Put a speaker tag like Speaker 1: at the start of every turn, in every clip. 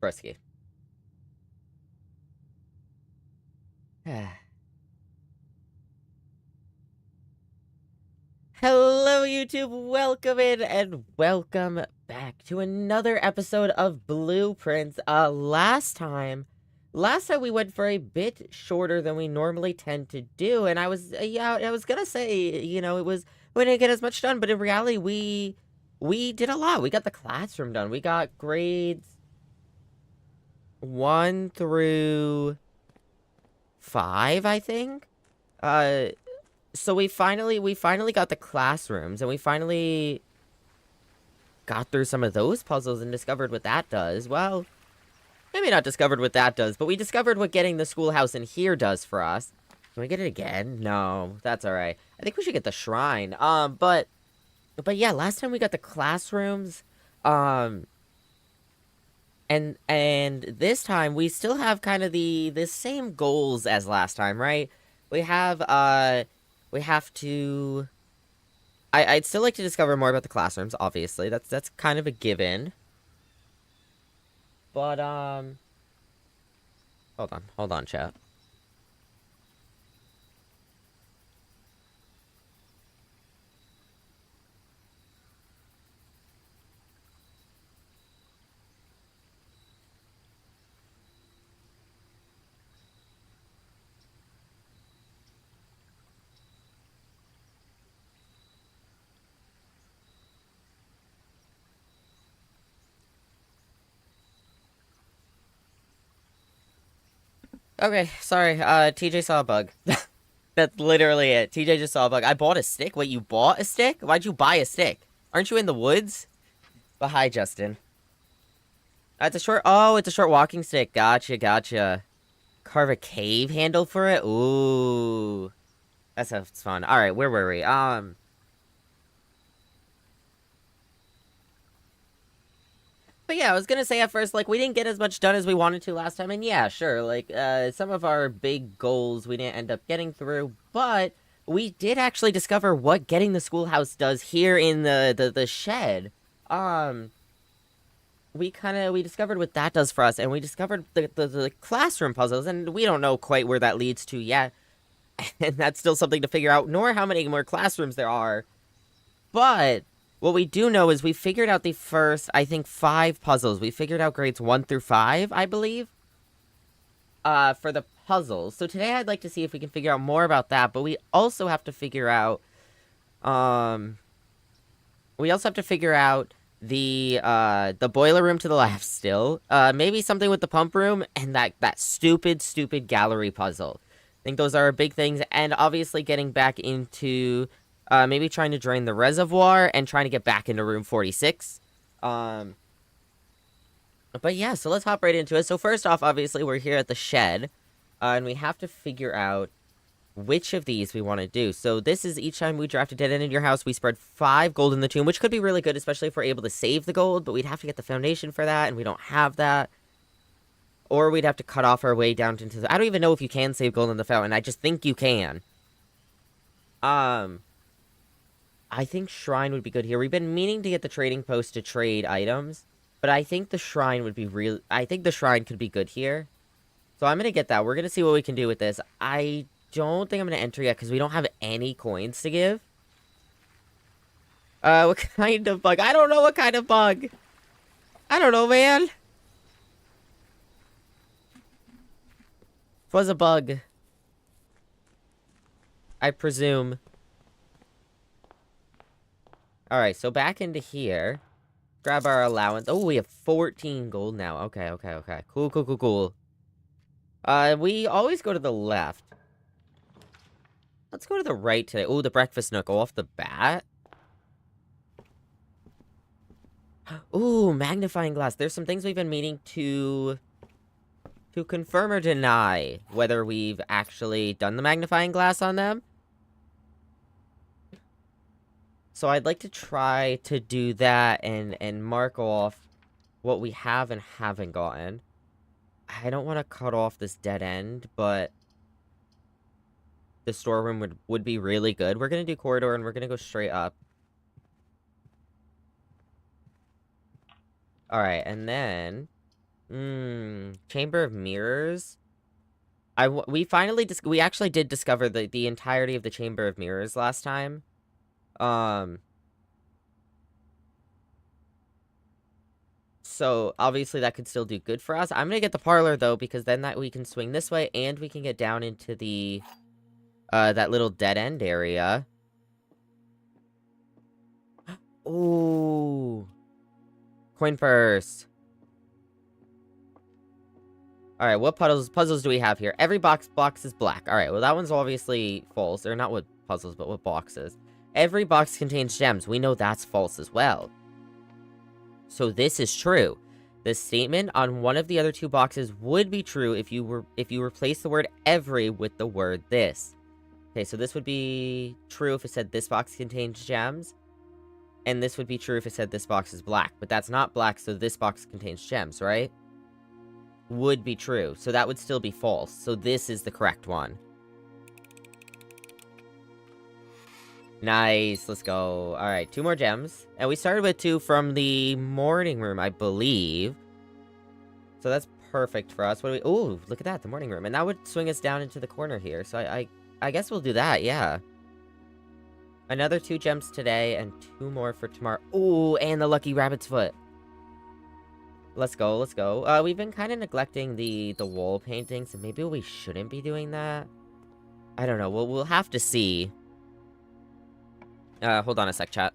Speaker 1: Brisky. Hello, YouTube. Welcome in and welcome back to another episode of Blueprints. Last time we went for a bit shorter than we normally tend to do, and I was gonna say, we didn't get as much done, but in reality, we did a lot. We got the classroom done. We got grades 1 through 5, I think. So we finally got the classrooms, and we finally got through some of those puzzles and discovered what that does. Well, maybe not discovered what that does, but we discovered what getting the schoolhouse in here does for us. Can we get it again? No, that's all right. I think we should get the shrine. But yeah, last time we got the classrooms, and this time we still have kind of the same goals as last time, right? We have to... I'd still like to discover more about the classrooms, obviously. That's kind of a given. But, Hold on, chat. Okay, sorry, TJ saw a bug. That's literally it. TJ just saw a bug. I bought a stick? Wait, you bought a stick? Why'd you buy a stick? Aren't you in the woods? But hi, Justin. It's a short walking stick. Gotcha. Carve a cave handle for it? Ooh. That sounds fun. Alright, where were we? But yeah, I was gonna say at first, like, we didn't get as much done as we wanted to last time, and yeah, sure, like, some of our big goals we didn't end up getting through, but we did actually discover what getting the schoolhouse does here in the shed. We discovered what that does for us, and we discovered the classroom puzzles, and we don't know quite where that leads to yet, and that's still something to figure out, nor how many more classrooms there are, but... what we do know is we figured out the first, I think, 5 puzzles. We figured out grades 1 through 5, I believe, for the puzzles. So today I'd like to see if we can figure out more about that, but we also have to figure out, the boiler room to the left still. Maybe something with the pump room and that stupid gallery puzzle. I think those are big things, and obviously getting back into... maybe trying to drain the reservoir and trying to get back into room 46. But yeah, so let's hop right into it. So first off, obviously, we're here at the shed. And we have to figure out which of these we want to do. So this is each time we draft a dead end in your house, we spread 5 gold in the tomb, which could be really good, especially if we're able to save the gold. But we'd have to get the foundation for that, and we don't have that. Or we'd have to cut off our way down into the... I don't even know if you can save gold in the fountain. I just think you can. I think shrine would be good here. We've been meaning to get the trading post to trade items, but I think the shrine would be real. I think the shrine could be good here. So I'm going to get that. We're going to see what we can do with this. I don't think I'm going to enter yet because we don't have any coins to give. What kind of bug? I don't know what kind of bug. I don't know, man. It was a bug. I presume. Alright, so back into here. Grab our allowance. Oh, we have 14 gold now. Okay. Cool. We always go to the left. Let's go to the right today. Oh, the breakfast nook off the bat. Ooh, magnifying glass. There's some things we've been meaning to confirm or deny whether we've actually done the magnifying glass on them. So I'd like to try to do that and mark off what we have and haven't gotten. I don't want to cut off this dead end, but the storeroom would be really good. We're going to do corridor, and we're going to go straight up. Alright, and then Chamber of Mirrors. We actually did discover the entirety of the Chamber of Mirrors last time. So obviously that could still do good for us. I'm gonna get the parlor though, because then that we can swing this way and we can get down into the that little dead end area. Ooh. Coin purse. Alright, what puzzles do we have here? Every box is black. Alright, well that one's obviously false. Or not what puzzles, but what boxes. Every box contains gems. We know that's false as well. So this is true. The statement on one of the other two boxes would be true if you replace the word every with the word this. Okay, so this would be true if it said this box contains gems. And this would be true if it said this box is black. But that's not black, so this box contains gems, right? Would be true. So that would still be false. So this is the correct one. Nice, let's go. Alright, 2 more gems. And we started with 2 from the morning room, I believe. So that's perfect for us. What do we... Ooh, look at that, the morning room. And that would swing us down into the corner here. So I guess we'll do that, yeah. Another 2 gems today, and 2 more for tomorrow. Ooh, and the lucky rabbit's foot. Let's go, let's go. We've been kind of neglecting the wall paintings, so maybe we shouldn't be doing that. I don't know, we'll have to see. Hold on a sec, chat.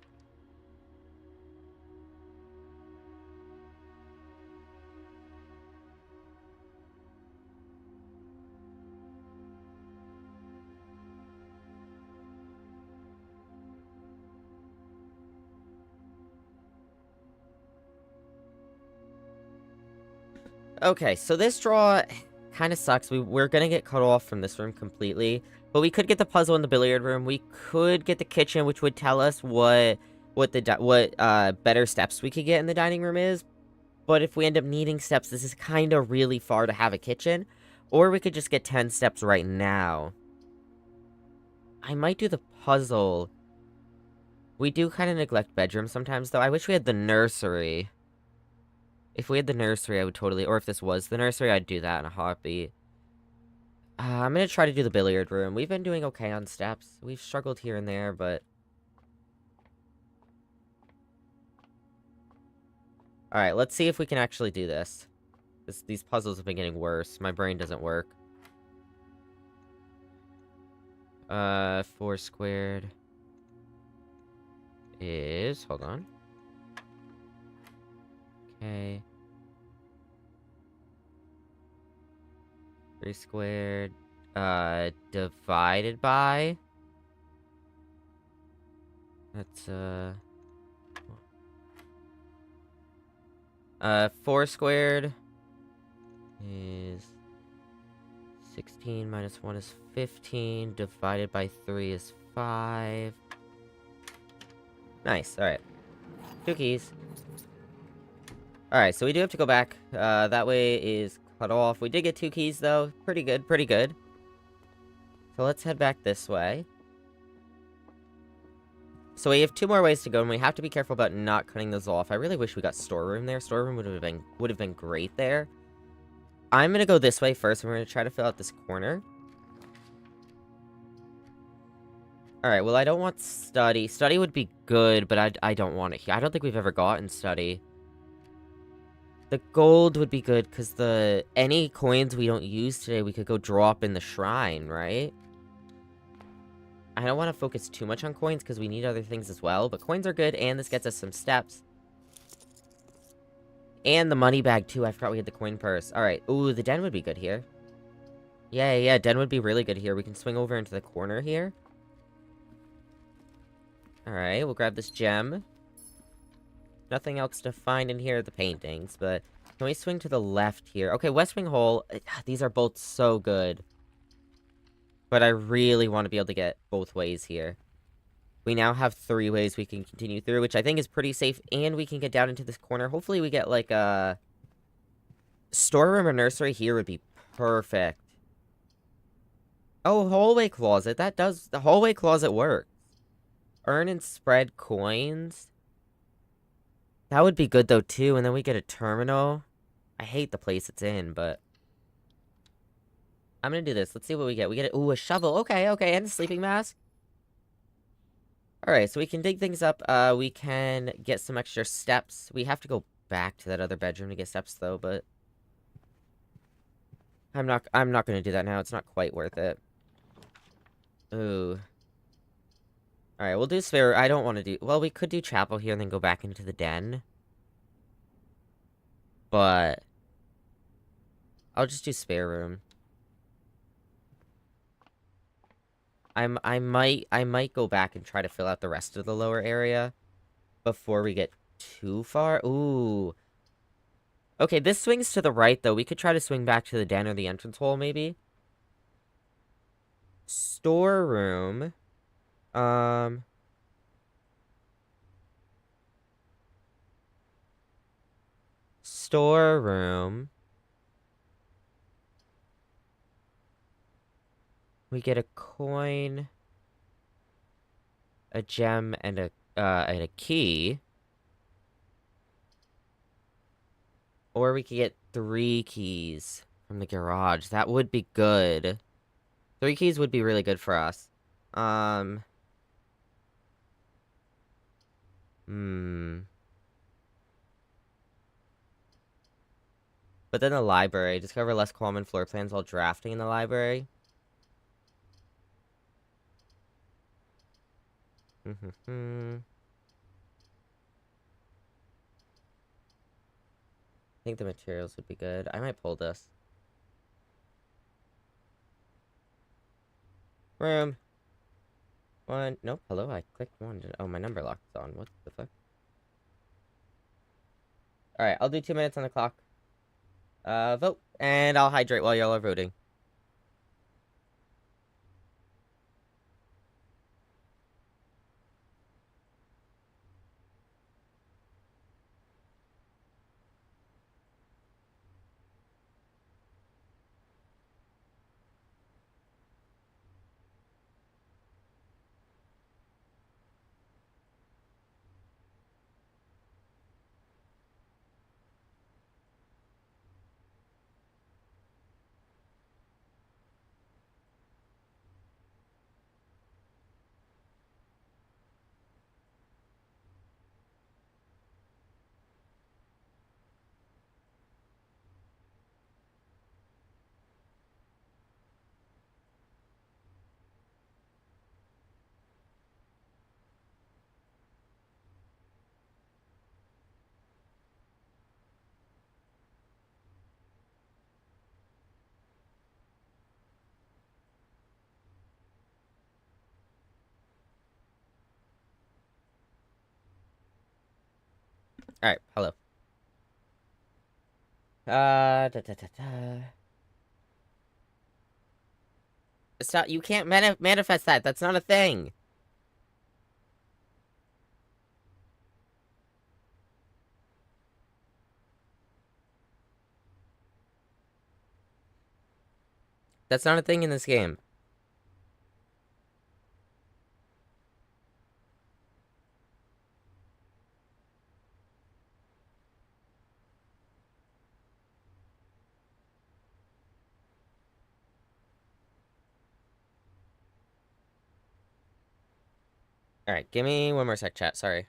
Speaker 1: Okay, so this draw kind of sucks. We're gonna get cut off from this room completely. But we could get the puzzle in the billiard room. We could get the kitchen, which would tell us what better steps we could get in the dining room is. But if we end up needing steps, this is kind of really far to have a kitchen. Or we could just get 10 steps right now. I might do the puzzle. We do kind of neglect bedrooms sometimes, though. I wish we had the nursery. If we had the nursery, I would totally... Or if this was the nursery, I'd do that in a heartbeat. I'm gonna try to do the billiard room. We've been doing okay on steps. We've struggled here and there, but... Alright, let's see if we can actually do this. These puzzles have been getting worse. My brain doesn't work. 4 squared... is... Hold on. Okay. 3 squared, divided by... That's, 4 squared is 16 minus 1 is 15, divided by 3 is 5. Nice, alright. 2 keys. Alright, so we do have to go back. That way is cut off. We did get 2 keys, though. Pretty good, pretty good. So let's head back this way. So we have 2 more ways to go, and we have to be careful about not cutting those off. I really wish we got storeroom there. Storeroom would have been great there. I'm gonna go this way first, and we're gonna try to fill out this corner. Alright, well, I don't want study. Study would be good, but I don't want it here. I don't think we've ever gotten study. The gold would be good, because any coins we don't use today, we could go drop in the shrine, right? I don't want to focus too much on coins, because we need other things as well, but coins are good, and this gets us some steps. And the money bag, too. I forgot we had the coin purse. Alright, ooh, the den would be good here. Yeah, den would be really good here. We can swing over into the corner here. Alright, we'll grab this gem. Nothing else to find in here, the paintings, but can we swing to the left here? Okay, West Wing Hole, these are both so good. But I really want to be able to get both ways here. We now have 3 ways we can continue through, which I think is pretty safe, and we can get down into this corner. Hopefully we get, like, a storeroom or nursery here would be perfect. Oh, hallway closet, the hallway closet works. Earn and spread coins. That would be good, though, too, and then we get a terminal. I hate the place it's in, but I'm gonna do this. Let's see what we get. We get ooh, a shovel. Okay, okay, and a sleeping mask. All right, so we can dig things up. We can get some extra steps. We have to go back to that other bedroom to get steps, though. But I'm not gonna do that now. It's not quite worth it. Ooh. All right, we'll do spare. I don't want to do. Well, we could do chapel here and then go back into the den. But I'll just do spare room. I might go back and try to fill out the rest of the lower area before we get too far. Ooh. Okay, this swings to the right, though. We could try to swing back to the den or the entrance hole, maybe. Storeroom. Um... Storeroom. We get a coin, a gem, and a key. Or we could get 3 keys from the garage. That would be good. 3 keys would be really good for us. Hmm. But then the library. Discover less common floor plans while drafting in the library. I think the materials would be good. I might pull this. Room. 1. Nope. Hello. I clicked 1. Oh, my number lock is on. What the fuck? Alright, I'll do 2 minutes on the clock. Vote. And I'll hydrate while y'all are voting. Alright, hello. Stop, you can't manifest that. That's not a thing. That's not a thing in this game. Alright, give me one more sec, chat. Sorry.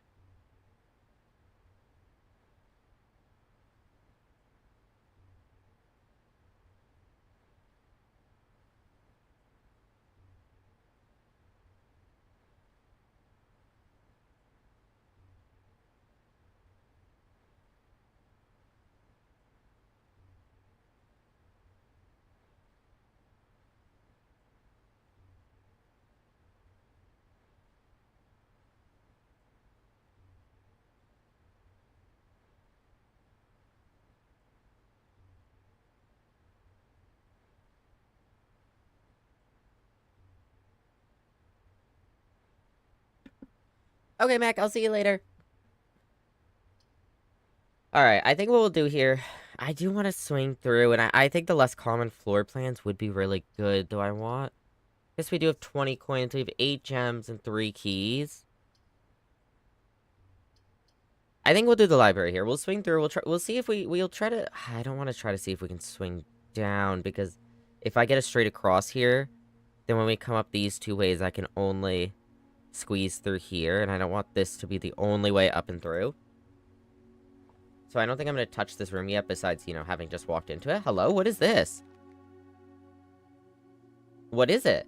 Speaker 1: Okay, Mac, I'll see you later. Alright, I think what we'll do here... I do want to swing through, and I think the less common floor plans would be really good. Do I want... Guess we do have 20 coins. We have 8 gems and 3 keys. I think we'll do the library here. We'll swing through. We'll see if we'll try to. I don't want to try to see if we can swing down, because if I get a straight across here, then when we come up these two ways, I can only squeeze through here, and I don't want this to be the only way up and through. So I don't think I'm going to touch this room yet, besides, you know, having just walked into it. Hello? What is this? What is it?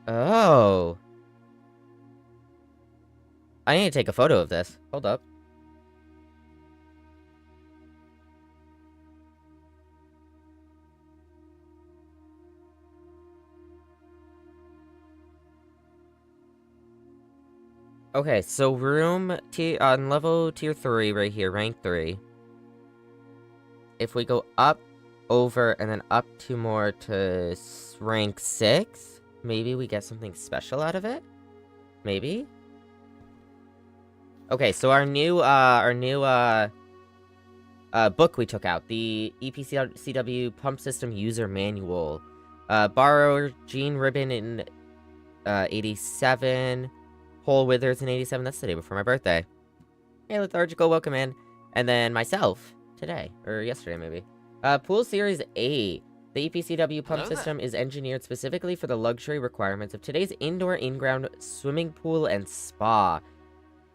Speaker 1: Oh. I need to take a photo of this. Hold up. Okay, so room on level tier 3 right here, rank 3. If we go up, over, and then up 2 more to rank 6, maybe we get something special out of it? Maybe? Okay, so our new book we took out, the EPCW Pump System User Manual. Borrow Gene Ribbon in 87. Whole Withers in 87. That's the day before my birthday. Hey, Lethargical, welcome in. And then myself, today. Or yesterday, maybe. Pool Series 8. The EPCW pump system is engineered specifically for the luxury requirements of today's indoor in-ground swimming pool and spa.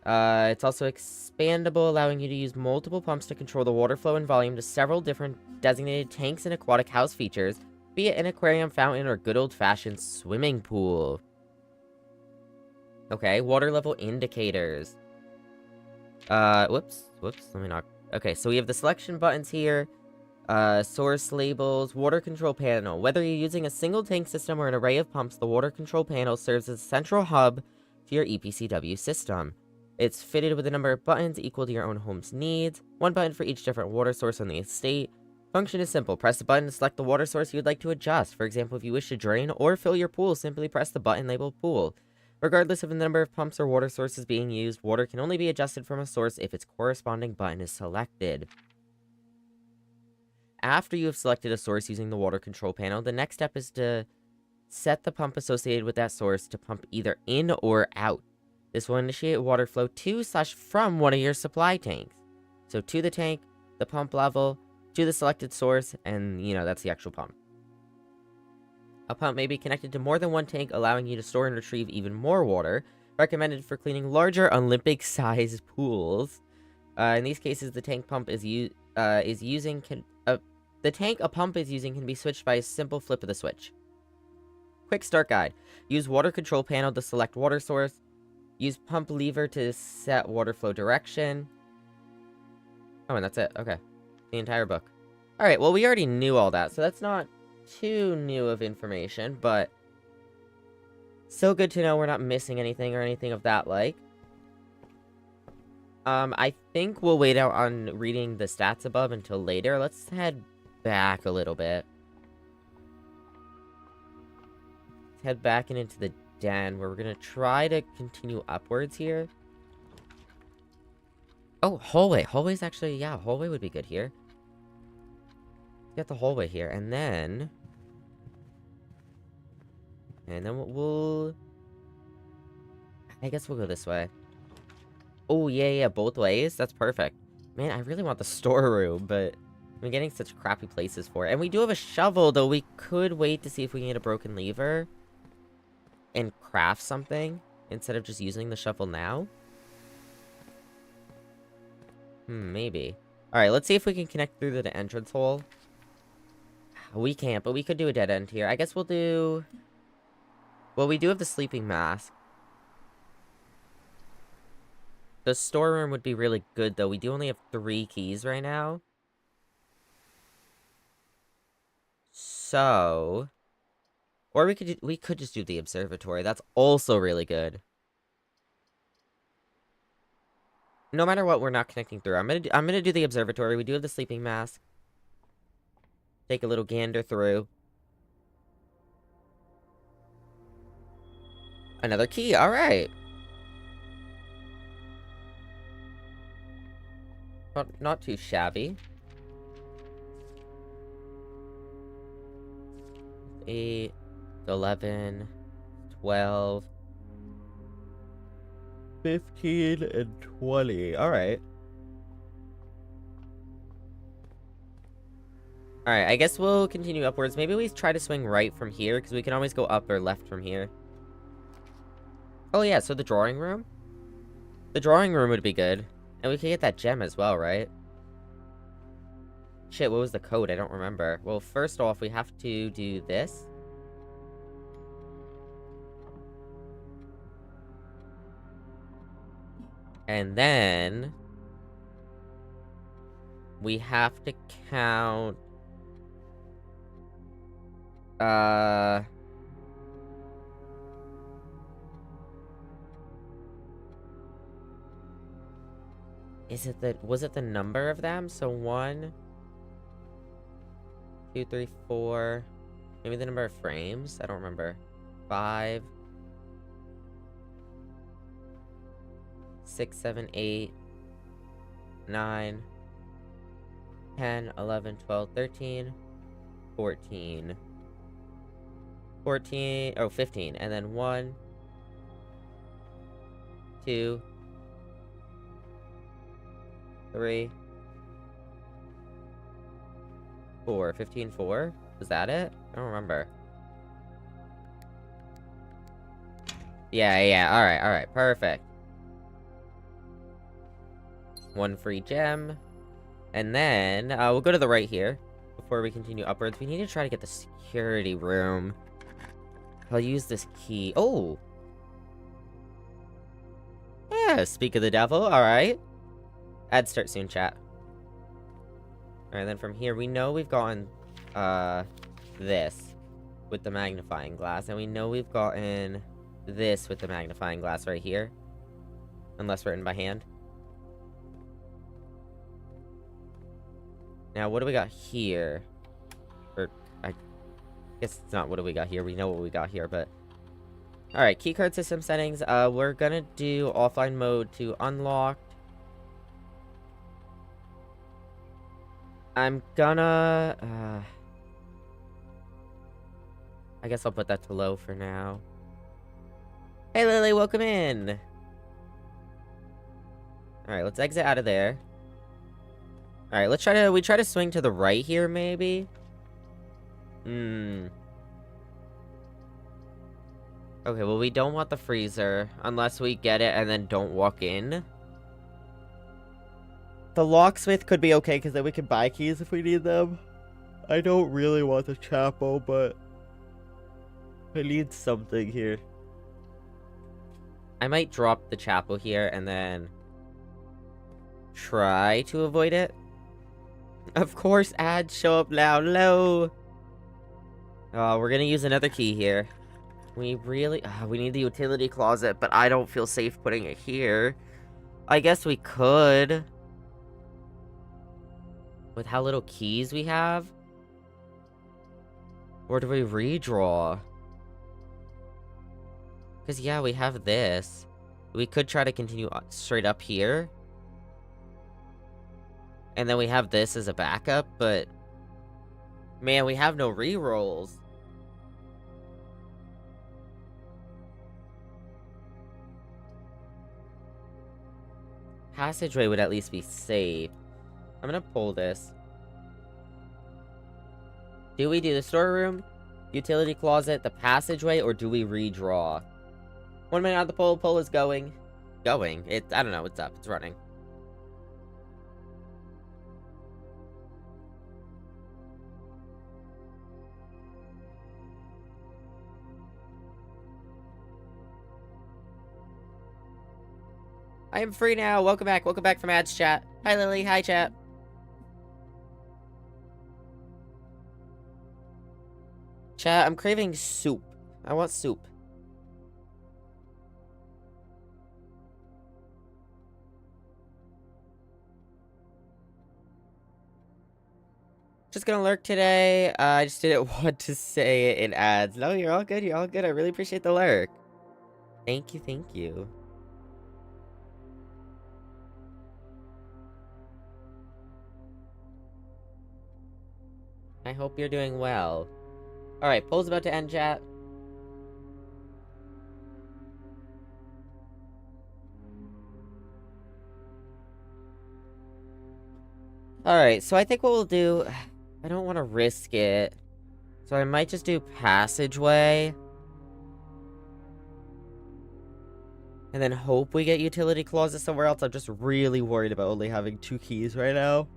Speaker 1: It's also expandable, allowing you to use multiple pumps to control the water flow and volume to several different designated tanks and aquatic house features, be it an aquarium, fountain, or good old-fashioned swimming pool. Okay, water level indicators. Whoops, let me not... Okay, so we have the selection buttons here, source labels, water control panel. Whether you're using a single tank system or an array of pumps, the water control panel serves as a central hub to your EPCW system. It's fitted with a number of buttons equal to your own home's needs, one button for each different water source on the estate. Function is simple. Press the button to select the water source you would like to adjust. For example, if you wish to drain or fill your pool, simply press the button labeled pool. Regardless of the number of pumps or water sources being used, water can only be adjusted from a source if its corresponding button is selected. After you have selected a source using the water control panel, the next step is to set the pump associated with that source to pump either in or out. This will initiate water flow to/from one of your supply tanks. So to the tank, the pump level, to the selected source, and, you know, that's the actual pump. A pump may be connected to more than one tank, allowing you to store and retrieve even more water, recommended for cleaning larger Olympic-sized pools. In these cases, the tank pump the tank a pump is using can be switched by a simple flip of the switch. Quick start guide. Use water control panel to select water source. Use pump lever to set water flow direction. Oh, and that's it. Okay. The entire book. Alright, well, we already knew all that, so that's not too new of information, but so good to know we're not missing anything or anything of that like. I think we'll wait out on reading the stats above until later. Let's head back a little bit. Let's head back and into the den, where we're gonna try to continue upwards here. Oh, hallway. Hallway's actually, yeah, hallway would be good here. Get the hallway here, and then we'll I guess we'll go this way. Oh, yeah, both ways. That's perfect. Man, I really want the storeroom, but I'm getting such crappy places for it. And we do have a shovel, though. We could wait to see if we can get a broken lever and craft something instead of just using the shovel now. Maybe. Alright, let's see if we can connect through to the entrance hole. We can't, but we could do a dead end here. I guess we'll do... Well, we do have the sleeping mask. The storeroom would be really good, though. We do only have 3 keys right now. So... Or we could just do the observatory. That's also really good. No matter what, we're not connecting through. I'm gonna do the observatory. We do have the sleeping mask. Take a little gander through. Another key, alright. Not too shabby. 8, 11, 12. 15 and 20. Alright. Alright, I guess we'll continue upwards. Maybe we try to swing right from here, because we can always go up or left from here. Oh yeah, so the drawing room? The drawing room would be good. And we could get that gem as well, right? Shit, what was the code? I don't remember. Well, first off, we have to do this. And then we have to count was it the number of them? So 1, 2, 3, 4. Maybe the number of frames? I don't remember. 5, 6, 7, 8, 9, 10, 11, 12, 13, 14. 15. And then 1, 2, 3, 4. 15, 4? Was that it? I don't remember. Yeah. Alright. Perfect. 1 free gem. And then, we'll go to the right here. Before we continue upwards, we need to try to get the security room. I'll use this key. Oh! Yeah, speak of the devil. Alright. Add start soon, chat. Alright, then from here, we know we've gotten, this with the magnifying glass. And we know we've gotten this with the magnifying glass right here. Unless written by hand. Now, what do we got here? Or, I guess it's not what do we got here. We know what we got here, but... Alright, keycard system settings. We're gonna do offline mode to unlocked. I'm gonna... I guess I'll put that to low for now. Hey, Lily, welcome in! Alright, let's exit out of there. Alright, let's try to... We try to swing to the right here, maybe? Okay, well, we don't want the freezer. Unless we get it and then don't walk in. The locksmith could be okay, because then we can buy keys if we need them. I don't really want the chapel, but... I need something here. I might drop the chapel here and then... try to avoid it. Of course, ads show up now. Low. Oh, we're gonna use another key here. We really... we need the utility closet, but I don't feel safe putting it here. I guess we could. With how little keys we have? Or do we redraw? Because, yeah, we have this. We could try to continue straight up here. And then we have this as a backup, but... Man, we have no rerolls. Passageway would at least be safe. I'm gonna pull this. Do we do the storeroom, utility closet, the passageway, or do we redraw? 1 minute on the poll. Poll is going. Going? I don't know. It's up. It's running. I am free now. Welcome back. Welcome back from ads, chat. Hi, Lily. Hi, chat. Chat, I'm craving soup. I want soup. Just gonna lurk today. I just didn't want to say it in ads. No, you're all good. You're all good. I really appreciate the lurk. Thank you. Thank you. I hope you're doing well. Alright, poll's about to end, chat. Alright, so I think what we'll do... I don't want to risk it. So I might just do passageway. And then hope we get utility clauses somewhere else. I'm just really worried about only having 2 keys right now.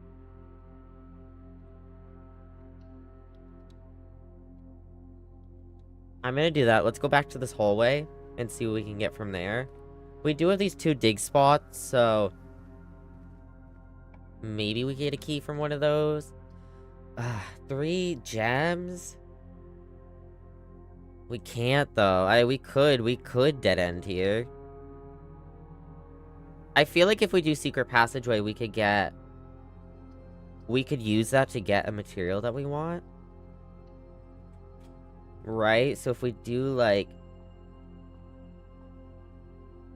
Speaker 1: I'm gonna do that. Let's go back to this hallway and see what we can get from there. We do have these 2 dig spots, so... maybe we get a key from one of those. 3 gems? We can't, though. We could dead end here. I feel like if we do secret passageway, we could get... we could use that to get a material that we want. Right? So if we do, like...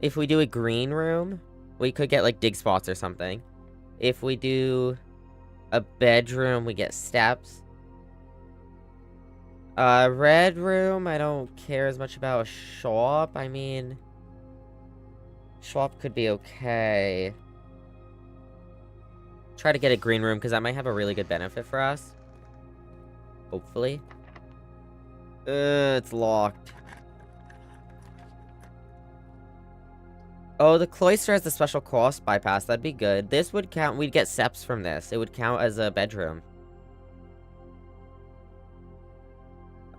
Speaker 1: if we do a green room, we could get, like, dig spots or something. If we do a bedroom, we get steps. Red room, I don't care as much about. A shop, I mean... shop could be okay. Try to get a green room, because that might have a really good benefit for us. Hopefully. It's locked. Oh, the cloister has the special cross bypass. That'd be good. This would count. We'd get steps from this. It would count as a bedroom.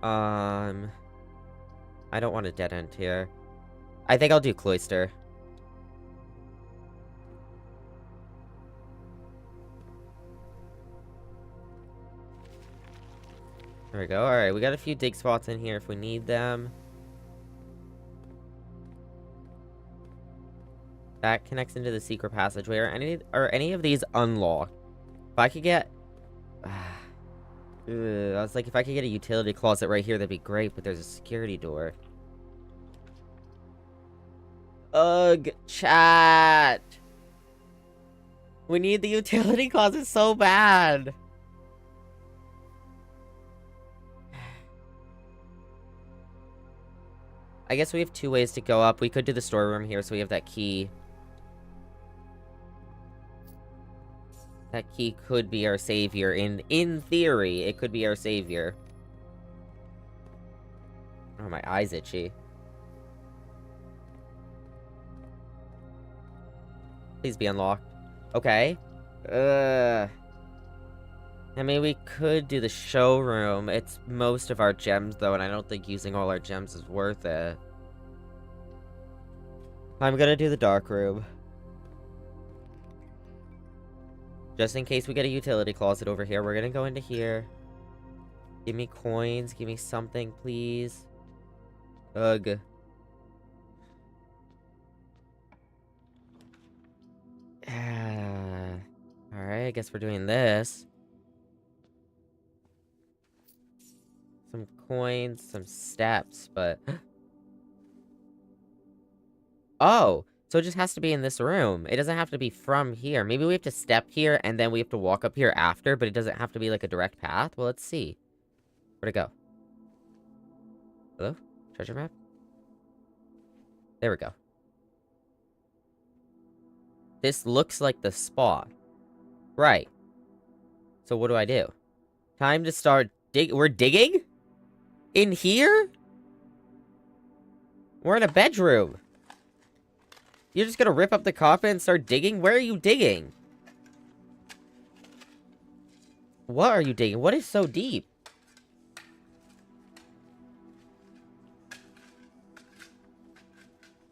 Speaker 1: I don't want a dead end here. I think I'll do cloister. There we go. Alright, we got a few dig spots in here if we need them. That connects into the secret passageway. Are any of these unlocked? If I could get... I was like, if I could get a utility closet right here, that'd be great, but there's a security door. Ugh, chat! We need the utility closet so bad! I guess we have 2 ways to go up. We could do the storeroom here, so we have that key. That key could be our savior. In theory, it could be our savior. Oh, my eye's itchy. Please be unlocked. Okay. I mean, we could do the showroom. It's most of our gems, though, and I don't think using all our gems is worth it. I'm gonna do the dark room. Just in case we get a utility closet over here, we're gonna go into here. Give me coins. Give me something, please. Ugh. Alright, I guess we're doing this. Some coins, some steps, but... oh! So it just has to be in this room. It doesn't have to be from here. Maybe we have to step here, and then we have to walk up here after, but it doesn't have to be, like, a direct path. Well, let's see. Where'd it go? Hello? Treasure map? There we go. This looks like the spot. Right. So what do I do? Time to start we're digging? In here? We're in a bedroom. You're just gonna rip up the carpet and start digging? Where are you digging? What are you digging? What is so deep?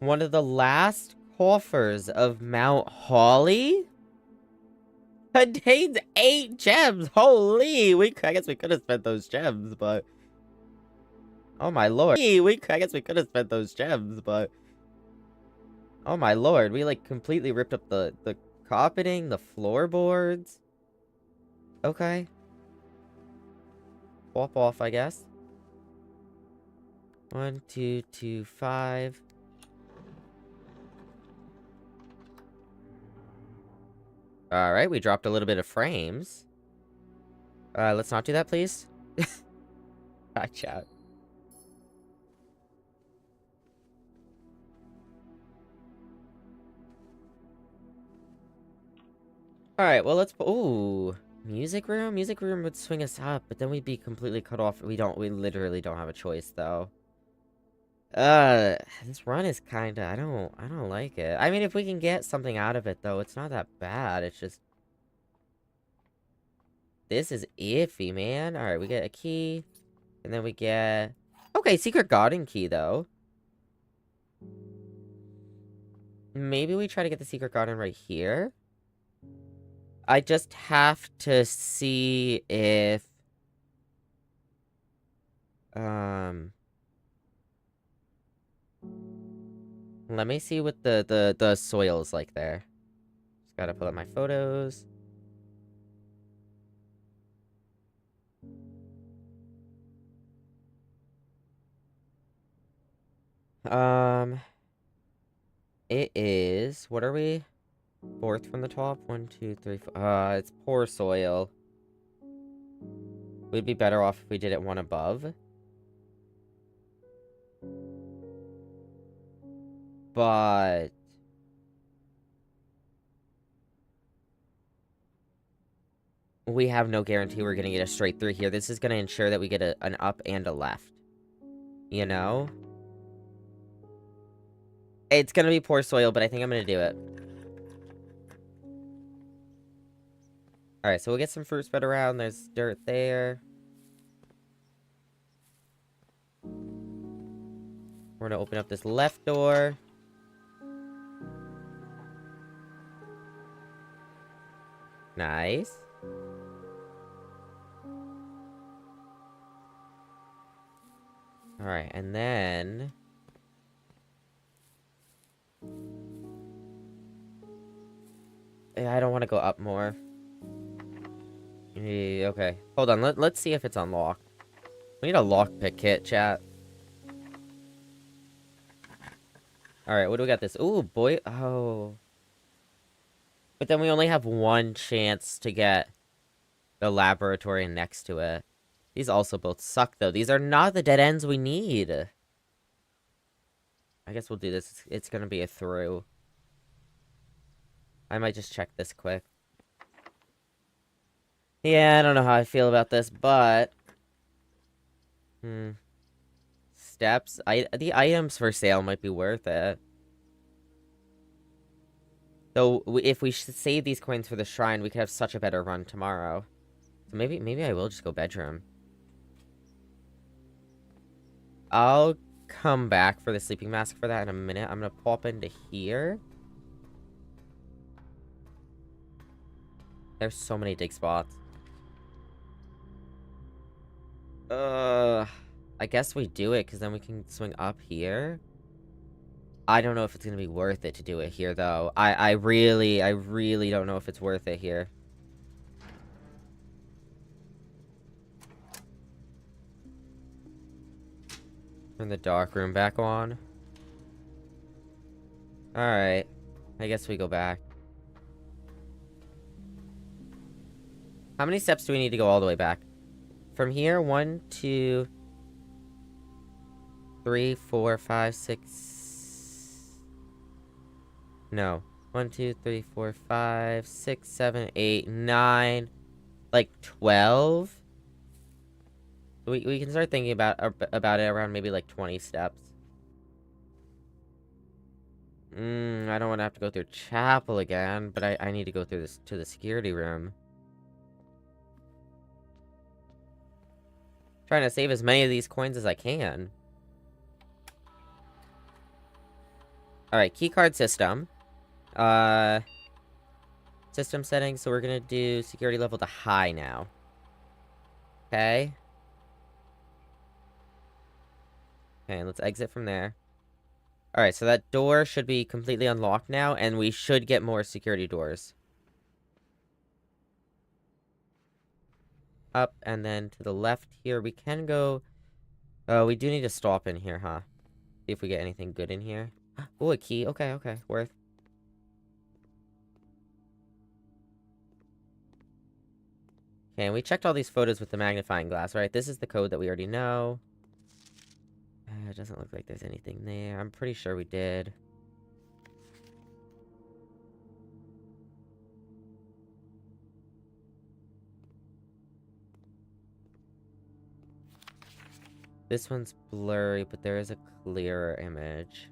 Speaker 1: One of the last coffers of Mount Holly? Contains 8 gems! Holy! I guess we could have spent those gems, but... oh my lord. I guess we could have spent those gems, but... oh my lord, we, like, completely ripped up the carpeting, the floorboards. Okay. Pop off, I guess. 1, 2, 2, 5. Alright, we dropped a little bit of frames. Let's not do that, please. Hi, chat. Alright, well, let's... Ooh. Music room? Music room would swing us up, but then we'd be completely cut off. We literally don't have a choice, though. This run is kinda... I don't like it. I mean, if we can get something out of it, though, it's not that bad. It's just... This is iffy, man. Alright, we get a key. And then we get... Okay, secret garden key, though. Maybe we try to get the secret garden right here. I just have to see if... Let me see what the soil's like there. Just gotta pull up my photos. It is... What are we? Fourth from the top? 1, 2, 3, 4... it's poor soil. We'd be better off if we did it one above. But... we have no guarantee we're gonna get a straight through here. This is gonna ensure that we get an up and a left. You know? It's gonna be poor soil, but I think I'm gonna do it. Alright, so we'll get some fruit spread around. There's dirt there. We're gonna open up this left door. Nice. Alright, and then... I don't want to go up more. Yeah, okay. Hold on, let's see if it's unlocked. We need a lockpick kit, chat. Alright, what do we got this? Ooh, boy. Oh. But then we only have one chance to get the laboratory next to it. These also both suck, though. These are not the dead ends we need. I guess we'll do this. It's gonna be a through. I might just check this quick. Yeah, I don't know how I feel about this, but... Steps. The items for sale might be worth it. Though, if we save these coins for the shrine, we could have such a better run tomorrow. So maybe I will just go bedroom. I'll come back for the sleeping mask for that in a minute. I'm gonna pop into here. There's so many dig spots. I guess we do it, because then we can swing up here. I don't know if it's gonna be worth it to do it here, though. I really don't know if it's worth it here. Turn the dark room back on. Alright. I guess we go back. How many steps do we need to go all the way back? From here, 1, 2, 3, 4, 5, 6... No. 1, 2, 3, 4, 5, 6, 7, 8, 9... Like, 12? We can start thinking about it around maybe, like, 20 steps. I don't want to have to go through chapel again, but I need to go through this to the security room. Trying to save as many of these coins as I can. Alright, keycard system. System settings, so we're gonna do security level to high now. Okay. Okay, let's exit from there. Alright, so that door should be completely unlocked now, and we should get more security doors. Up, and then to the left here, we can go... Oh, we do need to stop in here, huh? See if we get anything good in here. Oh, a key. Okay, okay. Worth. Okay, and we checked all these photos with the magnifying glass, right? This is the code that we already know. It doesn't look like there's anything there. I'm pretty sure we did. This one's blurry, but there is a clearer image.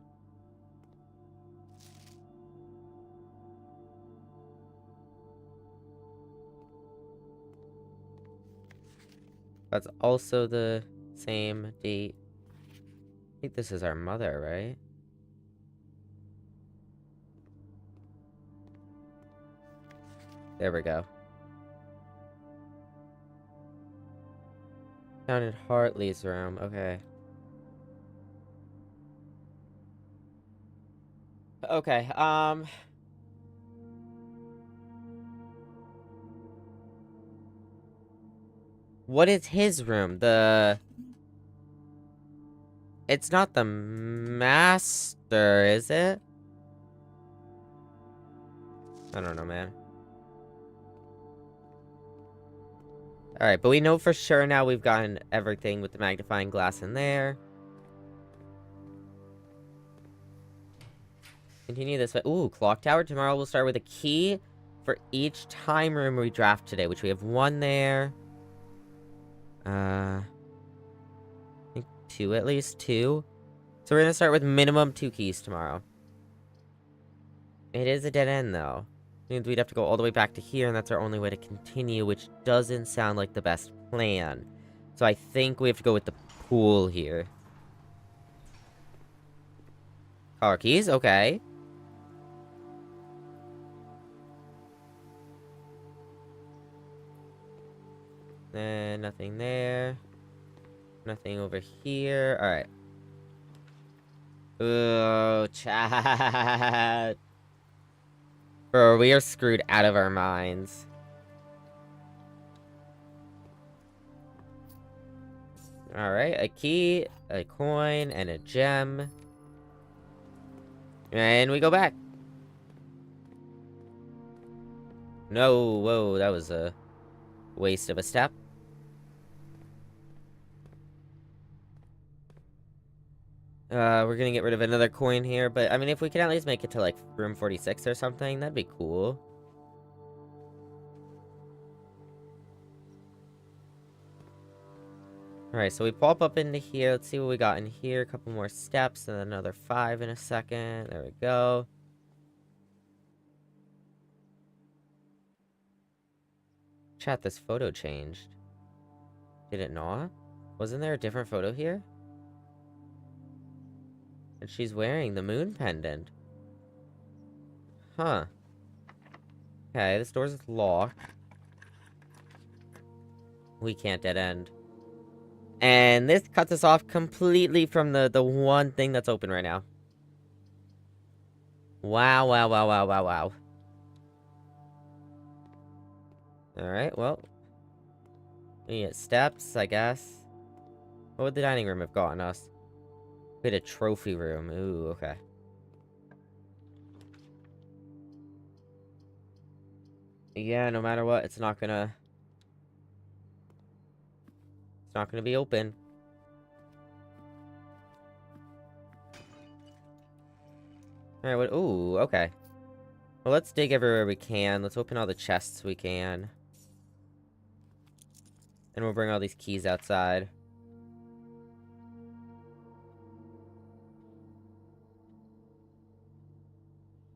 Speaker 1: That's also the same date. I think this is our mother, right? There we go. Down in Hartley's room. Okay. Okay, what is his room? It's not the master, is it? I don't know, man. Alright, but we know for sure now we've gotten everything with the magnifying glass in there. Continue this way. Ooh, clock tower. Tomorrow we'll start with a key for each time room we draft today, which we have one there. I think two at least. Two. So we're gonna start with minimum 2 keys tomorrow. It is a dead end, though. Means we'd have to go all the way back to here, and that's our only way to continue, which doesn't sound like the best plan. So I think we have to go with the pool here. Car keys, okay. Nothing there. Nothing over here. Alright. Oh, chat. Bro, we are screwed out of our minds. Alright, a key, a coin, and a gem. And we go back. No, whoa, that was a waste of a step. We're gonna get rid of another coin here, but I mean, if we can at least make it to like room 46 or something, that'd be cool. Alright, so we pop up into here. Let's see what we got in here. A couple more steps and another 5 in a second. There we go. Chat, this photo changed. Did it not? Wasn't there a different photo here? And she's wearing the moon pendant. Huh. Okay, this door's locked. We can't dead end. And this cuts us off completely from the one thing that's open right now. Wow, wow, wow, wow, wow, wow. Alright, well. We get steps, I guess. What would the dining room have gotten us? We had a trophy room. Ooh, okay. Yeah, no matter what, it's not gonna be open. Alright, what? Ooh, okay. Well, let's dig everywhere we can. Let's open all the chests we can. And we'll bring all these keys outside.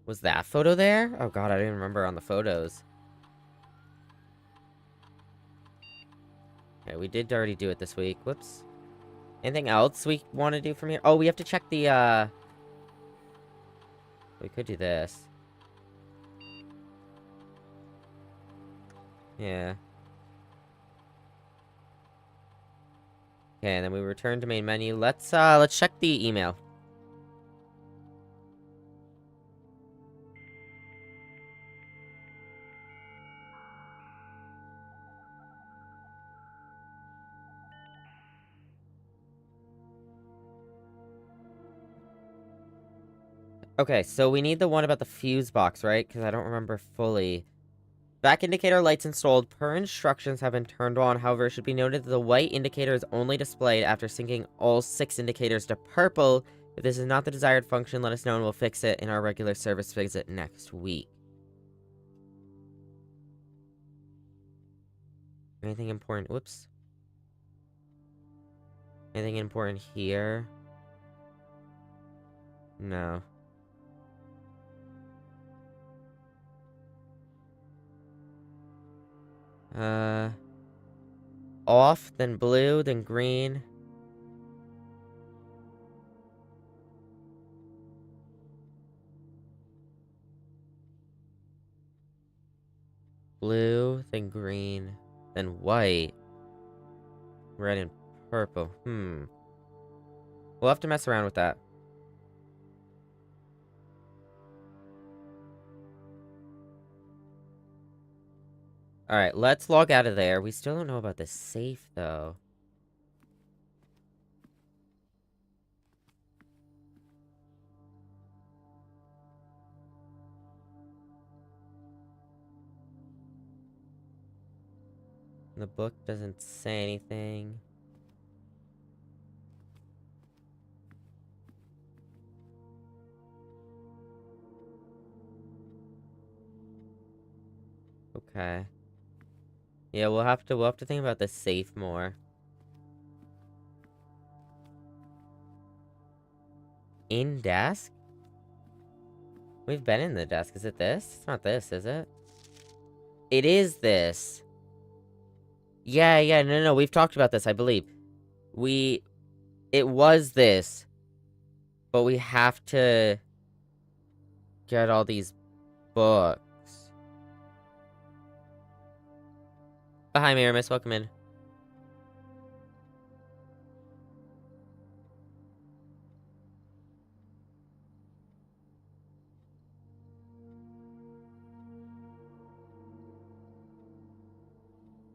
Speaker 1: Was that photo there? Oh god, I didn't remember on the photos. Okay, we did already do it this week. Whoops. Anything else we want to do from here? Oh, we have to check the, We could do this. Yeah. Okay, and then we return to main menu. Let's check the email. Okay, so we need the one about the fuse box, right? Because I don't remember fully. Back indicator lights installed per instructions have been turned on. However, it should be noted that the white indicator is only displayed after syncing all 6 indicators to purple. If this is not the desired function, let us know and we'll fix it in our regular service visit next week. Anything important? Whoops. Anything important here? No. Off, then blue, then green. Blue, then green, then white. Red and purple. We'll have to mess around with that. Alright, let's log out of there. We still don't know about the safe, though. The book doesn't say anything. Okay. Yeah, we'll have to think about the safe more. In desk? We've been in the desk. Is it this? It's not this, is it? It is this. Yeah, no, we've talked about this, I believe. It was this. But we have to get all these books. Oh, hi, Miramis. Welcome in.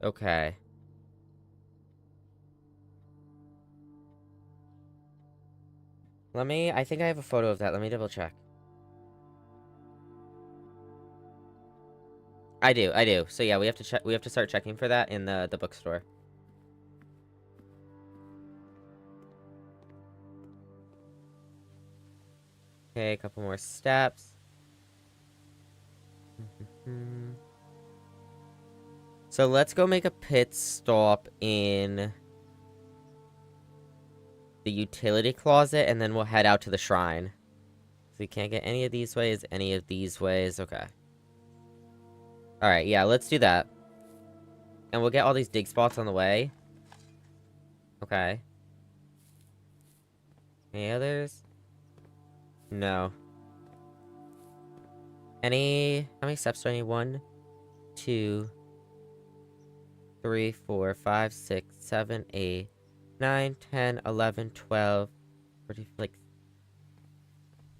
Speaker 1: Okay. I think I have a photo of that. Let me double check. I do. So yeah, we have to start checking for that in the bookstore. Okay, a couple more steps. So let's go make a pit stop in the utility closet, and then we'll head out to the shrine. So we can't get any of these ways, Okay. Alright, yeah, let's do that. And we'll get all these dig spots on the way. Okay. Any others? No. How many steps do I need? 1, 2, 3, 4, 5, 6, 7, 8, 9, 10, 11, 12, 14, like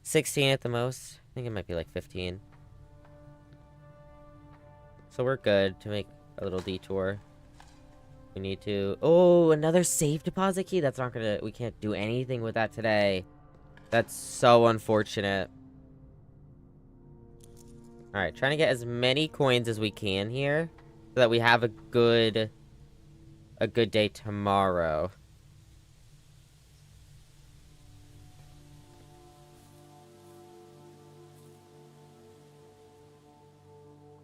Speaker 1: 16 at the most. I think it might be like 15. So we're good to make a little detour. We need to... Oh, another safe deposit key? That's not gonna... We can't do anything with that today. That's so unfortunate. Alright, trying to get as many coins as we can here. So that we have a good day tomorrow.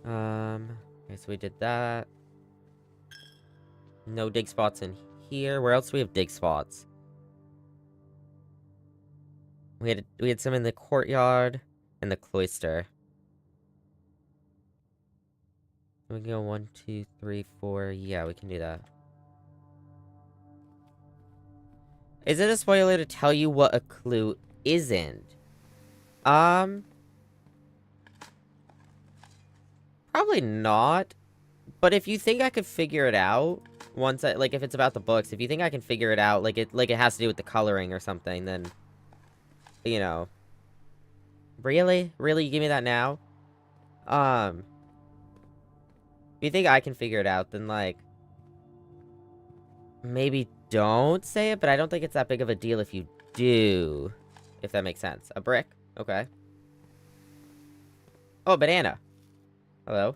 Speaker 1: Okay, so we did that. No dig spots in here. Where else do we have dig spots? We had some in the courtyard and the cloister. We can go 1, 2, 3, 4. Yeah, we can do that. Is it a spoiler to tell you what a clue isn't? Probably not. But if you think I could figure it out, like, if it's about the books, if you think I can figure it out, like it has to do with the coloring or something, then, you know. Really? Really? You give me that now? If you think I can figure it out, then, like, maybe don't say it, but I don't think it's that big of a deal if you do. If that makes sense. A brick? Okay. Oh, banana. Hello.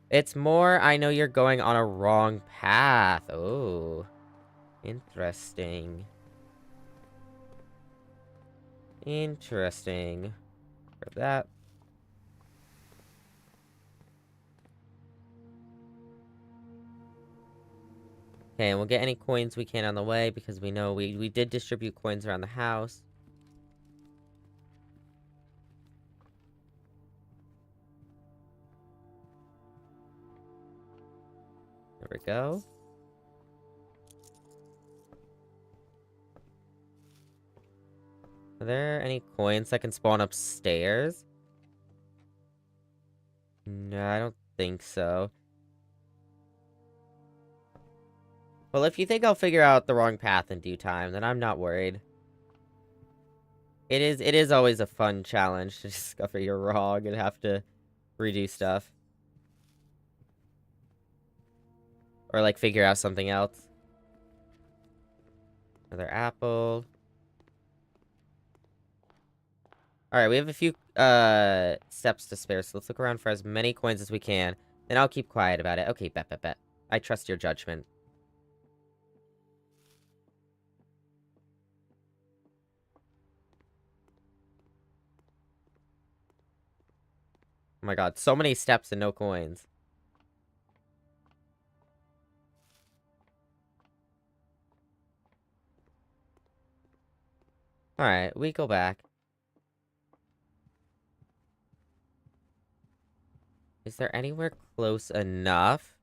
Speaker 1: It's more, I know you're going on a wrong path. Oh. Interesting. Interesting. Grab that. Okay, and we'll get any coins we can on the way, because we know we did distribute coins around the house. There we go. Are there any coins that can spawn upstairs? No, I don't think so. Well, if you think I'll figure out the wrong path in due time, then I'm not worried. It is always a fun challenge to discover you're wrong and have to redo stuff. Or, like, figure out something else. Another apple. Alright, we have a few, steps to spare, so let's look around for as many coins as we can. Then I'll keep quiet about it. Okay, bet. I trust your judgment. Oh my god, so many steps and no coins. Alright, we go back. Is there anywhere close enough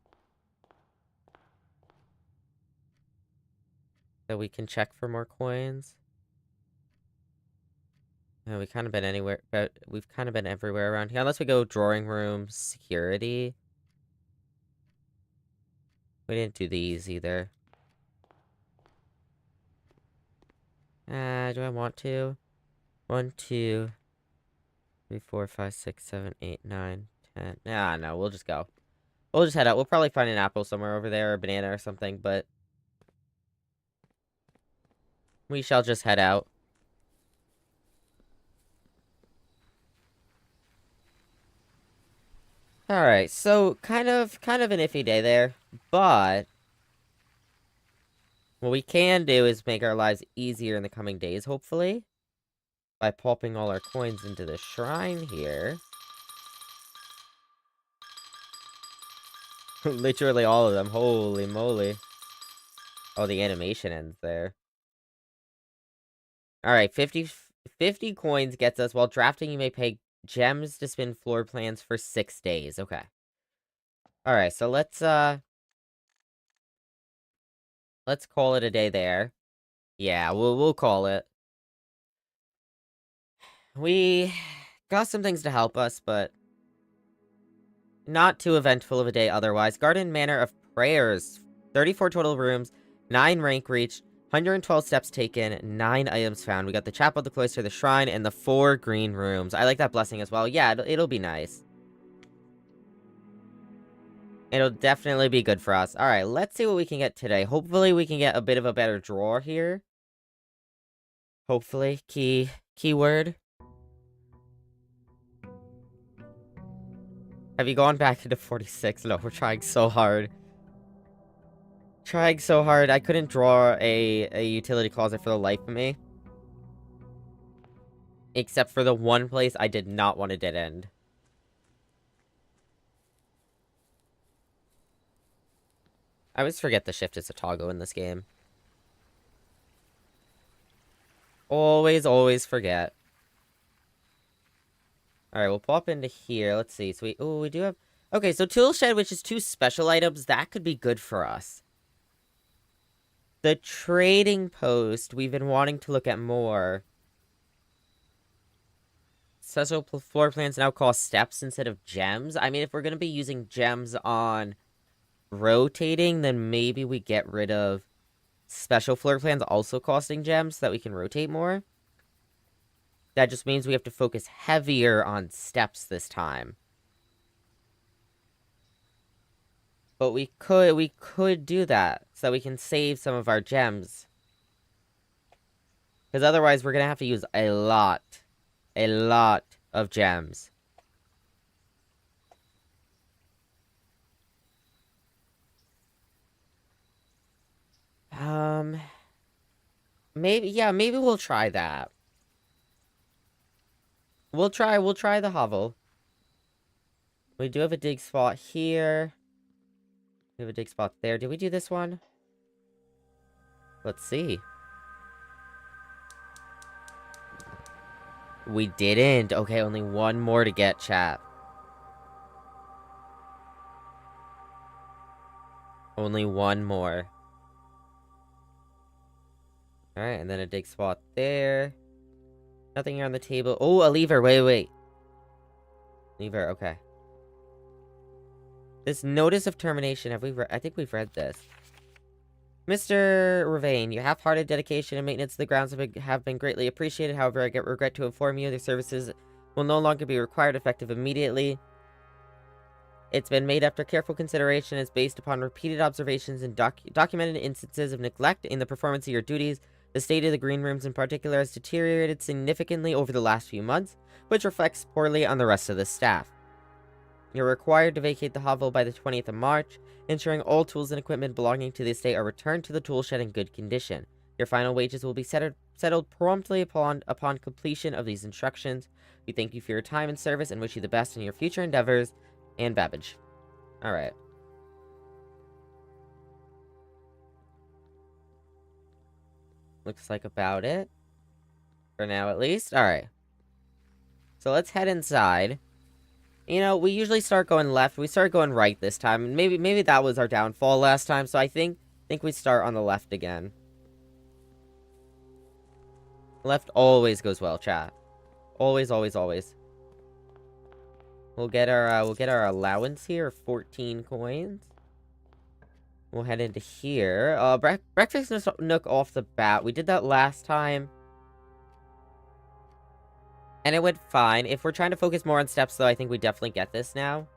Speaker 1: that we can check for more coins? Yeah, we've kind of been anywhere, but we've kind of been everywhere around here. Unless we go drawing room, security. We didn't do these either. Do I want to? 1, 2, 3, 4, 5, 6, 7, 8, 9, 10. Nah, no, we'll just go. We'll just head out. We'll probably find an apple somewhere over there, or a banana or something, but we shall just head out. Alright, so kind of an iffy day there, but what we can do is make our lives easier in the coming days, hopefully, by popping all our coins into the shrine here. Literally all of them, holy moly. Oh, the animation ends there. Alright, 50 coins gets us. While drafting, you may pay gems to spin floor plans for 6 days. Okay. Alright, so let's call it a day there. Yeah, we'll call it. We got some things to help us, but not too eventful of a day otherwise. Garden Manor of Prayers. 34 total rooms, 9 rank reached, 112 steps taken, 9 items found. We got the chapel, the cloister, the shrine, and the 4 green rooms. I like that blessing as well. Yeah, it'll be nice. It'll definitely be good for us. Alright, let's see what we can get today. Hopefully we can get a bit of a better draw here. Hopefully. Keyword. Have you gone back into 46? No, we're trying so hard. Trying so hard. I couldn't draw a utility closet for the life of me. Except for the one place I did not want a dead end. I always forget the shift is a toggle in this game. Always forget. Alright, we'll pop into here. Let's see. So we do have... Okay, so Tool Shed, which is 2 special items, that could be good for us. The trading post, we've been wanting to look at more. Special floor plans now cost steps instead of gems. I mean, if we're going to be using gems on rotating, then maybe we get rid of special floor plans also costing gems so that we can rotate more. That just means we have to focus heavier on steps this time. But we could do that so that we can save some of our gems. Because otherwise we're going to have to use a lot of gems. Maybe we'll try that. We'll try the hovel. We do have a dig spot here. We have a dig spot there. Did we do this one? Let's see. We didn't. Okay, only one more to get, chat. Only one more. Alright, and then a dig spot there. Nothing here on the table. Oh, a lever. Wait. Lever, okay. This notice of termination, I think we've read this. Mr. Ravain, your half-hearted dedication and maintenance of the grounds have been greatly appreciated. However, I regret to inform you the services will no longer be required effective immediately. It's been made after careful consideration and is based upon repeated observations and documented instances of neglect in the performance of your duties. The state of the green rooms in particular has deteriorated significantly over the last few months, which reflects poorly on the rest of the staff. You're required to vacate the hovel by the 20th of March, ensuring all tools and equipment belonging to the estate are returned to the tool shed in good condition. Your final wages will be settled promptly upon completion of these instructions. We thank you for your time and service and wish you the best in your future endeavors. And Babbage. Alright. Looks like about it. For now, at least. Alright. So let's head inside. You know, we usually start going left. We started going right this time. And maybe that was our downfall last time. So I think we start on the left again. Left always goes well, chat. Always. We'll get our allowance here, 14 coins. We'll head into here. Breakfast nook off the bat. We did that last time. And it went fine. If we're trying to focus more on steps, though, I think we definitely get this now.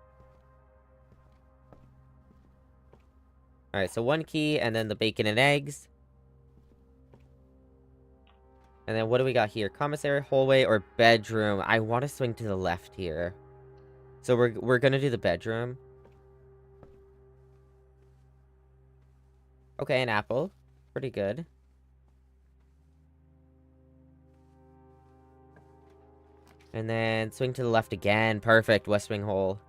Speaker 1: Alright, so 1 key, and then the bacon and eggs. And then what do we got here? Commissary, hallway, or bedroom? I want to swing to the left here. So we're gonna do the bedroom. Okay, an apple. Pretty good. And then swing to the left again. Perfect. West wing hole.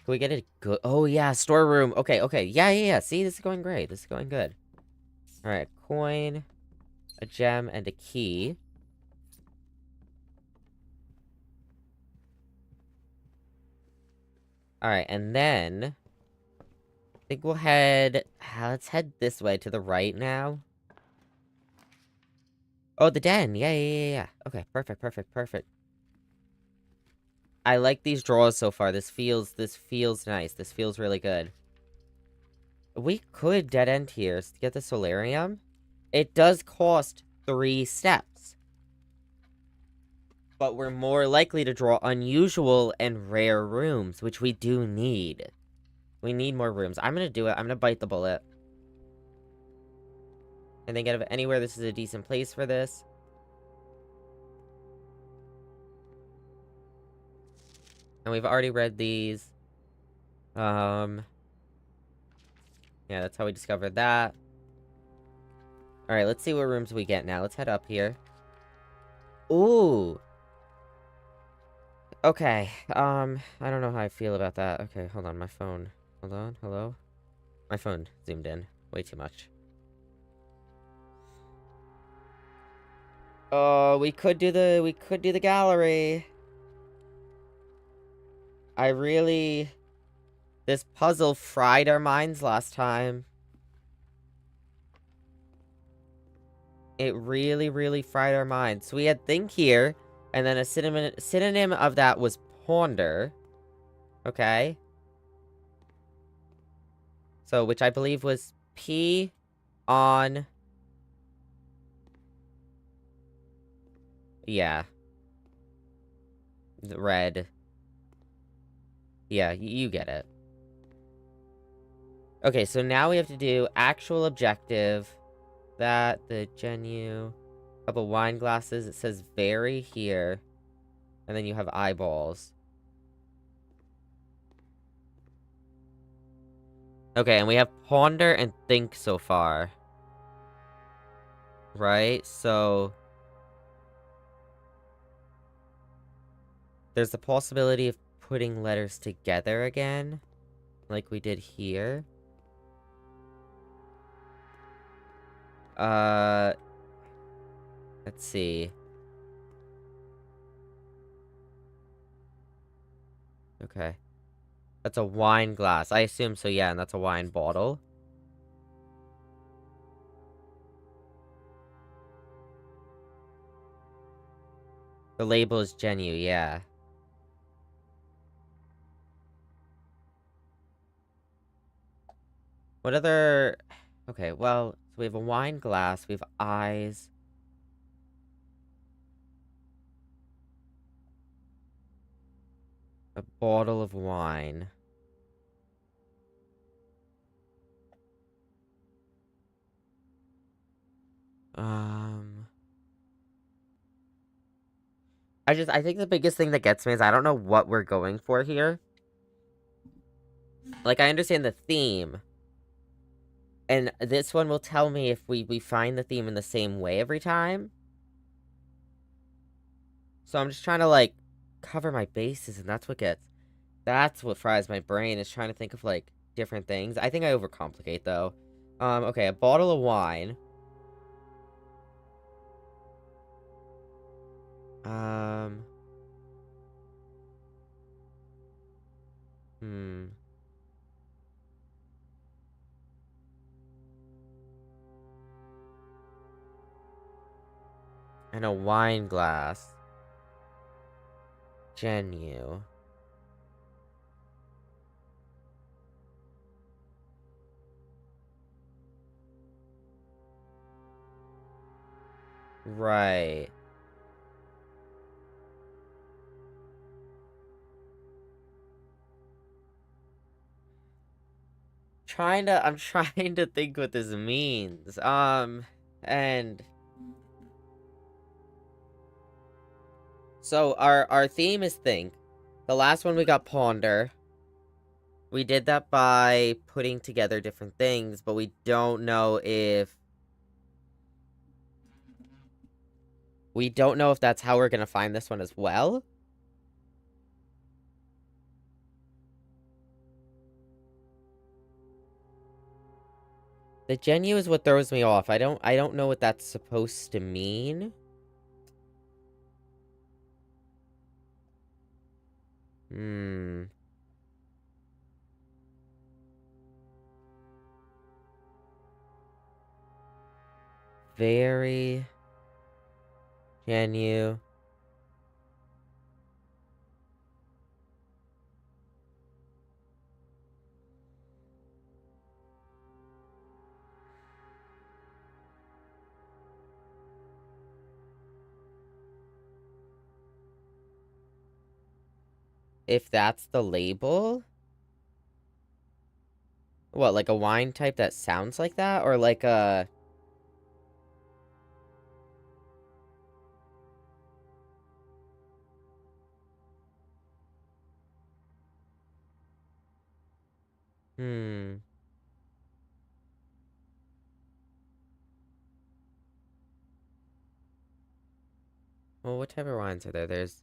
Speaker 1: Can we get a good... Oh, yeah. Storeroom. Okay. Yeah. See, this is going great. This is going good. Alright. Coin, a gem, and a key. Alright, and then... I think we'll head... let's head this way to the right now. Oh, the den. Yeah. Okay, perfect. I like these drawers so far. This feels nice. This feels really good. We could dead end here to get the solarium. It does cost 3 steps. But we're more likely to draw unusual and rare rooms, which we do need. We need more rooms. I'm gonna do it. I'm gonna bite the bullet. And think out of anywhere, this is a decent place for this. And we've already read these. Yeah, that's how we discovered that. Alright, let's see what rooms we get now. Let's head up here. Ooh. Okay, I don't know how I feel about that. Okay, hold on, my phone. Hold on, hello? My phone zoomed in. Way too much. Oh, we could do the gallery. This puzzle fried our minds last time. It really fried our minds. So we had think here, and then a synonym of that was ponder. Okay. So, which I believe was P on... Yeah. Red. Yeah, you get it. Okay, so now we have to do actual objective. That, the genu. Couple wine glasses. It says very here. And then you have eyeballs. Okay, and we have ponder and think so far. Right? So... there's the possibility of putting letters together again. like we did here. Let's see. Okay. That's a wine glass. I assume so, yeah, and that's a wine bottle. The label is Genu, yeah. What other... Okay, well, so we have a wine glass, we have eyes. A bottle of wine. I think the biggest thing that gets me is I don't know what we're going for here. Like, I understand the theme. And this one will tell me if we find the theme in the same way every time. So I'm just trying to, like, cover my bases, and that's what fries my brain, is trying to think of, like, different things. I think I overcomplicate, though. Okay, a bottle of wine. And a wine glass. Genu. Right. I'm trying to think what this means. And so our theme is think. The last one we got ponder. We did that by putting together different things, but we don't know if that's how we're gonna find this one as well. The Genu is what throws me off. I don't know what that's supposed to mean. Very Genu. If that's the label? What, like a wine type that sounds like that? Or like a... Well, what type of wines are there? There's...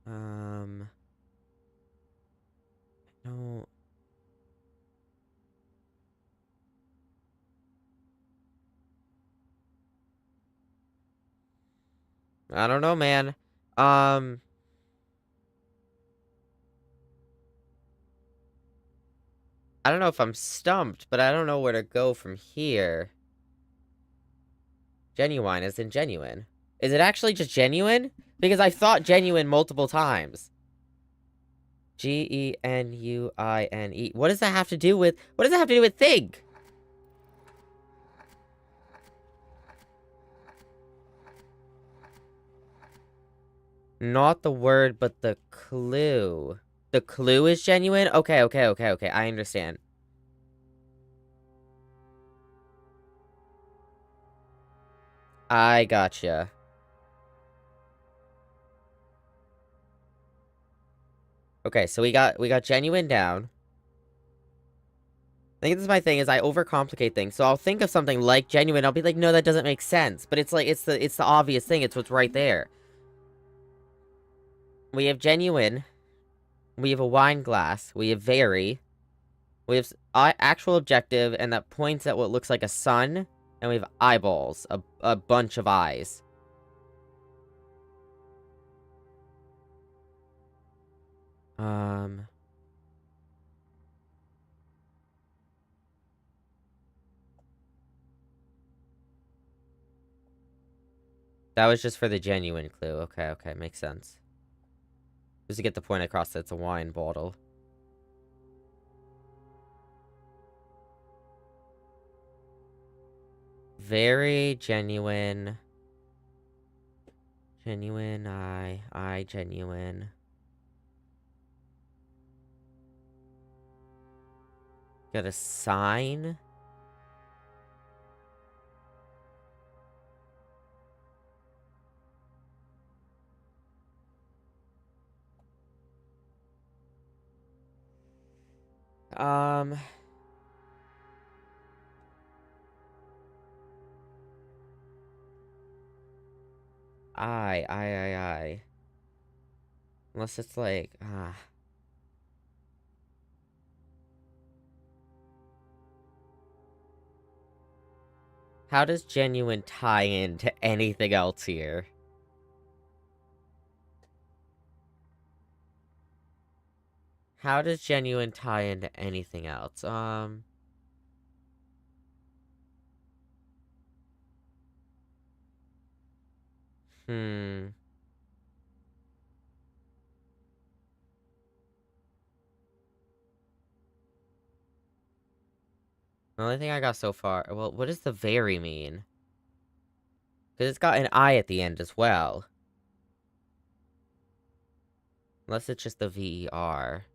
Speaker 1: No... I don't know, man. I don't know if I'm stumped, but I don't know where to go from here. Genuine is in genuine. Is it actually just genuine? Because I thought genuine multiple times. Genuine. What does that have to do with... What does that have to do with think? Not the word, but the clue. The clue is genuine? Okay. I understand. I gotcha. Okay, so we got genuine down. I think this is my thing, is I overcomplicate things. So I'll think of something like genuine, I'll be like, no, that doesn't make sense. But it's like, it's the obvious thing, it's what's right there. We have genuine. We have a wine glass. We have very. We have actual objective, and that points at what looks like a sun. And we have eyeballs. A bunch of eyes. That was just for the genuine clue. Okay, okay, makes sense. Just to get the point across that it's a wine bottle. Very genuine. Genuine eye, genuine. Got a sign. I. Unless it's like, How does genuine tie into anything else here? How does genuine tie into anything else? Hmm. The only thing I got so far... Well, what does the very mean? Because it's got an I at the end as well. Unless it's just the VER.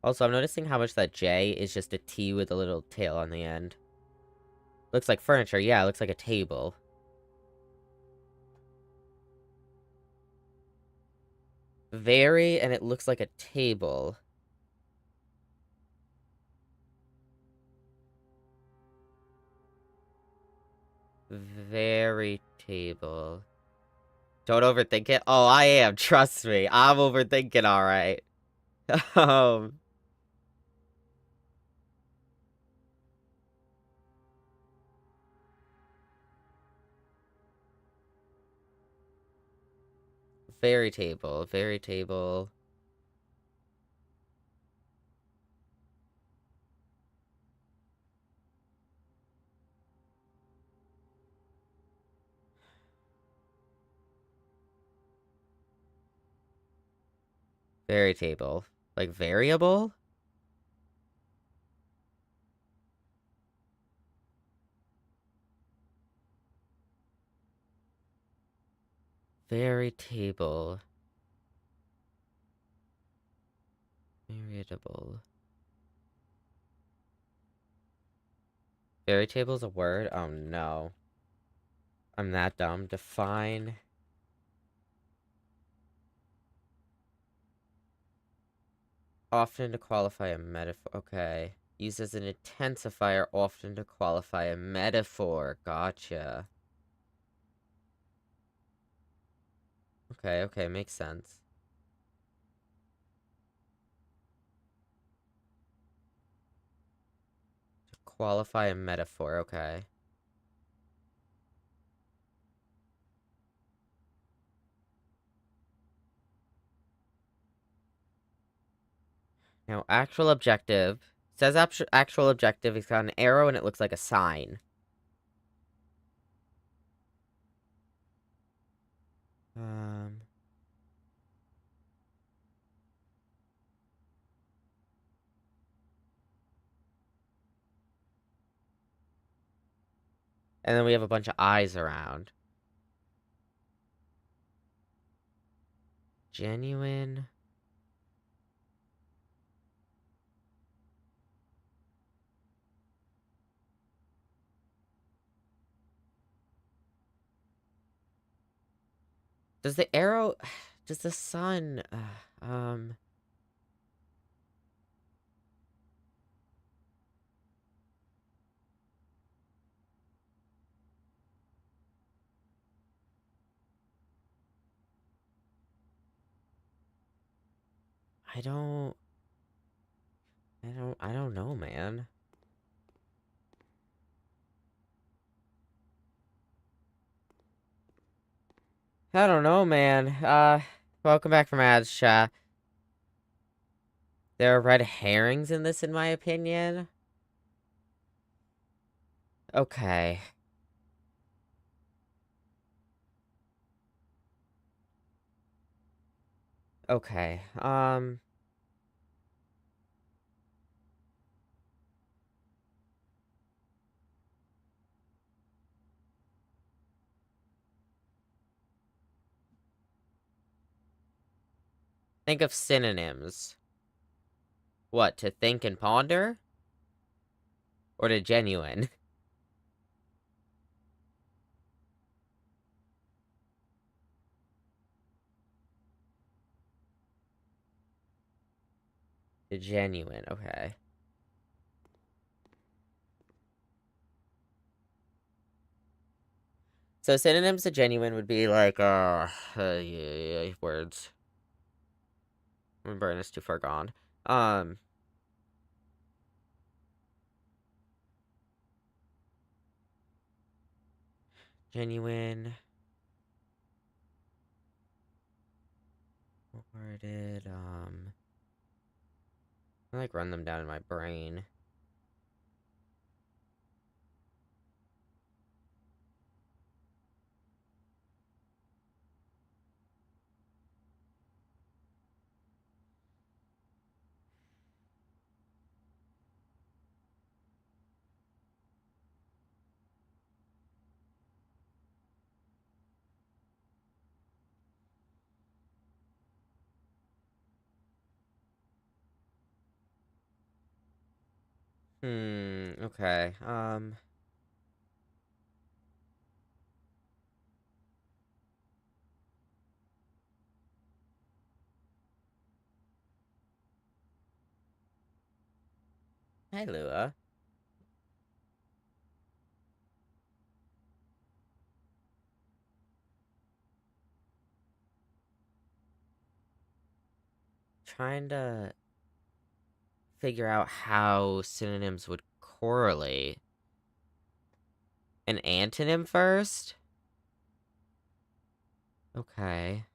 Speaker 1: Also, I'm noticing how much that J is just a T with a little tail on the end. Looks like furniture. Yeah, it looks like a table. Very, and it looks like a table. Very table. Don't overthink it. Oh, I am. Trust me. I'm overthinking, alright. um... Very table. Very table. Very table. Like, variable? Very table. Variable. Very table is a word? Oh, no. I'm that dumb. Define... Often to qualify a metaphor. Okay. Used as an intensifier, often to qualify a metaphor. Gotcha. Okay, okay, makes sense. To qualify a metaphor, okay. Now, actual objective. Says actual objective. It's got an arrow and it looks like a sign. Um... And then we have a bunch of eyes around. Genuine. Does the arrow... Does the sun... I don't... I don't know, man. I don't know, man. Welcome back from ads, chat. There are red herrings in this, in my opinion. Okay. Okay, think of synonyms. What, to think and ponder? Or to genuine? To genuine, okay. So synonyms to genuine would be like, yeah, words. My brain is too far gone. Genuine. Worded, I like run them down in my brain. Okay, Hey, Lua. Trying to figure out how synonyms would correlate. An antonym first? Okay.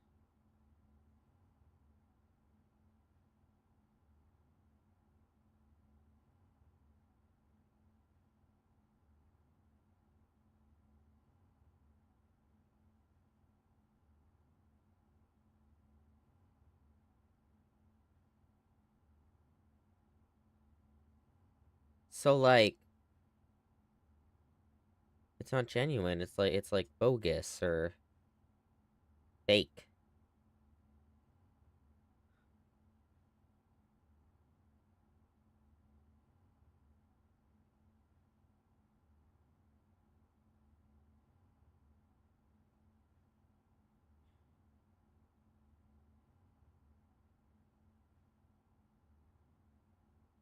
Speaker 1: So, like, it's not genuine. It's like bogus or fake.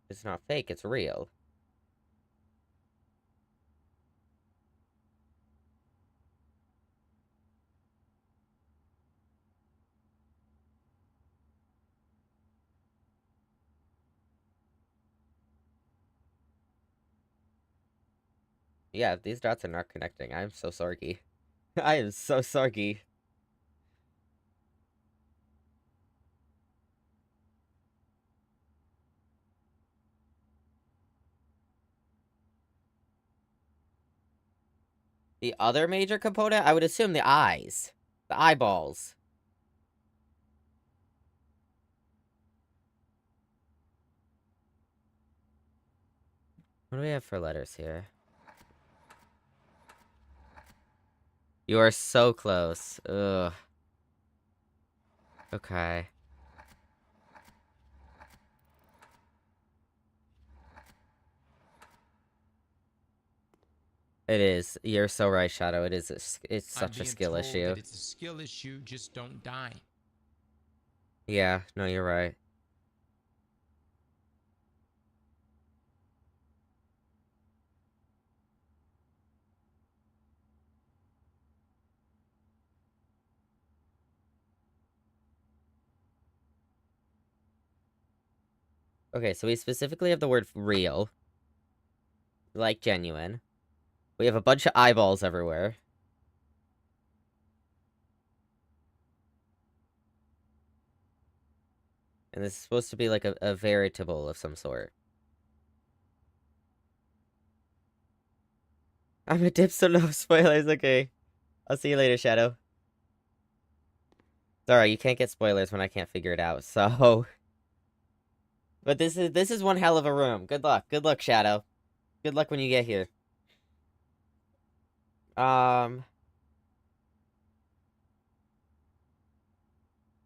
Speaker 1: It's not fake, it's real. Yeah, these dots are not connecting. I'm so sorry. I am so sorry. The other major component, I would assume the eyes. The eyeballs. What do we have for letters here? You are so close. Ugh. Okay. It is. You're so right, Shadow. It is. It's such a skill issue.
Speaker 2: That it's a skill issue. Just don't die.
Speaker 1: Yeah. No, you're right. Okay, so we specifically have the word real, like genuine. We have a bunch of eyeballs everywhere. And this is supposed to be like a veritable of some sort. I'm a dip, so no spoilers. Okay. I'll see you later, Shadow. Sorry, you can't get spoilers when I can't figure it out, so... But this is one hell of a room. Good luck. Good luck, Shadow. Good luck when you get here. Um...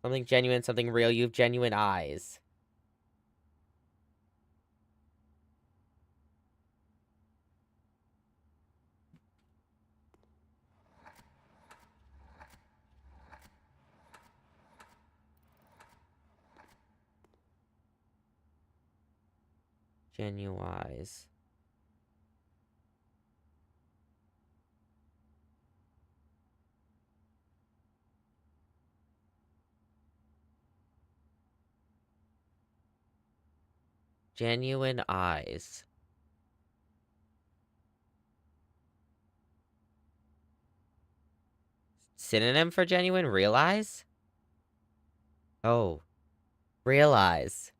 Speaker 1: Something genuine, something real. You have genuine eyes. Genuine eyes. Genuine eyes. Synonym for genuine? Real eyes? Oh. Real eyes.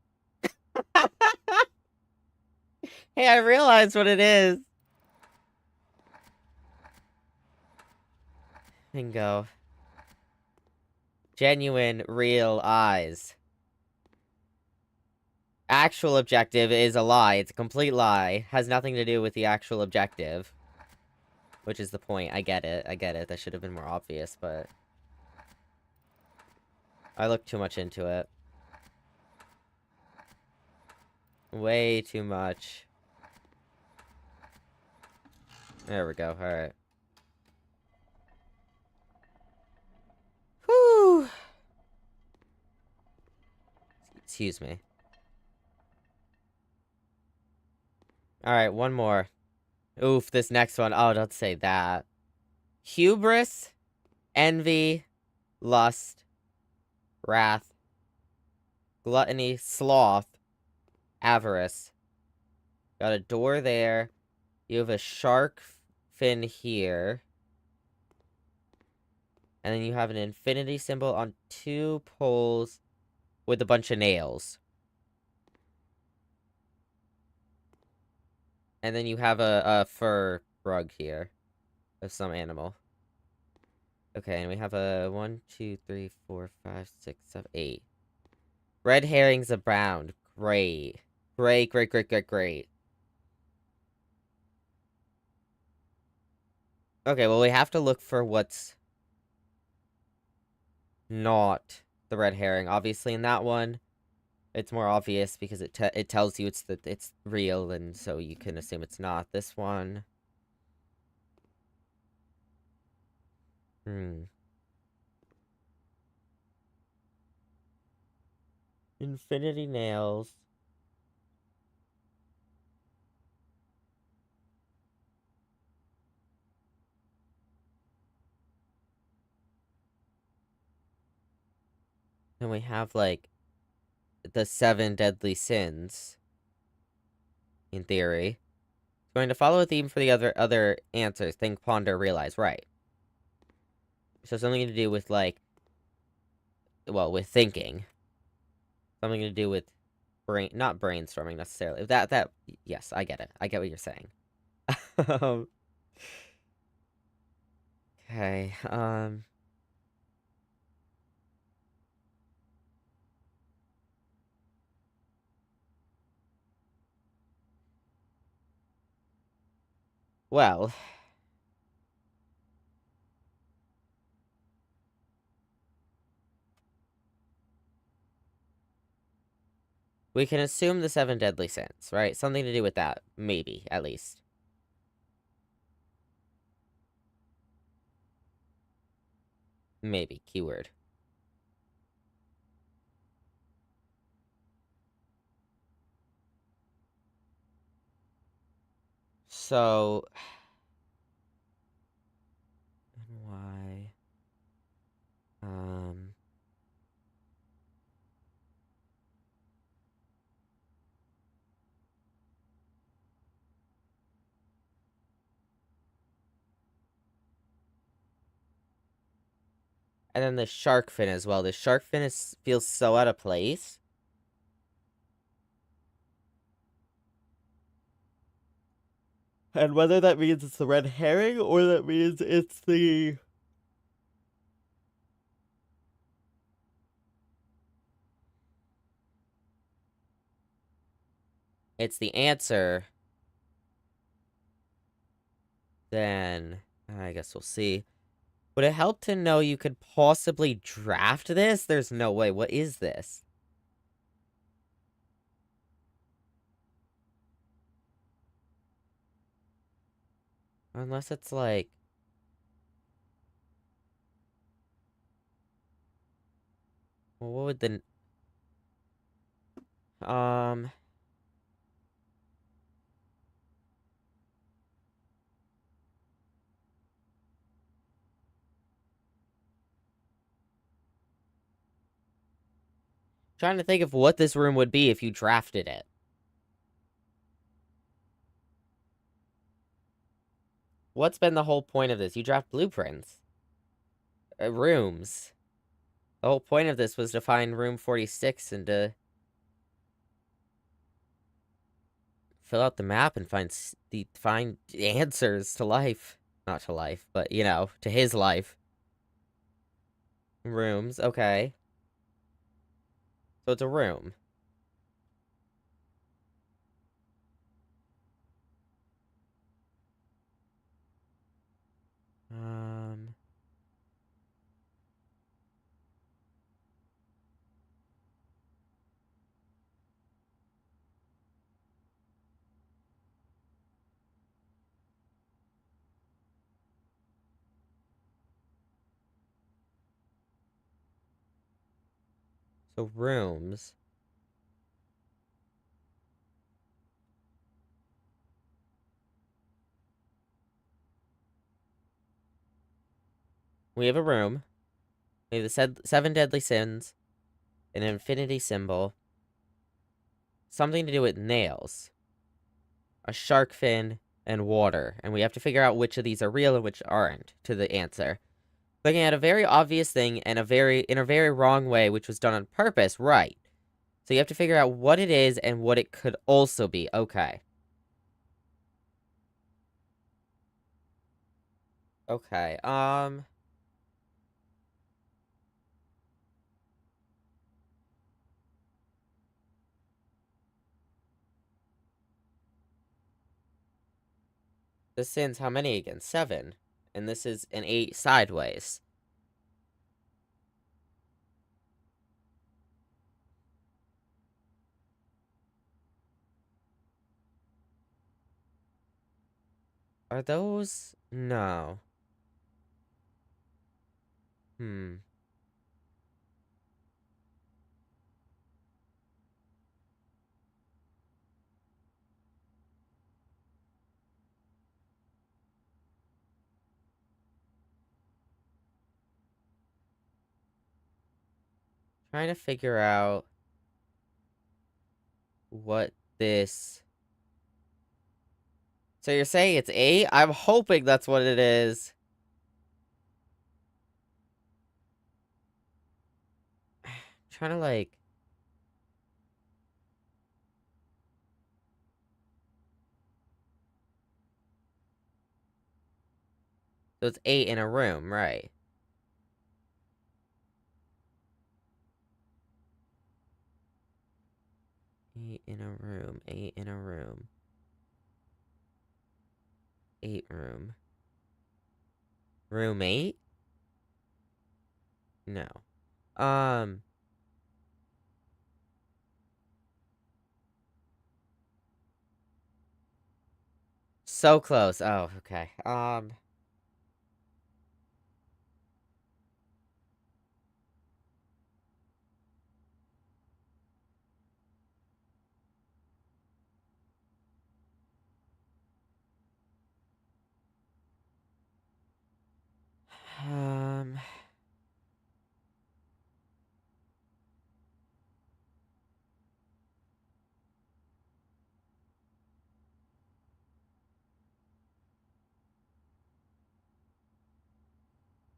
Speaker 1: Hey, I realized what it is. Bingo. Genuine, real eyes. Actual objective is a lie. It's a complete lie. Has nothing to do with the actual objective. Which is the point. I get it. I get it. That should have been more obvious, but... I looked too much into it. Way too much. There we go. Alright. Whew. Excuse me. Alright, one more. Oof, this next one. Oh, don't say that. Hubris, envy, lust, wrath, gluttony, sloth, avarice. Got a door there. You have a shark fin here. And then you have an infinity symbol on 2 poles with a bunch of nails. And then you have a fur rug here of some animal. Okay, and we have a 1, 2, 3, 4, 5, 6, 7, 8. Red herrings abound. Great. Great, great, great, great, great. Okay, well, we have to look for what's not the red herring. Obviously, in that one, it's more obvious because it tells you it's real, and so you can assume it's not. This one... Infinity nails. And we have, like, the 7 deadly sins. In theory. Going to follow a theme for the other answers. Think, ponder, realize. Right. So something to do with, like... Well, with thinking. Something to do with not brainstorming, necessarily. Yes, I get it. I get what you're saying. Um, okay, well... We can assume the 7 deadly sins, right? Something to do with that. Maybe, at least. Maybe. Keyword. So... Why? And then the shark fin as well. The shark fin feels so out of place. And whether that means it's the red herring or that means it's the answer, then I guess we'll see. Would it help to know you could possibly draft this? There's no way. What is this? Unless it's like... Well, what would the... Um... Trying to think of what this room would be if you drafted it. What's been the whole point of this? You draft blueprints. Rooms. The whole point of this was to find room 46 and to fill out the map and find answers to life. Not to life, but, you know, to his life. Rooms, okay. So it's a room. Um... So rooms. We have a room. We have the seven deadly sins. An infinity symbol. Something to do with nails. A shark fin. And water. And we have to figure out which of these are real and which aren't to the answer. Looking at a very obvious thing and in a very wrong way, which was done on purpose, right. So you have to figure out what it is and what it could also be. Okay. Okay, this sin's how many again? 7. And this is an 8 sideways. Are those? No. Hmm. Trying to figure out what this... So you're saying it's 8? I'm hoping that's what it is. Trying to, like... So it's 8 in a room, right? 8 in a room, 8 in a room. 8 room. Room 8? No. Um... So close. Oh, okay. Um...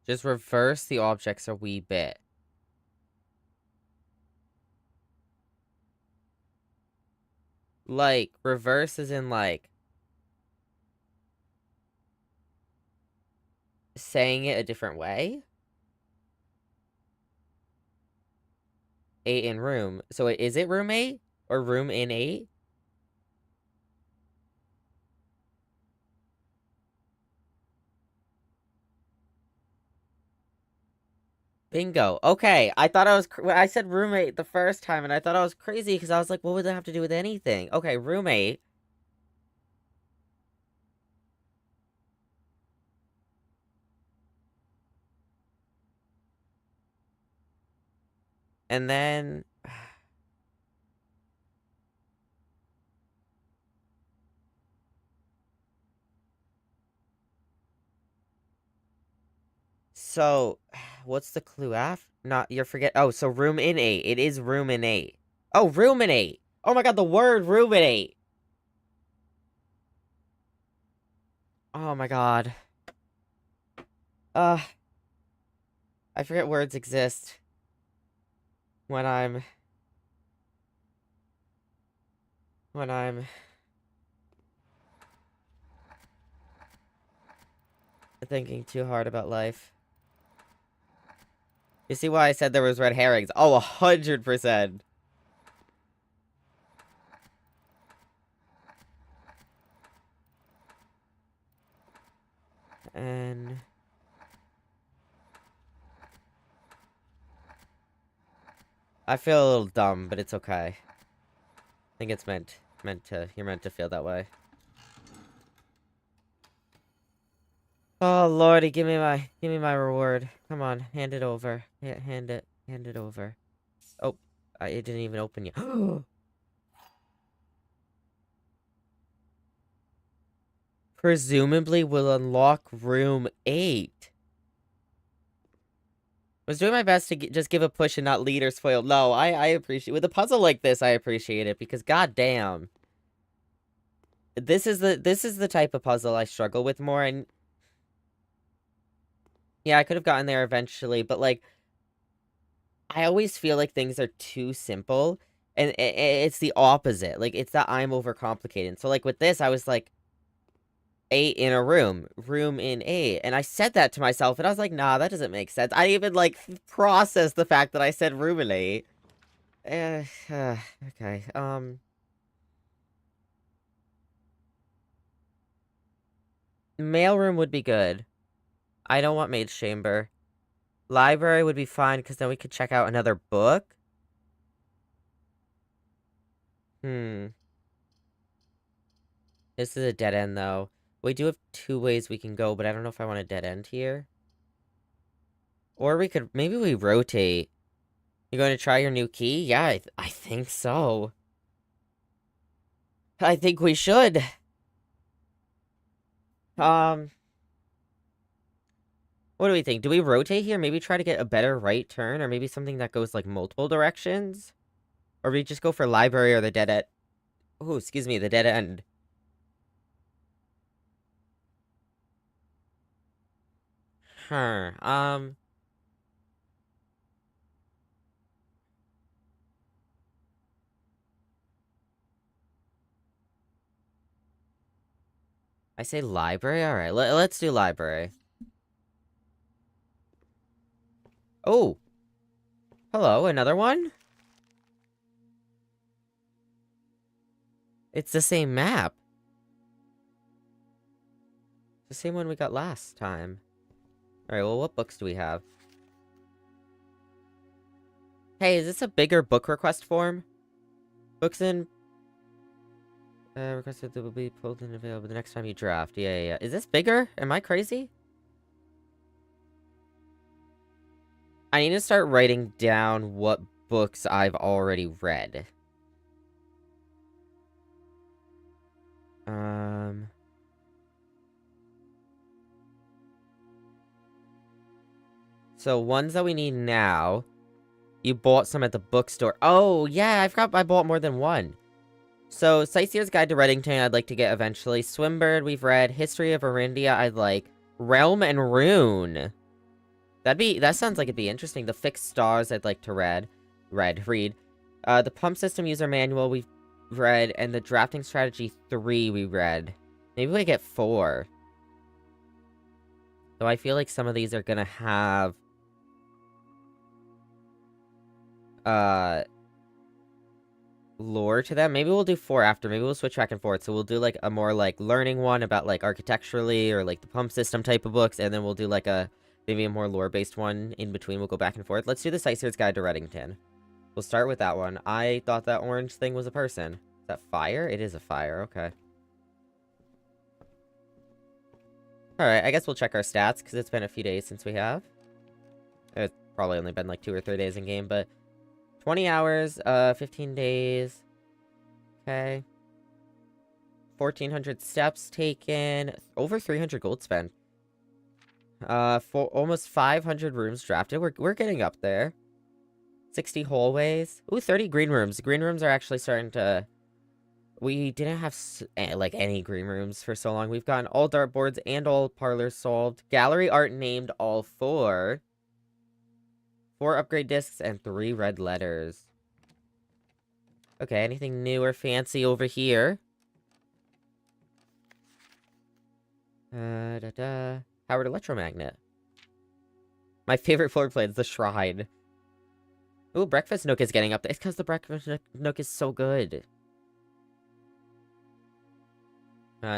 Speaker 1: Just reverse the objects a wee bit. Like, reverse is in, like, saying it a different way. 8 in room. So is it room 8? Or room in 8? Bingo. Okay, I thought I was... I said roommate the first time, and I thought I was crazy, because I was like, what would that have to do with anything? Okay, roommate. And then... So, what's the clue after? Not, you're forget. Oh, so room in 8. It is room in 8. Oh, ruminate. Oh my god, the word ruminate. Oh my god. Uh, I forget words exist when I'm thinking too hard about life. You see why I said there was red herrings? Oh, 100%. And I feel a little dumb, but it's okay. I think it's you're meant to feel that way. Oh lordy, give me my reward. Come on, hand it over. Hand it over. Oh, it didn't even open yet. Presumably will unlock room 8. Was doing my best to just give a push and not lead or spoil. No, I appreciate... With a puzzle like this, I appreciate it, because goddamn. This is the type of puzzle I struggle with more, and... Yeah, I could have gotten there eventually, but, like... I always feel like things are too simple, and it's the opposite. Like, it's that I'm overcomplicated. So, like, with this, I was like... 8 in a room in 8, and I said that to myself, and I was like, nah, that doesn't make sense. I even, like, processed the fact that I said ruminate. Okay, mailroom would be good. I don't want maid's chamber. Library would be fine, because then we could check out another book. This is a dead end, though. We do have 2 ways we can go, but I don't know if I want a dead end here. Or we could... Maybe we rotate. You going to try your new key? Yeah, I think so. I think we should. What do we think? Do we rotate here? Maybe try to get a better right turn? Or maybe something that goes, like, multiple directions? Or we just go for library or the dead end? Oh, excuse me, the dead end. Huh, I say library? Alright, let's do library. Oh! Hello, another one? It's the same map. The same one we got last time. Alright, well, what books do we have? Hey, is this a bigger book request form? Books in... requested that will be pulled and available the next time you draft. Yeah. Is this bigger? Am I crazy? I need to start writing down what books I've already read. So, ones that we need now. You bought some at the bookstore. Oh, yeah, I forgot I bought more than one. So, Sightseer's Guide to Reddington, I'd like to get eventually. Swimbird, we've read. History of Arindia, I'd like. Realm and Rune. That sounds like it'd be interesting. The fixed stars I'd like to read. The pump system user manual we've read, and the drafting strategy 3 we read. Maybe we get 4. Though I feel like some of these are gonna have lore to them. Maybe we'll do 4 after. Maybe we'll switch back and forth. So we'll do like a more like learning one about like architecturally or like the pump system type of books, and then we'll do like maybe a more lore based one in between. We'll go back and forth. Let's do the Sightseer's Guide to Reddington. We'll start with that one. I thought that orange thing was a person. Is that fire? It is a fire. Okay. Alright, I guess we'll check our stats, because it's been a few days since we have. It's probably only been like 2 or 3 days in game, but 20 hours, 15 days. Okay. 1,400 steps taken. Over 300 gold spent. For almost 500 rooms drafted. We're getting up there. 60 hallways. Ooh, 30 green rooms. Green rooms are actually starting to... We didn't have, like, any green rooms for so long. We've gotten all dartboards and all parlors solved. Gallery art named all 4. 4 upgrade discs and 3 red letters. Okay, anything new or fancy over here? Howard Electromagnet. My favorite floor plan is the Shrine. Ooh, Breakfast Nook is getting up there. It's because the Breakfast Nook is so good.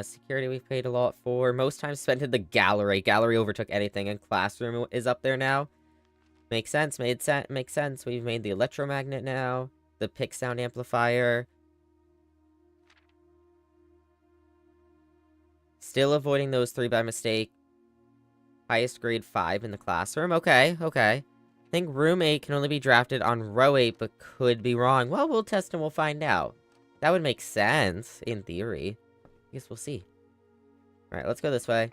Speaker 1: Security we've paid a lot for. Most time spent in the gallery. Gallery overtook anything, and classroom is up there now. Makes sense. Makes sense. We've made the electromagnet now. The pick sound amplifier. Still avoiding those 3 by mistake. Highest grade 5 in the classroom. Okay, okay. I think room 8 can only be drafted on row 8, but could be wrong. Well, we'll test and we'll find out. That would make sense, in theory. I guess we'll see. Alright, let's go this way.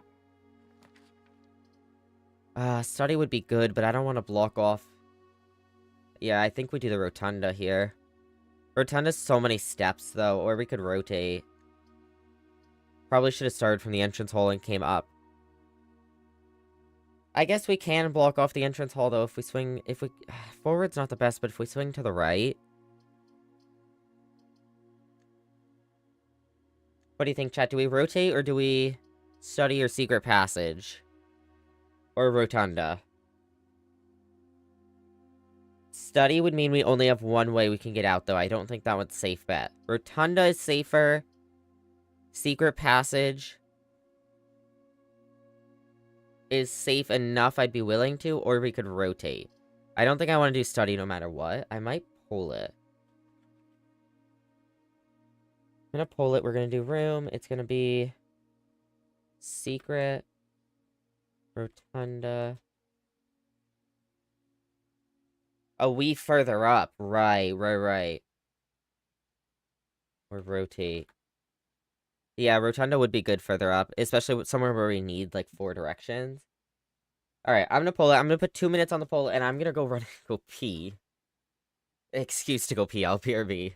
Speaker 1: Study would be good, but I don't want to block off. Yeah, I think we do the rotunda here. Rotunda's so many steps, though, or we could rotate. Probably should have started from the entrance hall and came up. I guess we can block off the entrance hall, though, if we swing... Forward's not the best, but if we swing to the right... What do you think, chat? Do we rotate, or do we study or secret passage? Or rotunda? Study would mean we only have one way we can get out, though. I don't think that one's a safe bet. Rotunda is safer. Secret passage is safe enough I'd be willing to, or we could rotate. I don't think I want to do study no matter what. I might pull it. I'm gonna pull it. We're gonna do room. It's gonna be secret, rotunda. A wee further up. Right. Or rotate. Yeah, rotunda would be good further up, especially somewhere where we need, like, 4 directions. Alright, I'm gonna pull it. I'm gonna put 2 minutes on the poll, and I'm gonna go run and go pee. Excuse to go pee. I'll PRB.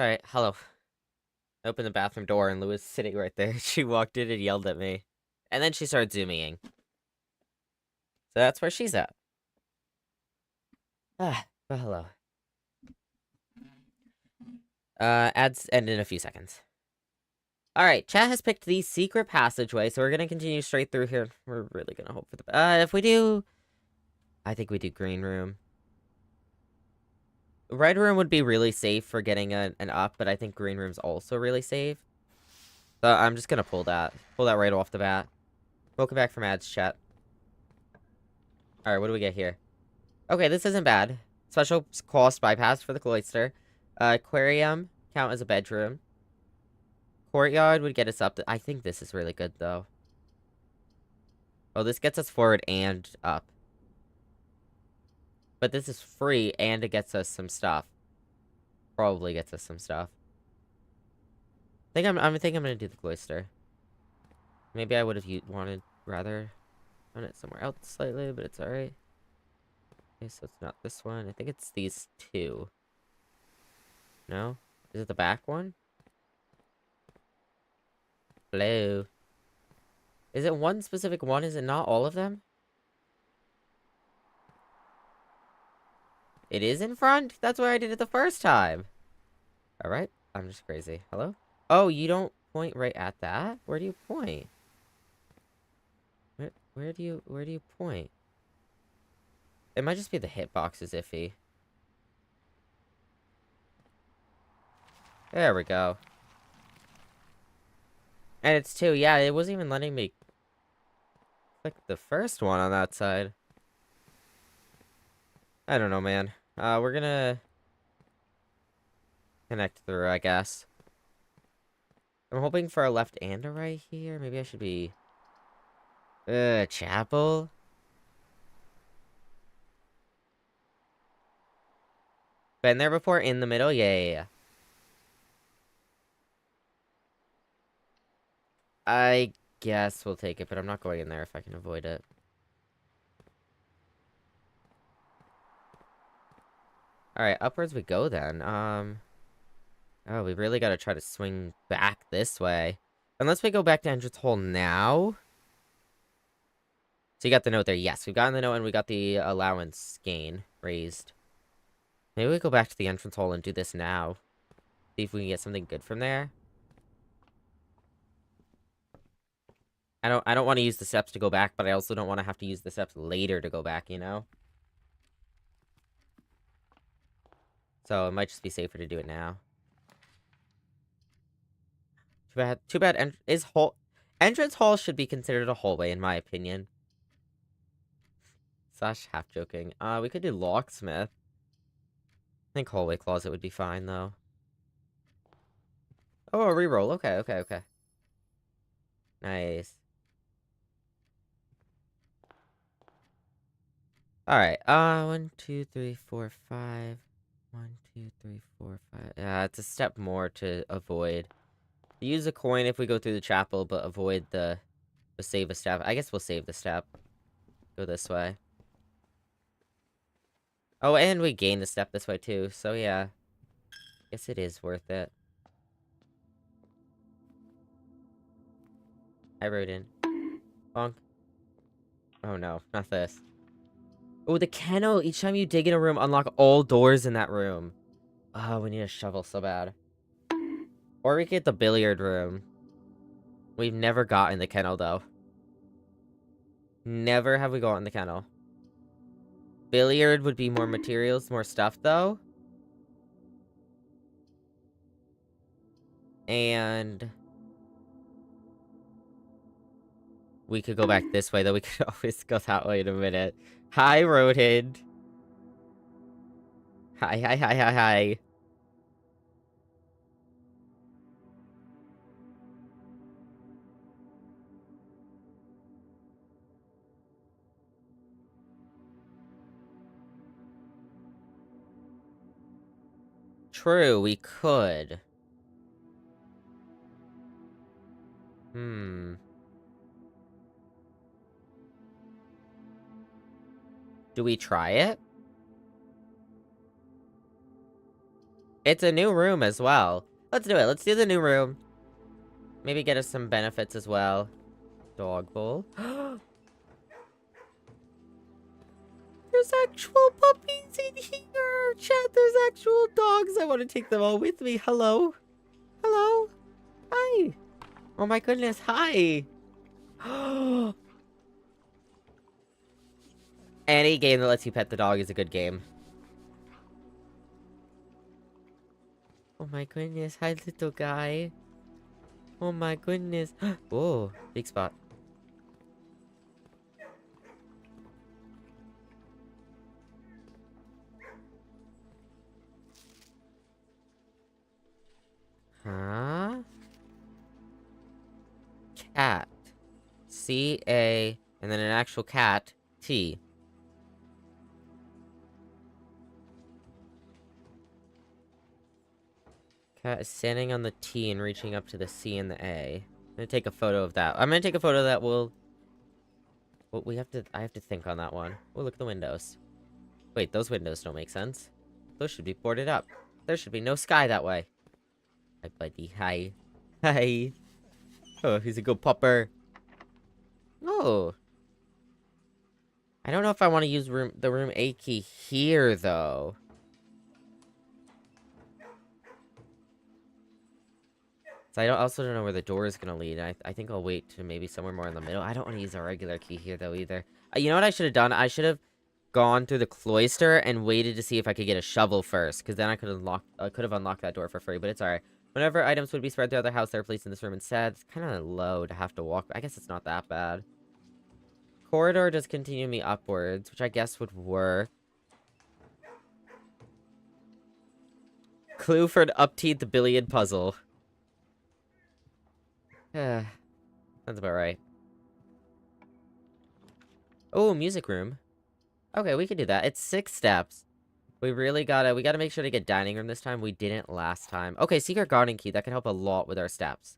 Speaker 1: Alright, hello. I opened the bathroom door and Lou was sitting right there. She walked in and yelled at me. And then she started zooming in. So that's where she's at. Well, hello. Ads end in a few seconds. Alright, chat has picked the secret passageway, so we're gonna continue straight through here. We're really gonna hope for the if we do... I think we do green room. Red room would be really safe for getting an up, but I think green room's also really safe. So I'm just gonna pull that. Pull that right off the bat. Welcome back from ads, chat. Alright, what do we get here? Okay, this isn't bad. Special cost bypass for the cloister. Aquarium, count as a bedroom. Courtyard would get us up. I think this is really good, though. Oh, this gets us forward and up. But this is free, and it gets us some stuff. Probably gets us some stuff. I think I'm gonna do the cloister. Maybe I would have wanted rather done it somewhere else slightly, but it's alright. Okay, so it's not this one. I think it's these two. No? Is it the back one? Hello? Is it one specific one? Is it not all of them? It is in front? That's where I did it the first time. Alright, I'm just crazy. Hello? Oh, you don't point right at that? Where do you point? Where do you point? It might just be the hitbox is iffy. There we go. And it's two. Yeah, it wasn't even letting me click the first one on that side. I don't know, man. We're gonna connect through, I guess. I'm hoping for a left and a right here. Maybe I should be... chapel? Been there before? In the middle? Yeah. I guess we'll take it, but I'm not going in there if I can avoid it. Alright, upwards we go then. Oh, we really gotta try to swing back this way. Unless we go back to entrance hall now. So you got the note there. Yes, we've gotten the note and we got the allowance gain raised. Maybe we go back to the entrance hall and do this now. See if we can get something good from there. I don't want to use the steps to go back, but I also don't want to have to use the steps later to go back, you know? So it might just be safer to do it now. Too bad entrance hall should be considered a hallway, in my opinion. Slash half joking. We could do locksmith. I think hallway closet would be fine, though. Oh, a reroll. Okay. Nice. Alright, 1, 2, 3, 4, 5. 1, 2, 3, 4, 5. Yeah, it's a step more to avoid. Use a coin if we go through the chapel, but avoid the save a step. I guess we'll save the step. Go this way. Oh, and we gain the step this way too, so yeah. Guess it is worth it. I wrote in. Bonk. Oh no, not this. Oh, the kennel! Each time you dig in a room, unlock all doors in that room. Oh, we need a shovel so bad. Or we get the billiard room. We've never gotten the kennel, though. Never have we gotten the kennel. Billiard would be more materials, more stuff, though. And... we could go back this way, though. We could always go that way in a minute. Hi, Roadhead. Hi. True, we could. Do we try it? It's a new room as well. Let's do it. Let's do the new room. Maybe get us some benefits as well. Dog bowl. There's actual puppies in here! Chat, there's actual dogs. I want to take them all with me. Hello? Hello? Hi! Oh my goodness, hi! Any game that lets you pet the dog is a good game. Oh my goodness, hi little guy. Oh my goodness. Whoa, big spot. Huh? Cat. C-A, and then an actual cat. T. Cat is standing on the T and reaching up to the C and the A. I'm gonna take a photo of that. I'm gonna take a photo that will... Well, I have to think on that one. Oh, look at the windows. Wait, those windows don't make sense. Those should be boarded up. There should be no sky that way. Hi, buddy. Hi. Hi. Oh, he's a good pupper. Oh. I don't know if I want to use the room A key here, though. So I also don't know where the door is going to lead. I think I'll wait to maybe somewhere more in the middle. I don't want to use a regular key here, though, either. You know what I should have done? I should have gone through the cloister and waited to see if I could get a shovel first. Because then I could have unlocked that door for free, but it's alright. Whenever items would be spread throughout the house, they're placed in this room instead. It's kind of low to have to walk. I guess it's not that bad. Corridor does continue me upwards, which I guess would work. Clue for an upteenth billion puzzle. That's about right. Oh, music room. Okay, we can do that. It's 6 steps. We gotta make sure to get dining room this time. We didn't last time. Okay, secret garden key. That could help a lot with our steps.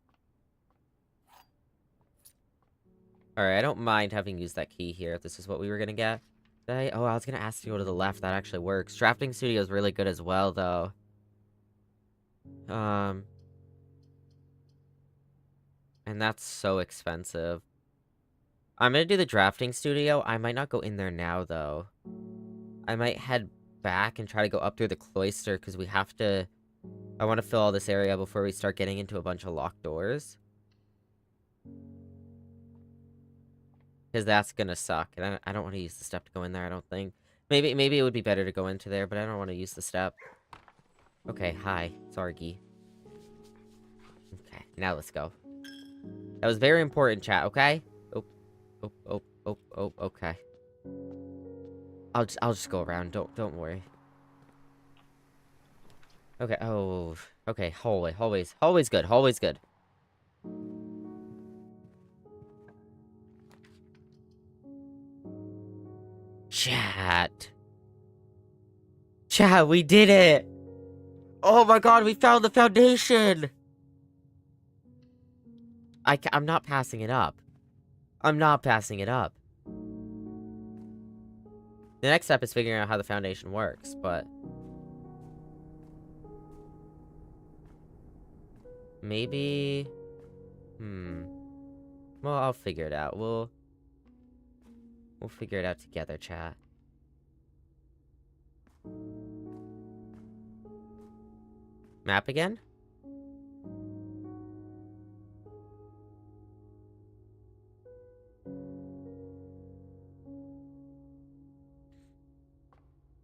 Speaker 1: Alright, I don't mind having used that key here if this is what we were gonna get. Oh, I was gonna ask you to go to the left. That actually works. Drafting studio is really good as well, though. And that's so expensive. I'm gonna do the drafting studio. I might not go in there now, though. I might head back and try to go up through the cloister, because we have to... I want to fill all this area before we start getting into a bunch of locked doors. Because that's gonna suck. And I don't want to use the step to go in there, I don't think. Maybe it would be better to go into there, but I don't want to use the step. Okay, hi. Sargi. Okay, now let's go. That was very important, chat, okay? Oh, okay. I'll just go around. Don't worry. Okay. Oh, okay. Hallway. Hallway's good. Hallway's good. Chat. Chat, we did it. Oh my god, we found the foundation. I'm not passing it up. I'm not passing it up. The next step is figuring out how the foundation works, but... Maybe... Well, I'll figure it out. We'll figure it out together, chat. Map again?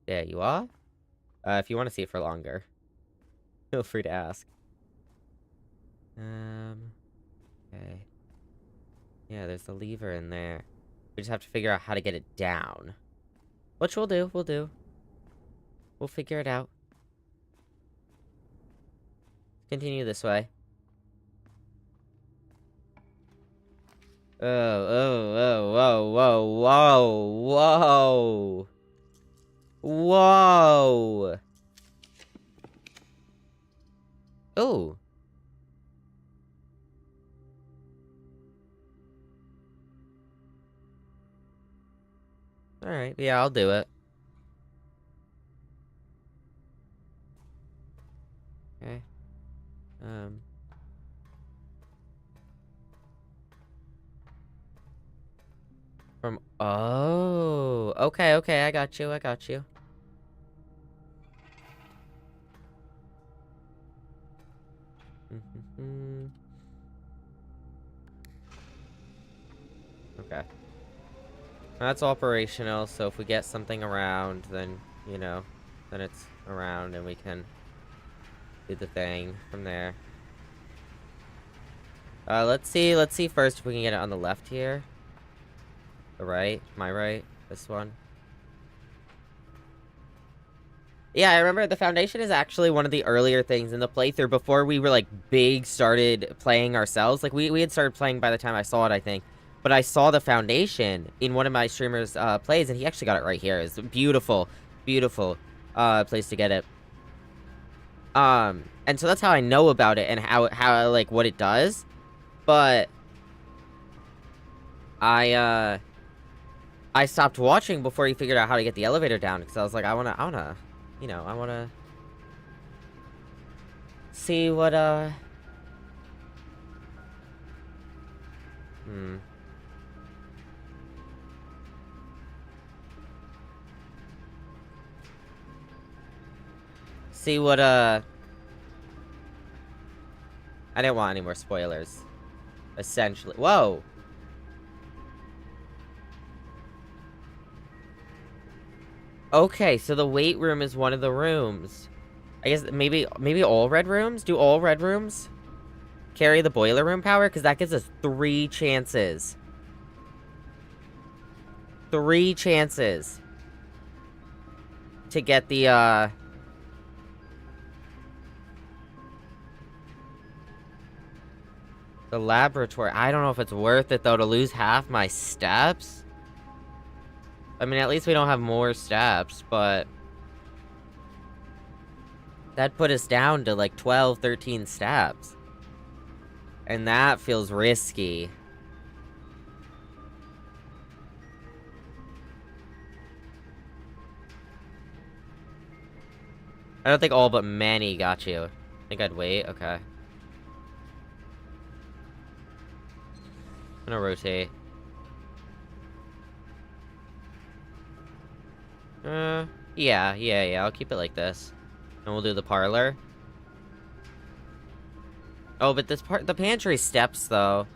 Speaker 1: There you are. If you want to see it for longer, feel free to ask. Okay. Yeah, there's the lever in there. We just have to figure out how to get it down. Which we'll do. We'll figure it out. Continue this way. Whoa. Whoa. Oh. Alright, yeah, I'll do it. Okay. Oh, okay, okay, I got you, I got you. Okay. That's operational, so if we get something around, then, you know, then it's around and we can do the thing from there. Let's see first if we can get it on the left here. The right, my right, this one. Yeah, I remember the foundation is actually one of the earlier things in the playthrough before we were, like, started playing ourselves. Like, we had started playing by the time I saw it, I think. But I saw the foundation in one of my streamers' plays, and he actually got it right here. It's a beautiful, beautiful place to get it. And so that's how I know about it and how like, what it does. But I stopped watching before he figured out how to get the elevator down, because I was like, I wanna, you know, I wanna see what, see what, I didn't want any more spoilers, essentially. Whoa! Okay, so the weight room is one of the rooms. I guess maybe all red rooms? Do all red rooms carry the boiler room power? Because that gives us 3 chances. 3 chances to get the laboratory. I don't know if it's worth it, though, to lose half my steps. I mean, at least we don't have more steps, but that put us down to, like, 12, 13 steps. And that feels risky. I don't think all but many got you. I think I'd wait. Okay. I'm gonna rotate. Yeah. I'll keep it like this. And we'll do the parlor. Oh, but the pantry steps, though.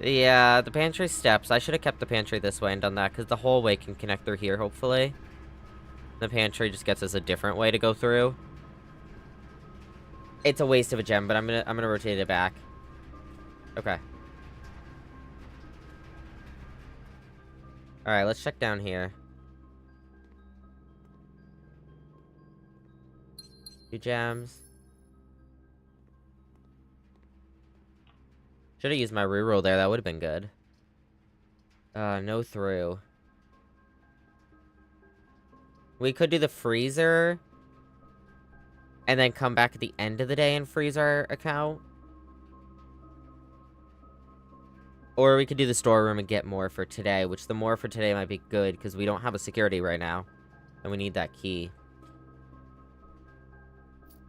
Speaker 1: Yeah, the pantry steps. I should have kept the pantry this way and done that, because the hallway can connect through here, hopefully. The pantry just gets us a different way to go through. It's a waste of a gem, but I'm gonna rotate it back. Okay. Alright, let's check down here. 2 gems. Should have used my reroll there. That would have been good. No through. We could do the freezer. And then come back at the end of the day and freeze our account. Or we could do the storeroom and get more for today, which the more for today might be good, because we don't have a security right now. And we need that key.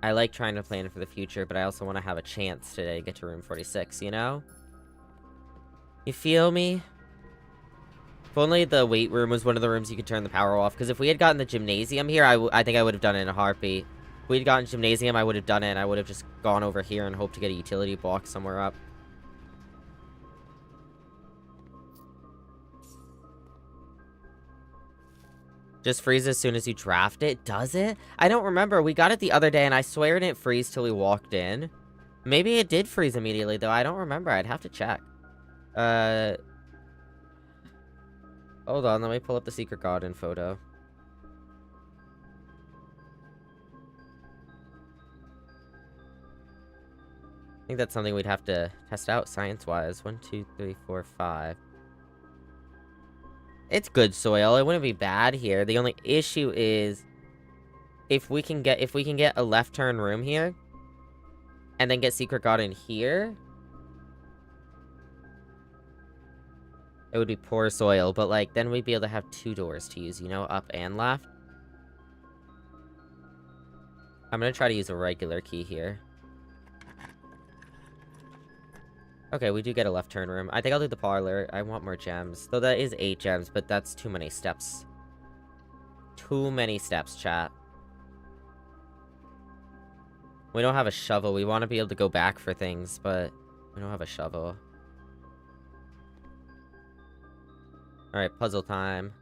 Speaker 1: I like trying to plan for the future, but I also want to have a chance today to get to room 46, you know? You feel me? If only the weight room was one of the rooms you could turn the power off, because if we had gotten the gymnasium here, I think I would have done it in a heartbeat. If we'd gotten gymnasium, I would have done it, and I would have just gone over here and hoped to get a utility box somewhere up. Just freeze as soon as you draft it? Does it? I don't remember. We got it the other day, and I swear it didn't freeze till we walked in. Maybe it did freeze immediately, though. I don't remember. I'd have to check. Hold on. Let me pull up the secret garden photo. I think that's something we'd have to test out science-wise. 1, 2, 3, 4, 5. It's good soil. It wouldn't be bad here. The only issue is if we can get a left turn room here and then get secret garden here, it would be poor soil, but like then we'd be able to have 2 doors to use, you know, up and left. I'm gonna try to use a regular key here. Okay, we do get a left turn room. I think I'll do the parlor. I want more gems. Though that is 8 gems, but that's too many steps. Too many steps, chat. We don't have a shovel. We want to be able to go back for things, but we don't have a shovel. Alright, puzzle time.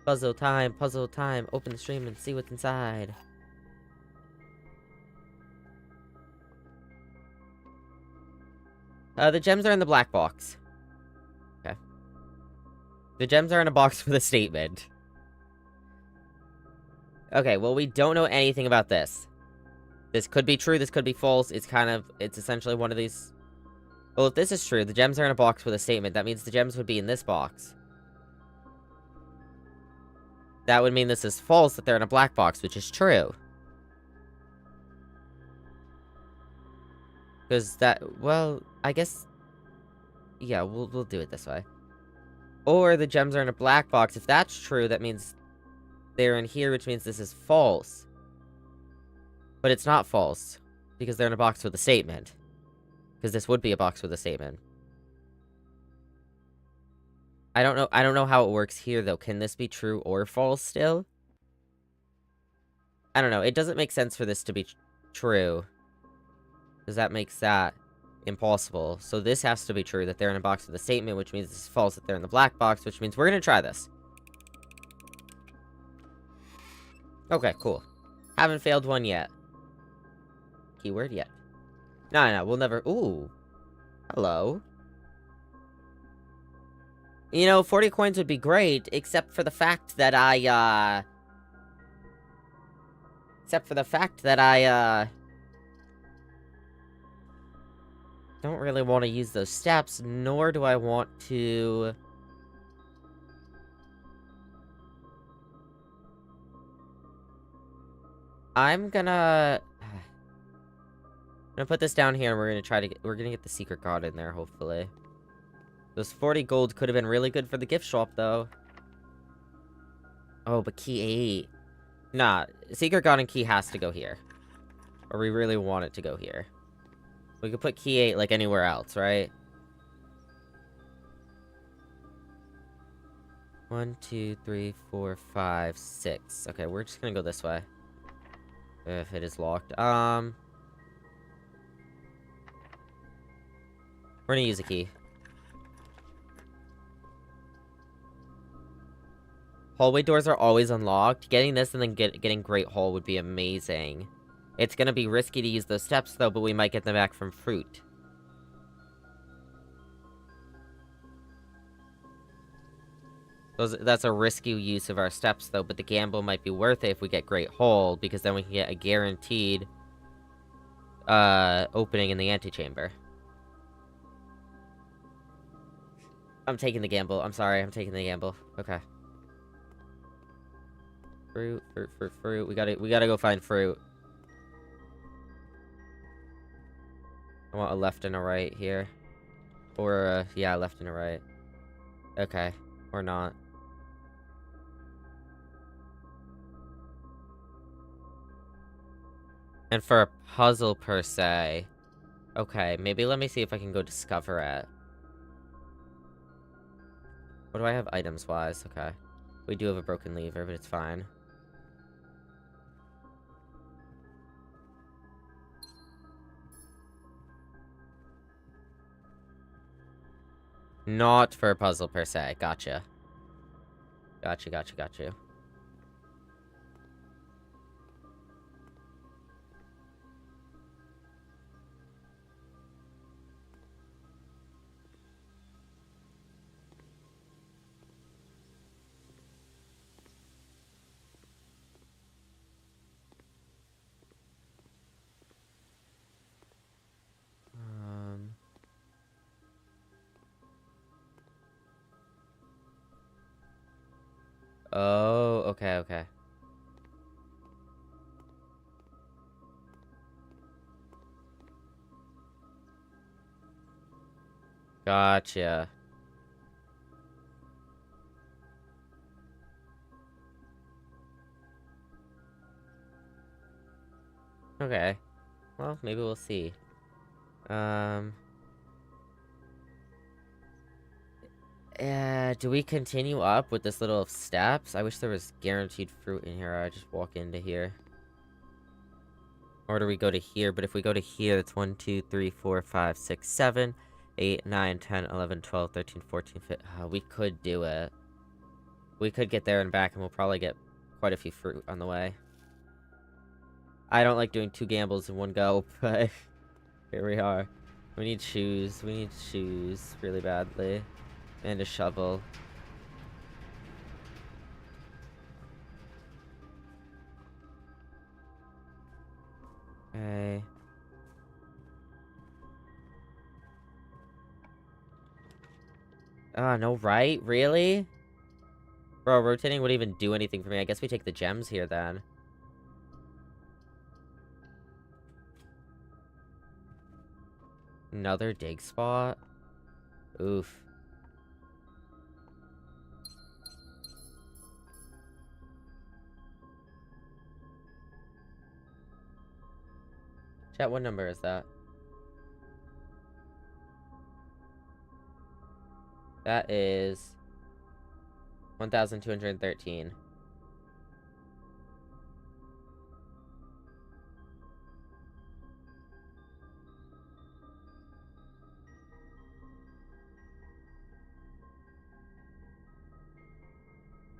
Speaker 1: Puzzle time, puzzle time. Open the stream and see what's inside. The gems are in the black box. Okay. The gems are in a box with a statement. Okay, well, we don't know anything about this. This could be true, this could be false. It's essentially one of these... Well, if this is true, the gems are in a box with a statement. That means the gems would be in this box. That would mean this is false, that they're in a black box, which is true. Because that... Well, I guess... Yeah, we'll do it this way. Or the gems are in a black box. If that's true, that means they're in here, which means this is false. But it's not false, because they're in a box with a statement. Because this would be a box with a statement. I don't know how it works here, though. Can this be true or false still? I don't know. It doesn't make sense for this to be true. Because that makes that impossible. So this has to be true, that they're in a box with a statement, which means it's false that they're in the black box, which means we're gonna try this. Okay, cool. Haven't failed one yet. Keyword yet. No, we'll never... Ooh. Hello. You know, 40 coins would be great, except for the fact that I don't really want to use those steps, nor do I want to... I'm gonna put this down here, and we're gonna get the secret card in there, hopefully. Those 40 gold could have been really good for the gift shop, though. Oh, but key 8. Nah, secret god and key has to go here. Or we really want it to go here. We could put key 8, like, anywhere else, right? 1, 2, 3, 4, 5, 6. Okay, we're just gonna go this way. If it is locked. We're gonna use a key. Hallway doors are always unlocked. Getting this and then getting Great Hall would be amazing. It's gonna be risky to use those steps, though, but we might get them back from fruit. That's a risky use of our steps, though, but the gamble might be worth it if we get Great Hall, because then we can get a guaranteed opening in the antechamber. I'm taking the gamble. I'm sorry, I'm taking the gamble. Okay. Fruit. We gotta go find fruit. I want a left and a right here. Or, yeah, left and a right. Okay. Or not. And for a puzzle, per se... Okay, maybe let me see if I can go discover it. What do I have items-wise? Okay. We do have a broken lever, but it's fine. Not for a puzzle, per se. Gotcha. Gotcha. Oh, okay. Gotcha. Okay. Well, maybe we'll see. Do we continue up with this little steps? I wish there was guaranteed fruit in here. I just walk into here. Or do we go to here? But if we go to here, it's 1, 2, 3, 4, 5, 6, 7, 8, 9, 10, 11, 12, 13, 14, 15. We could do it. We could get there and back, and we'll probably get quite a few fruit on the way. I don't like doing 2 gambles in one go, but here we are. We need shoes. We need shoes really badly. And a shovel. Okay. No, right? Really? Bro, rotating wouldn't even do anything for me. I guess we take the gems here, then. Another dig spot? Oof. Chat, what number is that? That is 1,213.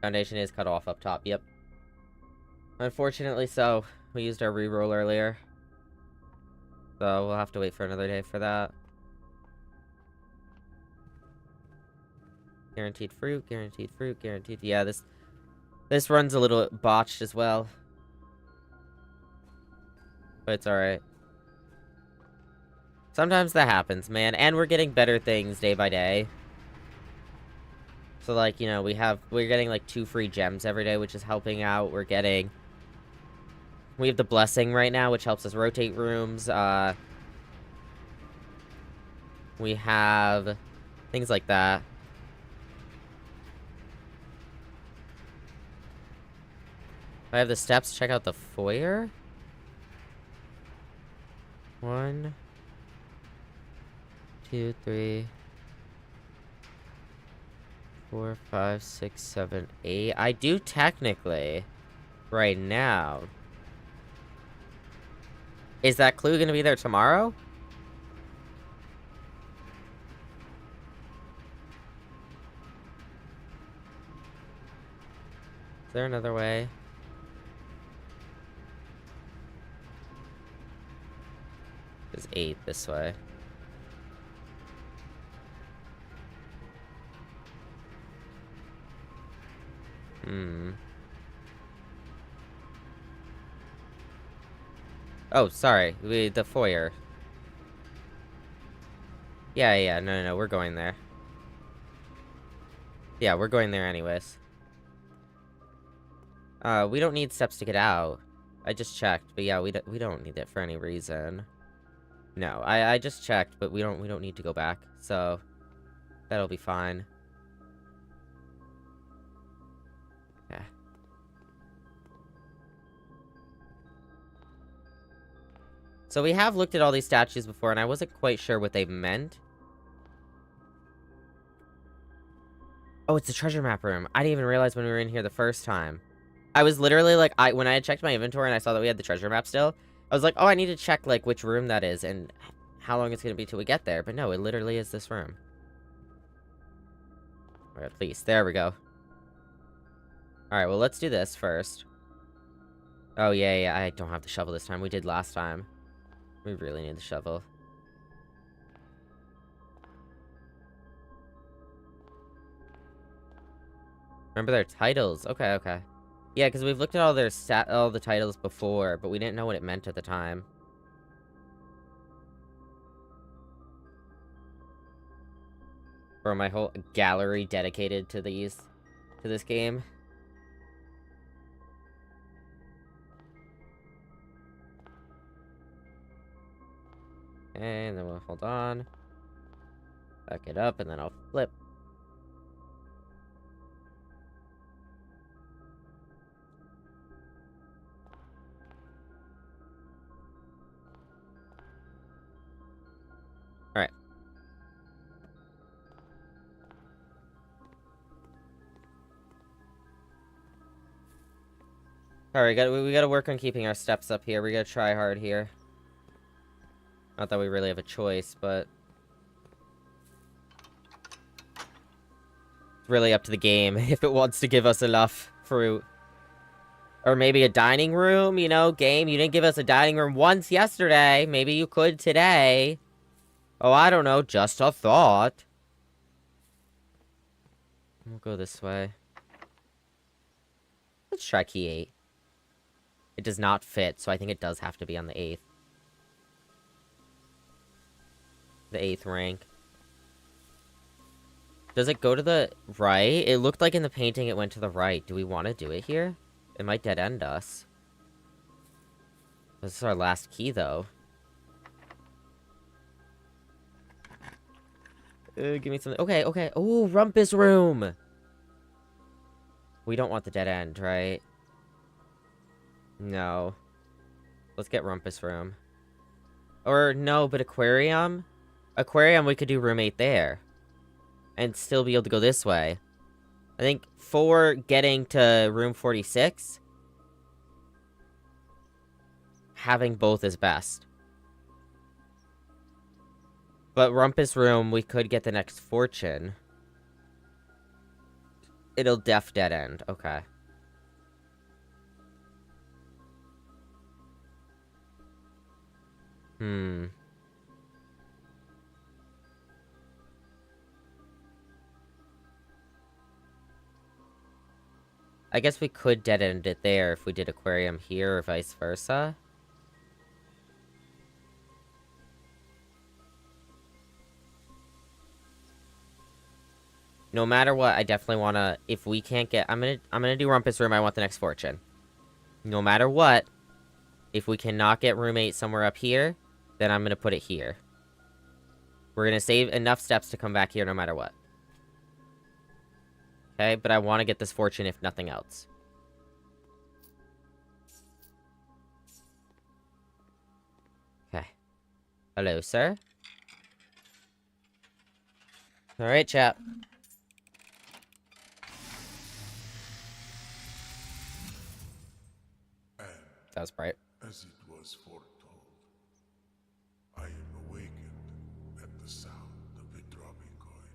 Speaker 1: Foundation is cut off up top, yep. Unfortunately so. We used our reroll earlier. So we'll have to wait for another day for that. Guaranteed fruit, guaranteed fruit, guaranteed... Yeah, this run's a little botched as well. But it's alright. Sometimes that happens, man. And we're getting better things day by day. So, like, you know, we're getting, like, 2 free gems every day, which is helping out. We have the blessing right now, which helps us rotate rooms. We have things like that. I have the steps. Check out the foyer. 1, 2, 3, 4, 5, 6, 7, 8. I do technically right now. Is that clue gonna be there tomorrow? Is there another way? There's 8 this way. Oh, sorry. The foyer. Yeah, no, we're going there. Yeah, we're going there anyways. We don't need steps to get out. I just checked, but yeah, we don't need it for any reason. No, I just checked, but we don't need to go back, so that'll be fine. Yeah. So we have looked at all these statues before, and I wasn't quite sure what they meant. Oh, it's the treasure map room. I didn't even realize when we were in here the first time. I was literally like, when I had checked my inventory and I saw that we had the treasure map still, I was like, oh, I need to check, like, which room that is and how long it's gonna be till we get there. But no, it literally is this room. Or at least, there we go. Alright, well, let's do this first. Oh, yeah, I don't have the shovel this time. We did last time. We really need the shovel. Remember their titles. Okay. Yeah, because we've looked at all the titles before, but we didn't know what it meant at the time. For my whole gallery dedicated to this game. And then we'll hold on. Back it up, and then I'll flip. Alright, we gotta work on keeping our steps up here. We gotta try hard here. Not that we really have a choice, but... it's really up to the game if it wants to give us enough fruit. Or maybe a dining room, you know? Game, you didn't give us a dining room once yesterday. Maybe you could today. Oh, I don't know. Just a thought. We'll go this way. Let's try key 8. It does not fit, so I think it does have to be on the 8th. The 8th rank. Does it go to the right? It looked like in the painting it went to the right. Do we want to do it here? It might dead end us. This is our last key, though. Give me something. Okay, okay. Oh, Rumpus Room! We don't want the dead end, right? No. Let's get Rumpus Room. Or, no, but Aquarium? Aquarium, we could do room 8 there. And still be able to go this way. I think for getting to room 46, having both is best. But Rumpus Room, we could get the next fortune. It'll deaf dead end. Okay. I guess we could dead end it there if we did Aquarium here or vice versa. No matter what, I definitely want to... if we can't get... I'm gonna do Rumpus Room, I want the next fortune. No matter what, if we cannot get room 8 somewhere up here, then I'm gonna put it here. We're gonna save enough steps to come back here no matter what. Okay, but I want to get this fortune if nothing else. Okay. Hello, sir. Alright, chap. That was bright.
Speaker 3: As it was foretold, I am awakened at the sound of a dropping coin.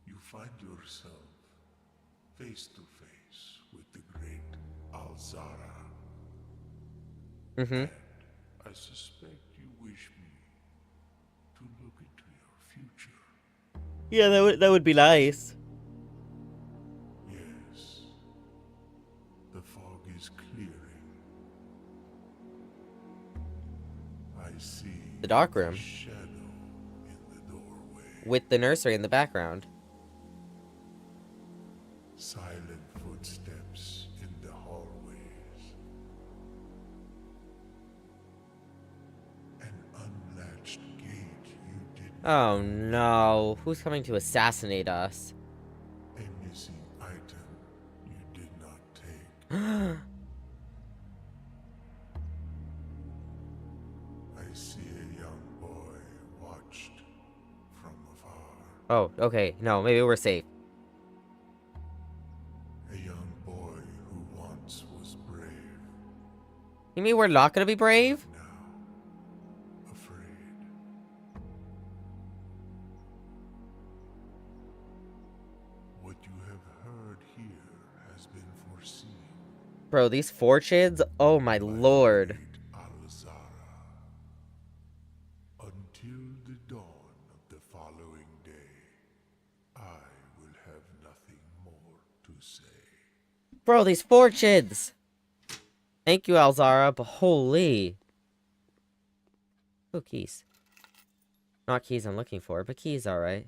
Speaker 3: You find yourself face to face with the great Alzara. And I suspect you wish me to look into your future.
Speaker 1: Yeah, that would be nice.
Speaker 3: Yes. The fog is clearing. I see
Speaker 1: The dark room.
Speaker 3: a shadow in the doorway.
Speaker 1: With the nursery in the background.
Speaker 3: Silent footsteps in the hallways. An unlatched gate you did not.
Speaker 1: Oh no. Who's coming to assassinate us?
Speaker 3: A missing item you did not take. I see a young boy watched from afar.
Speaker 1: Oh, okay. No, maybe we're safe.
Speaker 3: A young boy who once was brave,
Speaker 1: You mean we're not gonna be brave?
Speaker 3: now afraid. What you have heard here has been foreseen.
Speaker 1: Bro, these fortunes? Oh my lord.
Speaker 3: Alzara. Until the dawn of the following day, I will have nothing more to say.
Speaker 1: Bro, these fortunes! Thank you, Alzara, but holy. Oh, keys. Not keys I'm looking for, but keys, alright.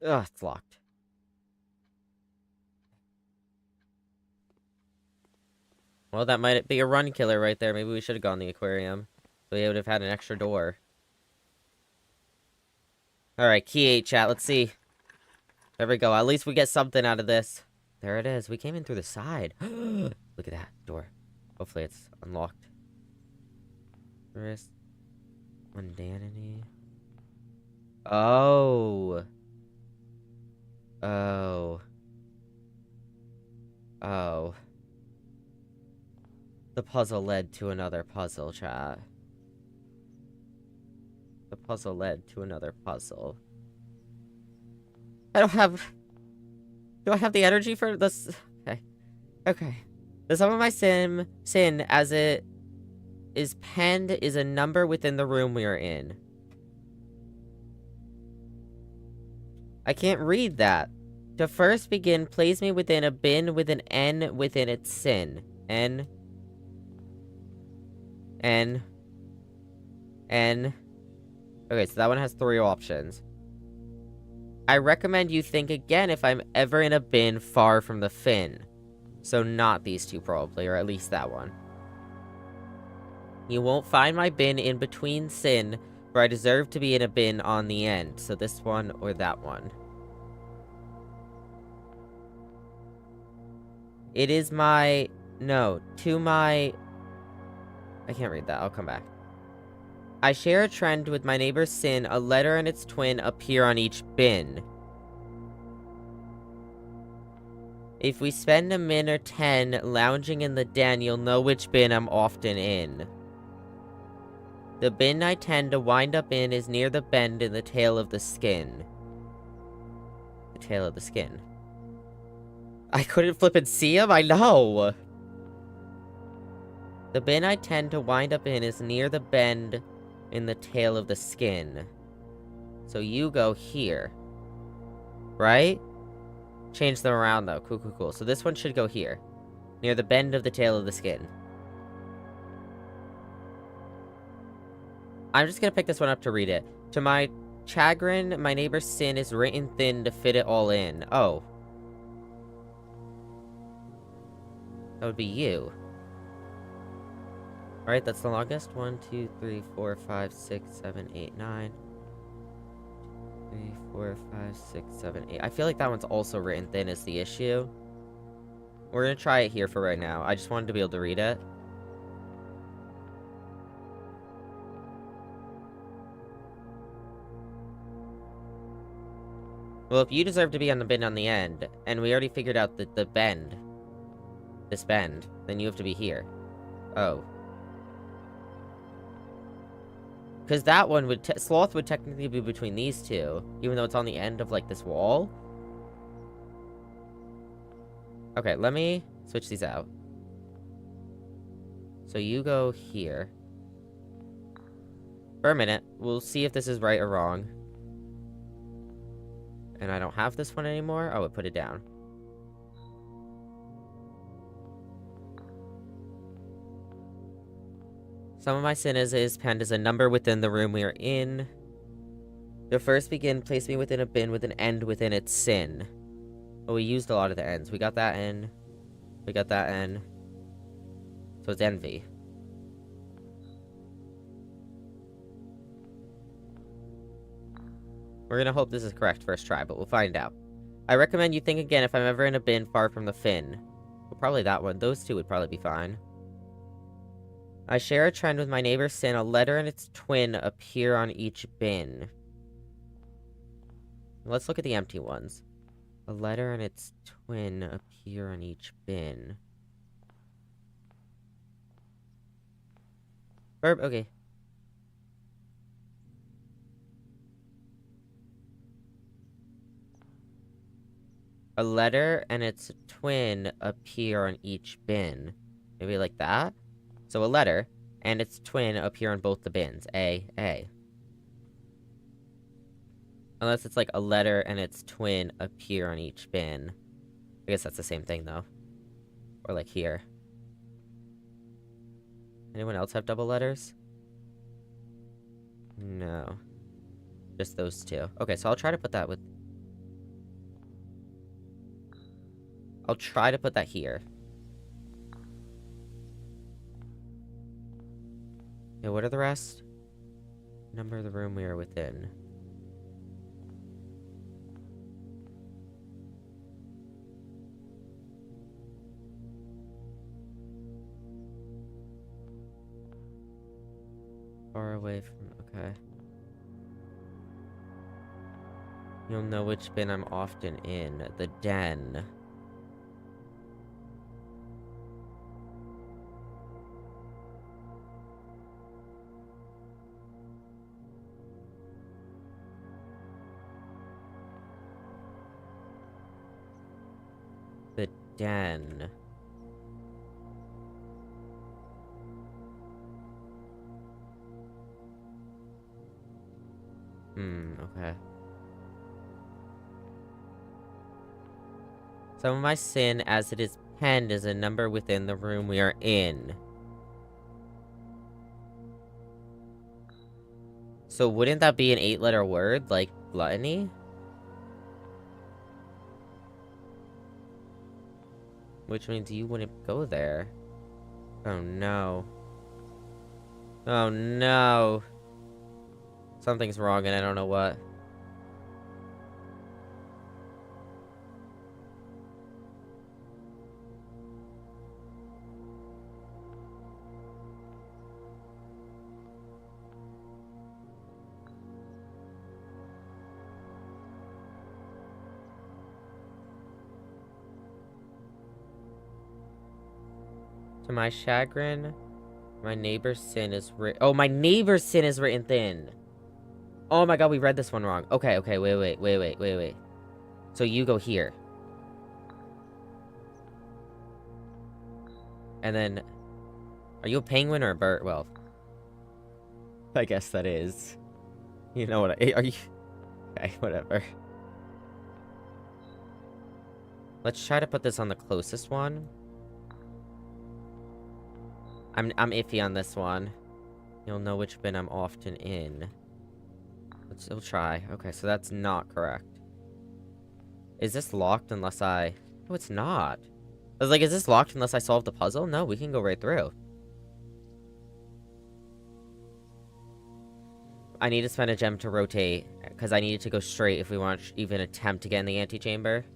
Speaker 1: Ugh, it's locked. Well, that might be a run killer right there. Maybe we should have gone the aquarium. So we would have had an extra door. Alright, key 8, chat. Let's see. There we go. At least we get something out of this. There it is. We came in through the side. Look at that door. Hopefully it's unlocked. Risk. Mundanity. Oh. Oh. Oh. The puzzle led to another puzzle, chat. The puzzle led to another puzzle. I don't have... Do I have the energy for this? Okay. Okay. The sum of my sin, as it is penned, is a number within the room we are in. I can't read that. To first begin, place me within a bin with an N within its sin. N. N. N. Okay, so that one has 3 options. I recommend you think again if I'm ever in a bin far from the fin. So not these 2 probably, or at least that one. You won't find my bin in between sin, for I deserve to be in a bin on the end. So this one or that one. It is my... No, to my... I can't read that, I'll come back. I share a trend with my neighbor's sin, a letter and its twin appear on each bin. If we spend a min or 10 lounging in the den, you'll know which bin I'm often in. The bin I tend to wind up in is near the bend in the tail of the skin. The tail of the skin. I couldn't flip and see him? I know! The bin I tend to wind up in is near the bend in the tail of the skin. So you go here. Right? Change them around, though. Cool, cool, cool. So this one should go here. Near the bend of the tail of the skin. I'm just gonna pick this one up to read it. To my chagrin, my neighbor's sin is written thin to fit it all in. Oh. That would be you. Alright, that's the longest. 1, 2, 3, 4, 5, 6, 7, 8, 9. 3, 4, 5, 6, 7, 8. I feel like that one's also written thin is the issue. We're gonna try it here for right now. I just wanted to be able to read it. Well, if you deserve to be on the bin on the end, and we already figured out that the bend, this bend, then you have to be here. Oh. Because that one would, Sloth would technically be between these 2, even though it's on the end of, like, this wall. Okay, let me switch these out. So you go here. For a minute, we'll see if this is right or wrong. And I don't have this one anymore? Oh, it put it down. Some of my sin is penned as a number within the room we are in. To first begin, place me within a bin with an end within its sin. Oh, we used a lot of the ends. We got that N. We got that N. So it's envy. We're gonna hope this is correct first try, but we'll find out. I recommend you think again if I'm ever in a bin far from the fin. Well, probably that one. Those 2 would probably be fine. I share a trend with my neighbor's sin. A letter and its twin appear on each bin. Let's look at the empty ones. A letter and its twin appear on each bin. Verb, okay. A letter and its twin appear on each bin. Maybe like that? So a letter and its twin appear on both the bins. A. Unless it's like a letter and its twin appear on each bin. I guess that's the same thing, though. Or like here. Anyone else have double letters? No. Just those 2. Okay, so I'll try to put that with... I'll try to put that here. Yeah, what are the rest? Number of the room we are within. Far away from... Okay. You'll know which bin I'm often in. The den. The den. Okay. Some of my sin, as it is penned, is a number within the room we are in. So wouldn't that be an 8-letter word, like gluttony? Which means you wouldn't go there. Oh no. Oh no. Something's wrong and I don't know what. To my chagrin, my neighbor's sin is written. Oh, my neighbor's sin is written thin. Oh my god, we read this one wrong. Okay, wait. So you go here. And then, are you a penguin or a bird? Well, I guess that is. You know what? Are you? Okay, whatever. Let's try to put this on the closest one. I'm iffy on this one. You'll know which bin I'm often in. We'll try. Okay, so that's not correct. Is this locked unless I... Oh, it's not. I was like, is this locked unless I solve the puzzle? No, we can go right through. I need to spend a gem to rotate, because I needed to go straight if we want to even attempt to get in the antechamber.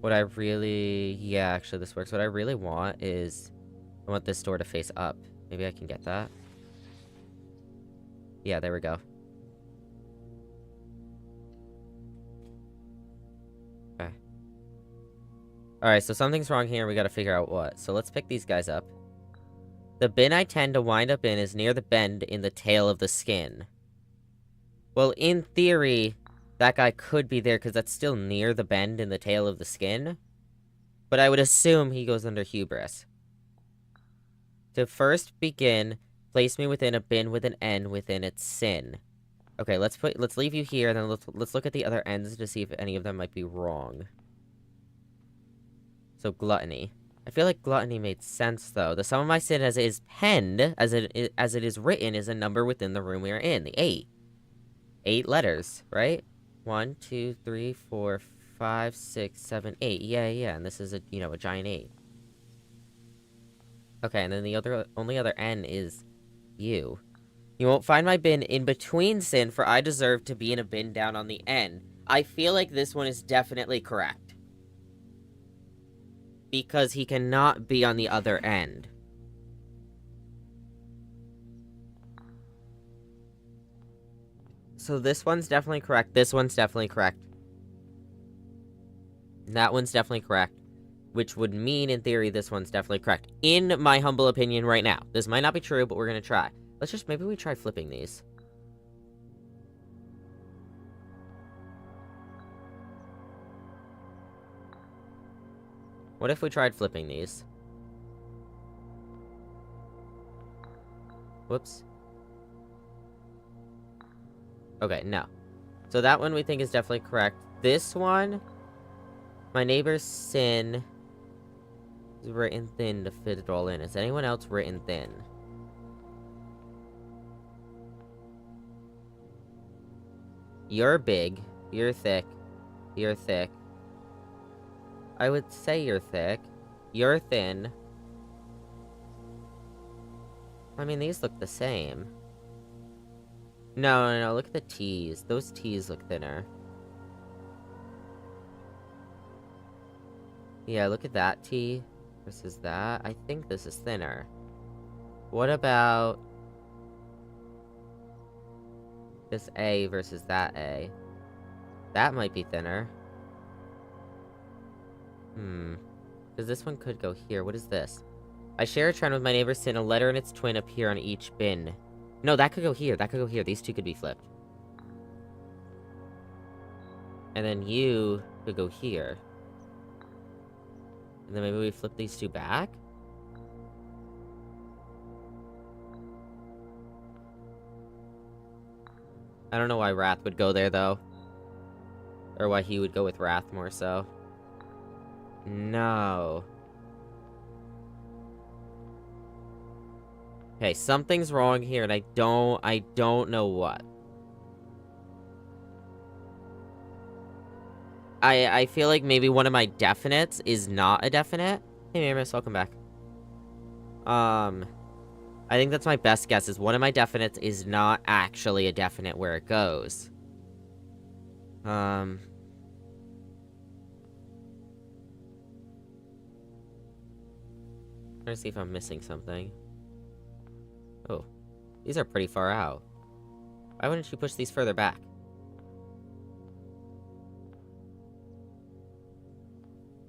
Speaker 1: What I really... Yeah, actually, this works. What I really want is... I want this door to face up. Maybe I can get that. Yeah, there we go. Okay. Alright, so something's wrong here. We gotta figure out what. So let's pick these guys up. The bin I tend to wind up in is near the bend in the tail of the skin. Well, in theory... That guy could be there because that's still near the bend in the tail of the skin. But I would assume he goes under hubris. To first begin, place me within a bin with an N within its sin. Okay, let's leave you here, and then let's look at the other ends to see if any of them might be wrong. So gluttony. I feel like gluttony made sense though. The sum of my sin as it is penned, as it is written, is a number within the room we are in. The 8. 8 letters, right? 1, 2, 3, 4, 5, 6, 7, 8. Yeah, and this is a, you know, a giant 8. Okay, and then the only other N is you. You won't find my bin in between sin, for I deserve to be in a bin down on the N. I feel like this one is definitely correct. Because he cannot be on the other end. So this one's definitely correct. This one's definitely correct. That one's definitely correct. Which would mean, in theory, this one's definitely correct. In my humble opinion right now. This might not be true, but we're gonna try. Let's just, maybe we try flipping these. What if we tried flipping these? Whoops. Okay, no. So that one we think is definitely correct. This one, my neighbor's sin is written thin to fit it all in. Is anyone else written thin? You're big. You're thick. You're thick. I would say you're thick. You're thin. I mean, these look the same. No, look at the T's. Those T's look thinner. Yeah, look at that T versus that. I think this is thinner. What about this A versus that A? That might be thinner. Because this one could go here. What is this? I share a trend with my neighbor's sin. A letter and its twin appear on each bin. No, that could go here. That could go here. These two could be flipped. And then you could go here. And then maybe we flip these two back? I don't know why Wrath would go there, though. Or why he would go with Wrath more so. No. Okay, something's wrong here, and I don't know what. I feel like maybe one of my definites is not a definite. Hey, Miramis, welcome back. I think that's my best guess, is one of my definites is not actually a definite where it goes. Trying to see if I'm missing something. Oh, these are pretty far out. Why wouldn't you push these further back?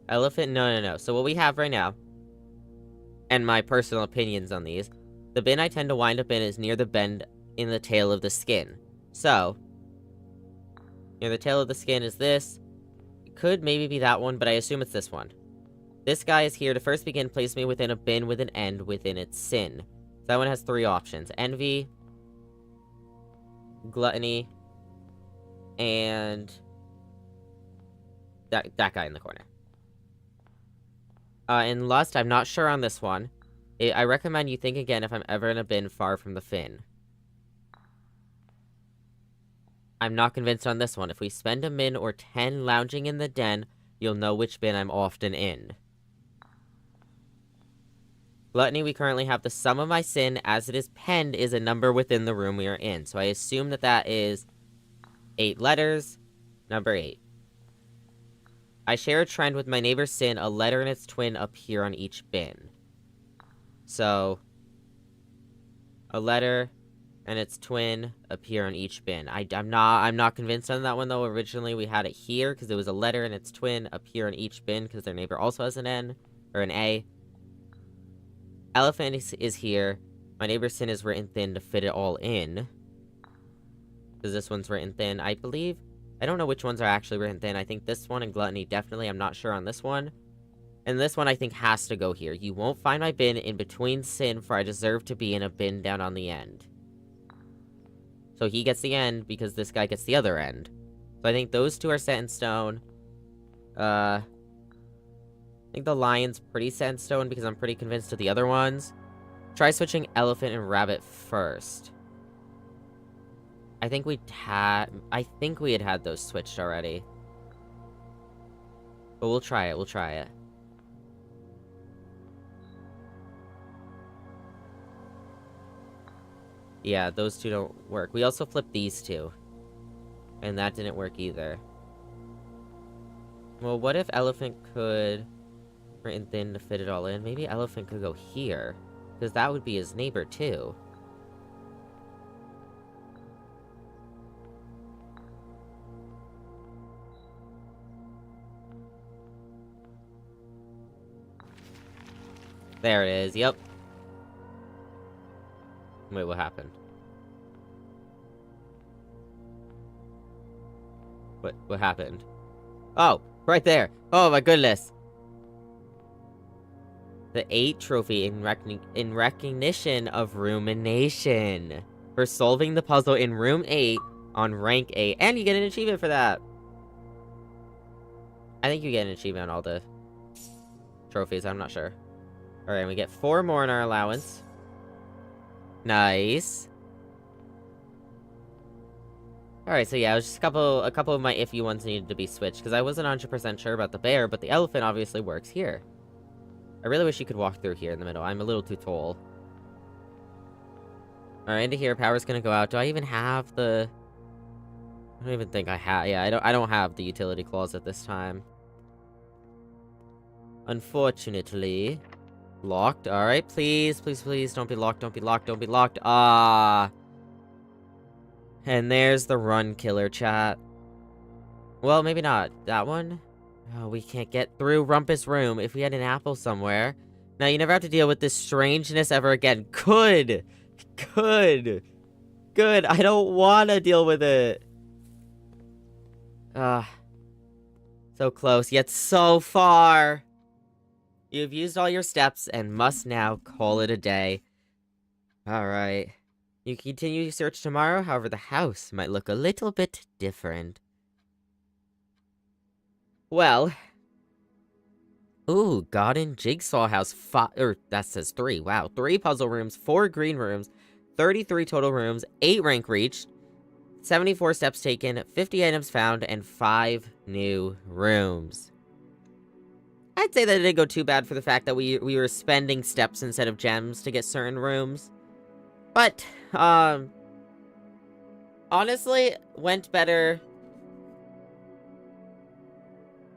Speaker 1: Elephant? No. So what we have right now, and my personal opinions on these, the bin I tend to wind up in is near the bend in the tail of the skin. So, near the tail of the skin is this. It could maybe be that one, but I assume it's this one. This guy is here to first begin, place me within a bin with an end within its sin. So that one has 3 options. Envy, gluttony, and that guy in the corner. In lust, I'm not sure on this one. I recommend you think again if I'm ever in a bin far from the fin. I'm not convinced on this one. If we spend a min or 10 lounging in the den, you'll know which bin I'm often in. Gluttony, we currently have the sum of my sin as it is penned is a number within the room we are in. So I assume that that is 8 letters, number 8. I share a trend with my neighbor's sin, a letter and its twin appear on each bin. So, a letter and its twin appear on each bin. I'm not convinced on that one, though. Originally, we had it here, because it was a letter and its twin appear on each bin, because their neighbor also has an N, or an A. Elephant is here. My neighbor's sin is written thin to fit it all in. Because this one's written thin, I believe. I don't know which ones are actually written thin. I think this one and gluttony, definitely. I'm not sure on this one. And this one, I think, has to go here. You won't find my bin in between sin, for I deserve to be in a bin down on the end. So he gets the end, because this guy gets the other end. So I think those two are set in stone. I think the lion's pretty set in stone, because I'm pretty convinced of the other ones. Try switching elephant and rabbit first. I think we had those switched already. But we'll try it. Yeah, those two don't work. We also flipped these two. And that didn't work either. Well, what if elephant could written thin to fit it all in? Maybe elephant could go here. Because that would be his neighbor too. There it is, yep. Wait, what happened? What happened? Oh, right there! Oh my goodness! The 8 trophy in recognition of rumination. For solving the puzzle in room 8 on rank 8. And you get an achievement for that! I think you get an achievement on all the trophies, I'm not sure. Alright, we get 4 more in our allowance. Nice. Alright, so yeah, it was just a couple of my iffy ones needed to be switched, because I wasn't 100% sure about the bear, but the elephant obviously works here. I really wish you could walk through here in the middle. I'm a little too tall. Alright, into here, power's gonna go out. Do I even have the... I don't even think I have... Yeah, I don't have the utility closet this time. Unfortunately... Locked. Alright, please. Don't be locked. Ah. And there's the run killer, chat. Well, maybe not. That one? Oh, we can't get through Rumpus' room if we had an apple somewhere. Now, you never have to deal with this strangeness ever again. Could. good. I don't want to deal with it. So close, yet so far. You've used all your steps and must now call it a day. Alright. You continue your search tomorrow, however the house might look a little bit different. Well. Ooh, garden jigsaw house. That says 3. Wow. 3 puzzle rooms, 4 green rooms, 33 total rooms, 8 rank reached, 74 steps taken, 50 items found, and 5 new rooms. I'd say that it didn't go too bad for the fact that we were spending steps instead of gems to get certain rooms. But, honestly, went better.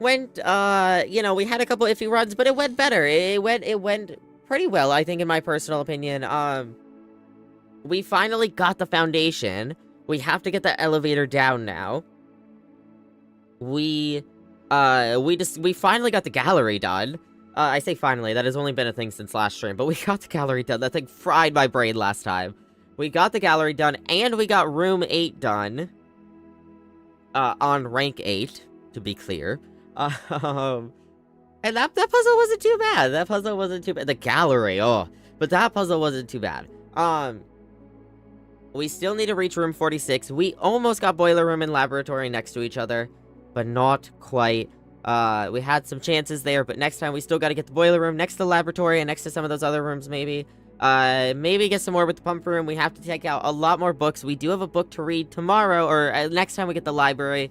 Speaker 1: You know, we had a couple iffy runs, but it went better. It went pretty well, I think, in my personal opinion. We finally got the foundation. We have to get the elevator down now. We finally got the gallery done. I say finally, that has only been a thing since last stream, but we got the gallery done. That thing fried my brain last time. We got the gallery done, and we got room 8 done. On rank 8, to be clear. And that puzzle wasn't too bad. That puzzle wasn't too bad. The gallery, but that puzzle wasn't too bad. We still need to reach room 46. We almost got boiler room and laboratory next to each other, but not quite. We had some chances there, but next time we still gotta get the boiler room next to the laboratory and next to some of those other rooms, maybe. Maybe get some more with the pump room. We have to take out a lot more books. We do have a book to read tomorrow, or next time we get the library.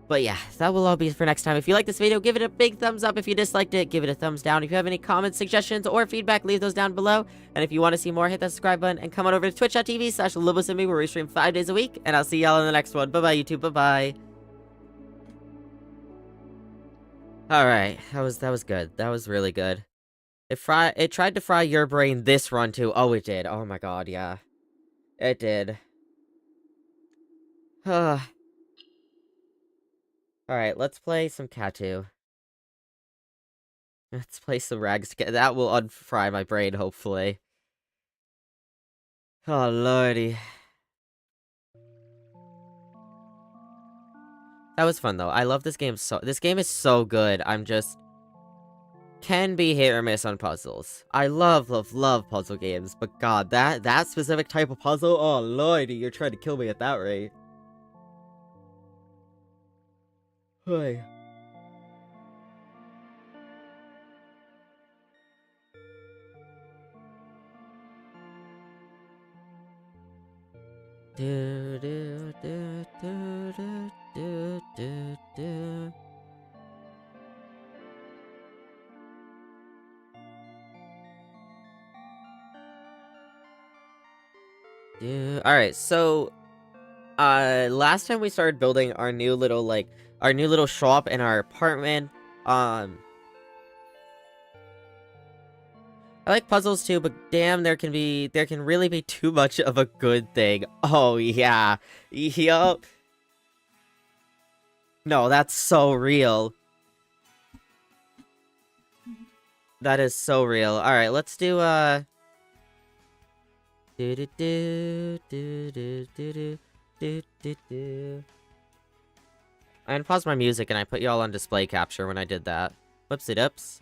Speaker 1: But yeah, that will all be for next time. If you like this video, give it a big thumbs up. If you disliked it, give it a thumbs down. If you have any comments, suggestions, or feedback, leave those down below. And if you want to see more, hit that subscribe button and come on over to twitch.tv/LoboSimi, where we stream 5 days a week. And I'll see y'all in the next one. Bye-bye, YouTube. Bye-bye. Alright, that was good. That was really good. It tried to fry your brain this run too. Oh, it did. Oh my god, yeah. It did. Alright, let's play some Cattoo. Let's play some rags. That will unfry my brain, hopefully. Oh, lordy. That was fun, though. I love this game so... This game is so good. I'm just... Can be hit or miss on puzzles. I love puzzle games, but god, that specific type of puzzle? Oh, lordy, you're trying to kill me at that rate. Hey. Do do do do do do do do. Alright, so last time we started building our new little shop in our apartment. I like puzzles too, but damn, there can really be too much of a good thing. Oh yeah. Yup. No, that's so real. That is so real. Alright, let's do do do do do do do do do do. I unpaused my music and I put y'all on display capture when I did that. Whoopsie-doops.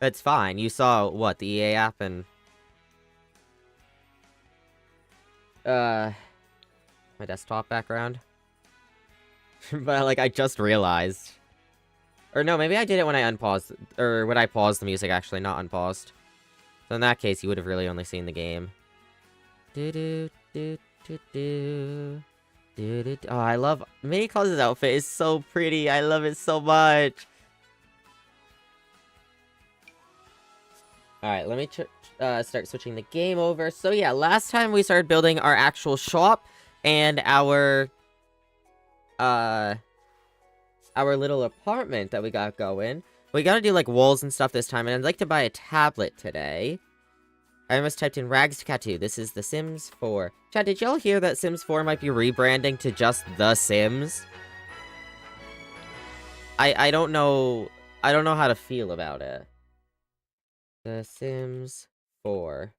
Speaker 1: It's fine. You saw, what, the EA app and... my desktop background? But, like, I just realized. Or no, maybe I did it when I unpaused... Or when I paused the music, actually, not unpaused. So in that case, you would have really only seen the game. Do-do-do-do-do. Oh, I love... Mini Claus's outfit is so pretty. I love it so much. Alright, let me start switching the game over. So yeah, last time we started building our actual shop and our little apartment that we got going. We gotta do, like, walls and stuff this time, and I'd like to buy a tablet today. I almost typed in Rags to Cattoo. This is The Sims 4. Chat, did y'all hear that Sims 4 might be rebranding to just The Sims? I don't know... I don't know how to feel about it. The Sims 4.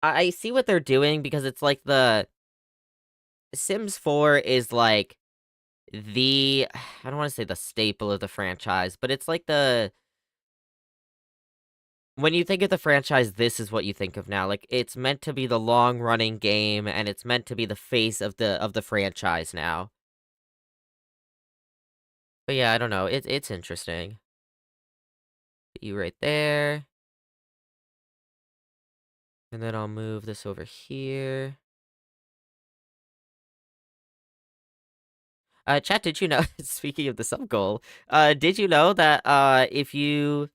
Speaker 1: I see what they're doing because it's like the Sims 4 is like the I don't want to say the staple of the franchise, but it's like the when you think of the franchise, this is what you think of now. Like it's meant to be the long-running game and it's meant to be the face of the franchise now. But yeah, I don't know. It's interesting. Put you right there. And then I'll move this over here. Chat, did you know, speaking of the sub goal, did you know that, if you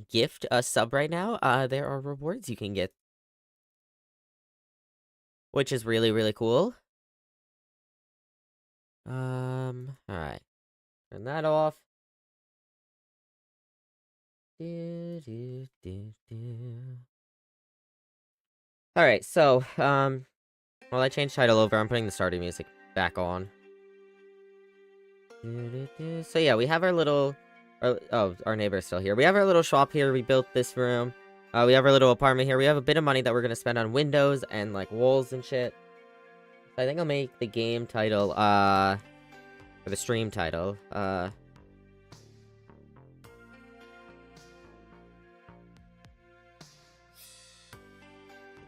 Speaker 1: gift a sub right now, there are rewards you can get, which is really, really cool. Alright. Turn that off. Alright, so, while I change title over, I'm putting the starting music back on. So yeah, we have our little... our neighbor's still here. We have our little shop here. We built this room. We have our little apartment here. We have a bit of money that we're gonna spend on windows and, like, walls and shit. So I think I'll make the game title, or the stream title,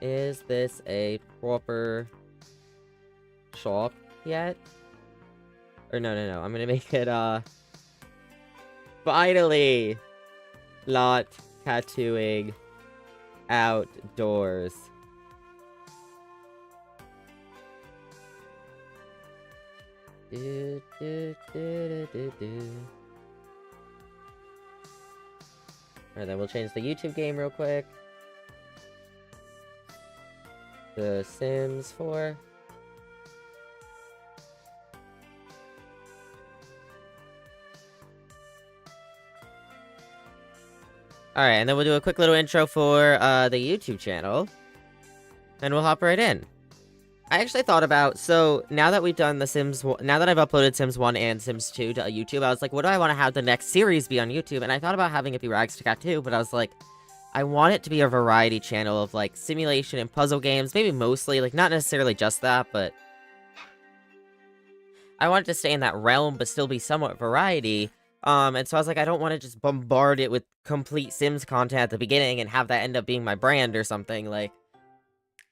Speaker 1: is this a proper shop yet? Or no, I'm gonna make it, finally! Not tattooing outdoors. Alright, then we'll change the YouTube game real quick. The Sims 4. Alright, and then we'll do a quick little intro for the YouTube channel. And we'll hop right in. I actually thought about, so now that we've done the Sims, now that I've uploaded Sims 1 and Sims 2 to YouTube, I was like, what do I want to have the next series be on YouTube? And I thought about having it be Rags to Cattoo, but I was like, I want it to be a variety channel of, like, simulation and puzzle games, maybe mostly, like, not necessarily just that, but I want it to stay in that realm, but still be somewhat variety. And so I was like, I don't want to just bombard it with complete Sims content at the beginning and have that end up being my brand or something, like...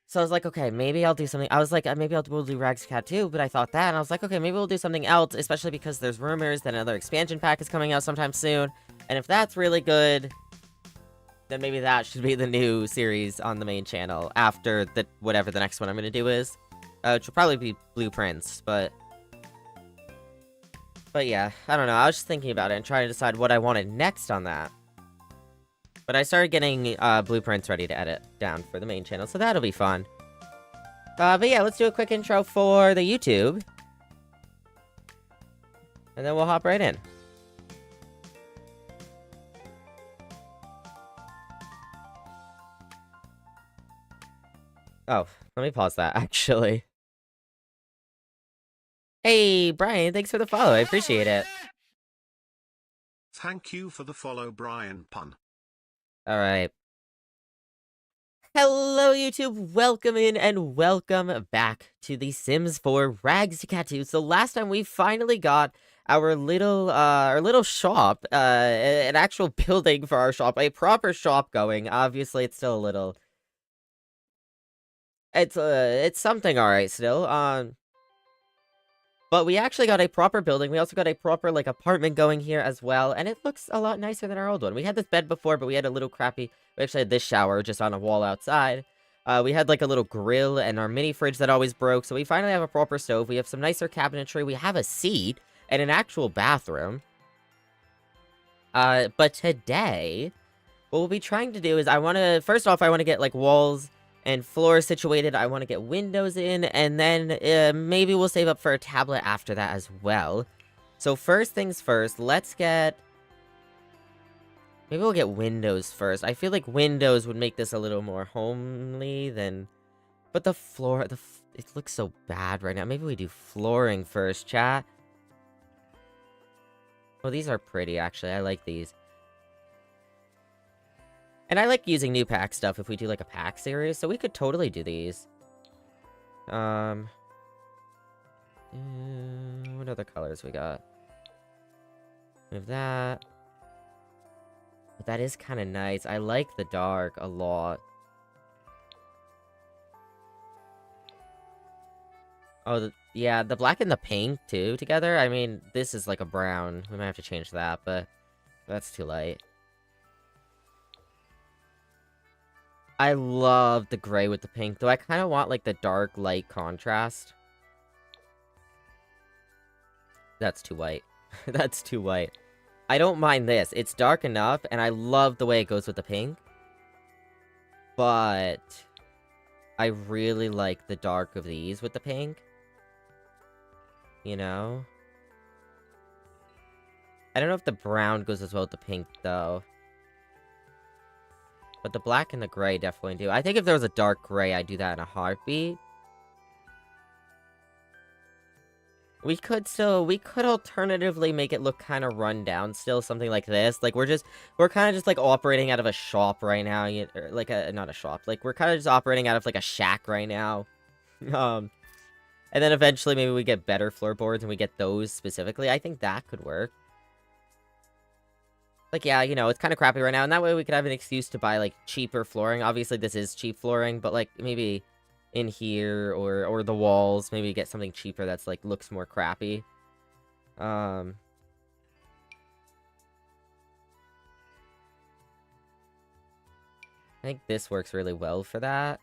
Speaker 1: So I was like, okay, maybe I'll do something. I was like, maybe we'll do Rags to Cattoo, but I thought that, and I was like, okay, maybe we'll do something else, especially because there's rumors that another expansion pack is coming out sometime soon, and if that's really good, then maybe that should be the new series on the main channel after the whatever the next one I'm gonna do is. Which will probably be Blueprints, but yeah, I don't know, I was just thinking about it and trying to decide what I wanted next on that. But I started getting blueprints ready to edit down for the main channel, so that'll be fun. But yeah, let's do a quick intro for the YouTube. And then we'll hop right in. Oh, let me pause that, actually. Hey, Brian, thanks for the follow, I appreciate it.
Speaker 4: Thank you for the follow, Brian Pun.
Speaker 1: Alright. Hello, YouTube! Welcome in and welcome back to The Sims 4 Rags to Cattoo. So last time we finally got our little shop, an actual building for our shop, a proper shop going. Obviously, it's still a little... It's something alright still, but we actually got a proper building. We also got a proper, like, apartment going here as well. And it looks a lot nicer than our old one. We had this bed before, but we had a little crappy... We actually had this shower just on a wall outside. We had, like, a little grill and our mini fridge that always broke. So we finally have a proper stove. We have some nicer cabinetry. We have a seat and an actual bathroom. But today, what we'll be trying to do is first off, I want to get, like, walls... and floor situated. I want to get windows in, and then maybe we'll save up for a tablet after that as well. So first things first, let's get... Maybe we'll get windows first. I feel like windows would make this a little more homely than... But the floor... It looks so bad right now. Maybe we do flooring first, chat. Oh, these are pretty, actually. I like these. And I like using new pack stuff if we do, like, a pack series, so we could totally do these. What other colors we got? We have that. But that is kind of nice. I like the dark a lot. Oh, yeah, the black and the pink, too, together. I mean, this is like a brown. We might have to change that, but that's too light. I love the gray with the pink, though I kind of want, like, the dark, light contrast. That's too white. That's too white. I don't mind this. It's dark enough, and I love the way it goes with the pink. But I really like the dark of these with the pink. You know? I don't know if the brown goes as well with the pink, though. But the black and the gray definitely do. I think if there was a dark gray, I'd do that in a heartbeat. We could alternatively make it look kind of run down still, something like this. Like, we're kind of just, like, operating out of a shop right now. Or, like, not a shop. Like, we're kind of just operating out of, like, a shack right now. And then eventually maybe we get better floorboards and we get those specifically. I think that could work. Like, yeah, you know, it's kind of crappy right now, and that way we could have an excuse to buy, like, cheaper flooring. Obviously, this is cheap flooring, but, like, maybe in here, or the walls, maybe get something cheaper that's, like, looks more crappy. I think this works really well for that.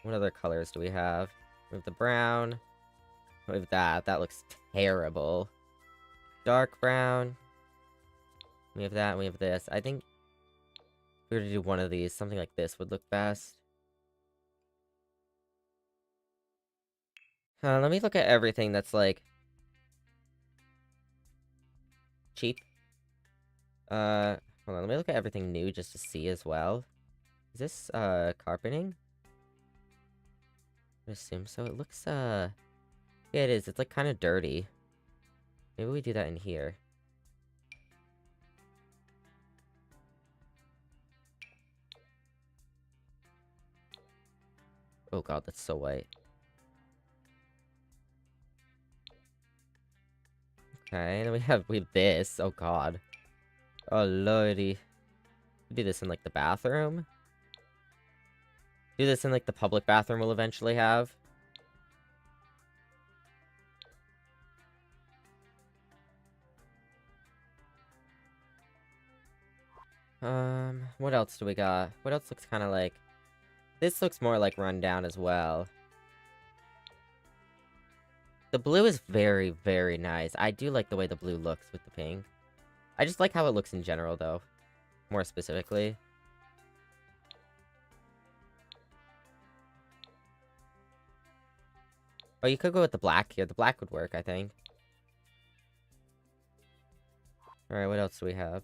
Speaker 1: What other colors do we have? We have the brown. We have that. That looks terrible. Dark brown. We have that, and we have this. I think if we were to do one of these, something like this would look best. Let me look at everything that's, like, cheap. Hold on, let me look at everything new just to see as well. Is this, carpeting? I assume so. It looks, yeah, it is. It's, like, kind of dirty. Maybe we do that in here. Oh god, that's so white. Okay, and then we have this. Oh god. Oh lordy. We do this in, like, the bathroom. Do this in, like, the public bathroom we'll eventually have. What else do we got? What else looks kind of like... This looks more like rundown as well. The blue is very, very nice. I do like the way the blue looks with the pink. I just like how it looks in general, though. More specifically. Oh, you could go with the black here. The black would work, I think. Alright, what else do we have?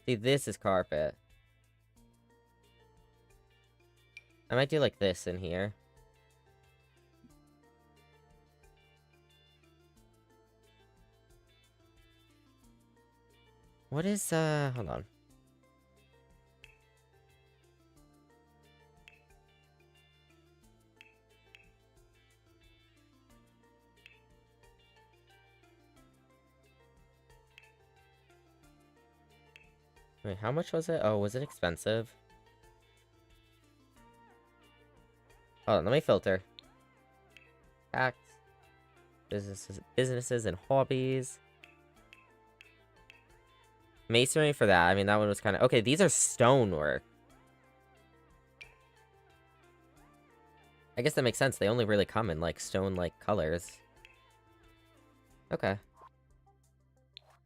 Speaker 1: See, this is carpet. I might do like this in here. What is, hold on. Wait, how much was it? Oh, was it expensive? Oh, let me filter. Tax. Businesses and hobbies. Masonry for that. I mean, that one was kind of... Okay, these are stonework. I guess that makes sense. They only really come in, like, stone-like colors. Okay.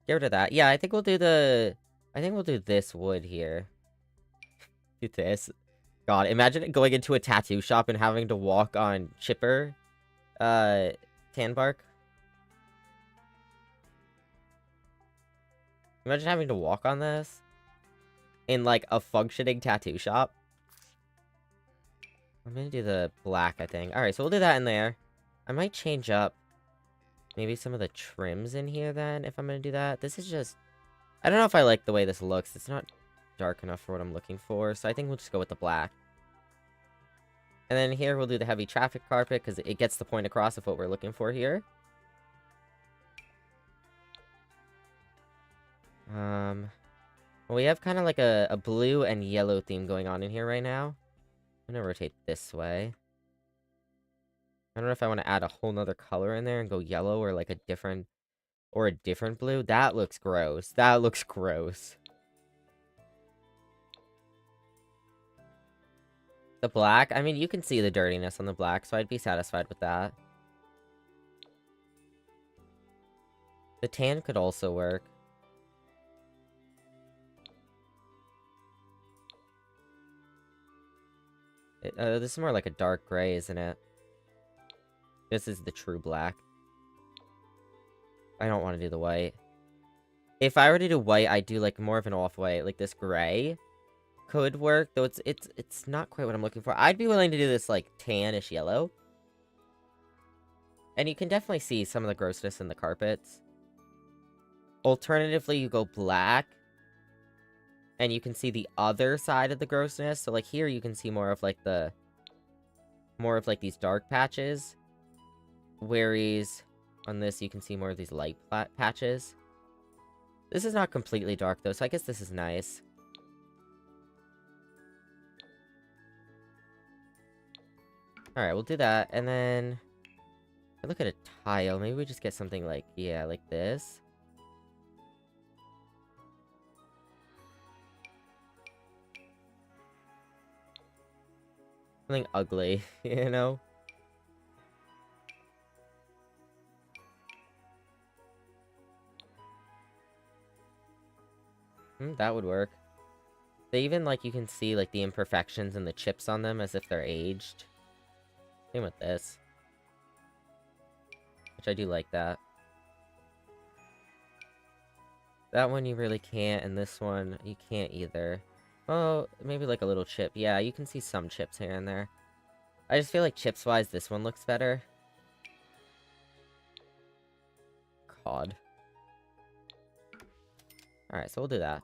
Speaker 1: Get rid of that. Yeah, I think we'll do the... I think we'll do this wood here. Do this. God, imagine going into a tattoo shop and having to walk on chipper, tan bark. Imagine having to walk on this in, like, a functioning tattoo shop. I'm gonna do the black, I think. Alright, so we'll do that in there. I might change up Maybe some of the trims in here then, if I'm gonna do that. This is just... I don't know if I like the way this looks. It's not dark enough for what I'm looking for, so I think we'll just go with the black. And then here we'll do the heavy traffic carpet, because it gets the point across of what we're looking for here. Well, we have kind of like a blue and yellow theme going on in here right now. I'm gonna rotate this way. I don't know if I want to add a whole nother color in there and go yellow or like a different blue. That looks gross. That looks gross. The black, I mean, you can see the dirtiness on the black, so I'd be satisfied with that. The tan could also work. This is more like a dark gray, isn't it? This is the true black. I don't want to do the white. If I were to do white, I'd do like more of an off-white. Like this gray could work, though it's not quite what I'm looking for. I'd be willing to do this like tannish yellow. And you can definitely see some of the grossness in the carpets. Alternatively, you go black. And you can see the other side of the grossness. So like here you can see more of like these dark patches. Whereas on this you can see more of these light patches. This is not completely dark though, so I guess this is nice. Alright, we'll do that, and then... I look at a tile, maybe we just get something like, yeah, like this. Something ugly, you know? That would work. They even, like, you can see, like, the imperfections and the chips on them as if they're aged. Same with this. Which I do like that. That one you really can't, and this one you can't either. Oh, maybe like a little chip. Yeah, you can see some chips here and there. I just feel like chips-wise, this one looks better. God. Alright, so we'll do that.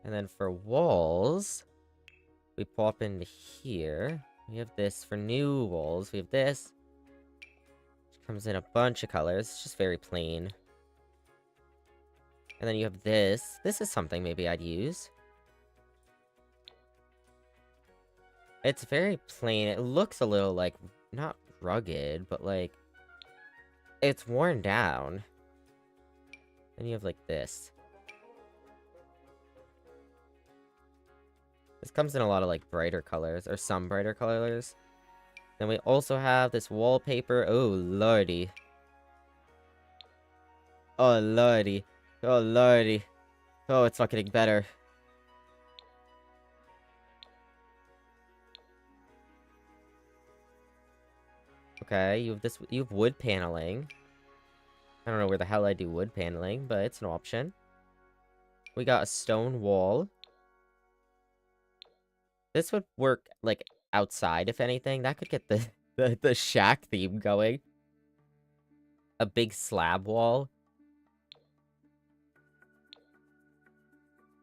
Speaker 1: And then for walls, we pop into here. We have this for new walls. We have this. Which comes in a bunch of colors. It's just very plain. And then you have this. This is something maybe I'd use. It's very plain. It looks a little, like, not rugged, but, like, it's worn down. Then you have, like, this. This comes in a lot of, like, brighter colors, or some brighter colors. Then we also have this wallpaper. Oh, lordy. Oh, lordy. Oh, lordy. Oh, it's not getting better. Okay, you have this. You have wood paneling. I don't know where the hell I do wood paneling, but it's an option. We got a stone wall. This would work, like, outside, if anything. That could get the shack theme going. A big slab wall.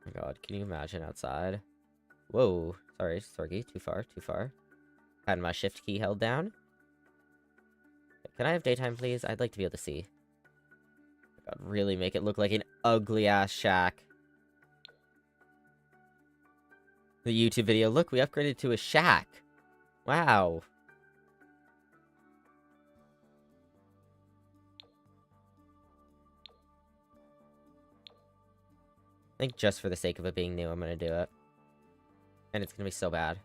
Speaker 1: Oh my god, can you imagine outside? Whoa. Sorry, Sorgy. Too far, too far. Had my shift key held down. Can I have daytime, please? I'd like to be able to see. Oh my god, really make it look like an ugly-ass shack. The YouTube video. Look, we upgraded to a shack. Wow. I think just for the sake of it being new, I'm gonna do it. And it's gonna be so bad.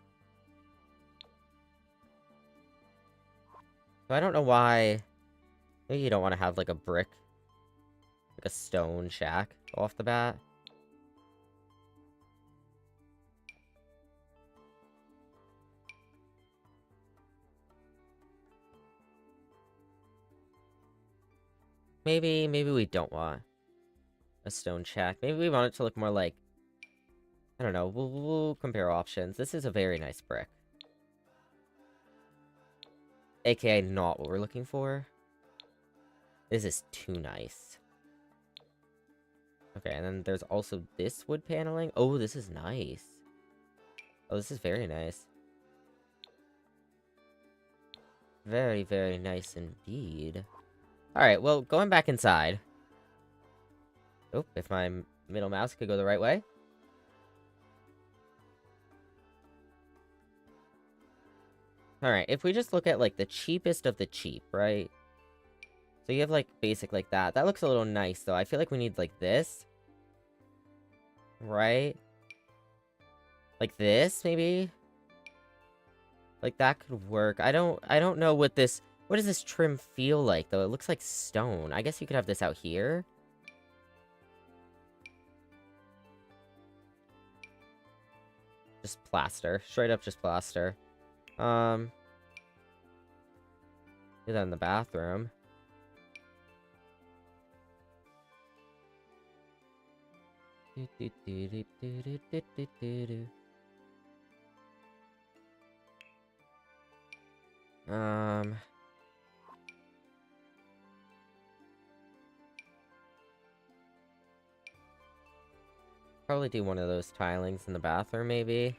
Speaker 1: So I don't know why... Maybe you don't want to have, like, a brick. Like a stone shack off the bat. Maybe we don't want a stone shack. Maybe we want it to look more like... I don't know. We'll compare options. This is a very nice brick. AKA not what we're looking for. This is too nice. Okay, and then there's also this wood paneling. Oh, this is nice. Oh, this is very nice. Very, very nice indeed. Alright, well, going back inside. Oh, if my middle mouse could go the right way. Alright, if we just look at, like, the cheapest of the cheap, right? So you have, like, basic like that. That looks a little nice, though. I feel like we need, like, this. Right? Like this, maybe? Like, that could work. I don't know what this... What does this trim feel like, though? It looks like stone. I guess you could have this out here. Just plaster. Straight up just plaster. Do that in the bathroom. Probably do one of those tilings in the bathroom, maybe.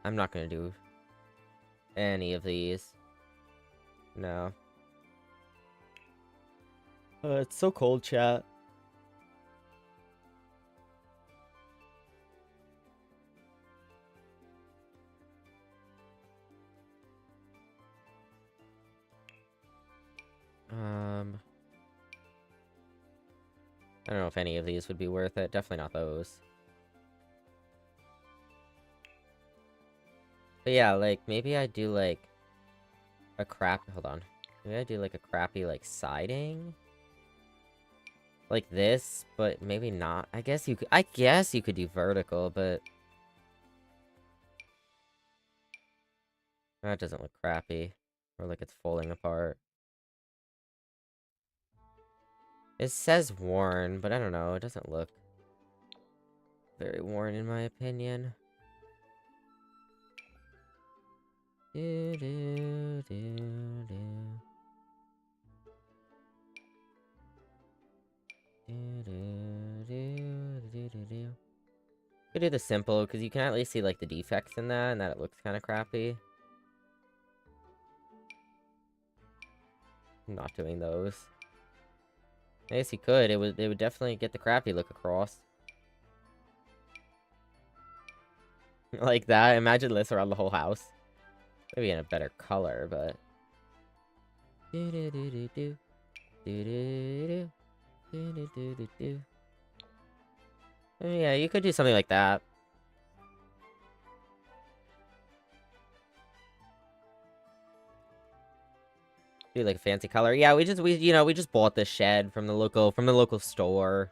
Speaker 1: I'm not gonna do any of these. No. It's so cold, chat. I don't know if any of these would be worth it. Definitely not those. But yeah, like, maybe I do, like, a hold on. Maybe I do, like, a crappy, like, siding? Like this, but maybe not. I guess you could do vertical, but... That doesn't look crappy. Or like it's falling apart. It says worn, but I don't know. It doesn't look very worn in my opinion. Do, do, do, do. Do, do, do, do, do, do. Could do the simple, because you can at least see like the defects in that, and that it looks kind of crappy. I'm not doing those. I guess you could. It would definitely get the crappy look across. Like that. Imagine this around the whole house. Maybe in a better color, but... Do do do do do. Do do do do do do do do. Yeah, you could do something like that. Do like a fancy color. Yeah, we just bought this shed from the local store.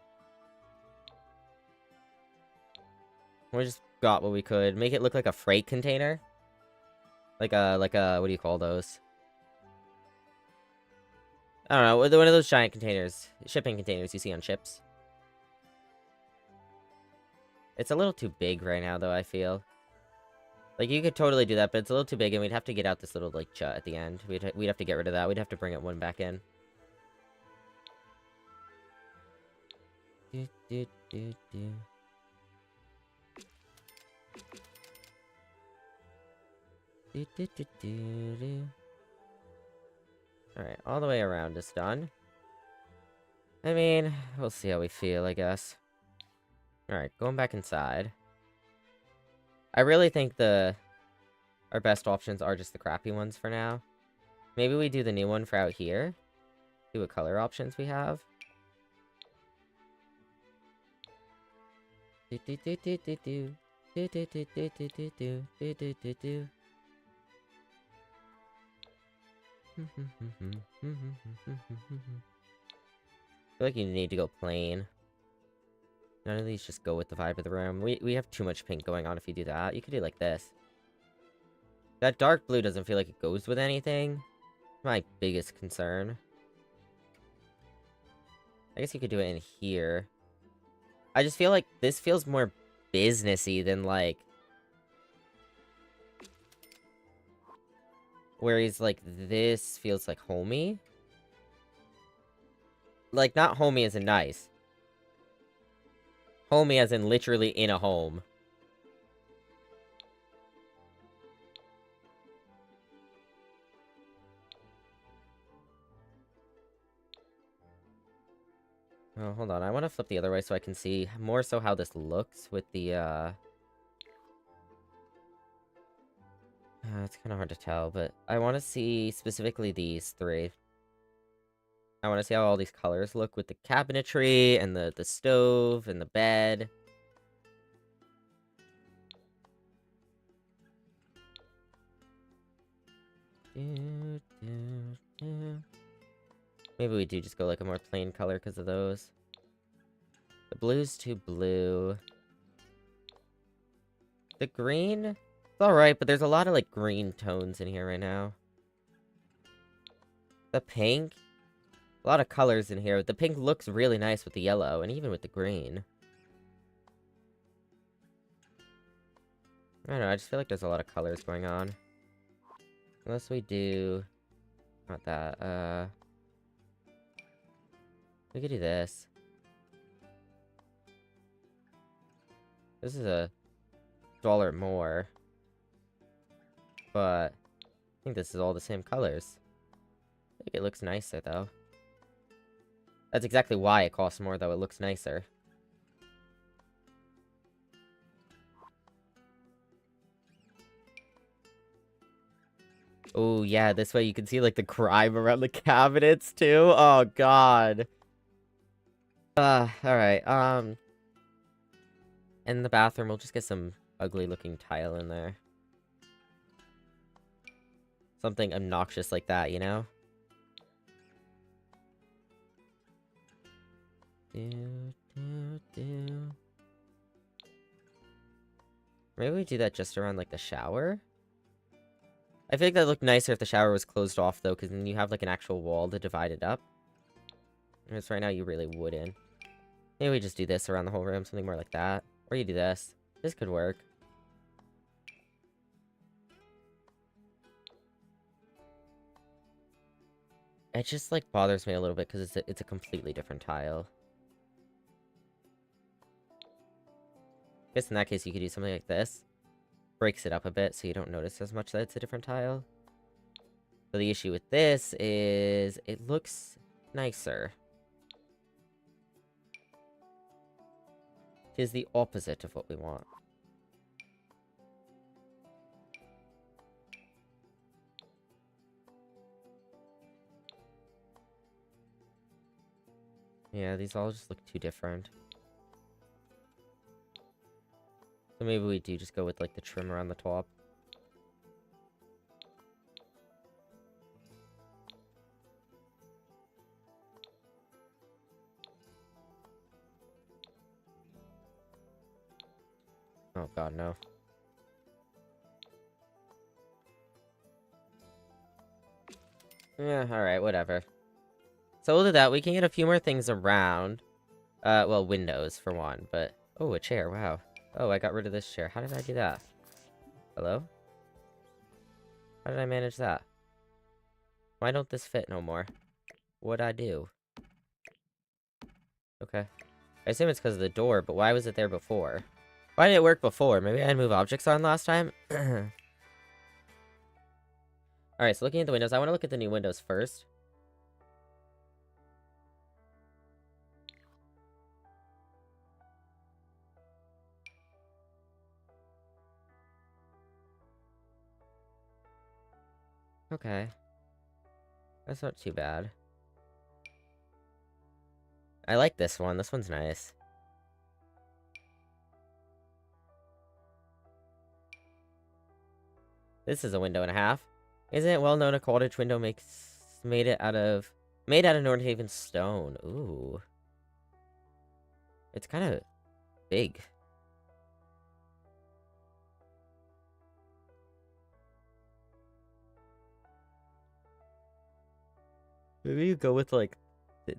Speaker 1: We just got what we could. Make it look like a freight container. Like a what do you call those? I don't know, one of those giant containers, shipping containers you see on ships. It's a little too big right now, though, I feel. Like, you could totally do that, but it's a little too big, and we'd have to get out this little, like, jut at the end. We'd have to get rid of that. We'd have to bring it one back in. Do, do, do, do. Do, do, do, do, do. Alright, all the way around is done. I mean, we'll see how we feel, I guess. Alright, going back inside. I really think our best options are just the crappy ones for now. Maybe we do the new one for out here. See what color options we have. Do do do do do do. Do do do do do do do do do do do. I feel like you need to go plain. None of these just go with the vibe of the room. We have too much pink going on if you do that. You could do like this. That dark blue doesn't feel like it goes with anything. My biggest concern. I guess you could do it in here. I just feel like this feels more businessy than like... where he's like, this feels like homey. Like, not homey as in nice. Homey as in literally in a home. Oh, hold on. I want to flip the other way so I can see more so how this looks with the, it's kind of hard to tell, but I want to see specifically these three. I want to see how all these colors look with the cabinetry and the stove and the bed. Maybe we do just go like a more plain color because of those. The blue's too blue. The green? It's alright, but there's a lot of like green tones in here right now. The pink? A lot of colors in here. The pink looks really nice with the yellow and even with the green. I don't know, I just feel like there's a lot of colors going on. Unless we do... Not that, we could do this. This is $1 more. But... I think this is all the same colors. I think it looks nicer, though. That's exactly why it costs more, though. It looks nicer. Oh, yeah, this way you can see, like, the crime around the cabinets, too. Oh, God. Alright, in the bathroom, we'll just get some ugly-looking tile in there. Something obnoxious like that, you know? Maybe we do that just around, like, the shower? I think that looked nicer if the shower was closed off, though, because then you have, like, an actual wall to divide it up. Because right now you really wouldn't. Maybe we just do this around the whole room, something more like that. Or you do this. This could work. It just, like, bothers me a little bit, because it's a completely different tile. I guess in that case you could do something like this. Breaks it up a bit so you don't notice as much that it's a different tile. So the issue with this is it looks nicer. It is the opposite of what we want. Yeah, these all just look too different. So maybe we do just go with, like, the trim around the top. Oh god, no. Yeah, alright, whatever. So we'll do that. We can get a few more things around. Well, windows, for one, but... Oh, a chair, wow. Oh, I got rid of this chair. How did I do that? Hello? How did I manage that? Why don't this fit no more? What'd I do? Okay. I assume it's because of the door, but why was it there before? Why didn't it work before? Maybe I had move objects on last time? Alright, so looking at the windows, I want to look at the new windows first. Okay. That's not too bad. I like this one. This one's nice. This is a window and a half. Isn't it well known a cottage window made out of Northaven stone? Ooh. It's kind of big. Maybe you go with, like,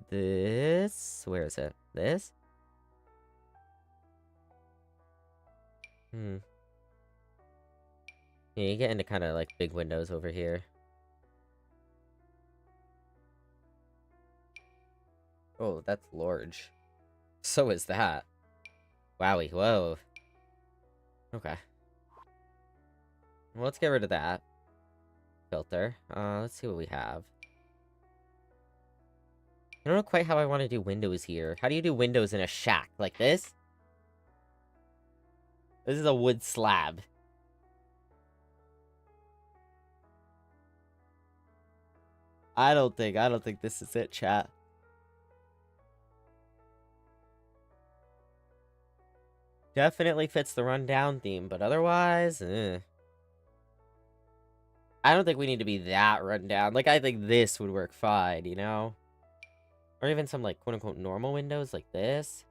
Speaker 1: this? Where is it? This? Yeah, you get into kind of, like, big windows over here. Oh, that's large. So is that. Wowie, whoa. Okay. Well, let's get rid of that filter. Let's see what we have. I don't know quite how I want to do windows here. How do you do windows in a shack? Like this? This is a wood slab. I don't think this is it, chat. Definitely fits the rundown theme, but otherwise, I don't think we need to be that rundown. Like, I think this would work fine, you know? Or even some, like, quote-unquote normal windows like this.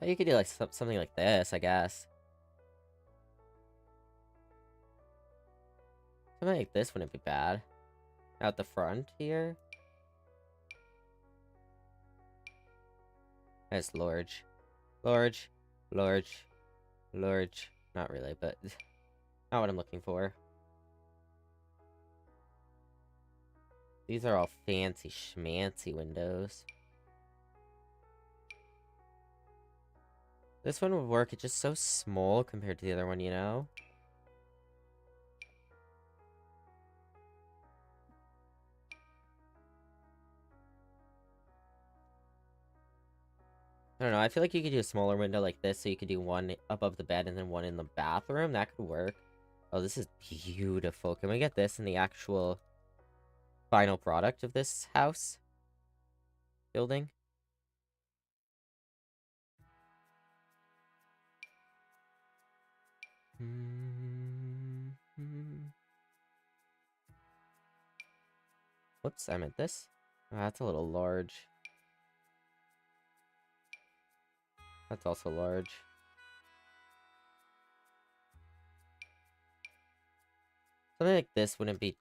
Speaker 1: Oh, you could do, like, something like this, I guess. Something like this wouldn't be bad. Out the front here. That's large. Large. Large. Large. Not really, but not what I'm looking for. These are all fancy schmancy windows. This one would work, it's just so small compared to the other one, you know? I don't know, I feel like you could do a smaller window like this, so you could do one above the bed and then one in the bathroom. That could work. Oh, this is beautiful. Can we get this in the actual final product of this house? Building? Whoops, I meant this. Oh, that's a little large. That's also large. Something like this wouldn't be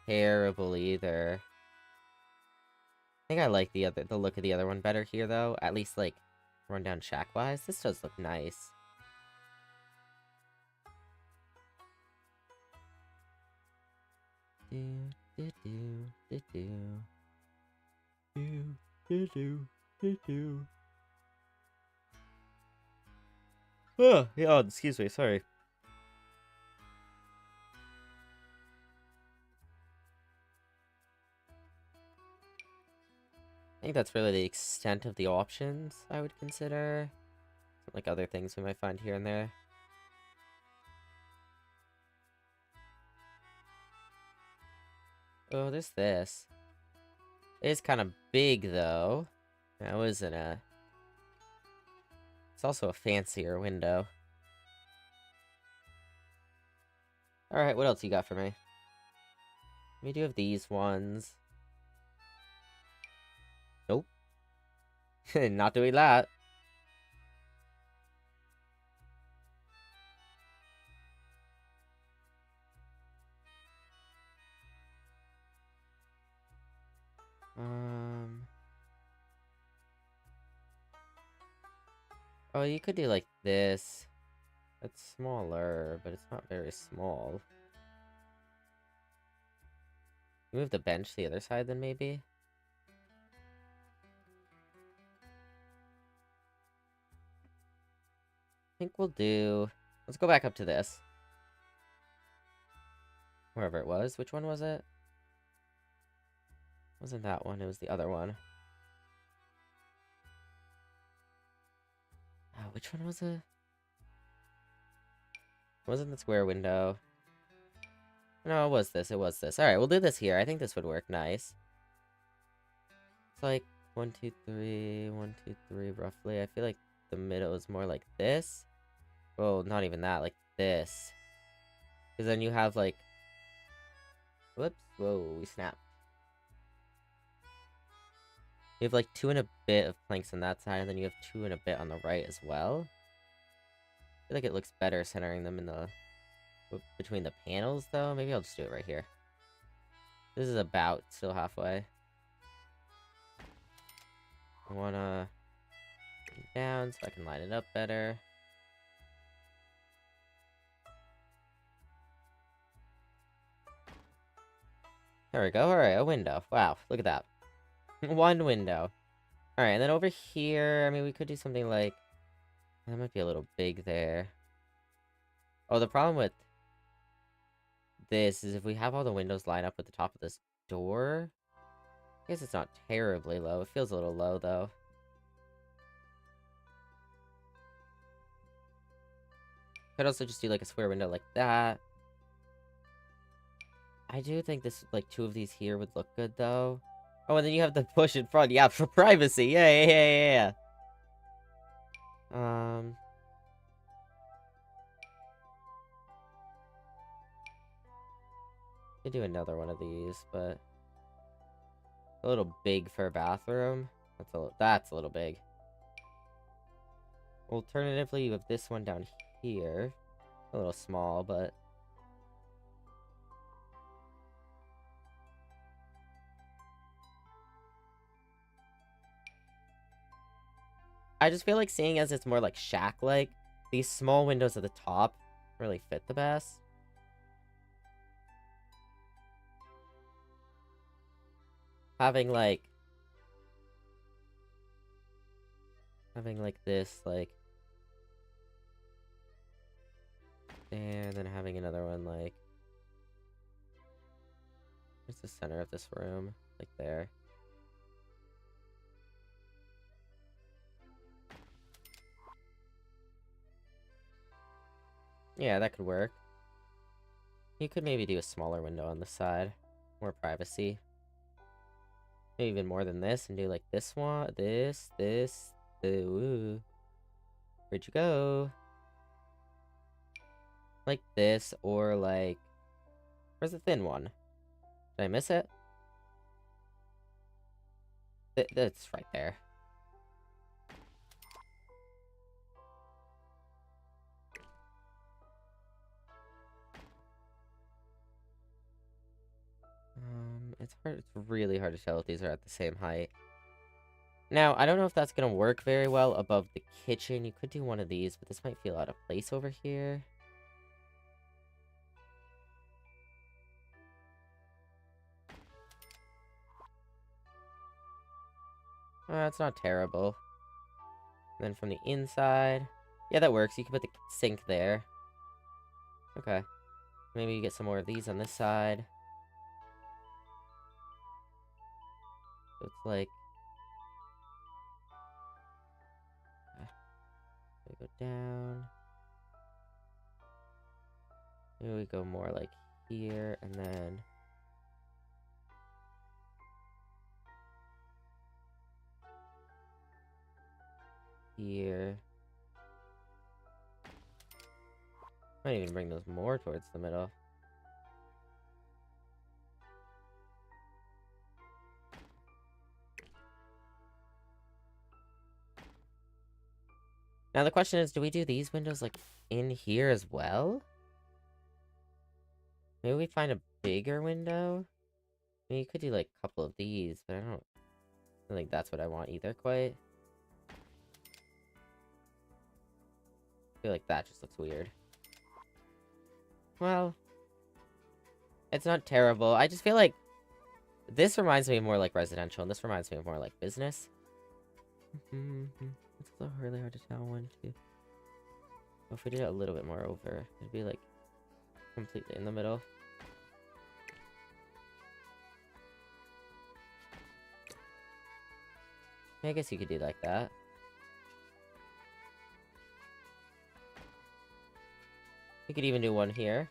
Speaker 1: terrible either. I think I like the look of the other one better here, though. At least, like, rundown shack-wise. This does look nice. Do, do, do, do, do. Do, do, do, do, do. Oh, yeah, excuse me, sorry. I think that's really the extent of the options I would consider. Like other things we might find here and there. Oh, there's this. It is kind of big, though. That wasn't a... It's also a fancier window. Alright, what else you got for me? We do have these ones. Nope. Not doing that. Oh, you could do like this. It's smaller, but it's not very small. Move the bench to the other side then, maybe? I think we'll do... Let's go back up to this. Wherever it was. Which one was it? It wasn't that one, it was the other one. Oh, which one was it? It wasn't the square window. No, it was this, it was this. Alright, we'll do this here. I think this would work nice. It's like 1, 2, 3, 1, 2, 3, roughly. I feel like the middle is more like this. Well, not even that, like this. Because then you have like... Whoops, whoa, we snapped. You have like 2 and a bit of planks on that side, and then you have 2 and a bit on the right as well. I feel like it looks better centering them in the... between the panels, though. Maybe I'll just do it right here. This is about still halfway. I wanna... down so I can line it up better. There we go. Alright, a window. Wow, look at that. One window. Alright, and then over here, I mean, we could do something like... That might be a little big there. Oh, the problem with this is if we have all the windows lined up at the top of this door... I guess it's not terribly low. It feels a little low, though. Could also just do, like, a square window like that. I do think this, like, 2 of these here would look good, though. Oh, and then you have the push in front. Yeah, for privacy. Yeah. Could do another one of these, but... A little big for a bathroom. That's a little big. Alternatively, you have this one down here. A little small, but... I just feel like seeing as it's more like shack-like, these small windows at the top really fit the best. Having like this, like, and then having another one like, where's the center of this room? Like there. Yeah, that could work. You could maybe do a smaller window on the side. More privacy. Maybe even more than this, and do like this one, this, ooh. Where'd you go? Like this, or like... Where's the thin one? Did I miss it? That's right there. It's hard. It's really hard to tell if these are at the same height. Now, I don't know if that's gonna work very well above the kitchen. You could do one of these, but this might feel out of place over here. It's not terrible. And then from the inside... Yeah, that works. You can put the sink there. Okay. Maybe you get some more of these on this side. So it's like... We go down. Maybe we go more like here, and then... Here. Might even bring those more towards the middle. Now the question is, do we do these windows like in here as well? Maybe we find a bigger window? I mean, you could do like a couple of these, but I don't think that's what I want either quite. I feel like that just looks weird. Well, it's not terrible. I just feel like this reminds me more like residential, and this reminds me of more like business. It's so really hard to tell. 1, 2. Well, if we did it a little bit more over, it'd be like completely in the middle. I guess you could do like that. You could even do one here.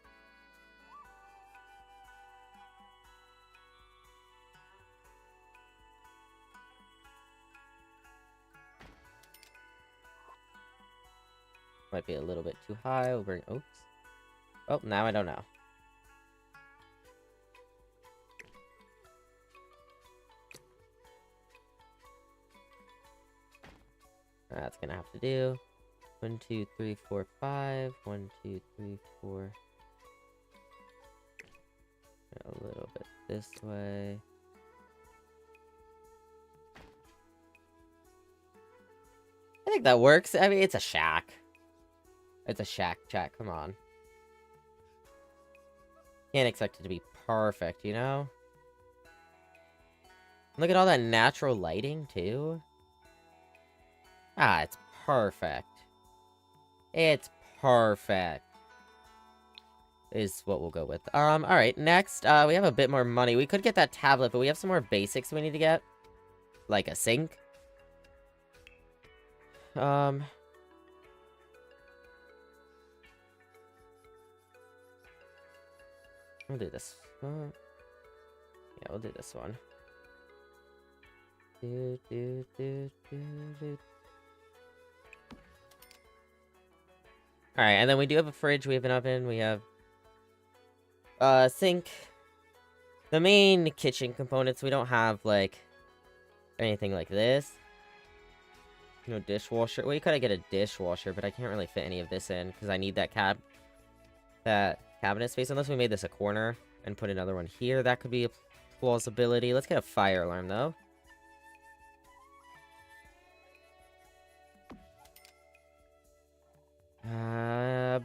Speaker 1: Might be a little bit too high. We'll bring oops. Oh, now I don't know. That's gonna have to do. 1, 2, 3, 4, 5. 1, 2, 3, 4. A little bit this way. I think that works. I mean, it's a shack. It's a shack, come on. Can't expect it to be perfect, you know? Look at all that natural lighting, too. Ah, it's perfect. It's perfect. Is what we'll go with. Alright, next, we have a bit more money. We could get that tablet, but we have some more basics we need to get. Like a sink. We'll do this. Yeah, we'll do this one. Alright, and then we do have a fridge, we have an oven, we have sink. The main kitchen components, we don't have, like, anything like this. No dishwasher. Well, you could get a dishwasher, but I can't really fit any of this in, because I need that cabinet space, unless we made this a corner and put another one here. That could be a plausibility. Let's get a fire alarm, though.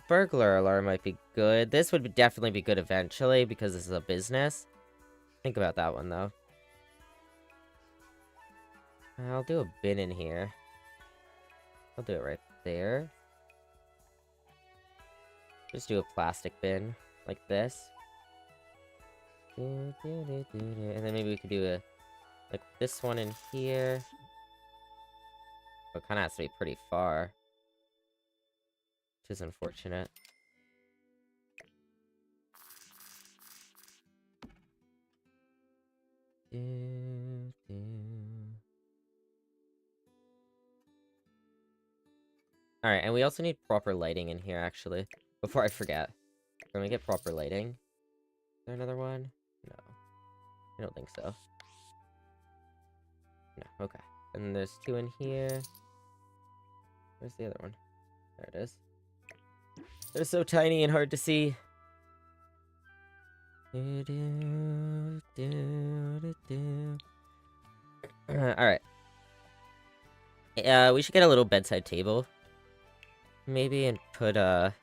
Speaker 1: Burglar alarm might be good. This would definitely be good eventually, because this is a business. Think about that one, though. I'll do a bin in here. I'll do it right there. Just do a plastic bin, like this. And then maybe we could do a, like, this one in here. But it kind of has to be pretty far. Which is unfortunate. Alright, and we also need proper lighting in here, actually. Before I forget. Can we get proper lighting? Is there another one? No. I don't think so. No, okay. And there's two in here. Where's the other one? There it is. They're so tiny and hard to see. Alright. We should get a little bedside table. Maybe, and put a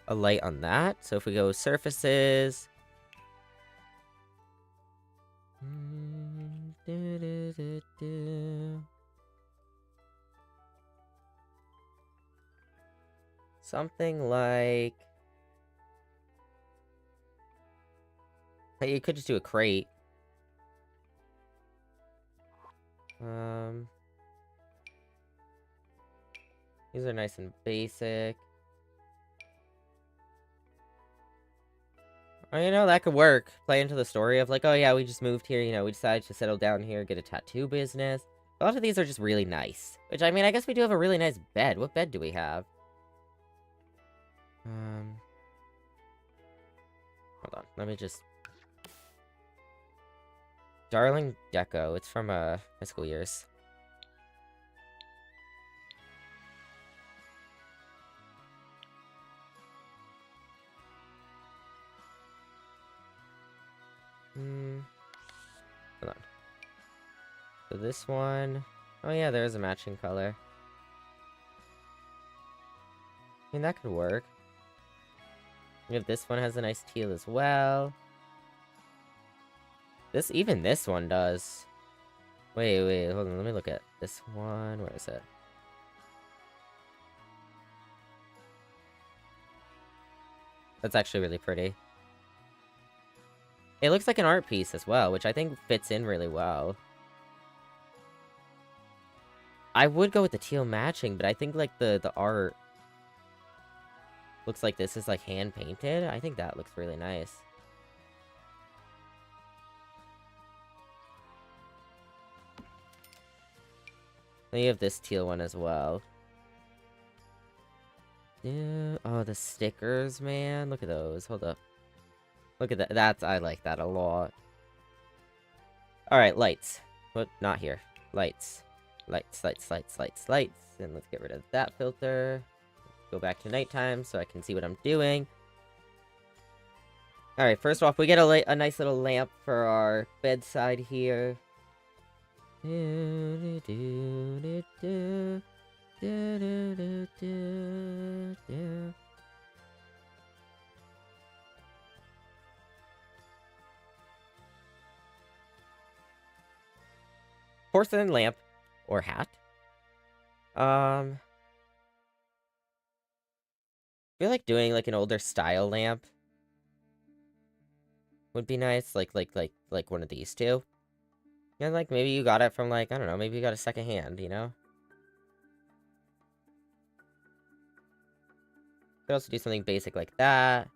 Speaker 1: light on that. So if we go surfaces... Something like... You could just do a crate. These are nice and basic. Oh, you know, that could work. Play into the story of like, oh yeah, we just moved here, you know, we decided to settle down here, get a tattoo business. A lot of these are just really nice. Which, I mean, I guess we do have a really nice bed. What bed do we have? Hold on, let me just... Darling Deco. It's from, high school years. Hold on. So this one... Oh yeah, there's a matching color. I mean, that could work. If this one has a nice teal as well. Even this one does. Wait, hold on, let me look at this one. Where is it? That's actually really pretty. It looks like an art piece as well, which I think fits in really well. I would go with the teal matching, but I think, like, the art looks like this is, like, hand-painted. I think that looks really nice. Then you have this teal one as well. Yeah. Oh, the stickers, man. Look at those. Hold up. Look at that. I like that a lot. Alright, lights. What? Not here. Lights. Lights. And let's get rid of that filter. Go back to nighttime so I can see what I'm doing. Alright, first off, we get a nice little lamp for our bedside here. porcelain lamp or hat. I feel like doing like an older style lamp would be nice, like one of these two. And like maybe you got it from like, I don't know, maybe you got a second hand, you know? Could also do something basic like that.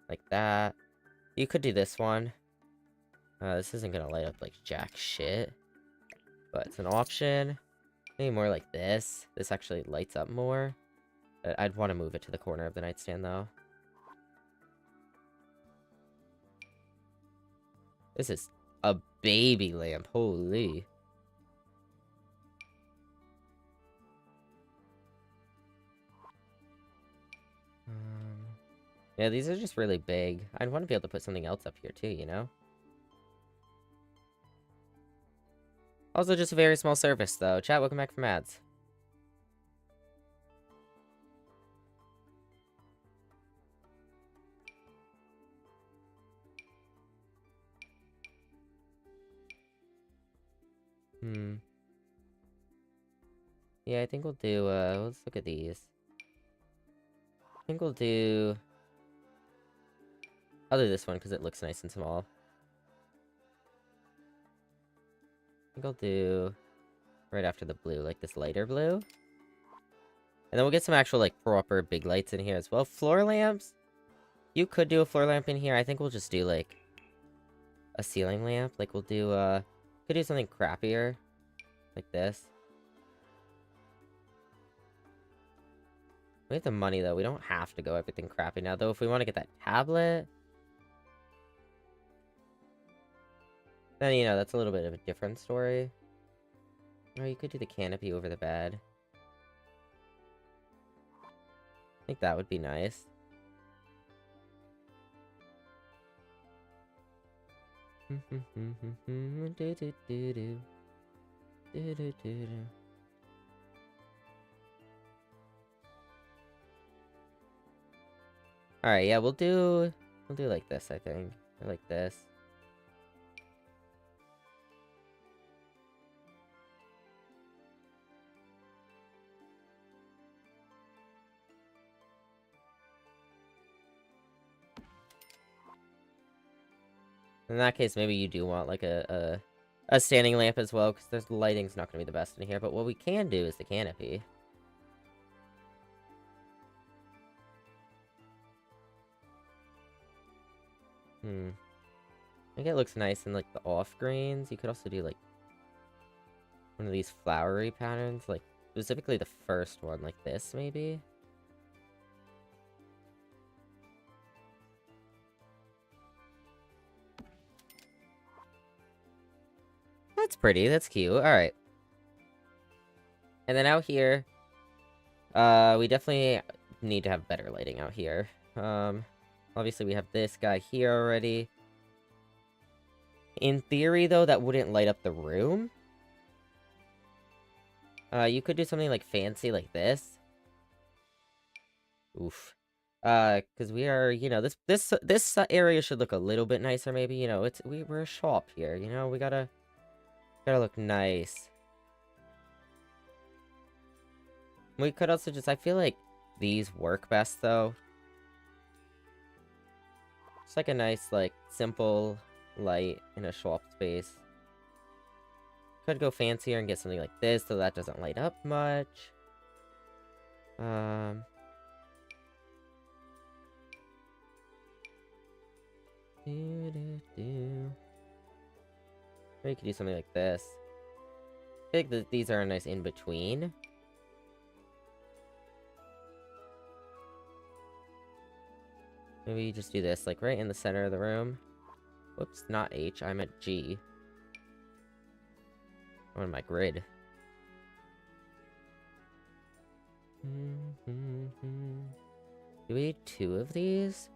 Speaker 1: Like that. You could do this one. This isn't gonna light up like jack shit. But it's an option. Maybe more like this. This actually lights up more. I'd want to move it to the corner of the nightstand though. This is a baby lamp. Holy. Yeah, these are just really big. I'd want to be able to put something else up here too, you know? Also just a very small service though. Chat, welcome back from ads. Yeah, I think we'll do, let's look at these. I think we'll do... I'll do this one because it looks nice and small. I think I'll do right after the blue, like this lighter blue. And then we'll get some actual, like, proper big lights in here as well. Floor lamps? You could do a floor lamp in here. I think we'll just do, like, a ceiling lamp. Like, we'll do, could do something crappier. Like this. We have the money, though. We don't have to go everything crappy now, though. If we want to get that tablet... Then, you know, that's a little bit of a different story. Or you could do the canopy over the bed. I think that would be nice. Alright, yeah, we'll do like this, I think. Or like this. In that case, maybe you do want, like, a standing lamp as well, because the lighting's not going to be the best in here. But what we can do is the canopy. I think it looks nice in, like, the off-greens. You could also do, like, one of these flowery patterns. Like, specifically the first one, like this, maybe? That's pretty. That's cute. Alright. And then out here, we definitely need to have better lighting out here. Obviously we have this guy here already. In theory, though, that wouldn't light up the room. You could do something, like, fancy like this. Oof. Because we are, you know, this area should look a little bit nicer, maybe. You know, we're a shop here, you know? We gotta look nice. We could also just... I feel like these work best, though. It's like a nice, like, simple light in a shop space. Could go fancier and get something like this, so that doesn't light up much. Or you could do something like this. I think that these are a nice in-between. Maybe you just do this, like, right in the center of the room. Whoops, not H, I meant G. On my grid. Do we need 2 of these?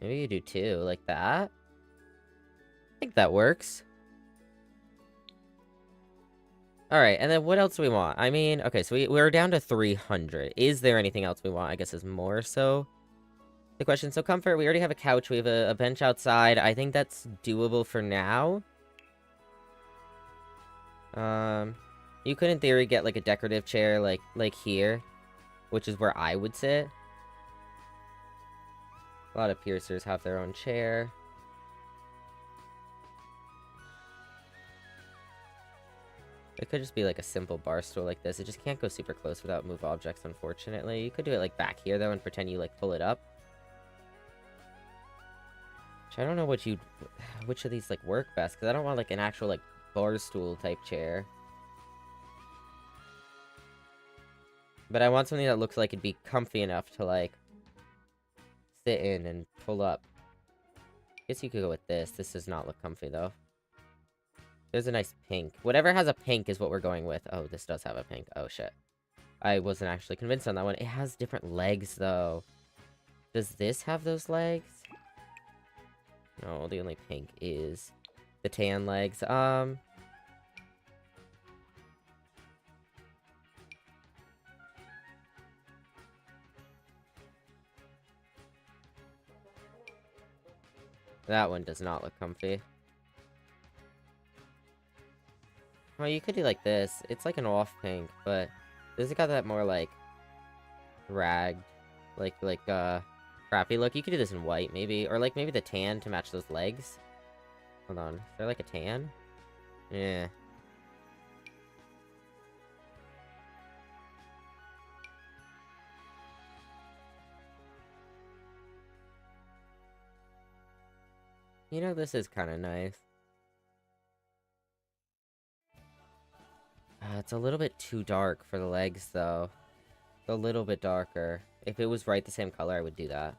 Speaker 1: Maybe you do 2, like that? I think that works. Alright, and then what else do we want? I mean, okay, so we're down to 300. Is there anything else we want? I guess is more so the question. So comfort, we already have a couch. We have a bench outside. I think that's doable for now. You could in theory get like a decorative chair like here, which is where I would sit. A lot of piercers have their own chair. It could just be like a simple bar stool like this. It just can't go super close without move objects, unfortunately. You could do it like back here though and pretend you like pull it up. Which I don't know which of these like work best, because I don't want like an actual like bar stool type chair. But I want something that looks like it'd be comfy enough to like sit in and pull up. Guess you could go with this. This does not look comfy though. There's a nice pink. Whatever has a pink is what we're going with. Oh, this does have a pink. Oh, shit. I wasn't actually convinced on that one. It has different legs, though. Does this have those legs? No, the only pink is the tan legs. That one does not look comfy. Well, you could do like this. It's like an off pink, but this has got that more like ragged, crappy look. You could do this in white, maybe, or like maybe the tan to match those legs. Hold on, is there like a tan? Yeah. You know, this is kind of nice. It's a little bit too dark for the legs, though. A little bit darker. If it was right the same color, I would do that.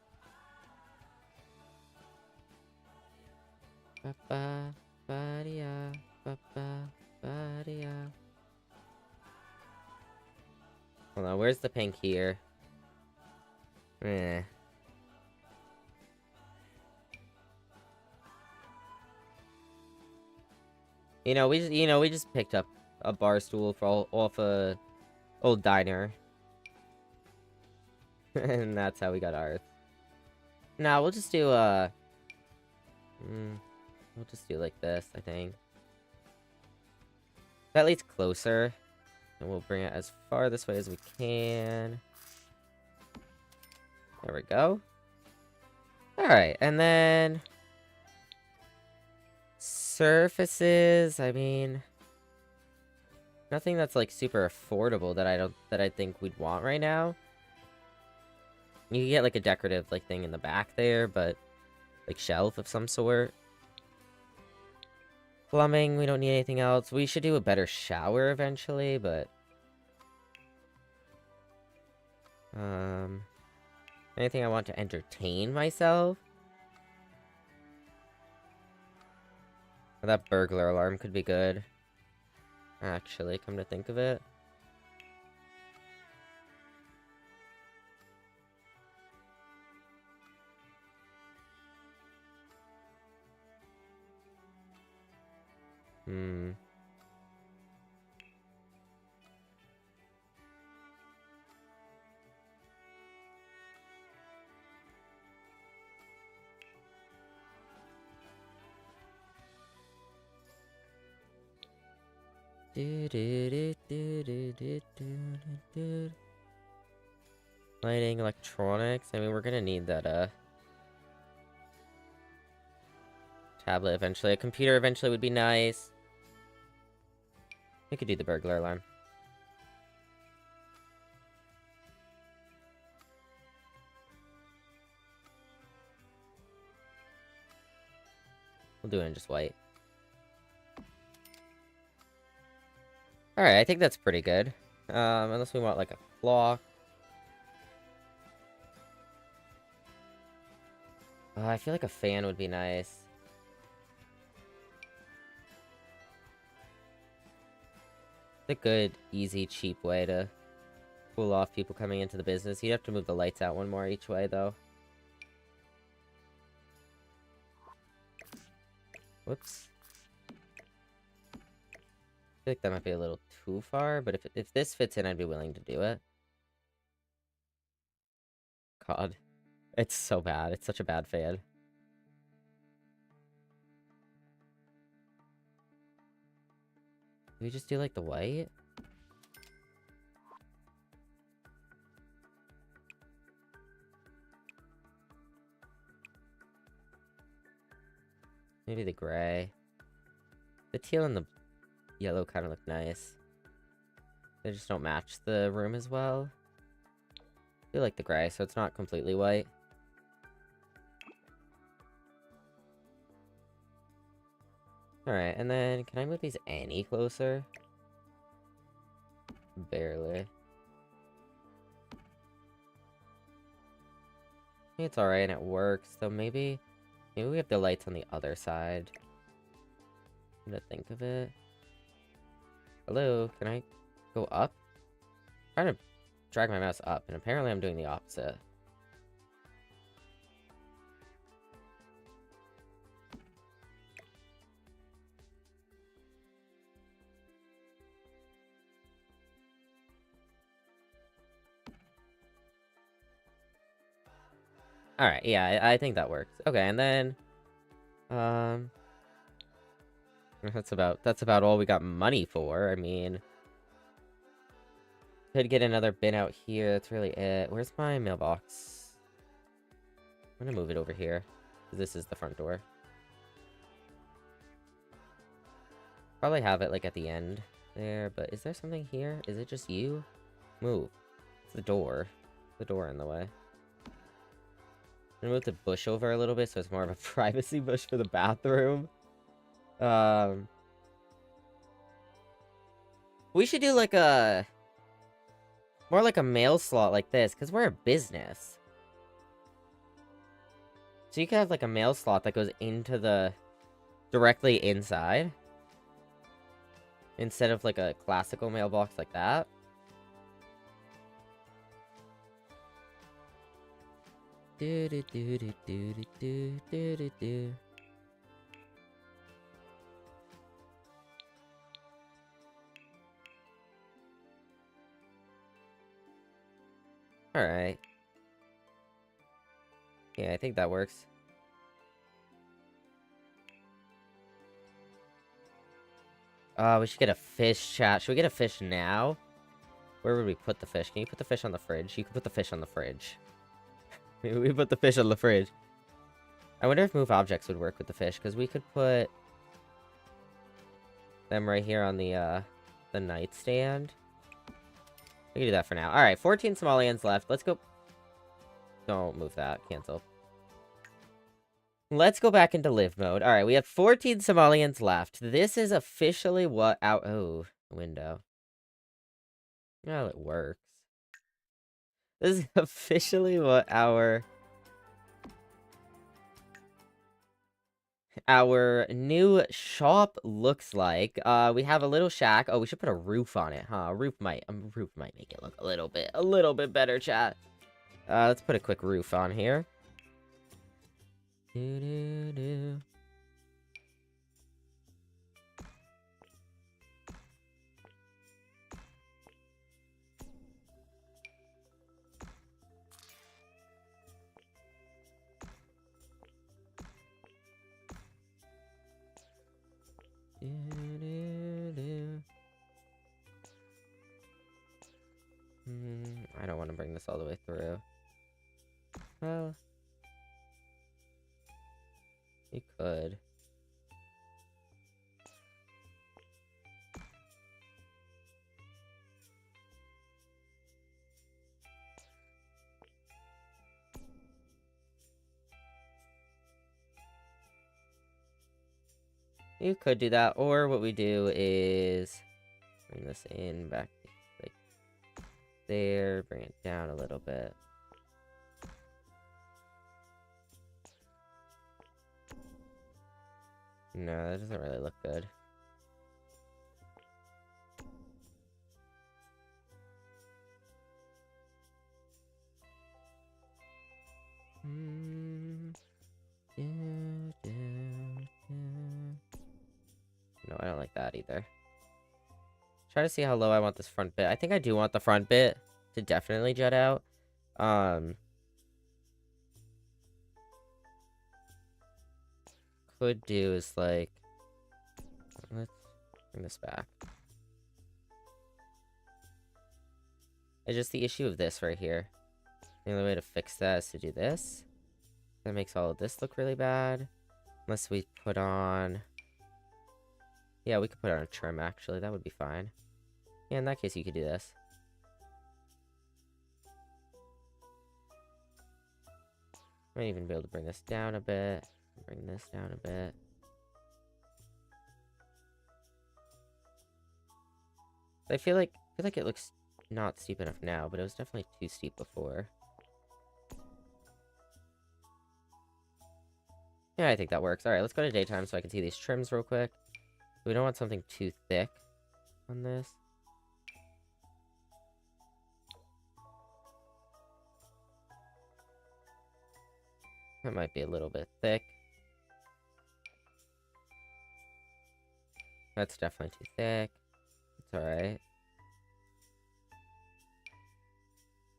Speaker 1: Hold on, where's the pink here? Eh. We just picked up a bar stool for off a old diner. And that's how we got ours. Now we'll just do we'll just do like this, I think. That leads closer. And we'll bring it as far this way as we can. There we go. Alright, and then surfaces, I mean, nothing that's like super affordable that I think we'd want right now. You can get like a decorative like thing in the back there, but like shelf of some sort. Plumbing, we don't need anything else. We should do a better shower eventually, but anything I want to entertain myself? That burglar alarm could be good. Actually, come to think of it. Lighting, electronics. I mean, we're gonna need that, tablet eventually. A computer eventually would be nice. We could do the burglar alarm. We'll do it in just white. Alright, I think that's pretty good. Unless we want, like, a clock. I feel like a fan would be nice. It's a good, easy, cheap way to cool off people coming into the business. You'd have to move the lights out one more each way, though. Whoops. I feel like that might be a little too far, but if this fits in, I'd be willing to do it. God. It's so bad. It's such a bad fade. Do we just do like the white? Maybe the gray. The teal and the yellow kind of look nice. They just don't match the room as well. I feel like the gray, so it's not completely white. Alright, and then can I move these any closer? Barely. I think it's alright and it works, so maybe we have the lights on the other side. I'm gonna think of it. Hello, can I go up? I'm trying to drag my mouse up, and apparently I'm doing the opposite. Alright, yeah, I think that works. Okay, and then... That's about all we got money for. I mean... Could get another bin out here, that's really it. Where's my mailbox? I'm gonna move it over here. This is the front door. Probably have it, like, at the end there, but is there something here? Is it just you? Move. It's the door. The door in the way. I'm gonna move the bush over a little bit so it's more of a privacy bush for the bathroom. We should do like a... More like a mail slot like this, because we're a business. So you can have like a mail slot that goes into the... directly inside. Instead of like a classical mailbox like that. Do do do do do do do do do. Alright. Yeah, I think that works. We should get a fish, chat. Should we get a fish now? Where would we put the fish? Can you put the fish on the fridge? You can put the fish on the fridge. Maybe we put the fish on the fridge. I wonder if move objects would work with the fish, because we could put them right here on the nightstand. We can do that for now. Alright, 14 Somalians left. Let's go... Don't move that. Cancel. Let's go back into live mode. Alright, we have 14 Somalians left. This is officially what our... Oh, window. Oh, it works. This is officially what our new shop looks like. We have a little shack. Oh, we should put a roof on it, huh? A roof might make it look a little bit better, chat. Let's put a quick roof on here. Do-do-do. I don't want to bring this all the way through. Well, you could. You could do that, or what we do is bring this in back like there, bring it down a little bit. No, that doesn't really look good. No, I don't like that either. Try to see how low I want this front bit. I think I do want the front bit to definitely jut out. could do is, like... Let's bring this back. It's just the issue of this right here. The only way to fix that is to do this. That makes all of this look really bad. Unless we put on... Yeah, we could put on a trim, actually. That would be fine. Yeah, in that case, you could do this. Might even be able to bring this down a bit. Bring this down a bit. I feel like it looks not steep enough now, but it was definitely too steep before. Yeah, I think that works. Alright, let's go to daytime so I can see these trims real quick. We don't want something too thick on this. That might be a little bit thick. That's definitely too thick. It's alright.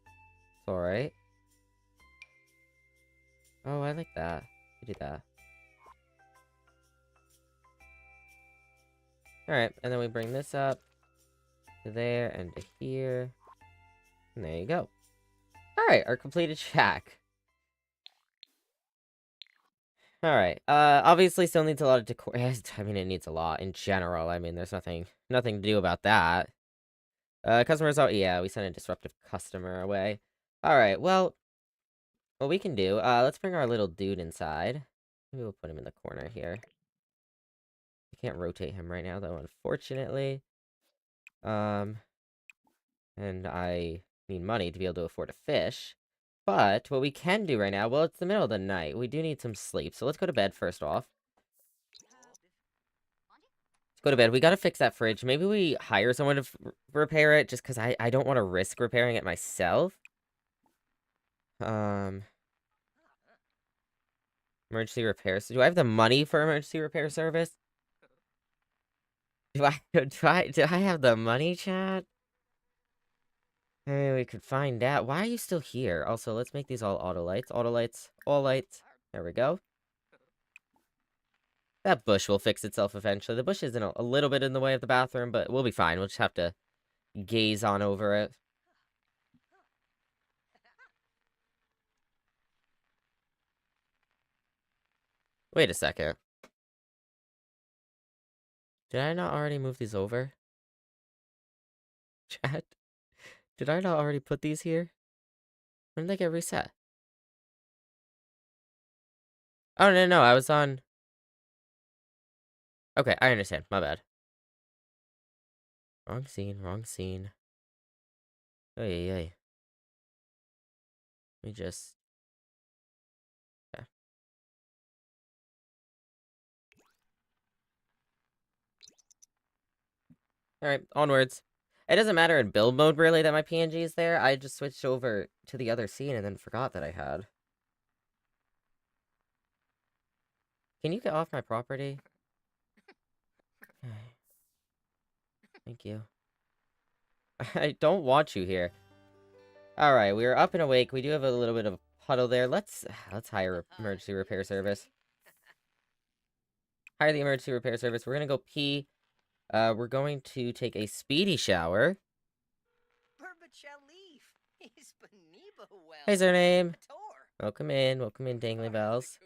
Speaker 1: It's alright. Oh, I like that. We do that. Alright, and then we bring this up to there and to here. And there you go. Alright, our completed shack. Alright, obviously still needs a lot of decor. I mean, it needs a lot in general. I mean, there's nothing to do about that. Customers out. Yeah, we sent a disruptive customer away. Alright, well, what we can do, let's bring our little dude inside. Maybe we'll put him in the corner here. I can't rotate him right now, though, unfortunately. And I need money to be able to afford a fish. But what we can do right now, well, it's the middle of the night. We do need some sleep, so let's go to bed first off. Let's go to bed. We gotta fix that fridge. Maybe we hire someone to repair it, just because I don't want to risk repairing it myself. Emergency repairs. Do I have the money for emergency repair service? Do I have the money, chat? I mean, we could find out. Why are you still here? Also, let's make these all auto lights. Auto lights. All lights. There we go. That bush will fix itself eventually. The bush is a little bit in the way of the bathroom, but we'll be fine. We'll just have to gaze on over it. Wait a second. Did I not already move these over? Chat? Did I not already put these here? When did they get reset? Oh, no, I was on... Okay, I understand. My bad. Wrong scene, wrong scene. Oy, oy. Let me just... Okay. Alright, onwards. It doesn't matter in build mode, really, that my PNG is there. I just switched over to the other scene and then forgot that I had. Can you get off my property? Okay. Thank you. I don't want you here. Alright, we are up and awake. We do have a little bit of a puddle there. Let's hire emergency repair service. Hire the emergency repair service. We're gonna go pee. We're going to take a speedy shower. Hey, her name. Welcome in, Dangly Bells.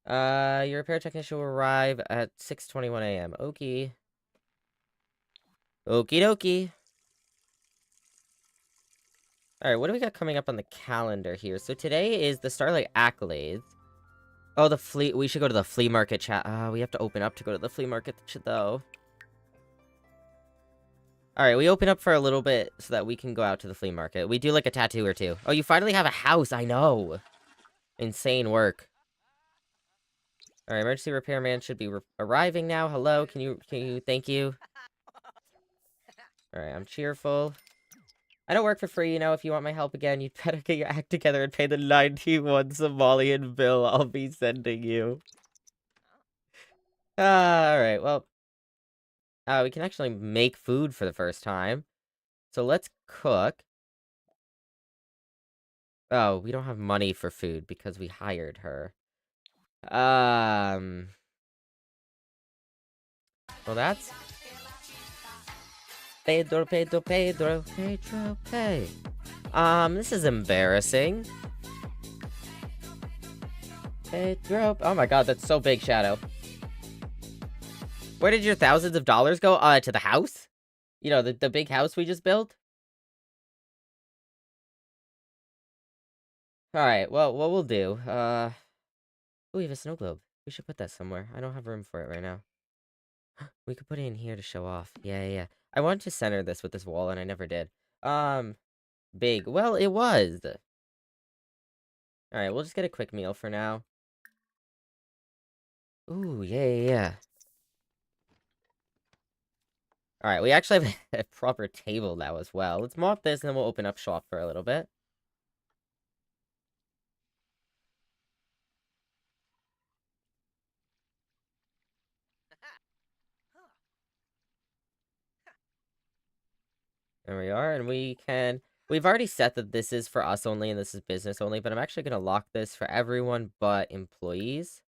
Speaker 1: Your repair technician will arrive at 6:21 a.m. Okie. Okie dokie. Alright, what do we got coming up on the calendar here? So today is the Starlight Accolades. Oh, the flea... We should go to the flea market, chat. We have to open up to go to the flea market, though. Alright, we open up for a little bit so that we can go out to the flea market. We do like a tattoo or two. Oh, you finally have a house. I know. Insane work. Alright, emergency repairman should be arriving now. Hello, can you... Thank you. Alright, I'm cheerful. I don't work for free, you know. If you want my help again, you'd better get your act together and pay the 91 Somalian bill I'll be sending you. Alright, well. We can actually make food for the first time. So let's cook. Oh, we don't have money for food because we hired her. Well, that's Pedro, Pedro, Pedro, Pedro, pay. This is embarrassing. Pedro. Oh my god, that's so big, Shadow. Where did your thousands of dollars go? To the house? You know, the big house we just built? Alright, well, what we'll do, oh, we have a snow globe. We should put that somewhere. I don't have room for it right now. We could put it in here to show off. Yeah. I wanted to center this with this wall, and I never did. Big. Well, it was. Alright, we'll just get a quick meal for now. Ooh, yeah. Alright, we actually have a proper table now as well. Let's mop this, and then we'll open up shop for a little bit. There we are, and we've already set that this is for us only and this is business only, but I'm actually going to lock this for everyone but employees.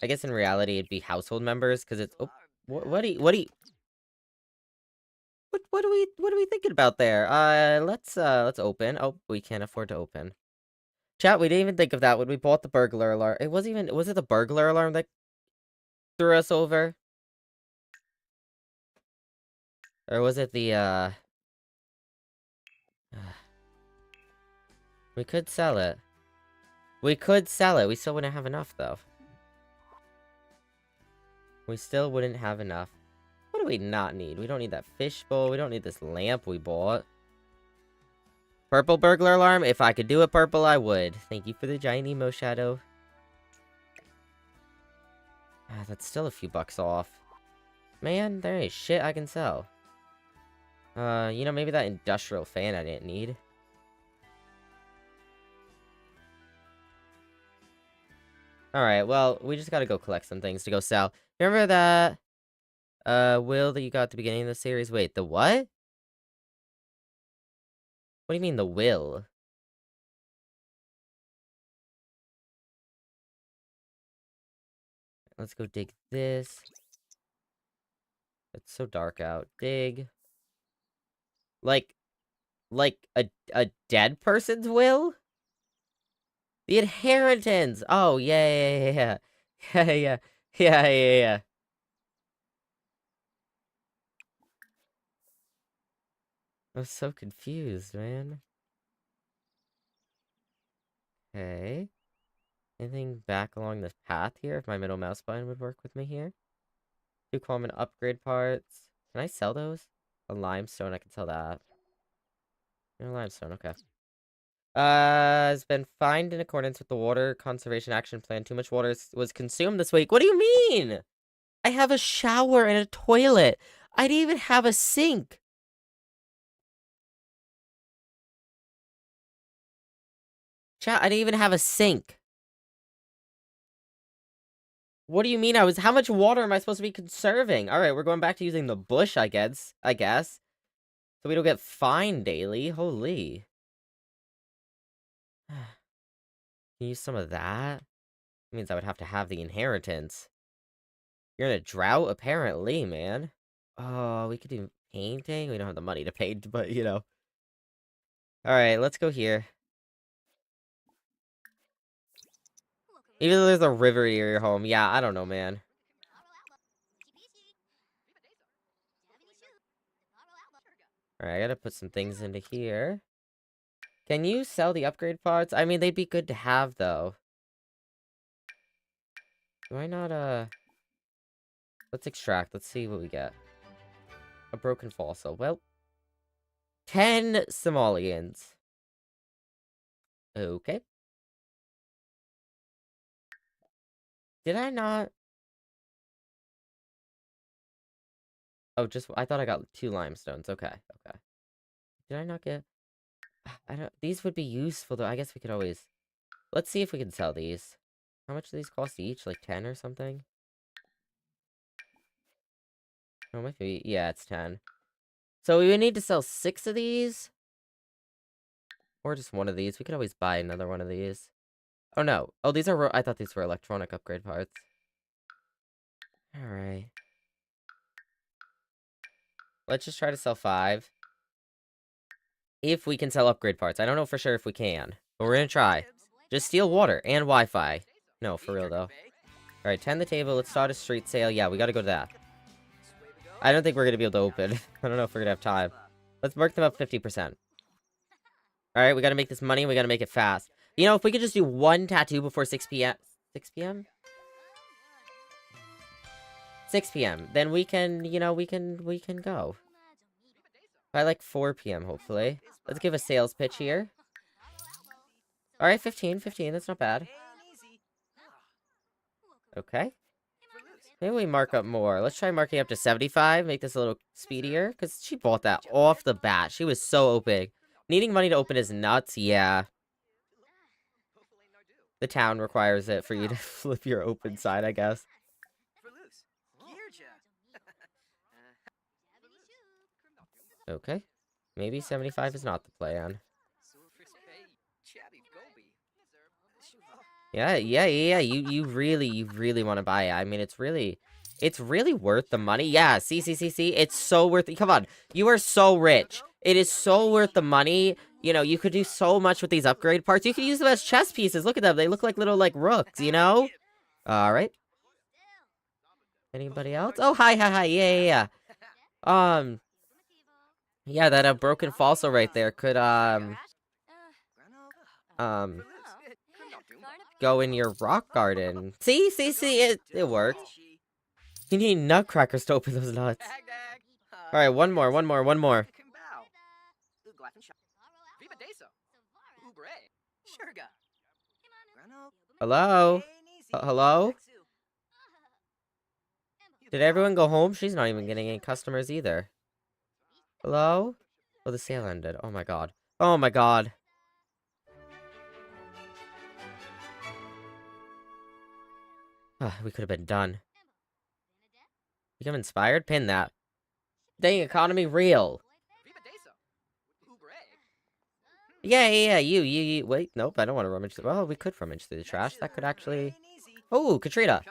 Speaker 1: I guess in reality it'd be household members, because it's, oh, what do you, what are we thinking about there? Let's open. Oh, we can't afford to open. Chat, we didn't even think of that when we bought the burglar alarm. Was it the burglar alarm that threw us over? Or was it the, we could sell it. We could sell it. We still wouldn't have enough, though. We still wouldn't have enough. What do we not need? We don't need that fishbowl. We don't need this lamp we bought. Purple burglar alarm? If I could do it purple, I would. Thank you for the giant emo shadow. Ah, that's still a few bucks off. Man, there ain't shit I can sell. You know, maybe that industrial fan I didn't need. Alright, well, we just gotta go collect some things to go sell. Remember that, will that you got at the beginning of the series? Wait, the what? What do you mean, the will? Let's go dig this. It's so dark out. Dig. Like a dead person's will? The inheritance! Oh, yeah. Yeah. I'm so confused, man. Okay. Anything back along this path here? If my middle mouse button would work with me here. 2 common upgrade parts. Can I sell those? A limestone, I can sell that. No limestone, okay. Has been fined in accordance with the Water Conservation Action Plan. Too much water was consumed this week. What do you mean? I have a shower and a toilet. I didn't even have a sink. Chat, I didn't even have a sink. What do you mean how much water am I supposed to be conserving? Alright, we're going back to using the bush, I guess. So we don't get fined daily. Holy. Can you use some of that? Means I would have to have the inheritance. You're in a drought, apparently, man. Oh, we could do painting. We don't have the money to paint, but, you know. Alright, let's go here. Even though there's a river near your home. Yeah, I don't know, man. Alright, I gotta put some things into here. Can you sell the upgrade parts? I mean, they'd be good to have, though. Do I not, Let's extract. Let's see what we get. A broken fossil. Well, 10 simoleons. Okay. Did I not? Oh, I thought I got 2 limestones. Okay. Did I not get... I don't... These would be useful, though. I guess we could always... Let's see if we can sell these. How much do these cost each? Like 10 or something? Oh, maybe... Yeah, it's 10. So we would need to sell 6 of these. Or just one of these. We could always buy another one of these. Oh, no. Oh, these are... I thought these were electronic upgrade parts. Alright. Let's just try to sell 5. If we can sell upgrade parts. I don't know for sure if we can. But we're gonna try. Just steal water and Wi-Fi. No, for real, though. Alright, 10 the table. Let's start a street sale. Yeah, we gotta go to that. I don't think we're gonna be able to open. I don't know if we're gonna have time. Let's mark them up 50%. Alright, we gotta make this money. We gotta make it fast. You know, if we could just do 1 tattoo before 6 p.m. 6 p.m.? 6 p.m. Then we can, you know, we can go. By like 4 p.m. hopefully. Let's give a sales pitch here. Alright, 15, that's not bad. Okay. Maybe we mark up more. Let's try marking up to 75, make this a little speedier. Because she bought that off the bat. She was so OP. Needing money to open is nuts, yeah. The town requires it for you to flip your open side, I guess. Okay. Maybe 75 is not the plan. Yeah. You really want to buy it. I mean, it's really worth the money. Yeah, see. It's so worth it. Come on. You are so rich. It is so worth the money. You know, you could do so much with these upgrade parts. You could use them as chess pieces. Look at them. They look like little, like, rooks, you know? Alright. Anybody else? Oh, hi. Yeah. Yeah, that broken fossil right there could, go in your rock garden. See, it worked. You need nutcrackers to open those nuts. Alright, one more. Hello? Hello? Did everyone go home? She's not even getting any customers either. Hello? Oh, the sale ended. Oh my god. Oh my god. We could have been done. Become inspired? Pin that. Dang, economy real. Yeah, you. Wait, nope, I don't want to rummage. Well, we could rummage through the trash. That could actually... Oh, Katrina.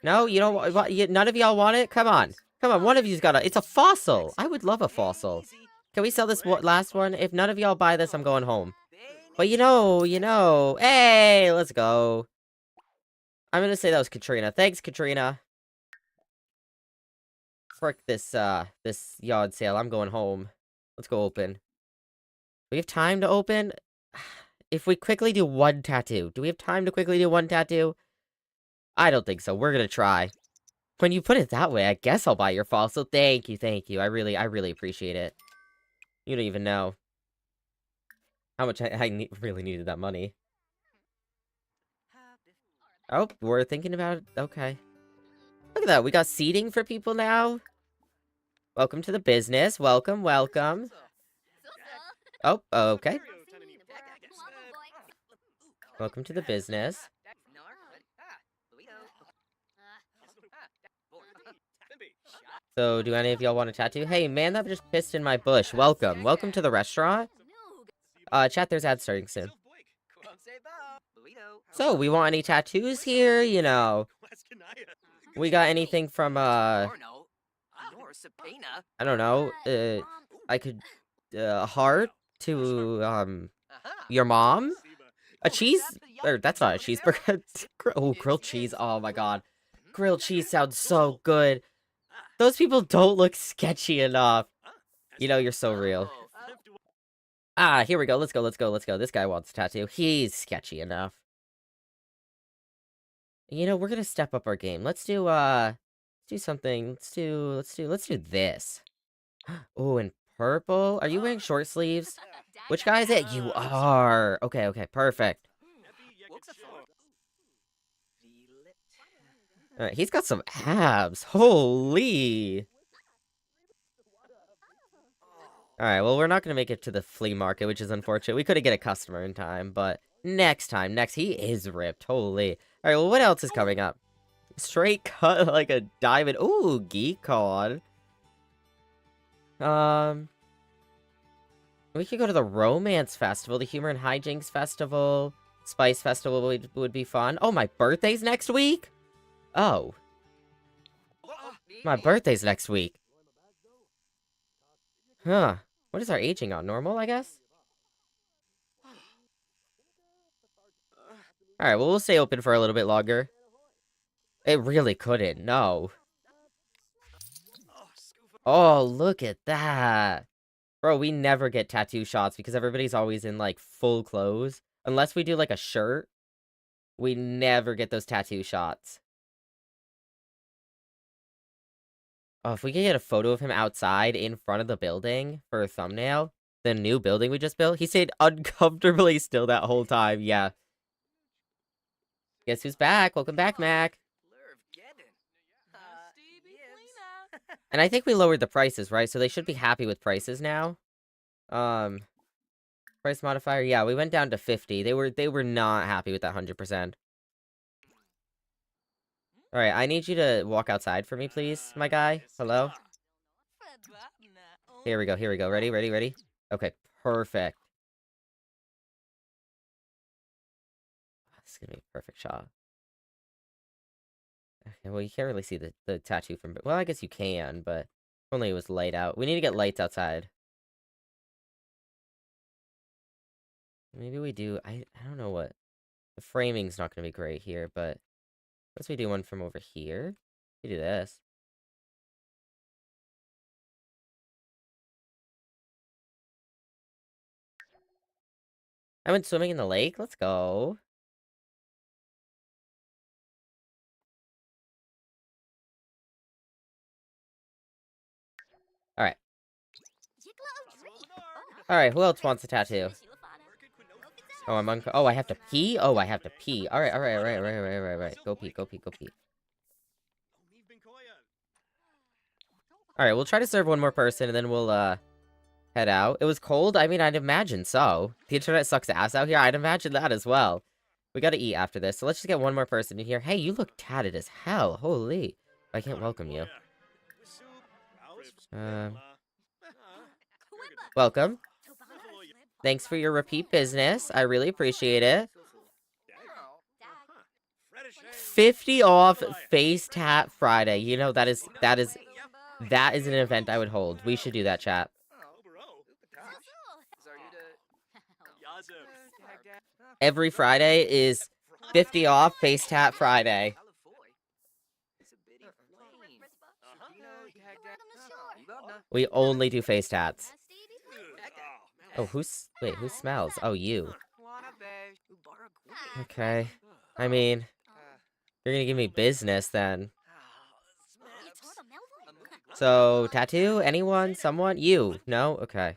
Speaker 1: No, you don't want... None of y'all want it? Come on, one of you's got a... It's a fossil. I would love a fossil. Can we sell this last one? If none of y'all buy this, I'm going home. But you know... Hey, let's go. I'm gonna say that was Katrina. Thanks, Katrina. Frick this yard sale. I'm going home. Let's go open. We have time to open? If we quickly do 1 tattoo. Do we have time to quickly do 1 tattoo? I don't think so. We're gonna try. When you put it that way, I guess I'll buy your fossil. Thank you. I really appreciate it. You don't even know how much I really needed that money. Oh, we're thinking about it. Okay. Look at that. We got seating for people now. Welcome to the business. Welcome. Oh, okay. Welcome to the business. So, do any of y'all want a tattoo? Hey, man, that just pissed in my bush. Welcome to the restaurant. Chat, there's ads starting soon. So, we want any tattoos here? You know, we got anything from, I don't know, I could, a heart to, your mom? A cheese? Or, that's not a cheeseburger. Oh, grilled cheese. Oh my god. Grilled cheese sounds so good. Those people don't look sketchy enough. You know, you're so real. Ah, here we go. Let's go. This guy wants a tattoo. He's sketchy enough. You know, we're gonna step up our game. Let's do something. Let's do this. Oh, in purple? Are you wearing short sleeves? Which guy is it? You are. Okay, perfect. Alright, he's got some abs. Holy. Alright, well, we're not gonna make it to the flea market, which is unfortunate. We couldn't get a customer in time, but next. He is ripped. Holy. Alright, well, what else is coming up? Straight cut like a diamond. Ooh, geek con. We could go to the Romance Festival, the Humor and Hijinks Festival. Spice Festival would be fun. Oh, my birthday's next week? Oh. My birthday's next week. Huh. What is our aging on? Normal, I guess? Alright, well, we'll stay open for a little bit longer. It really couldn't, no. Oh, look at that. Bro, we never get tattoo shots because everybody's always in, like, full clothes. Unless we do, like, a shirt, we never get those tattoo shots. Oh, if we could get a photo of him outside in front of the building for a thumbnail, the new building we just built, he stayed uncomfortably still that whole time, yeah. Guess who's back? Welcome back, Mac. And I think we lowered the prices, right? So they should be happy with prices now. Price modifier, yeah, we went down to 50. They were not happy with that 100%. Alright, I need you to walk outside for me, please, my guy. Hello? Here we go, here we go. Ready, ready, ready? Okay, perfect. This is gonna be a perfect shot. Okay, well, you can't really see the tattoo from... Well, I guess you can, but only it was light out. We need to get lights outside. Maybe we do... I don't know what... The framing's not gonna be great here, but... Let's we do one from over here. We do this. I went swimming in the lake. Let's go. Alright. Alright, who else wants a tattoo? Oh, oh, I have to pee? Oh, I have to pee. Alright, alright. Go pee, go pee, go pee. Alright, we'll try to serve one more person, and then we'll, head out. It was cold? I mean, I'd imagine so. The internet sucks ass out here. I'd imagine that as well. We gotta eat after this, so let's just get one more person in here. Hey, you look tatted as hell. Holy. I can't welcome you. Welcome. Thanks for your repeat business. I really appreciate it. 50 off Face Tat Friday. You know, that is an event I would hold. We should do that, chat. Every Friday is 50 off Face Tat Friday. We only do face tats. Oh, who smells? Oh, you. Okay. I mean, you're gonna give me business then. So, tattoo? Anyone? Someone? You? No? Okay.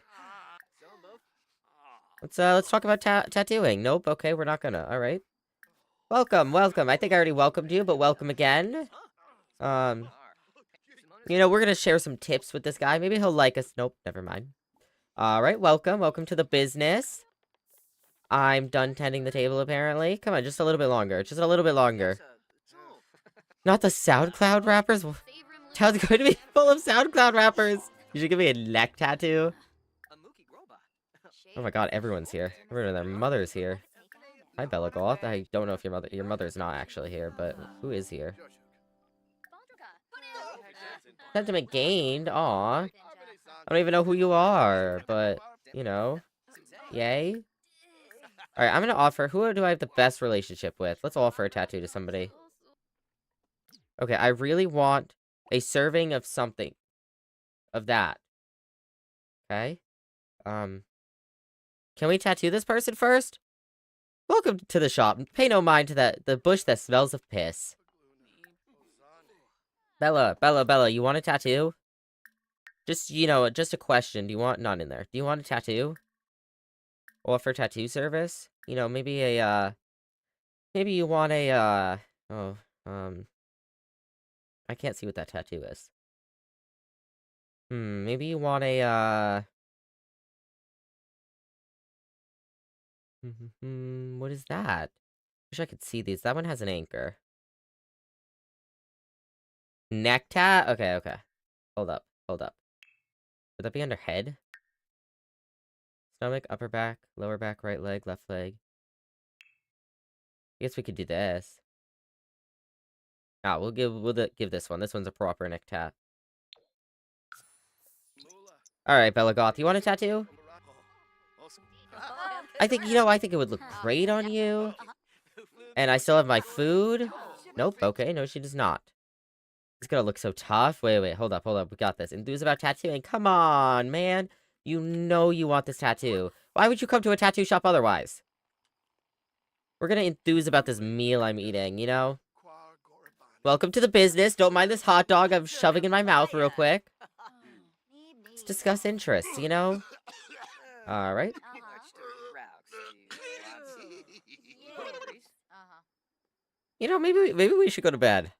Speaker 1: Let's talk about tattooing. Nope, okay, we're not gonna. Alright. Welcome. I think I already welcomed you, but welcome again. You know, we're gonna share some tips with this guy. Maybe he'll like us. Nope, never mind. Alright, welcome to the business. I'm done tending the table, apparently. Come on, just a little bit longer. Just a little bit longer. Not the SoundCloud rappers? Town's going to be full of SoundCloud rappers! You should give me a neck tattoo. Oh my god, everyone's here. Everyone and their mother's here. Hi, Bella Goth. I don't know if your mother's not actually here, but who is here? Sentiment gained, aw. I don't even know who you are, but, you know. Yay. Alright, I'm gonna offer... Who do I have the best relationship with? Let's offer a tattoo to somebody. Okay, I really want a serving of something. Of that. Okay. Can we tattoo this person first? Welcome to the shop. Pay no mind to the bush that smells of piss. Bella, you want a tattoo? Just, you know, just a question. Do you want... Not in there. Do you want a tattoo? Offer tattoo service? You know, maybe a, maybe you want a, oh, I can't see what that tattoo is. Maybe you want a, what is that? Wish I could see these. That one has an anchor. Neck tat? Okay. Hold up. Would that be under head? Stomach, upper back, lower back, right leg, left leg. guess we could do this. Ah, we'll give this one. This one's a proper neck tat. Alright, Bella Goth, you want a tattoo? I think, I think it would look great on you. And I still have my food. Nope, okay, no, she does not. It's gonna look so tough. Wait, hold up. We got this. Enthused about tattooing. Come on, man. You know you want this tattoo. Why would you come to a tattoo shop otherwise? We're gonna enthuse about this meal I'm eating, you know? Welcome to the business. Don't mind this hot dog I'm shoving in my mouth real quick. Let's discuss interests, you know? Alright. You know, maybe we should go to bed.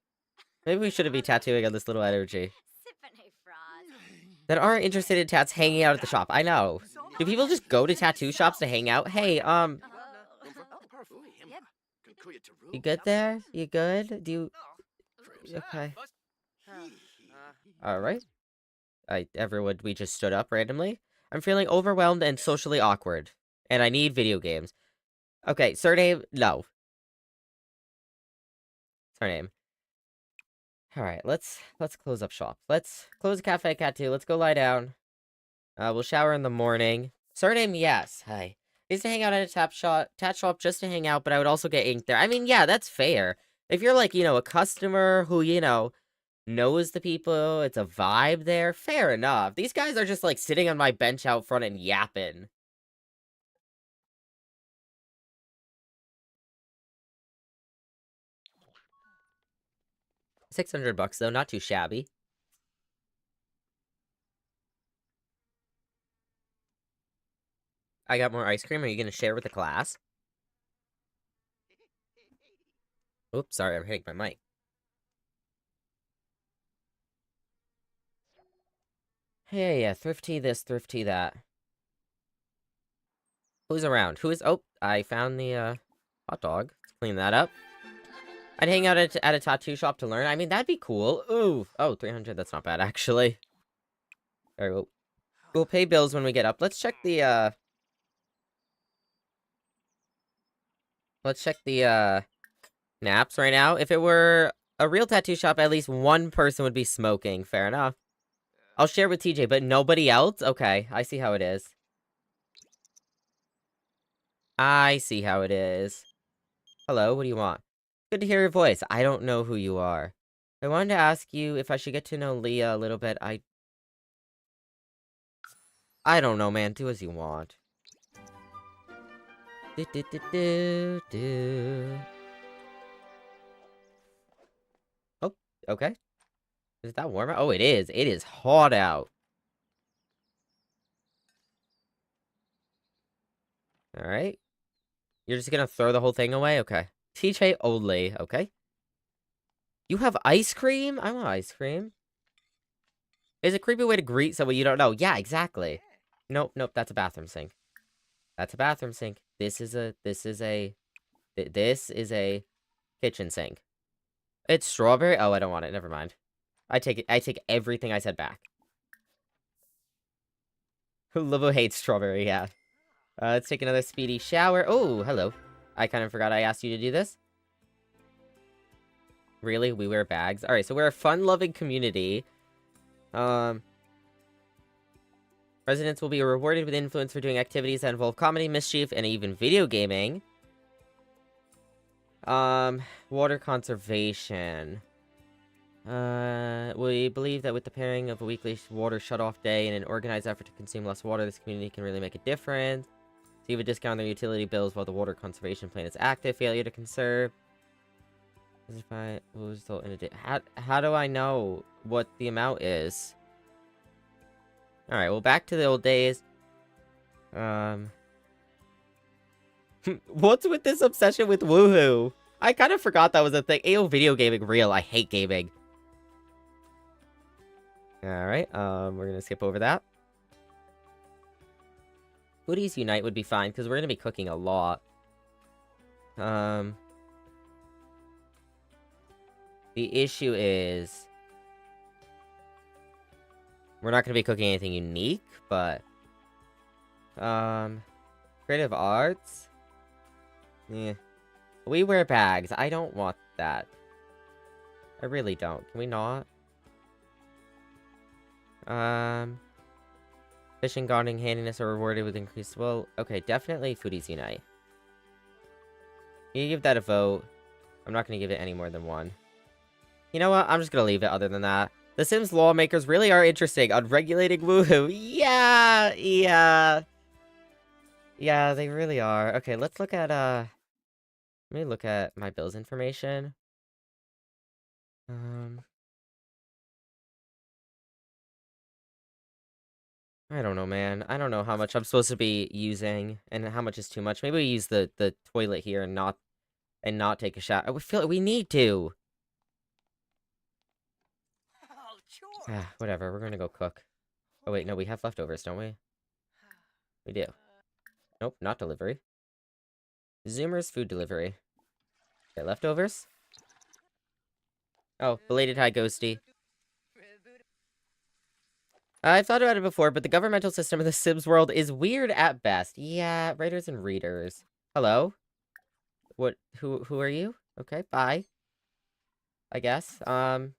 Speaker 1: Maybe we shouldn't be tattooing on this little energy. That aren't interested in tats hanging out at the shop. I know. Do people just go to tattoo shops to hang out? Hey, you good there? You good? Do you... Okay. Alright. Everyone, we just stood up randomly. I'm feeling overwhelmed and socially awkward. And I need video games. Okay, surname? No. Surname. Alright, let's close up shop. Let's close the cafe Cattoo. Let's go lie down. We'll shower in the morning. Surname, yes. Hi. I used to hang out at a tat shop just to hang out, but I would also get ink there. I mean, yeah, that's fair. If you're like, a customer who, knows the people, it's a vibe there, fair enough. These guys are just like sitting on my bench out front and yapping. $600 though, not too shabby. I got more ice cream. Are you gonna share with the class? Oops, sorry, I'm hitting my mic. Yeah, thrifty this, thrifty that. Who's around? Oh, I found the, hot dog. Let's clean that up. I'd hang out at a tattoo shop to learn. I mean, that'd be cool. Ooh. Oh, 300. That's not bad, actually. Alright, we'll pay bills when we get up. Let's check the, naps right now. If it were a real tattoo shop, at least one person would be smoking. Fair enough. I'll share with TJ, but nobody else? Okay, I see how it is. I see how it is. Hello, what do you want? Good to hear your voice. I don't know who you are. I wanted to ask you if I should get to know Leah a little bit. I don't know, man. Do as you want. Oh, okay. Is it that warm out? Oh, it is. It is hot out. Alright. You're just gonna throw the whole thing away? Okay. TJ only. Okay. You have ice cream? I want ice cream. Is a creepy way to greet someone you don't know. Yeah, exactly. Nope, that's a bathroom sink. That's a bathroom sink. This is a kitchen sink. It's strawberry? Oh, I don't want it. Never mind. I take everything I said back. Lobo hates strawberry, yeah. Let's take another speedy shower. Oh, hello. I kind of forgot I asked you to do this. Really? We wear bags? Alright, so we're a fun-loving community. Residents will be rewarded with influence for doing activities that involve comedy, mischief, and even video gaming. Water conservation. We believe that with the pairing of a weekly water shut-off day and an organized effort to consume less water, this community can really make a difference. Receive a discount on their utility bills while the water conservation plan is active. Failure to conserve. How do I know what the amount is? Alright, well, back to the old days. What's with this obsession with woohoo? I kind of forgot that was a thing. Ayo, video gaming real. I hate gaming. Alright, we're gonna skip over that. Foodies Unite would be fine, because we're gonna be cooking a lot. The issue is... we're not gonna be cooking anything unique, but... creative arts? Yeah. We wear bags. I don't want that. I really don't. Can we not? Fishing, gardening, handiness are rewarded with increased... Well, okay, definitely Foodies Unite. You give that a vote. I'm not going to give it any more than 1. You know what? I'm just going to leave it other than that. The Sims lawmakers really are interesting on regulating woohoo. Yeah! Yeah, they really are. Okay, let's look at, Let me look at my bills information. I don't know, man. I don't know how much I'm supposed to be using and how much is too much. Maybe we use the toilet here and not take a shower. I feel like we need to. Whatever. We're gonna go cook. Oh wait, no, we have leftovers, don't we? We do. Nope, not delivery. Zoomers food delivery. Okay, leftovers. Oh, belated hi, Ghosty. I've thought about it before, but the governmental system of the Sims world is weird at best. Yeah, writers and readers. Hello? What? Who are you? Okay, bye. I guess. Alright,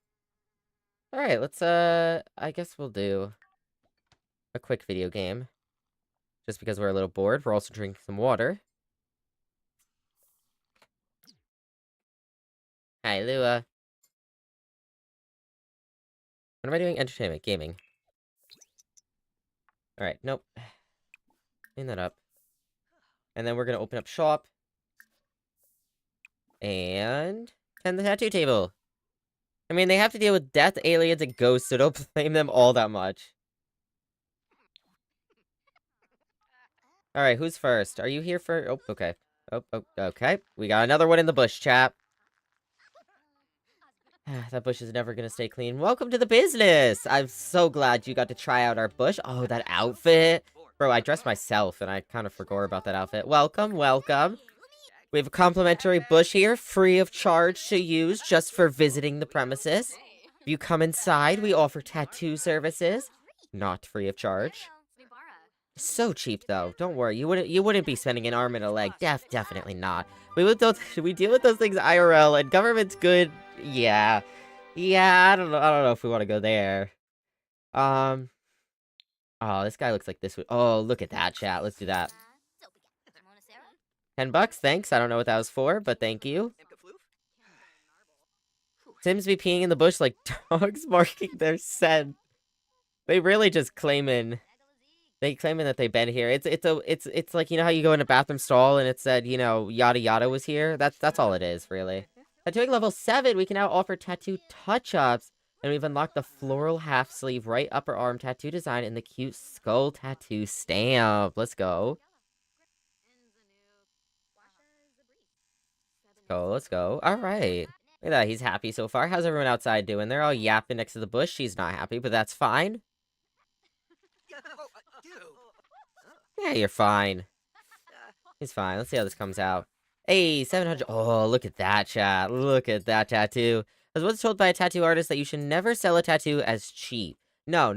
Speaker 1: let's, I guess we'll do a quick video game. Just because we're a little bored. We're also drinking some water. Hi, Lua. What am I doing? Entertainment. Gaming. Alright, nope. Clean that up. And then we're gonna open up shop. And... tend the tattoo table. I mean, they have to deal with death, aliens, and ghosts, so don't blame them all that much. Alright, who's first? Are you here for... Oh, okay. Oh, okay. We got another one in the bush, chap. That bush is never gonna stay clean. Welcome to the business! I'm so glad you got to try out our bush. Oh, that outfit! Bro, I dressed myself, and I kind of forgot about that outfit. Welcome, welcome. We have a complimentary bush here, free of charge to use, just for visiting the premises. If you come inside, we offer tattoo services. Not free of charge. So cheap, though. Don't worry, you wouldn't be spending an arm and a leg. Definitely not. We deal with those things IRL, and government's good. Yeah, I don't know if we want to go there. Oh, this guy looks like this would. Oh, look at that, chat. Let's do that. $10, thanks. I don't know what that was for, but thank you. Sims be peeing in the bush like dogs marking their scent. They really just claiming that they've been here. It's like, you know how you go in a bathroom stall and it said, you know, yada yada was here? That's all it is, really. Tattooing level 7, we can now offer tattoo touch-ups. And we've unlocked the floral half sleeve right upper arm tattoo design and the cute skull tattoo stamp. Let's go. Let's go. Alright. Look at that, he's happy so far. How's everyone outside doing? They're all yapping next to the bush. She's not happy, but that's fine. Yeah, you're fine. He's fine. Let's see how this comes out. Hey, 700. Oh, look at that, chat. Look at that tattoo. I was once told by a tattoo artist that you should never sell a tattoo as cheap. No.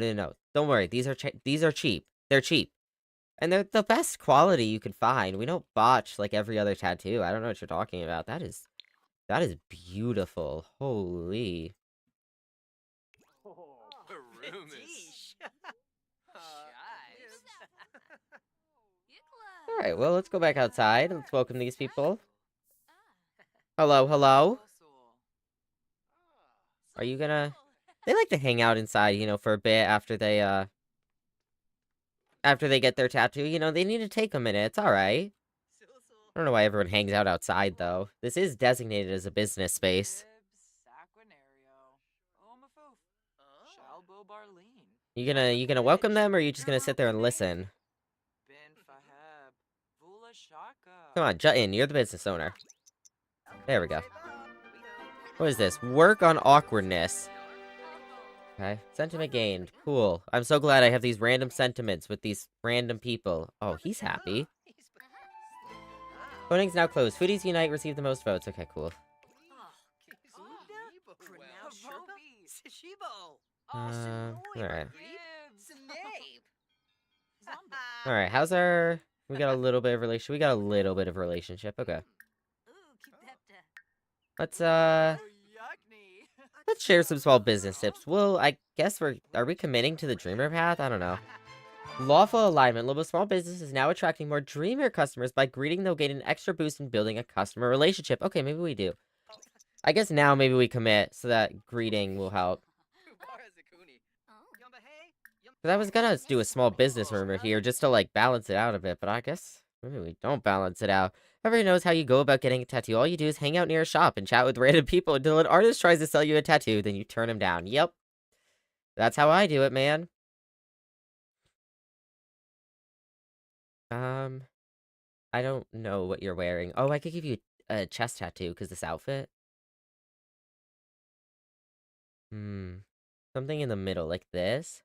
Speaker 1: Don't worry. These are cheap. They're cheap. And they're the best quality you could find. We don't botch like every other tattoo. I don't know what you're talking about. That is beautiful. Holy. Alright, well, let's go back outside. Let's welcome these people. Hello? Are you gonna... They like to hang out inside, you know, for a bit after they get their tattoo. You know, they need to take a minute. It's alright. I don't know why everyone hangs out outside, though. This is designated as a business space. You gonna welcome them, or are you just gonna sit there and listen? Come on, jut in. You're the business owner. There we go. What is this? Work on awkwardness. Okay. Sentiment gained. Cool. I'm so glad I have these random sentiments with these random people. Oh, he's happy. Voting's now closed. Foodies Unite received the most votes. Okay, cool. Alright. Alright, how's our... We got a little bit of relationship. Okay. Let's share some small business tips. Well, I guess are we committing to the dreamer path? I don't know. Lawful alignment. Lobo small business is now attracting more dreamer customers. By greeting, they'll gain an extra boost in building a customer relationship. Okay, maybe we do. I guess now maybe we commit so that greeting will help. Because I was gonna do a small business rumor here just to, like, balance it out a bit, but I guess maybe we don't balance it out. Everyone knows how you go about getting a tattoo. All you do is hang out near a shop and chat with random people until an artist tries to sell you a tattoo, then you turn him down. Yep. That's how I do it, man. I don't know what you're wearing. Oh, I could give you a chest tattoo, because this outfit. Something in the middle, like this?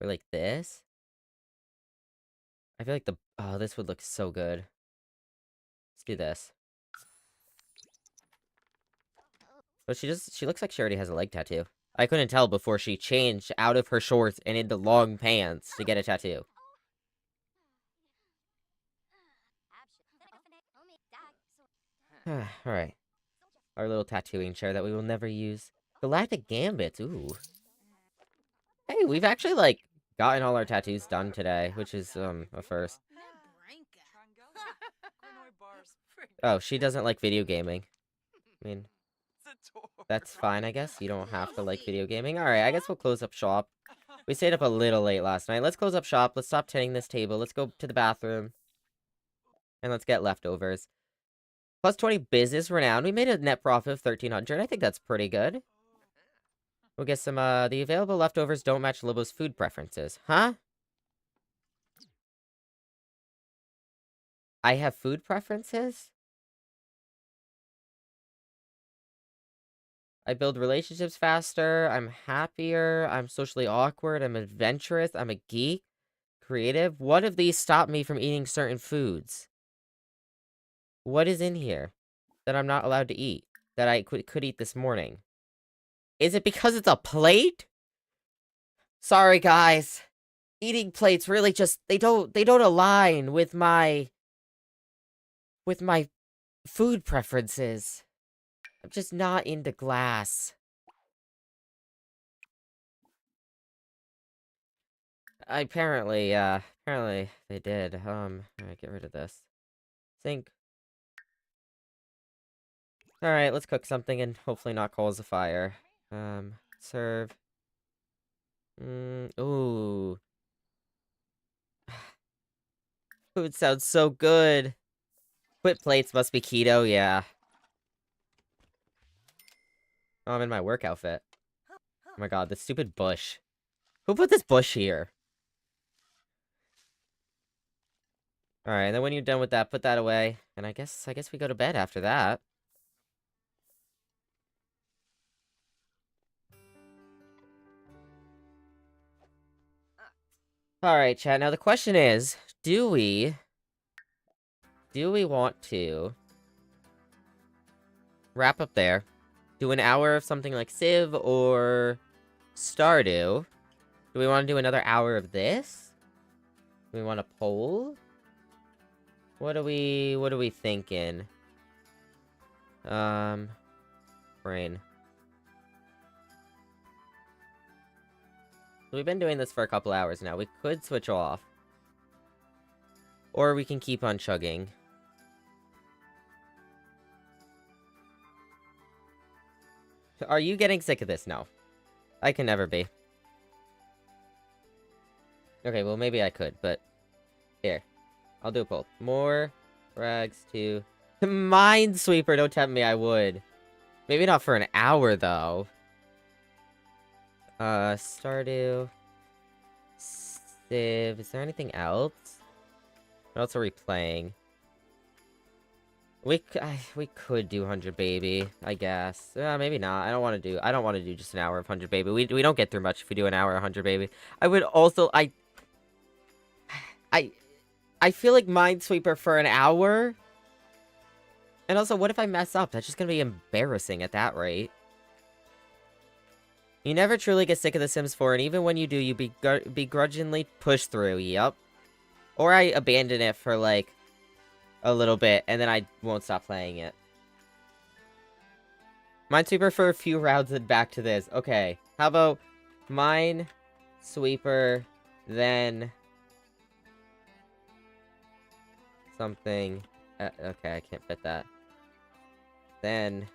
Speaker 1: Or like this? I feel like oh, this would look so good. Let's do this. But she looks like she already has a leg tattoo. I couldn't tell before she changed out of her shorts and into long pants to get a tattoo. Alright. Our little tattooing chair that we will never use. Galactic Gambits, ooh. Hey, we've actually, like, gotten all our tattoos done today, which is, a first. Oh, she doesn't like video gaming. I mean, that's fine, I guess. You don't have to like video gaming. Alright, I guess we'll close up shop. We stayed up a little late last night. Let's close up shop. Let's stop tinning this table. Let's go to the bathroom. And let's get leftovers. Plus 20 business renown. We made a net profit of 1,300. I think that's pretty good. We'll get some, the available leftovers don't match Lobo's food preferences. Huh? I have food preferences? I build relationships faster. I'm happier. I'm socially awkward. I'm adventurous. I'm a geek. Creative. What if these stop me from eating certain foods? What is in here that I'm not allowed to eat? That I could eat this morning? Is it because it's a plate? Sorry, guys. Eating plates really just they don't align with my food preferences. I'm just not into glass. Apparently they did. Alright, get rid of this. Sink. Alright, let's cook something and hopefully not cause a fire. Serve. Ooh. Food sounds so good. Quit plates must be keto, yeah. Oh, I'm in my work outfit. Oh my god, this stupid bush. Who put this bush here? Alright, and then when you're done with that, put that away. And I guess we go to bed after that. Alright, chat. Now the question is, do we want to wrap up there? Do an hour of something like Civ or Stardew? Do we want to do another hour of this? Do we want a poll? What are we thinking? Brain. We've been doing this for a couple hours now. We could switch off. Or we can keep on chugging. Are you getting sick of this? No. I can never be. Okay, well, maybe I could, but... Here. I'll do a poll. More rags to... Minesweeper, don't tempt me, I would. Maybe not for an hour, though. Stardew. Civ. Is there anything else? What else are we playing? We could do 100 Baby, I guess. Maybe not. I don't want to do just an hour of 100 Baby. We don't get through much if we do an hour of 100 Baby. I would also... I feel like Minesweeper for an hour? And also, what if I mess up? That's just gonna be embarrassing at that rate. You never truly get sick of The Sims 4, and even when you do, you begrudgingly push through, yep. Or I abandon it for, like, a little bit, and then I won't stop playing it. Minesweeper for a few rounds and back to this. Okay, how about Minesweeper, then something. Okay, I can't fit that. Then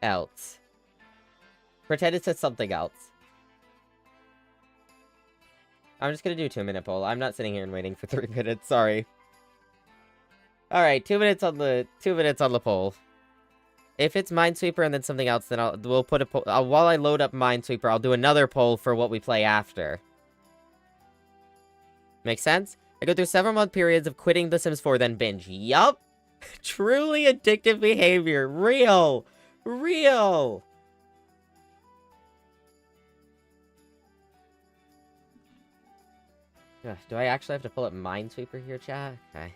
Speaker 1: else. Pretend it says something else. I'm just gonna do a 2-minute poll. I'm not sitting here and waiting for 3 minutes. Sorry. All right, 2 minutes on the poll. If it's Minesweeper and then something else, then we'll put a poll. While I load up Minesweeper, I'll do another poll for what we play after. Make sense? I go through several month periods of quitting The Sims 4, then binge. Yup. Truly addictive behavior. Real. Real. Ugh, do I actually have to pull up Minesweeper here, chat? Okay.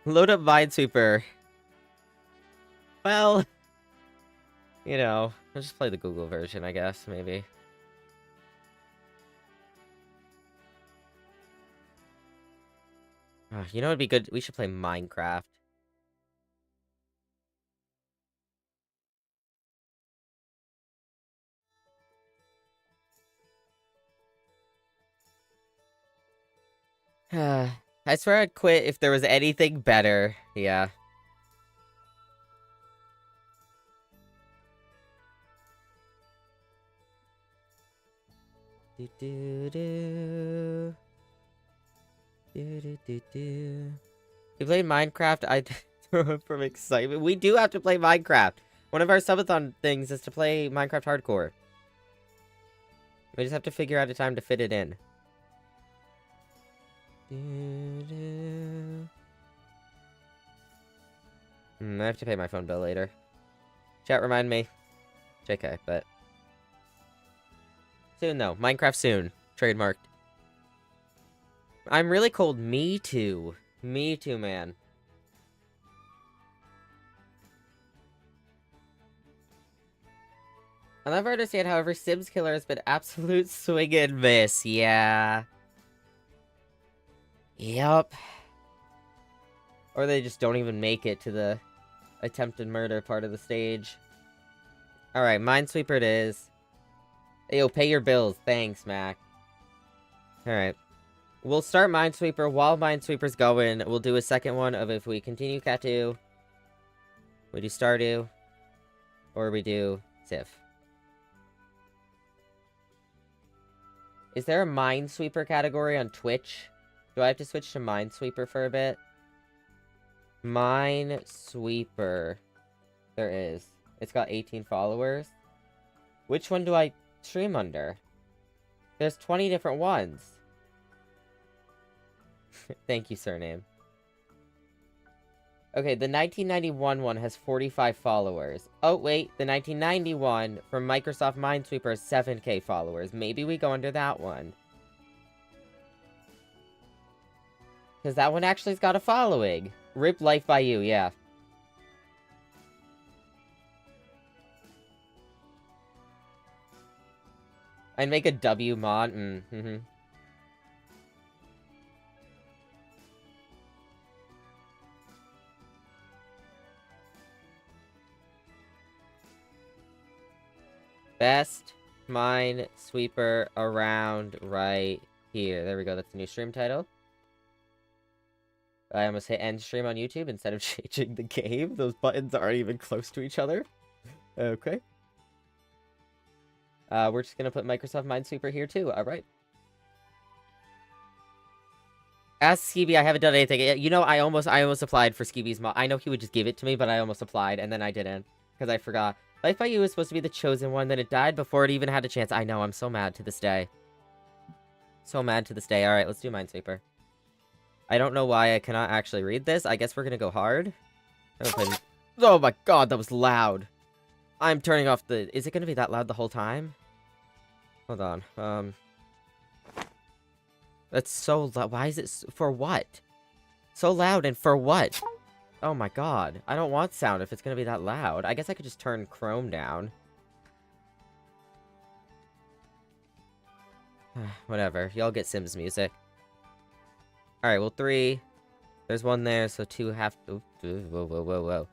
Speaker 1: Load up Minesweeper. Well, you know, I'll just play the Google version, I guess, maybe. You know what'd be good? We should play Minecraft. I swear I'd quit if there was anything better. Yeah. Do do do. Do do do do. You play Minecraft? I throw up from excitement. We do have to play Minecraft. One of our subathon things is to play Minecraft Hardcore. We just have to figure out a time to fit it in. I have to pay my phone bill later. Chat, remind me. JK, but... soon, though. Minecraft soon. Trademarked. I'm really cold. Me too. Me too, man. I'll never understand, however, Sims Killer has been absolute swing and miss. Yeah. Yup. Or they just don't even make it to the attempted murder part of the stage. Alright, Minesweeper it is. Yo, pay your bills. Thanks, Mac. Alright. We'll start Minesweeper. While Minesweeper's going, we'll do a second one of if we continue Cattoo, we do Stardew, or we do Civ. Is there a Minesweeper category on Twitch? Do I have to switch to Minesweeper for a bit? Minesweeper. There is. It's got 18 followers. Which one do I stream under? There's 20 different ones. Thank you, surname. Okay, the 1991 one has 45 followers. Oh, wait, the 1991 from Microsoft Minesweeper has 7K followers. Maybe we go under that one. Because that one actually's got a following. Rip Life by You, yeah. I'd make a W mod. Best Minesweeper around right here. There we go. That's the new stream title. I almost hit end stream on YouTube instead of changing the game. Those buttons aren't even close to each other. Okay. We're just gonna put Microsoft Minesweeper here too. All right. Ask Skeeby. I haven't done anything. You know, I almost applied for Skeeby's mod. I know he would just give it to me, but I almost applied and then I didn't because I forgot. Life by You was supposed to be the chosen one, then it died before it even had a chance. I know. I'm so mad to this day. So mad to this day. All right, let's do Minesweeper. I don't know why I cannot actually read this. I guess we're gonna go hard. Oh my god, that was loud. I'm turning off the... Is it gonna be that loud the whole time? Hold on. That's so loud. Why is it... For what? So loud and for what? Oh my god. I don't want sound if it's gonna be that loud. I guess I could just turn Chrome down. Whatever. Y'all get Sims music. Alright, well, 3. There's one there, so 2 have to... Whoa.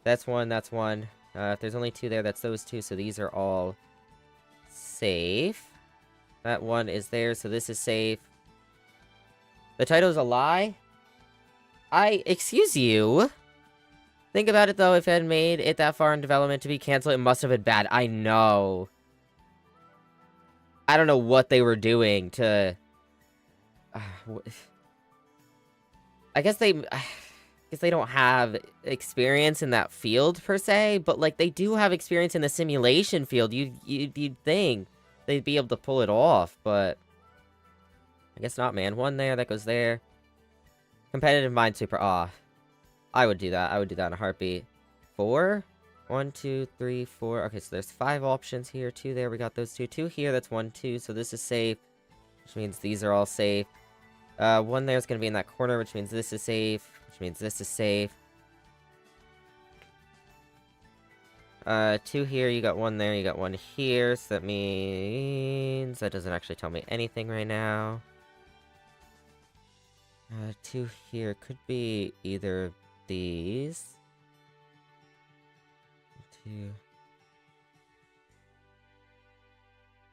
Speaker 1: That's one, that's one. If there's only 2 there, that's those 2, so these are all safe. That one is there, so this is safe. The title's a lie? Excuse you? Think about it, though. If it had made it that far in development to be canceled, it must have been bad. I know. I don't know what they were doing to... I guess they don't have experience in that field, per se, but, like, they do have experience in the simulation field. You'd think they'd be able to pull it off, but... I guess not, man. 1 there, that goes there. Competitive mind super off. I would do that. I would do that in a heartbeat. 4? 1, 2, 3, 4. Okay, so there's 5 options here. 2 there, we got those 2. 2 here, that's 1, 2. So this is safe, which means these are all safe. 1 there is going to be in that corner, which means this is safe, which means this is safe. 2 here, you got 1 there, you got 1 here. So that means... that doesn't actually tell me anything right now. 2 here could be either of these. 2.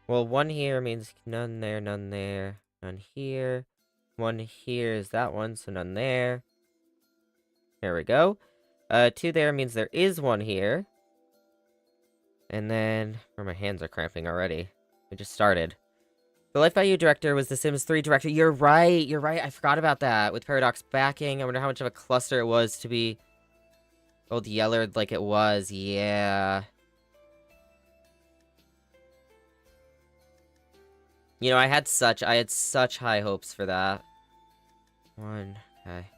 Speaker 1: Well, 1 here means none there, none there, none here. 1 here is that one, so none there. There we go. 2 there means there is 1 here. And then... where my hands are cramping already. We just started. The Life by You director was the Sims 3 director. You're right, you're right. I forgot about that. With Paradox backing, I wonder how much of a cluster it was to be old Yellard like it was. Yeah. You know, I had such high hopes for that. 1, okay.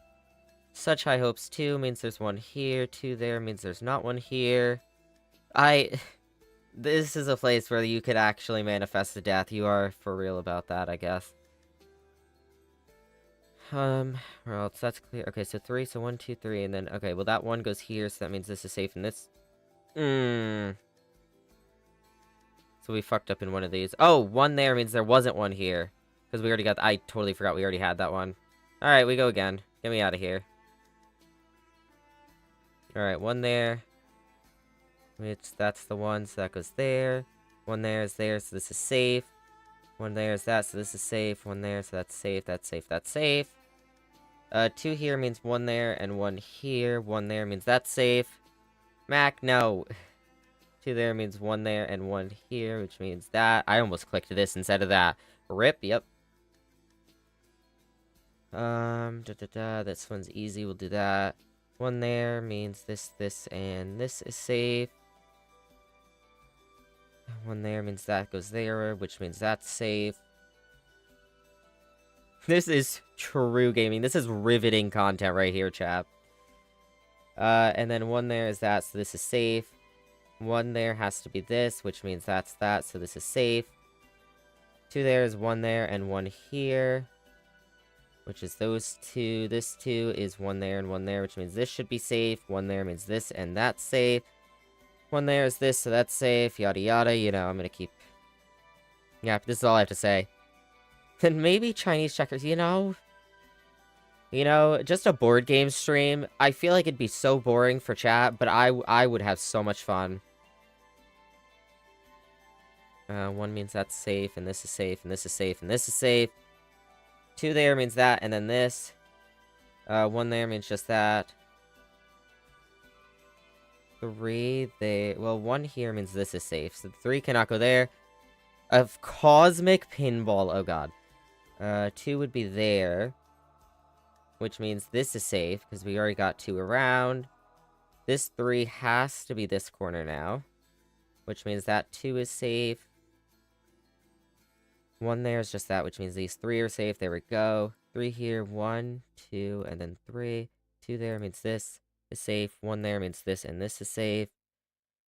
Speaker 1: Such high hopes. 2 means there's 1 here. 2 there means there's not 1 here. This is a place where you could actually manifest a death. You are for real about that, I guess. Where else? That's clear. Okay, so 3, so 1, 2, 3, and then, okay, well, that 1 goes here, so that means this is safe in this. So we fucked up in one of these. Oh, 1 there means there wasn't 1 here. Because we already got, I totally forgot we already had that one. Alright, we go again. Get me out of here. Alright, 1 there. Which, that's the 1, so that goes there. 1 there is there, so this is safe. 1 there is that, so this is safe. 1 there, so that's safe, that's safe, that's safe. 2 here means 1 there, and 1 here. 1 there means that's safe. Mac, no. 2 there means 1 there, and 1 here, which means that. I almost clicked this instead of that. Rip, yep. This one's easy, we'll do that. 1 there means this, and this is safe. 1 there means that goes there, which means that's safe. This is true gaming. This is riveting content right here, chap. And then 1 there is that, so this is safe. 1 there has to be this, which means that's that, so this is safe. 2 there is 1 there, and 1 here, which is those 2. This 2 is 1 there and 1 there, which means this should be safe. 1 there means this and that's safe. 1 there is this, so that's safe, yada yada, you know, I'm gonna keep... Yeah, this is all I have to say. Then maybe Chinese checkers, you know, just a board game stream. I feel like it'd be so boring for chat, but I would have so much fun. 1 means that's safe, and this is safe, and this is safe, and this is safe. 2 there means that, and then this. 1 there means just that. 3 there... Well, 1 here means this is safe, so 3 cannot go there. Of Cosmic Pinball, oh god. 2 would be there. Which means this is safe, because we already got 2 around. This 3 has to be this corner now. Which means that 2 is safe. 1 there is just that, which means these 3 are safe. There we go. 3 here, 1, 2, and then 3. 2 there means this is safe. 1 there means this and this is safe.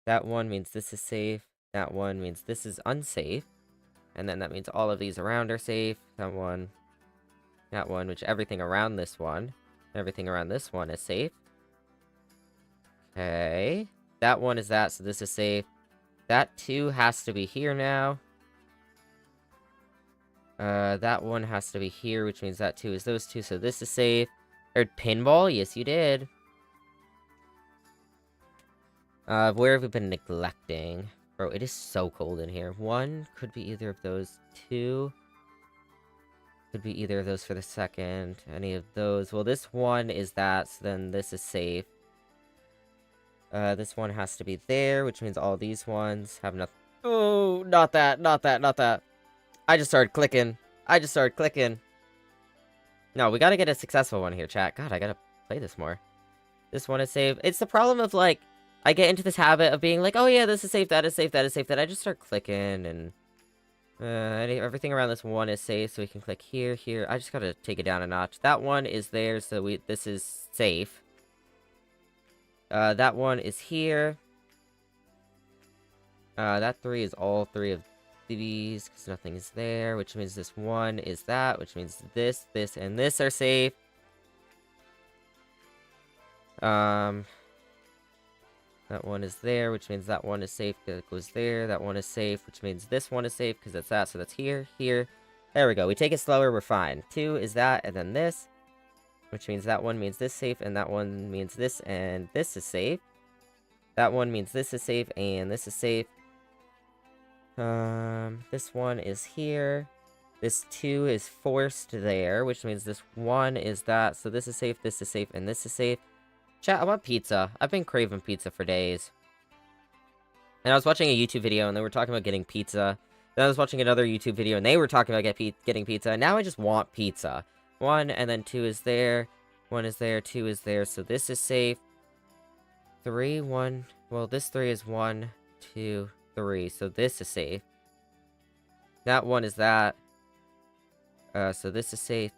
Speaker 1: That 1 means this is safe. That 1 means this is unsafe. And then that means all of these around are safe. That 1, which everything around this 1. Everything around this 1 is safe. Okay. That 1 is that, so this is safe. That 2 has to be here now. That 1 has to be here, which means that 2 is those 2, so this is safe. Or pinball? Yes, you did. Where have we been neglecting? Bro, it is so cold in here. 1 could be either of those. 2 could be either of those for the second. Any of those. Well, this 1 is that, so then this is safe. This one has to be there, which means all these ones have nothing. Oh, not that, not that, not that. I just started clicking. No, we gotta get a successful one here, chat. God, I gotta play this more. This one is safe. It's the problem of, like, I get into this habit of being like, oh yeah, this is safe, that is safe, that is safe, that I just start clicking, and everything around this one is safe, so we can click here, here. I just gotta take it down a notch. That one is there, so this is safe. That one is here. That 3 is all 3 of these, because nothing is there, which means this 1 is that, which means this, and this are safe. That one is there, which means that one is safe because it goes there. That one is safe, which means this one is safe because it's that, so that's here, here. There we go. We take it slower, we're fine. 2 is that, and then this, which means that one means this safe, and that one means this, and this is safe. That one means this is safe, and this is safe. This one is here. This 2 is forced there, which means this 1 is that, so this is safe, and this is safe. Chat, I want pizza. I've been craving pizza for days. And I was watching a YouTube video, and they were talking about getting pizza. Then I was watching another YouTube video, and they were talking about getting pizza. And now I just want pizza. 1, and then 2 is there. 1 is there, 2 is there, so this is safe. 3, 1. Well, this 3 is 1, 2, 3, so this is safe. That 1 is that. So this is safe,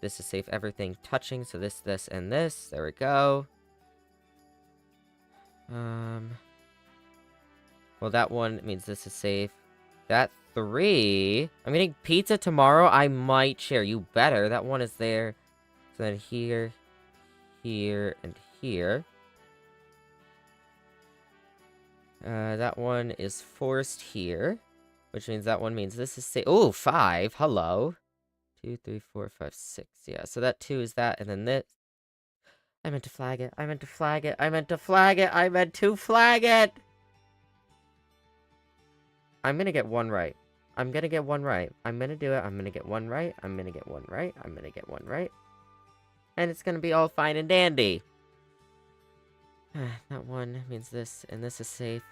Speaker 1: everything touching, so this, and this. There we go. Well, that 1 means this is safe. That 3... I'm getting pizza tomorrow? I might share. You better. That 1 is there. So then here, here, and here. That 1 is forced here. Which means that 1 means this is safe. Oh, 5. Hello. 2, 3, 4, 5, 6. Yeah, so that 2 is that, and then this. I meant to flag it. I meant to flag it. I meant to flag it. I meant to flag it. I'm gonna get 1 right. I'm gonna get 1 right. I'm gonna do it. I'm gonna get 1 right. I'm gonna get 1 right. I'm gonna get 1 right. And it's gonna be all fine and dandy. That 1 means this, and this is safe.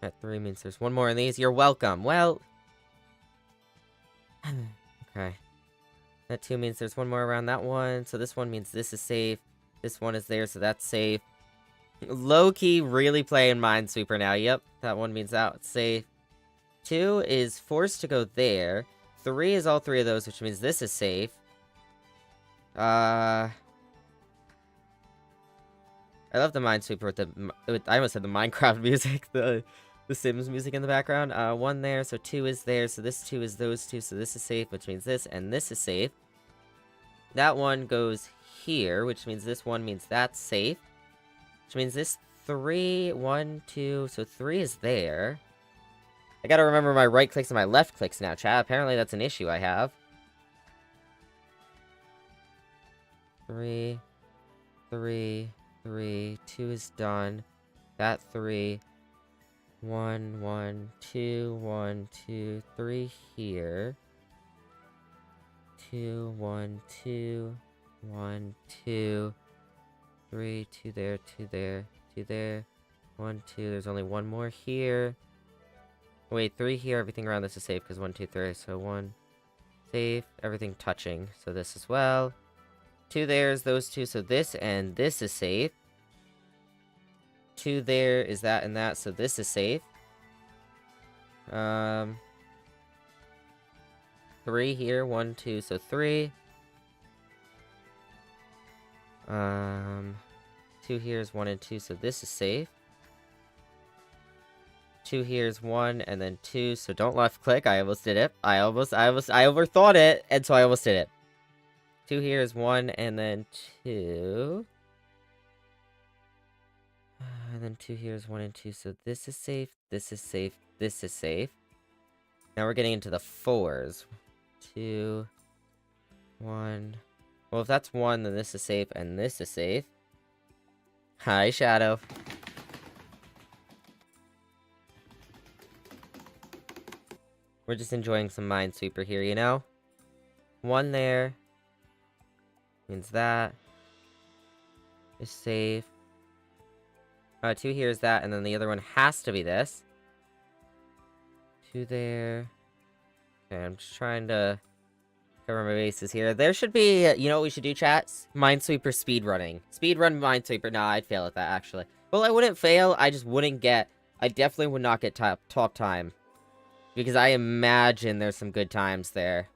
Speaker 1: That 3 means there's 1 more in these. You're welcome. Well... Okay. That 2 means there's 1 more around that 1. So this 1 means this is safe. This 1 is there, so that's safe. Low-key really playing Minesweeper now. Yep, that 1 means that's safe. 2 is forced to go there. 3 is all 3 of those, which means this is safe. I love the Minesweeper with I almost said the Minecraft music, the Sims music in the background. 1 there, so 2 is there, so this 2 is those 2, so this is safe, which means this, and this is safe. That 1 goes here, which means this 1 means that's safe. Which means this 3, 1, 2, so 3 is there. I gotta remember my right clicks and my left clicks now, chat. Apparently that's an issue I have. 3, 3, 3, 2 is done. That 3... 1, 1, 2, 1, 2, 3 here. 2, 1, 2, 1, 2, 3, 2 there, 2 there, 2 there. 1, 2, there's only 1 more here. Wait, 3 here, everything around this is safe, because 1, 2, 3, so 1, safe, everything touching, so this as well. 2 there's those 2, so this and this is safe. 2 there is that and that, so this is safe. 3 here, 1, 2, so 3. 2 here is 1 and 2, so this is safe. 2 here is 1, and then 2, so don't left click, I almost did it. I overthought it, and so I almost did it. 2 here is 1, and then 2. And then 2 here is 1 and 2, so this is safe, this is safe, this is safe. Now we're getting into the 4s. 2, 1. Well, if that's 1, then this is safe, and this is safe. Hi, Shadow. We're just enjoying some Minesweeper here, you know? 1 there. Means that is safe. 2 here is that, and then the other one has to be this. 2 there. Okay, I'm just trying to cover my bases here. There should be, you know what we should do, chat? Minesweeper speedrunning. Speedrun Minesweeper. Nah, I'd fail at that, actually. Well, I wouldn't fail, I just wouldn't get... I definitely would not get top time. Because I imagine there's some good times there.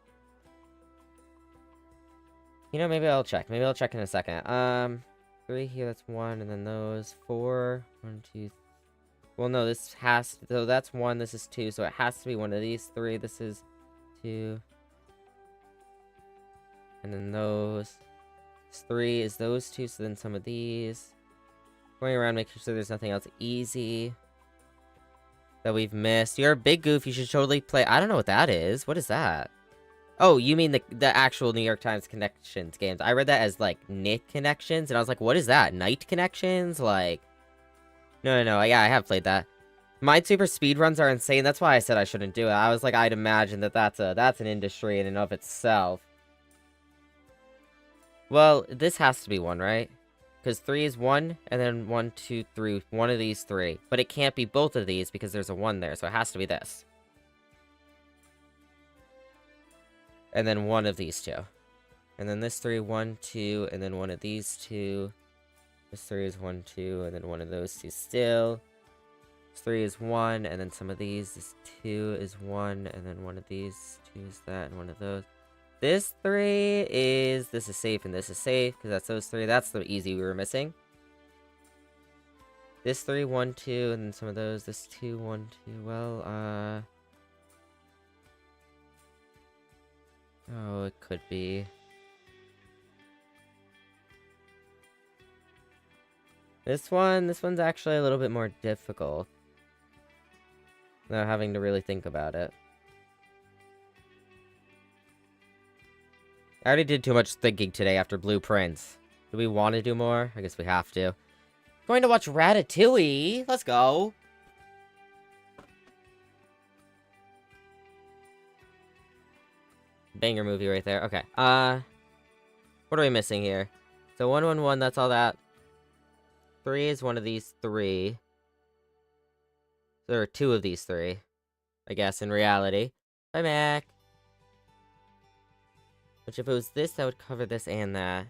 Speaker 1: You know, maybe I'll check. Maybe I'll check in a second. 3 here, that's 1, and then those 4. 1, 2. Well, no, this has to, so that's 1, this is 2, so it has to be one of these 3. This is 2. And then those. This 3 is those 2, so then some of these. Going around, making sure there's nothing else easy that we've missed. You're a big goof, you should totally play. I don't know what that is. What is that? Oh, you mean the actual New York Times Connections games. I read that as, like, Nick Connections, and I was like, what is that? Night Connections? Like... No, yeah, I have played that. Minesweeper speedruns are insane, that's why I said I shouldn't do it. I was like, I'd imagine that that's an industry in and of itself. Well, this has to be 1, right? Because 3 is 1, and then 1, 2, 3, one of these 3. But it can't be both of these, because there's a 1 there, so it has to be this. And then 1 of these 2. And then this 3, 1, 2, and then 1 of these 2. This 3 is 1, 2, and then 1 of those 2 still. This 3 is 1, and then some of these. This 2 is 1, and then 1 of these 2 is that, and 1 of those. This 3 is... This is safe, and this is safe, because that's those 3. That's the easy we were missing. This 3, 1, 2, and then some of those. This 2, 1, 2. Well, oh, it could be. This one's actually a little bit more difficult. Without having to really think about it. I already did too much thinking today after Blueprints. Do we want to do more? I guess we have to. Going to watch Ratatouille. Let's go. Banger movie right there. Okay. What are we missing here? So 1, 1, 1, that's all that. 3 is 1 of these 3. There are 2 of these 3. I guess, in reality. Bye, Mac. Which if it was this, that would cover this and that.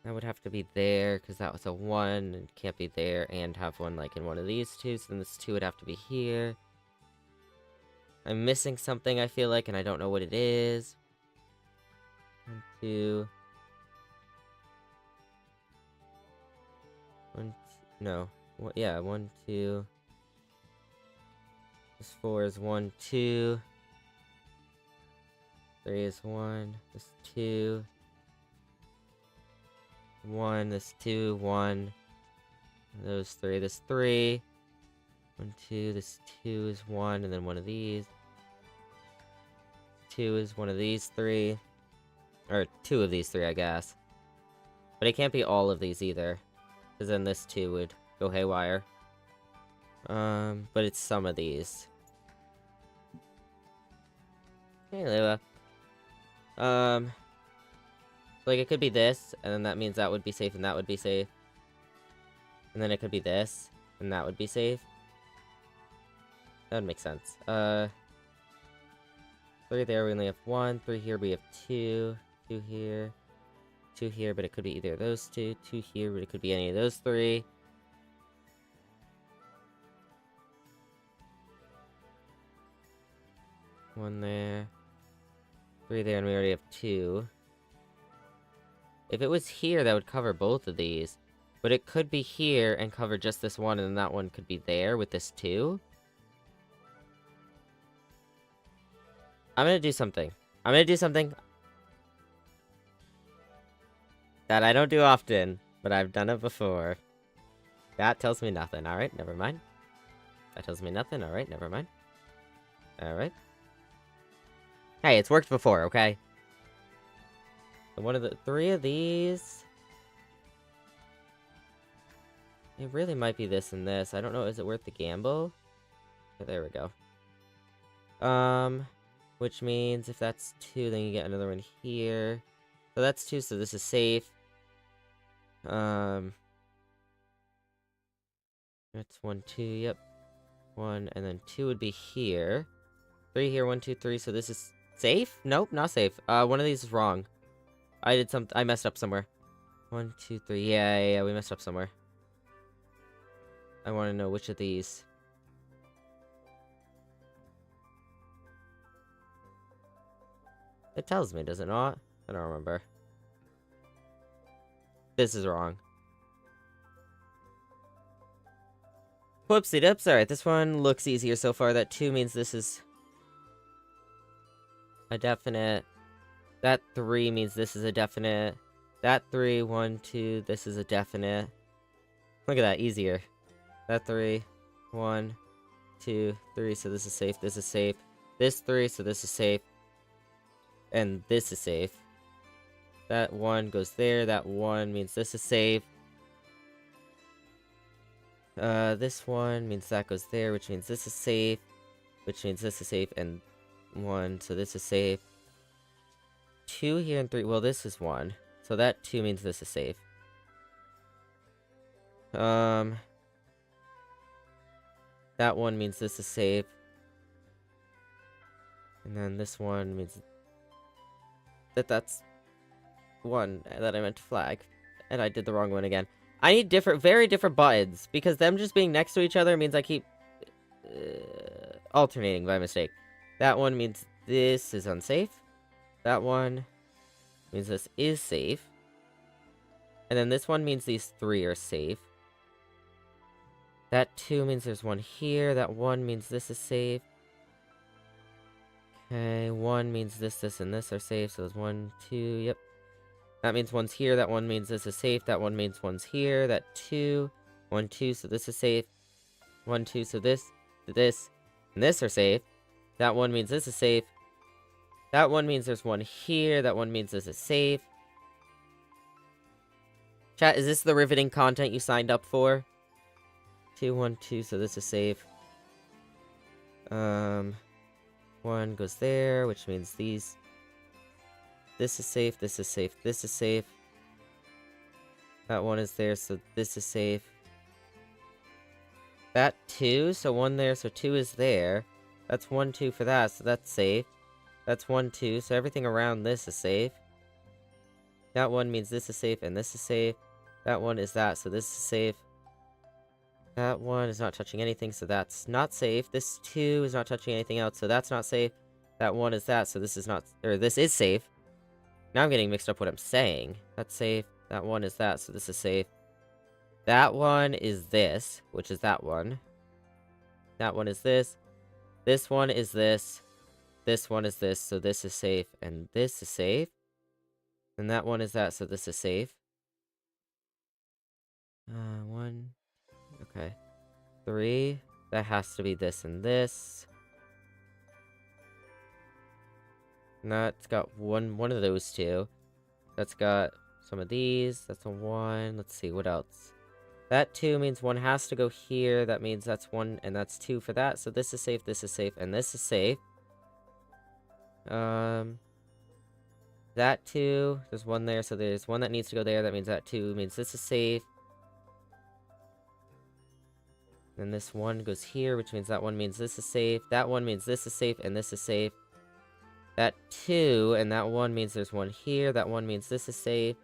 Speaker 1: That would have to be there, because that was a 1, and can't be there, and have 1, like, in 1 of these 2, so then this 2 would have to be here. I'm missing something, I feel like, and I don't know what it is. 1, 2... No. Yeah, 1, 2... This 4 is 1, 2... 3 is 1, this 2... 1, this 2, 1... Those 3, this 3... 1, 2, this 2 is 1, and then 1 of these... 2 is 1 of these 3... Or 2 of these 3, I guess. But it can't be all of these either. Because then this 2 would go haywire. But it's some of these. Hey, Lua. Like, it could be this, and then that means that would be safe, and that would be safe. And then it could be this, and that would be safe. That would make sense. 3 there, we only have 1. 3 here, we have 2. 2 here. 2 here, but it could be either of those 2. 2 here, but it could be any of those 3. One there. 3 there, and we already have 2. If it was here, that would cover both of these. But it could be here and cover just this 1, and then that one could be there with this 2. I'm gonna do something. That I don't do often, but I've done it before. That tells me nothing. Alright, never mind. That tells me nothing. Alright, never mind. Alright. Hey, it's worked before, okay? One of the three of these. It really might be this and this. I don't know. Is it worth the gamble? Okay, there we go. Which means if that's 2, then you get another one here. So that's 2, so this is safe. That's 1, 2, yep. 1, and then 2 would be here. 3 here, 1, 2, 3, so this is safe? Nope, not safe. One of these is wrong. I messed up somewhere. 1, 2, 3, yeah, we messed up somewhere. I want to know which of these. It tells me, does it not? I don't remember. This is wrong. Whoopsie dips. Alright, this one looks easier so far. That 2 means this is a definite. That 3 means this is a definite. That 3, 1, 2, this is a definite. Look at that, easier. That 3, 1, 2, 3, so this is safe, this is safe. This 3, so this is safe. And this is safe. That 1 goes there, that 1 means this is safe. This 1 means that goes there, which means this is safe. Which means this is safe, and 1, so this is safe. 2 here and 3, well this is 1. So that 2 means this is safe. That 1 means this is safe. And then this 1 means that's 1 that I meant to flag. And I did the wrong one again. I need very different buttons, because them just being next to each other means I keep alternating by mistake. That 1 means this is unsafe. That 1 means this is safe. And then this 1 means these 3 are safe. That 2 means there's 1 here. That 1 means this is safe. Okay, 1 means this, and this are safe. So there's 1, 2, yep. That means 1's here. That 1 means this is safe. That 1 means 1's here. That 2, 1, 2, so this is safe. 1, 2, so this, and this are safe. That 1 means this is safe. That 1 means there's 1 here. That 1 means this is safe. Chat, is this the riveting content you signed up for? 2, 1, 2, so this is safe. 1 goes there, which means these. This is safe, this is safe, this is safe. That 1 is there, so this is safe. That 2, so 1 there, so 2 is there. That's 1, 2 for that, so that's safe. That's 1, 2, so everything around this is safe. That 1 means this is safe, and this is safe. That 1 is that, so this is safe. That 1 is not touching anything, so that's not safe. This 2 is not touching anything else, so that's not safe. That 1 is that, so this is not, or this is safe. Now I'm getting mixed up what I'm saying. That's safe. That 1 is that, so this is safe. That 1 is this, which is that 1. That 1 is this. This 1 is this. This 1 is this, so this is safe, and this is safe. And that 1 is that, so this is safe. 1. Okay. 3. That has to be this and this. And that's got one of those two. That's got some of these. That's a 1. Let's see, what else? That 2 means 1 has to go here. That means that's 1, and that's 2 for that. So this is safe, and this is safe. That 2, there's 1 there, so there's 1 that needs to go there. That means that 2 means this is safe. Then this 1 goes here, which means that 1 means this is safe. That 1 means this is safe, and this is safe. That 2, and that 1 means there's 1 here. That 1 means this is safe.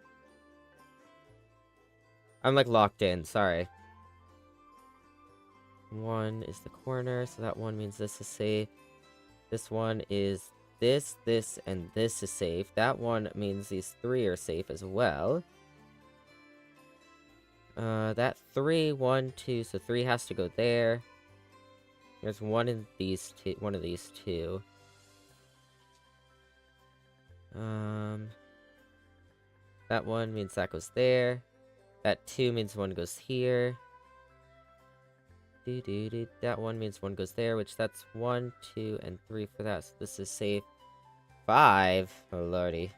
Speaker 1: I'm, like, locked in. Sorry. 1 is the corner, so that 1 means this is safe. This 1 is this, and this is safe. That 1 means these 3 are safe as well. That 3, 1, 2, so 3 has to go there. There's 1 in these two, 1 of these 2. That 1 means that goes there. That 2 means 1 goes here. That 1 means 1 goes there, which that's 1, 2, and 3 for that. So this is safe. 5. Oh lordy.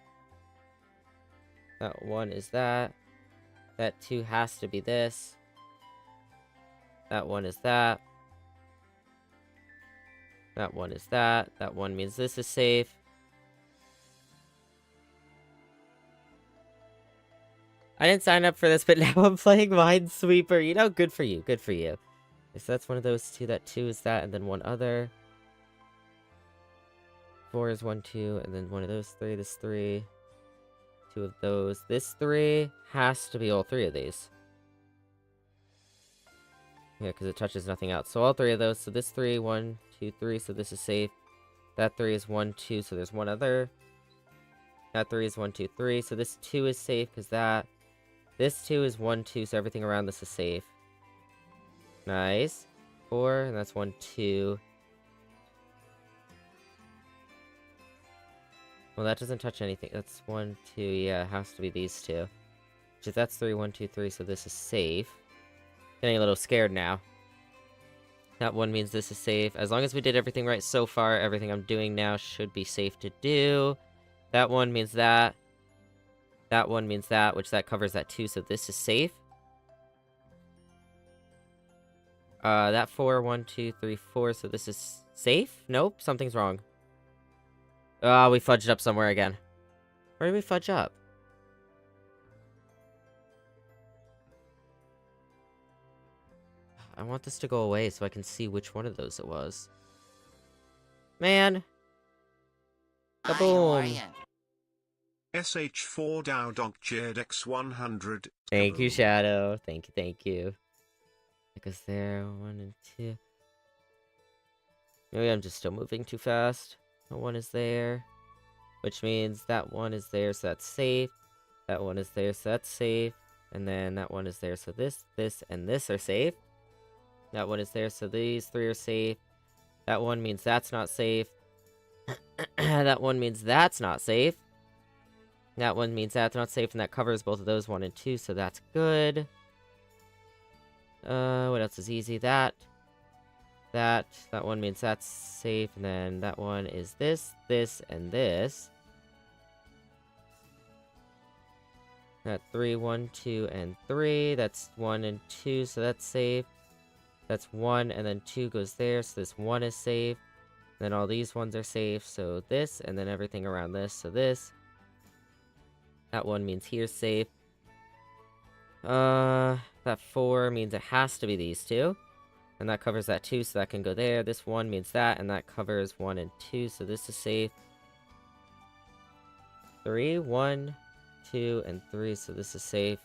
Speaker 1: That 1 is that. That 2 has to be this. That 1 is that. That 1 is that. That 1 means this is safe. I didn't sign up for this, but now I'm playing Minesweeper. You know, good for you. Good for you. Okay, so that's one of those 2. That 2 is that, and then one other. 4 is 1, 2, and then one of those 3. This 3. 2 of those. This 3 has to be all 3 of these. Yeah, because it touches nothing else. So all 3 of those. So this 3, 1, 2, 3. So this is safe. That 3 is 1, 2. So there's one other. That 3 is 1, 2, 3. So this 2 is safe because that. This 2 is 1, 2. So everything around this is safe. Nice. 4, and that's 1, 2. Well, that doesn't touch anything. That's 1, 2. Yeah, it has to be these 2. Which if that's 3, 1, 2, 3. So this is safe. Getting a little scared now. That 1 means this is safe. As long as we did everything right so far, everything I'm doing now should be safe to do. That 1 means that. That 1 means that, which that covers that 2, so this is safe. That 4, 1, 2, 3, 4, so this is safe? Nope, something's wrong. We fudged up somewhere again. Where did we fudge up? I want this to go away so I can see which one of those it was. Man! Kaboom!
Speaker 4: SH4 Dowdog Jared X100.
Speaker 1: Thank you, Shadow. Thank you, thank you. Because there, 1 and 2. Maybe I'm just still moving too fast. That 1 is there. Which means that 1 is there, so that's safe. That 1 is there, so that's safe. And then that 1 is there, so this, and this are safe. That 1 is there, so these 3 are safe. That 1 means that's not safe. That 1 means that's not safe. That 1 means that's not safe, and that covers both of those 1 and 2, so that's good. What else is easy? That 1 means that's safe, and then that 1 is this, and this. That 3, 1, 2, and 3. That's 1 and 2, so that's safe. That's 1, and then 2 goes there, so this 1 is safe. Then all these ones are safe, so this, and then everything around this, so this. That 1 means here's safe. That 4 means it has to be these 2. And that covers that 2, so that can go there. This 1 means that, and that covers 1 and 2, so this is safe. 3, 1, 2, and 3, so this is safe.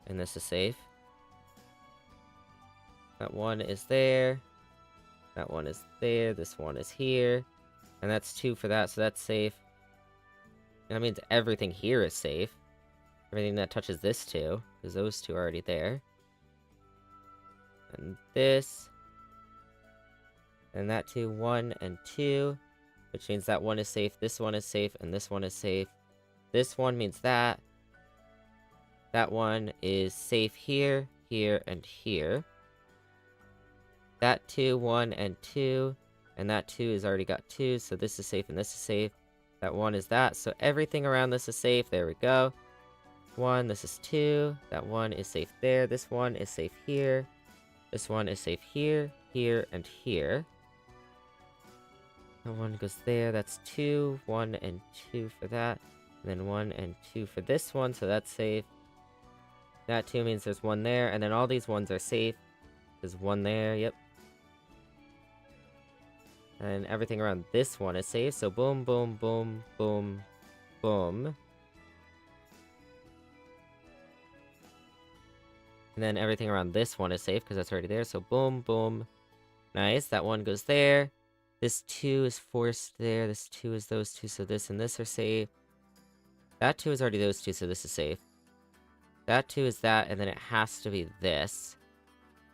Speaker 1: And this is safe. That 1 is there. That 1 is there. This 1 is here. And that's 2 for that, so that's safe. That means everything here is safe. Everything that touches this 2, because those 2 are already there. And this. And that 2, 1 and 2. Which means that 1 is safe, this 1 is safe, and this 1 is safe. This 1 means that. That 1 is safe here, here, and here. That 2, 1, and 2. And that 2 has already got 2, so this is safe and this is safe. That 1 is that, so everything around this is safe. There we go. 1, this is 2. That 1 is safe there. This 1 is safe here. This 1 is safe here, here, and here. That 1 goes there. That's 2, 1, and 2 for that. And then 1 and 2 for this one, so that's safe. That 2 means there's 1 there, and then all these ones are safe. There's 1 there, yep. And everything around this one is safe, so boom, boom, boom, boom, boom. And then everything around this one is safe, because that's already there, so boom, boom. Nice, that 1 goes there. This 2 is forced there, this 2 is those 2, so this and this are safe. That 2 is already those 2, so this is safe. That 2 is that, and then it has to be this.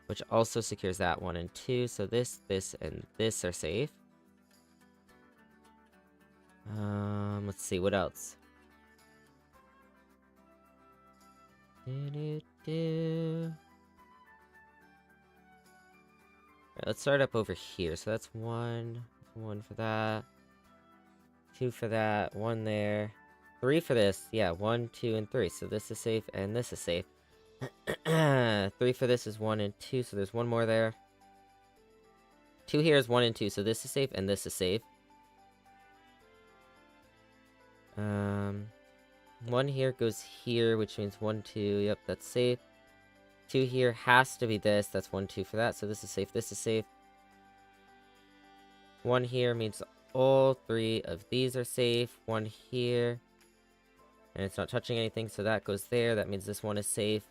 Speaker 1: Which also secures that 1 and 2, so this, and this are safe. Let's see, what else? Alright, let's start up over here. So that's 1 for that, 2 for that, 1 there, 3 for this. Yeah, 1, 2, and 3. So this is safe, and this is safe. 3 for this is 1 and 2, so there's one more there. 2 here is 1 and 2, so this is safe, and this is safe. 1 here goes here, which means 1, 2. Yep, that's safe. 2 here has to be this. That's 1, 2 for that, so this is safe, this is safe. 1 here means all 3 of these are safe. 1 here. And it's not touching anything, so that goes there. That means this one is safe.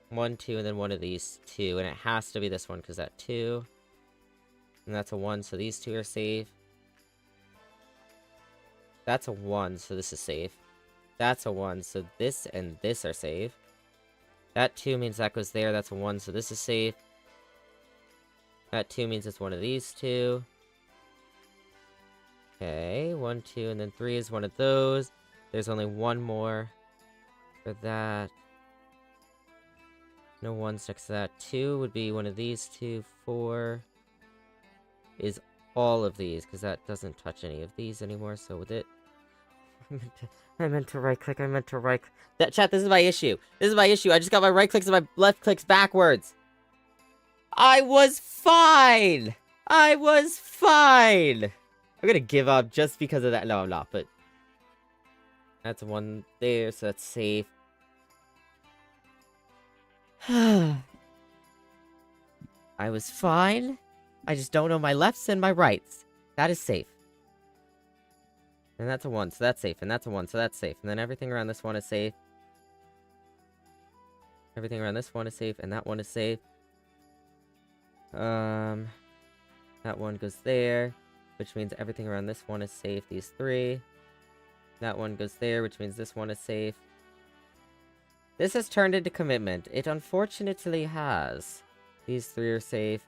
Speaker 1: 1, 2, and then one of these 2. And it has to be this one, because that 2. And that's a 1, so these 2 are safe. That's a 1, so this is safe. That's a 1, so this and this are safe. That 2 means that goes there. That's a 1, so this is safe. That 2 means it's one of these 2. Okay, 1, 2, and then 3 is one of those. There's only one more for that. No 1s next to that. 2 would be one of these 2. 4 is all of these, because that doesn't touch any of these anymore, so with it... I meant to right-click, That, chat, this is my issue. This is my issue. I just got my right clicks and my left clicks backwards. I was fine! I was fine! I'm gonna give up just because of that. No, I'm not, but... That's 1 there, so that's safe. I was fine. I just don't know my lefts and my rights. That is safe. And that's a 1, so that's safe. And that's a 1, so that's safe. And then everything around this one is safe. Everything around this one is safe, and that one is safe. That one goes there, which means everything around this one is safe. These 3. That one goes there, which means this one is safe. This has turned into commitment. It unfortunately has. These 3 are safe.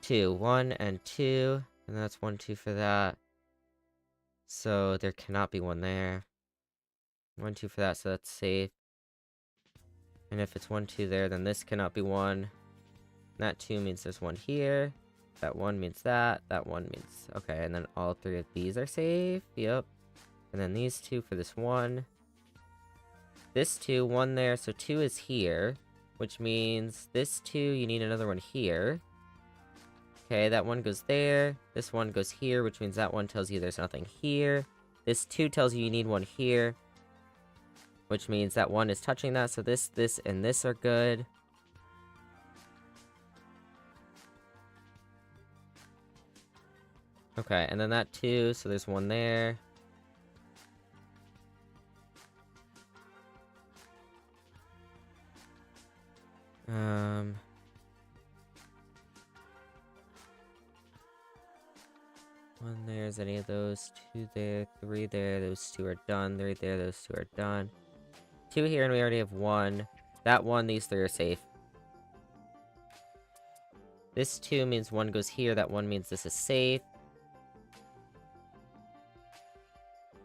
Speaker 1: 2. 1 and 2. And that's 1, 2 for that. So there cannot be 1 there. 1, 2 for that, so that's safe. And if it's 1, 2 there, then this cannot be 1. That 2 means there's 1 here. That 1 means that. That 1 means... Okay, and then all 3 of these are safe. Yep. And then these 2 for this 1. This 2, 1 there, so 2 is here. Which means this 2, you need another one here. Okay, that 1 goes there. This 1 goes here, which means that 1 tells you there's nothing here. This 2 tells you need 1 here. Which means that 1 is touching that, so this, and this are good. Okay, and then that 2, so there's 1 there. One there's any of those, 2 there, 3 there, those 2 are done, 3 there, those 2 are done. 2 here, and we already have 1. That 1, these 3 are safe. This 2 means 1 goes here, that 1 means this is safe.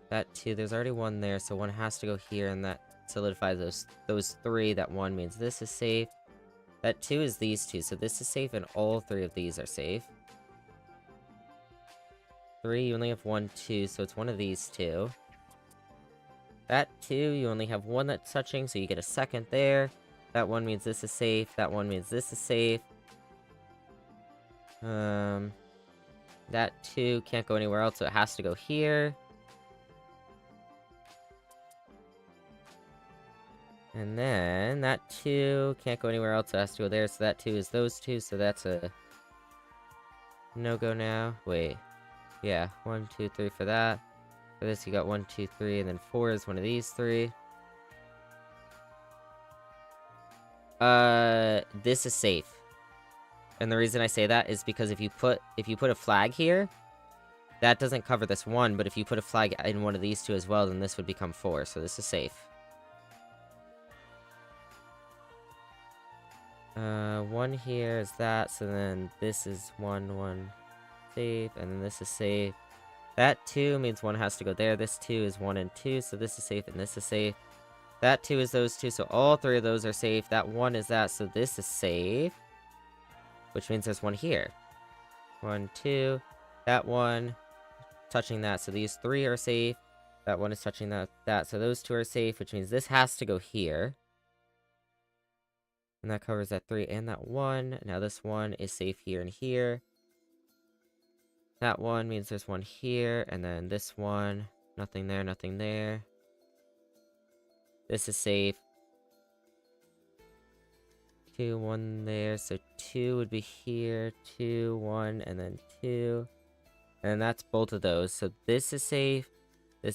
Speaker 1: That 2, there's already 1 there, so 1 has to go here, and that solidifies those 3. That 1 means this is safe. That 2 is these 2, so this is safe, and all 3 of these are safe. 3, you only have 1, 2, so it's one of these 2. That 2, you only have 1 that's touching, so you get a second there. That 1 means this is safe. That 1 means this is safe. That 2 can't go anywhere else, so it has to go here. And then that 2 can't go anywhere else, so it has to go there. So that 2 is those 2, so that's a no-go now. Wait. Yeah, 1, 2, 3 for that. For this, you got 1, 2, 3, and then 4 is one of these 3. This is safe. And the reason I say that is because if you put a flag here, that doesn't cover this 1, but if you put a flag in one of these 2 as well, then this would become 4, so this is safe. 1 here is that, so then this is 1, 1, safe, and then this is safe. That 2 means 1 has to go there. This 2 is 1 and 2, so this is safe, and this is safe. That 2 is those 2, so all 3 of those are safe. That 1 is that, so this is safe. Which means there's 1 here. 1, 2. That one touching that, so these 3 are safe. That one is touching that, so those 2 are safe, which means this has to go here. And that covers that 3 and that 1. Now this one is safe here and here. That one means there's 1 here, and then this one, nothing there, nothing there. This is safe. 2, 1 there, so 2 would be here, 2, 1, and then 2. And that's both of those. So this is safe, and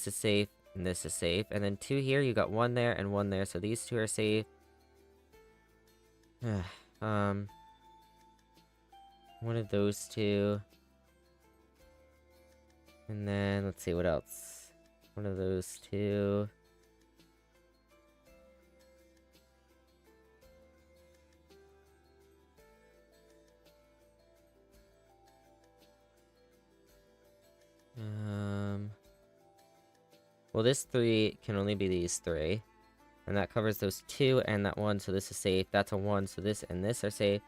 Speaker 1: this is safe. And then 2 here, you got 1 there and 1 there, so these 2 are safe. One of those 2. And then, let's see, what else? One of those 2. Well, this 3 can only be these 3. And that covers those 2 and that 1, so this is safe. That's a 1, so this and this are safe.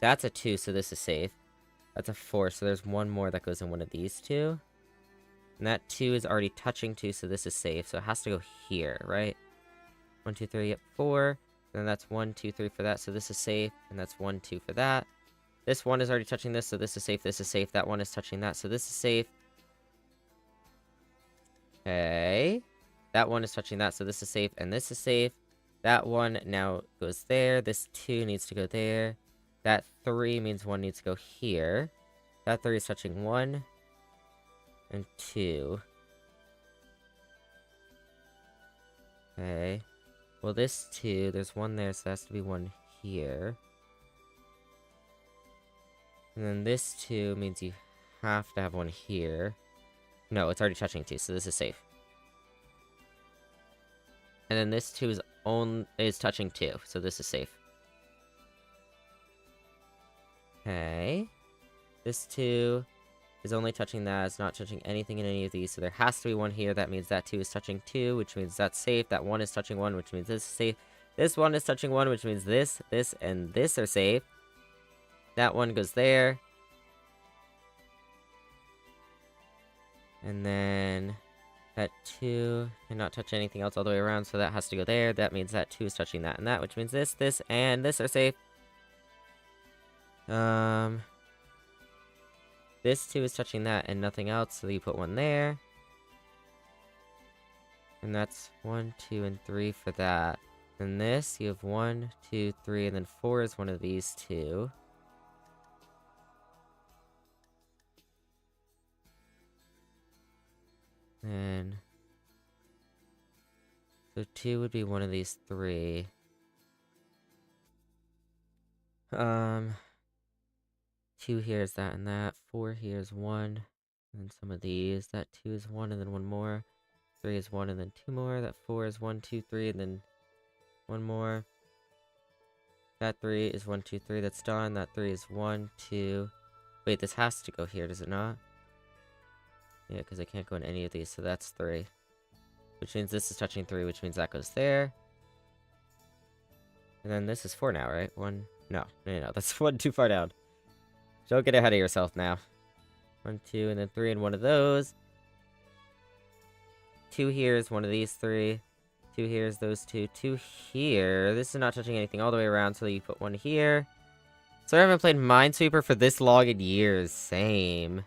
Speaker 1: That's a 2, so this is safe. That's a 4, so there's 1 more that goes in one of these 2. And that 2 is already touching 2, so this is safe. So it has to go here, right? 1, 2, 3, yep, 4. And then that's 1, 2, 3 for that, so this is safe. And that's 1, 2 for that. This 1 is already touching this, so this is safe, this is safe. That 1 is touching that, so this is safe. Okay. That 1 is touching that, so this is safe, and this is safe. That 1 now goes there. This 2 needs to go there. That 3 means 1 needs to go here. That 3 is touching 1 and 2. Okay. Well, this 2, there's 1 there, so there has to be 1 here. And then this 2 means you have to have 1 here. No, it's already touching 2, so this is safe. And then this 2 is touching 2, so this is safe. Okay. This 2 is only touching that. It's not touching anything in any of these, so there has to be 1 here. That means that 2 is touching 2, which means that's safe. That 1 is touching 1, which means this is safe. This 1 is touching 1, which means this, and this are safe. That 1 goes there. And then that 2 cannot touch anything else all the way around, so that has to go there. That means that 2 is touching that and that, which means this, and this are safe. This 2 is touching that and nothing else, so you put 1 there. And that's 1, 2, and 3 for that. And this, you have 1, 2, 3, and then 4 is one of these 2. And so 2 would be one of these 3. 2 here is that and that. 4 here is 1. And then some of these. That 2 is 1 and then 1 more. 3 is 1 and then 2 more. That 4 is 1, 2, 3 and then 1 more. That 3 is 1, 2, 3. That's done. That 3 is 1, 2. Wait, this has to go here, does it not? Yeah, because I can't go in any of these, so that's 3. Which means this is touching 3, which means that goes there. And then this is 4 now, right? 1... No, that's 1 too far down. Don't get ahead of yourself now. 1, 2, and then 3 and 1 of those. 2 here is one of these 3. 2 here is those 2. 2 here. This is not touching anything all the way around, so you put 1 here. So I haven't played Minesweeper for this long in years. Same.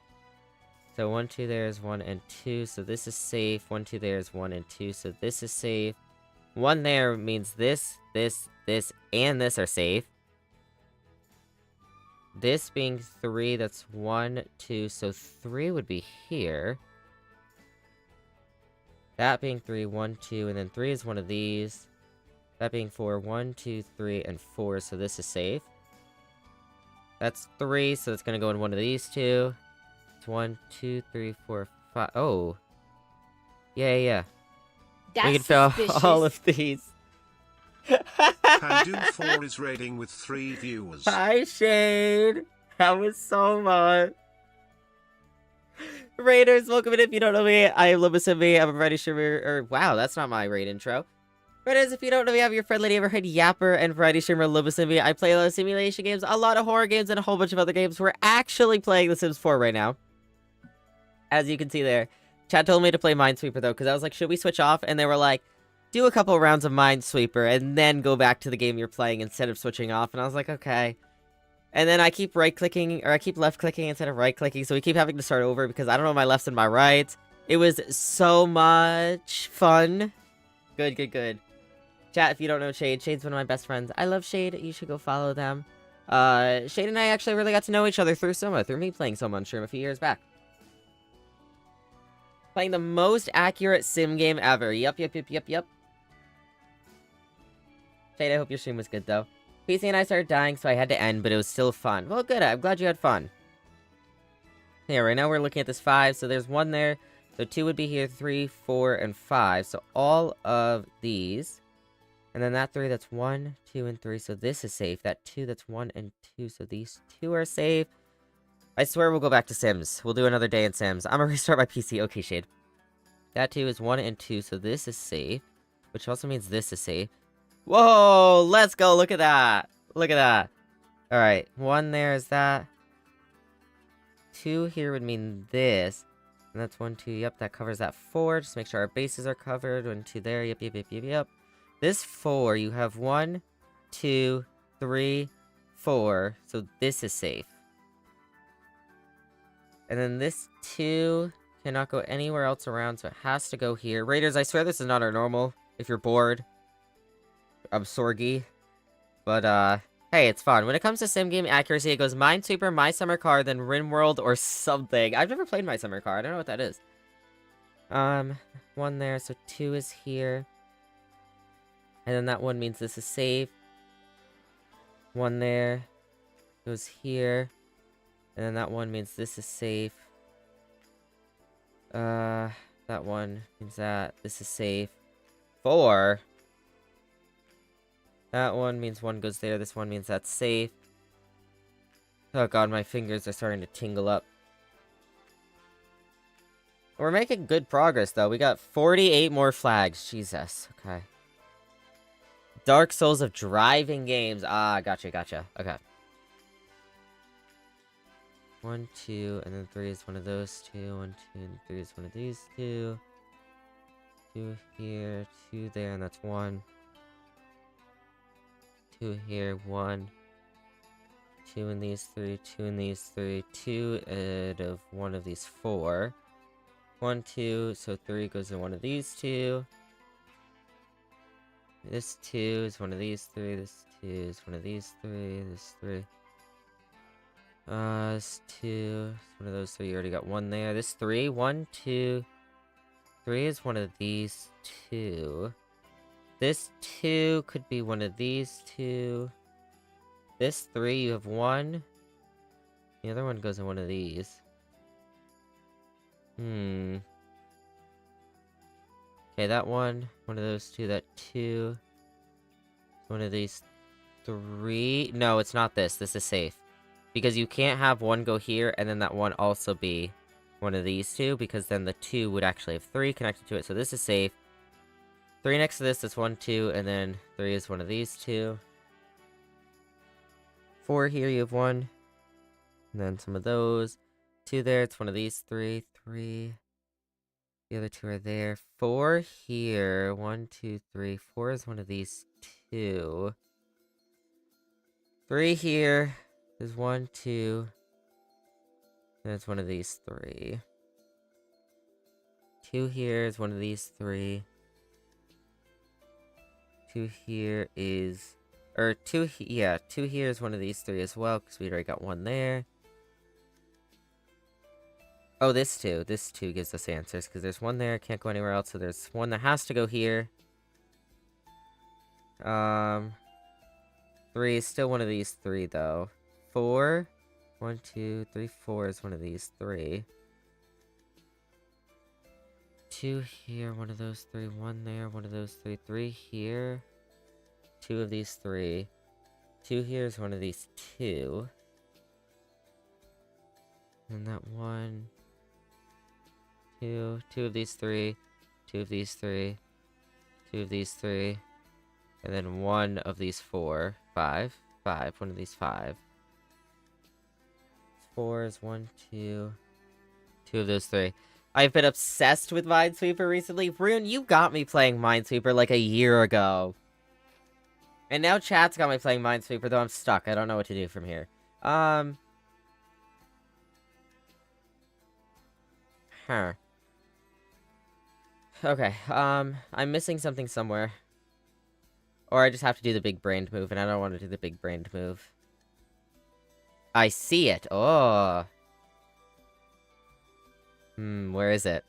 Speaker 1: So 1, 2 there is 1 and 2, so this is safe. 1, 2 there is 1 and 2, so this is safe. 1 there means this, and this are safe. This being 3, that's 1, 2, so 3 would be here. That being 3, 1, 2, and then 3 is one of these. That being 4, 1, 2, 3, and 4, so this is safe. That's 3, so it's gonna go in one of these 2. It's 1, 2, 3, 4, 5. Oh. Yeah.
Speaker 5: That's
Speaker 1: We can fill
Speaker 5: suspicious.
Speaker 1: all of these.
Speaker 4: Cattoo 4 is raiding with 3 viewers.
Speaker 1: Hi, Shade. That was so much. Raiders, welcome in if you don't know me. I am Lobo. I'm a variety streamer. Wow, that's not my raid intro. Friends, if you don't know me, I'm your friendly neighborhood yapper and variety streamer Lobo. I play a lot of simulation games, a lot of horror games, and a whole bunch of other games. We're actually playing The Sims 4 right now. As you can see there. Chat told me to play Minesweeper, though, because I was like, should we switch off? And they were like, do a couple rounds of Minesweeper, and then go back to the game you're playing instead of switching off. And I was like, okay. And then I keep right-clicking, or I keep left-clicking instead of right-clicking, so we keep having to start over because I don't know my lefts and my rights. It was so much fun. Good, good, good. Chat, if you don't know Shade, Shade's one of my best friends. I love Shade. You should go follow them. Shade and I actually really got to know each other through Soma, through me playing Soma on stream a few years back. Playing the most accurate sim game ever. Yup. Shade, I hope your stream was good, though. PC and I started dying, so I had to end, but it was still fun. Well, good. I'm glad you had fun. Yeah, right now we're looking at this 5, so there's 1 there. So 2 would be here, 3, 4, and 5. So all of these. And then that 3, that's 1, 2, and 3. So this is safe. That 2, that's 1 and 2. So these 2 are safe. I swear we'll go back to Sims. We'll do another day in Sims. I'm gonna restart my PC. Okay, Shade. That 2 is 1 and 2. So this is safe. Which also means this is safe. Whoa! Let's go! Look at that! Look at that! Alright. 1 there is that. 2 here would mean this. And that's 1, 2. Yep, that covers that 4. Just make sure our bases are covered. 1, 2 there. Yep. This 4, you have 1, 2, 3, 4. So this is safe. And then this 2 cannot go anywhere else around, so it has to go here. Raiders, I swear this is not our normal. If you're bored. I'm sorgy. But, hey, it's fun. When it comes to sim game accuracy, it goes Minesweeper, My Summer Car, then RimWorld, or something. I've never played My Summer Car. I don't know what that is. 1 there, so 2 is here. And then that 1 means this is safe. 1 there. Goes here. And then that 1 means this is safe. That 1 means that this is safe. 4. That 1 means 1 goes there. This 1 means that's safe. Oh god, my fingers are starting to tingle up. We're making good progress, though. We got 48 more flags. Jesus. Okay. Dark Souls of driving games. Ah, gotcha. Okay. 1, 2, and then 3 is one of those 2. 1, 2, and 3 is one of these 2. 2 here, 2 there, and that's 1. 2 here, 1. 2 in these 3, 2 in these 3, 2 out of one of these 4. 1, 2, so 3 goes in one of these 2. This 2 is one of these 3, this 2 is one of these 3, this 3. This 2 is one of those 3, you already got 1 there. This 3, 1, 2, 3 is one of these 2. This 2 could be one of these 2. This 3, you have 1. The other one goes in one of these. Okay, that one of those 2, that 2. One of these 3. No, it's not this. This is safe. Because you can't have 1 go here, and then that 1 also be one of these 2, because then the 2 would actually have 3 connected to it, so this is safe. 3 next to this, that's 1, 2, and then 3 is one of these 2. 4 here, you have 1. And then some of those. 2 there, it's one of these 3. 3. The other 2 are there. 4 here. 1, 2, 3. 4 is one of these 2. 3 here. There's 1, 2. And it's one of these 3. 2 here is one of these 3. 2 here is... Or 2 here is one of these 3 as well, because we already got 1 there. Oh, this 2. This 2 gives us answers, because there's 1 there, can't go anywhere else, so there's 1 that has to go here. 3 is still one of these 3, though. 4. 1, 2, 3, 4 is one of these 3. 2 here, one of those 3, 1 there, one of those 3, 3 here. 2 of these 3. 2 here is one of these 2. And that 1, 2, 2 of these 3, 2 of these 3, 2 of these 3, And then one of these 4. 5. 5. One of these 5. 4 is 1, 2. 2 of those 3. I've been obsessed with Minesweeper recently. Rune, you got me playing Minesweeper like a year ago. And now chat's got me playing Minesweeper, though I'm stuck. I don't know what to do from here. Huh. Okay, I'm missing something somewhere. Or I just have to do the big brained move, and I don't want to do the big brained move. I see it. Oh. Where is it?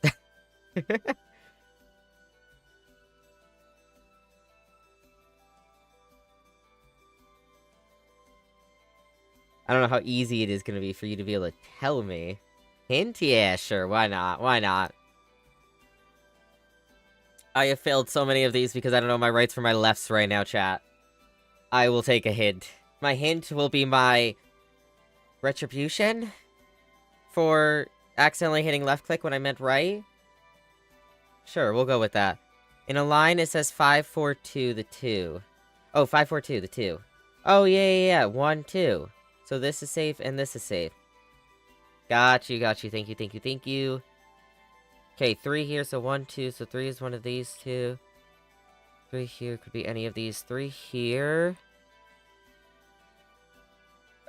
Speaker 1: I don't know how easy it is going to be for you to be able to tell me. Hint? Yeah, sure. Why not? Why not? I have failed so many of these because I don't know my rights from my lefts right now, chat. I will take a hint. My hint will be my retribution for accidentally hitting left click when I meant right. Sure, we'll go with that. In a line, it says 5, 4, 2, the 2. Oh, 5, 4, 2, the 2. Oh, yeah. 1, 2. So this is safe, and this is safe. Got you. Thank you. Okay, 3 here, so 1, 2. So 3 is one of these 2. 3 here could be any of these. 3 here.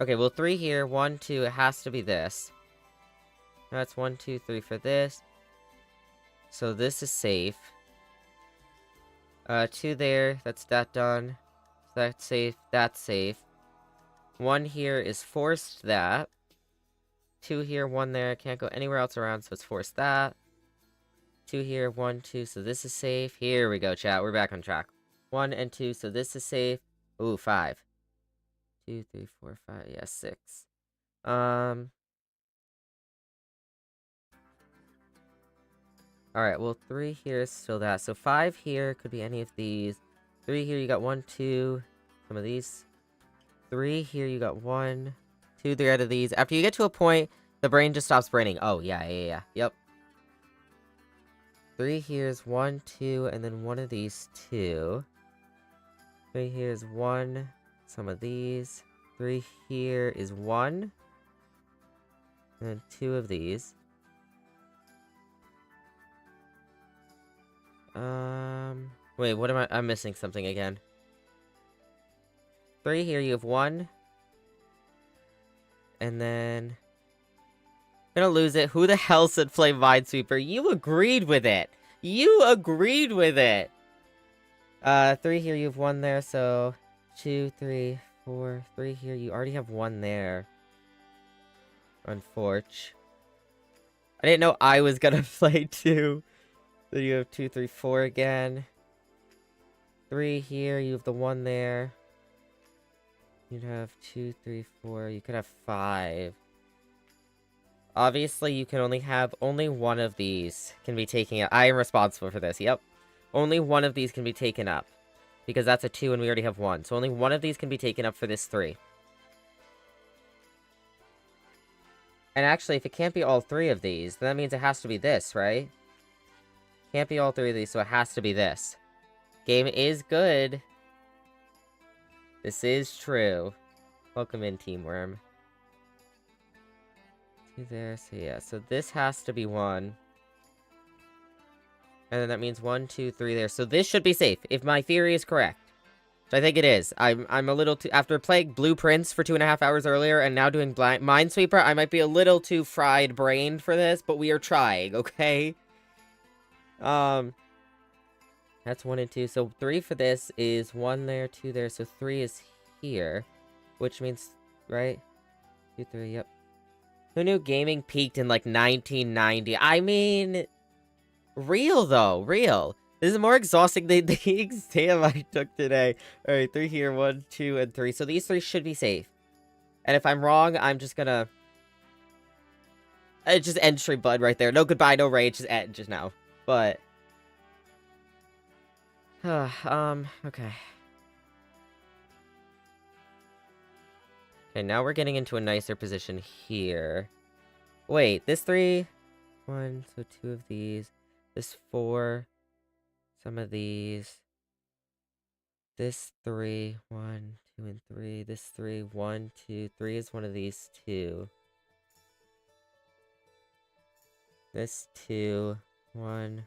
Speaker 1: Okay, well, 3 here, 1, 2. It has to be this. That's 1, 2, 3 for this. So this is safe. 2 there. That's that done. That's safe. That's safe. 1 here is forced that. 2 here, 1 there. Can't go anywhere else around, so it's forced that. 2 here, 1, 2. So this is safe. Here we go, chat. We're back on track. 1 and 2. So this is safe. Ooh, 5. 2, 3, 4, 5. Yeah, 6. Alright, well, 3 here is still that. So 5 here could be any of these. 3 here, you got 1, 2. Some of these. 3 here, you got 1, 2, 3 out of these. After you get to a point, the brain just stops braining. Oh, yeah. Yep. 3 here is 1, 2, and then one of these 2. 3 here is 1. Some of these. 3 here is 1. And then 2 of these. Wait, what am I? I'm missing something again. 3 here, you have 1. And then... I'm gonna lose it. Who the hell said play Minesweeper? You agreed with it! 3 here, you have 1 there, so... 2, 3, 4... 3 here, you already have 1 there. Unfortunate. I didn't know I was gonna play 2. Then you have 2, 3, 4 again. 3 here, you have the 1 there. You'd have 2, 3, 4. You could have 5. Obviously, you can only have one of these can be taken up. I am responsible for this, yep. Only one of these can be taken up. Because that's a 2 and we already have 1. So only one of these can be taken up for this 3. And actually, if it can't be all 3 of these, then that means it has to be this, right? Can't be all 3 of these, so it has to be this. Game is good. This is true. Welcome in, Team Worm. 2 there, so yeah. So this has to be 1. And then that means 1, 2, 3 there. So this should be safe, if my theory is correct. Which I think it is. I'm a little too... After playing Blueprints for 2.5 hours earlier, and now doing Minesweeper, I might be a little too fried-brained for this, but we are trying, okay? That's 1 and 2. So 3 for this is 1 there, 2 there. So 3 is here. Which means, right? 2, 3, yep. Who knew gaming peaked in, like, 1990? I mean... Real, though. Real. This is more exhausting than the exam I took today. Alright, 3 here. 1, 2, and 3. So these 3 should be safe. And if I'm wrong, I'm just gonna... just end stream bud right there. No goodbye, no rage. Just end just now. But... okay. Okay, now we're getting into a nicer position here. Wait, this 3... 1, so 2 of these. This 4. Some of these. This 3, 1, 2, and 3. This 3, 1, 2, 3 is one of these two. This 2, 1.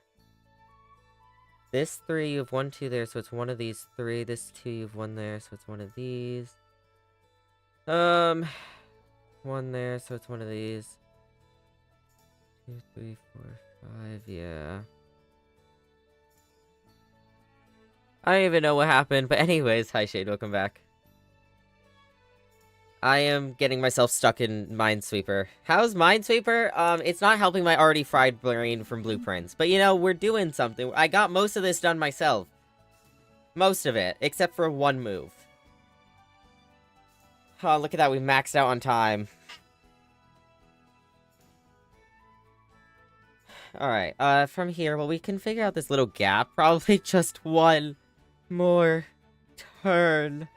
Speaker 1: This 3, you have 1, 2 there, so it's one of these 3. This 2, you have 1 there, so it's one of these. 1 there, so it's one of these. 2, 3, 4, 5, yeah. I don't even know what happened, but anyways, hi Shade, welcome back. I am getting myself stuck in Minesweeper. How's Minesweeper? It's not helping my already fried brain from blueprints, but you know, we're doing something. I got most of this done myself. Most of it, except for one move. Oh, look at that, we maxed out on time. Alright, from here, well, we can figure out this little gap. Probably just one more turn.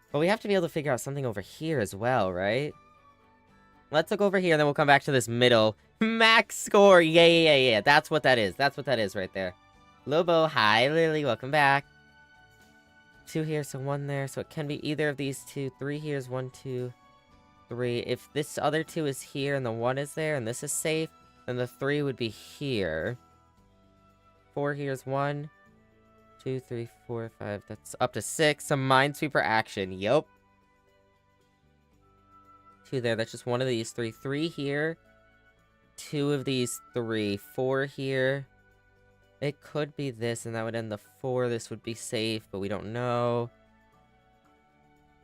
Speaker 1: But we have to be able to figure out something over here as well, right? Let's look over here, and then we'll come back to this middle. Max score! Yeah. That's what that is. That's what that is right there. Lobo, hi, Lily, welcome back. 2 here, so 1 there. So it can be either of these two. 3 here is 1, 2, 3. If this other 2 is here, and the 1 is there, and this is safe, then the 3 would be here. 4 here is 1. 2, 3, 4, 5. That's up to 6. Some Minesweeper action. Yup. 2 there. That's just one of these 3. 3 here. 2 of these 3. 4 here. It could be this, and that would end the 4. This would be safe, but we don't know.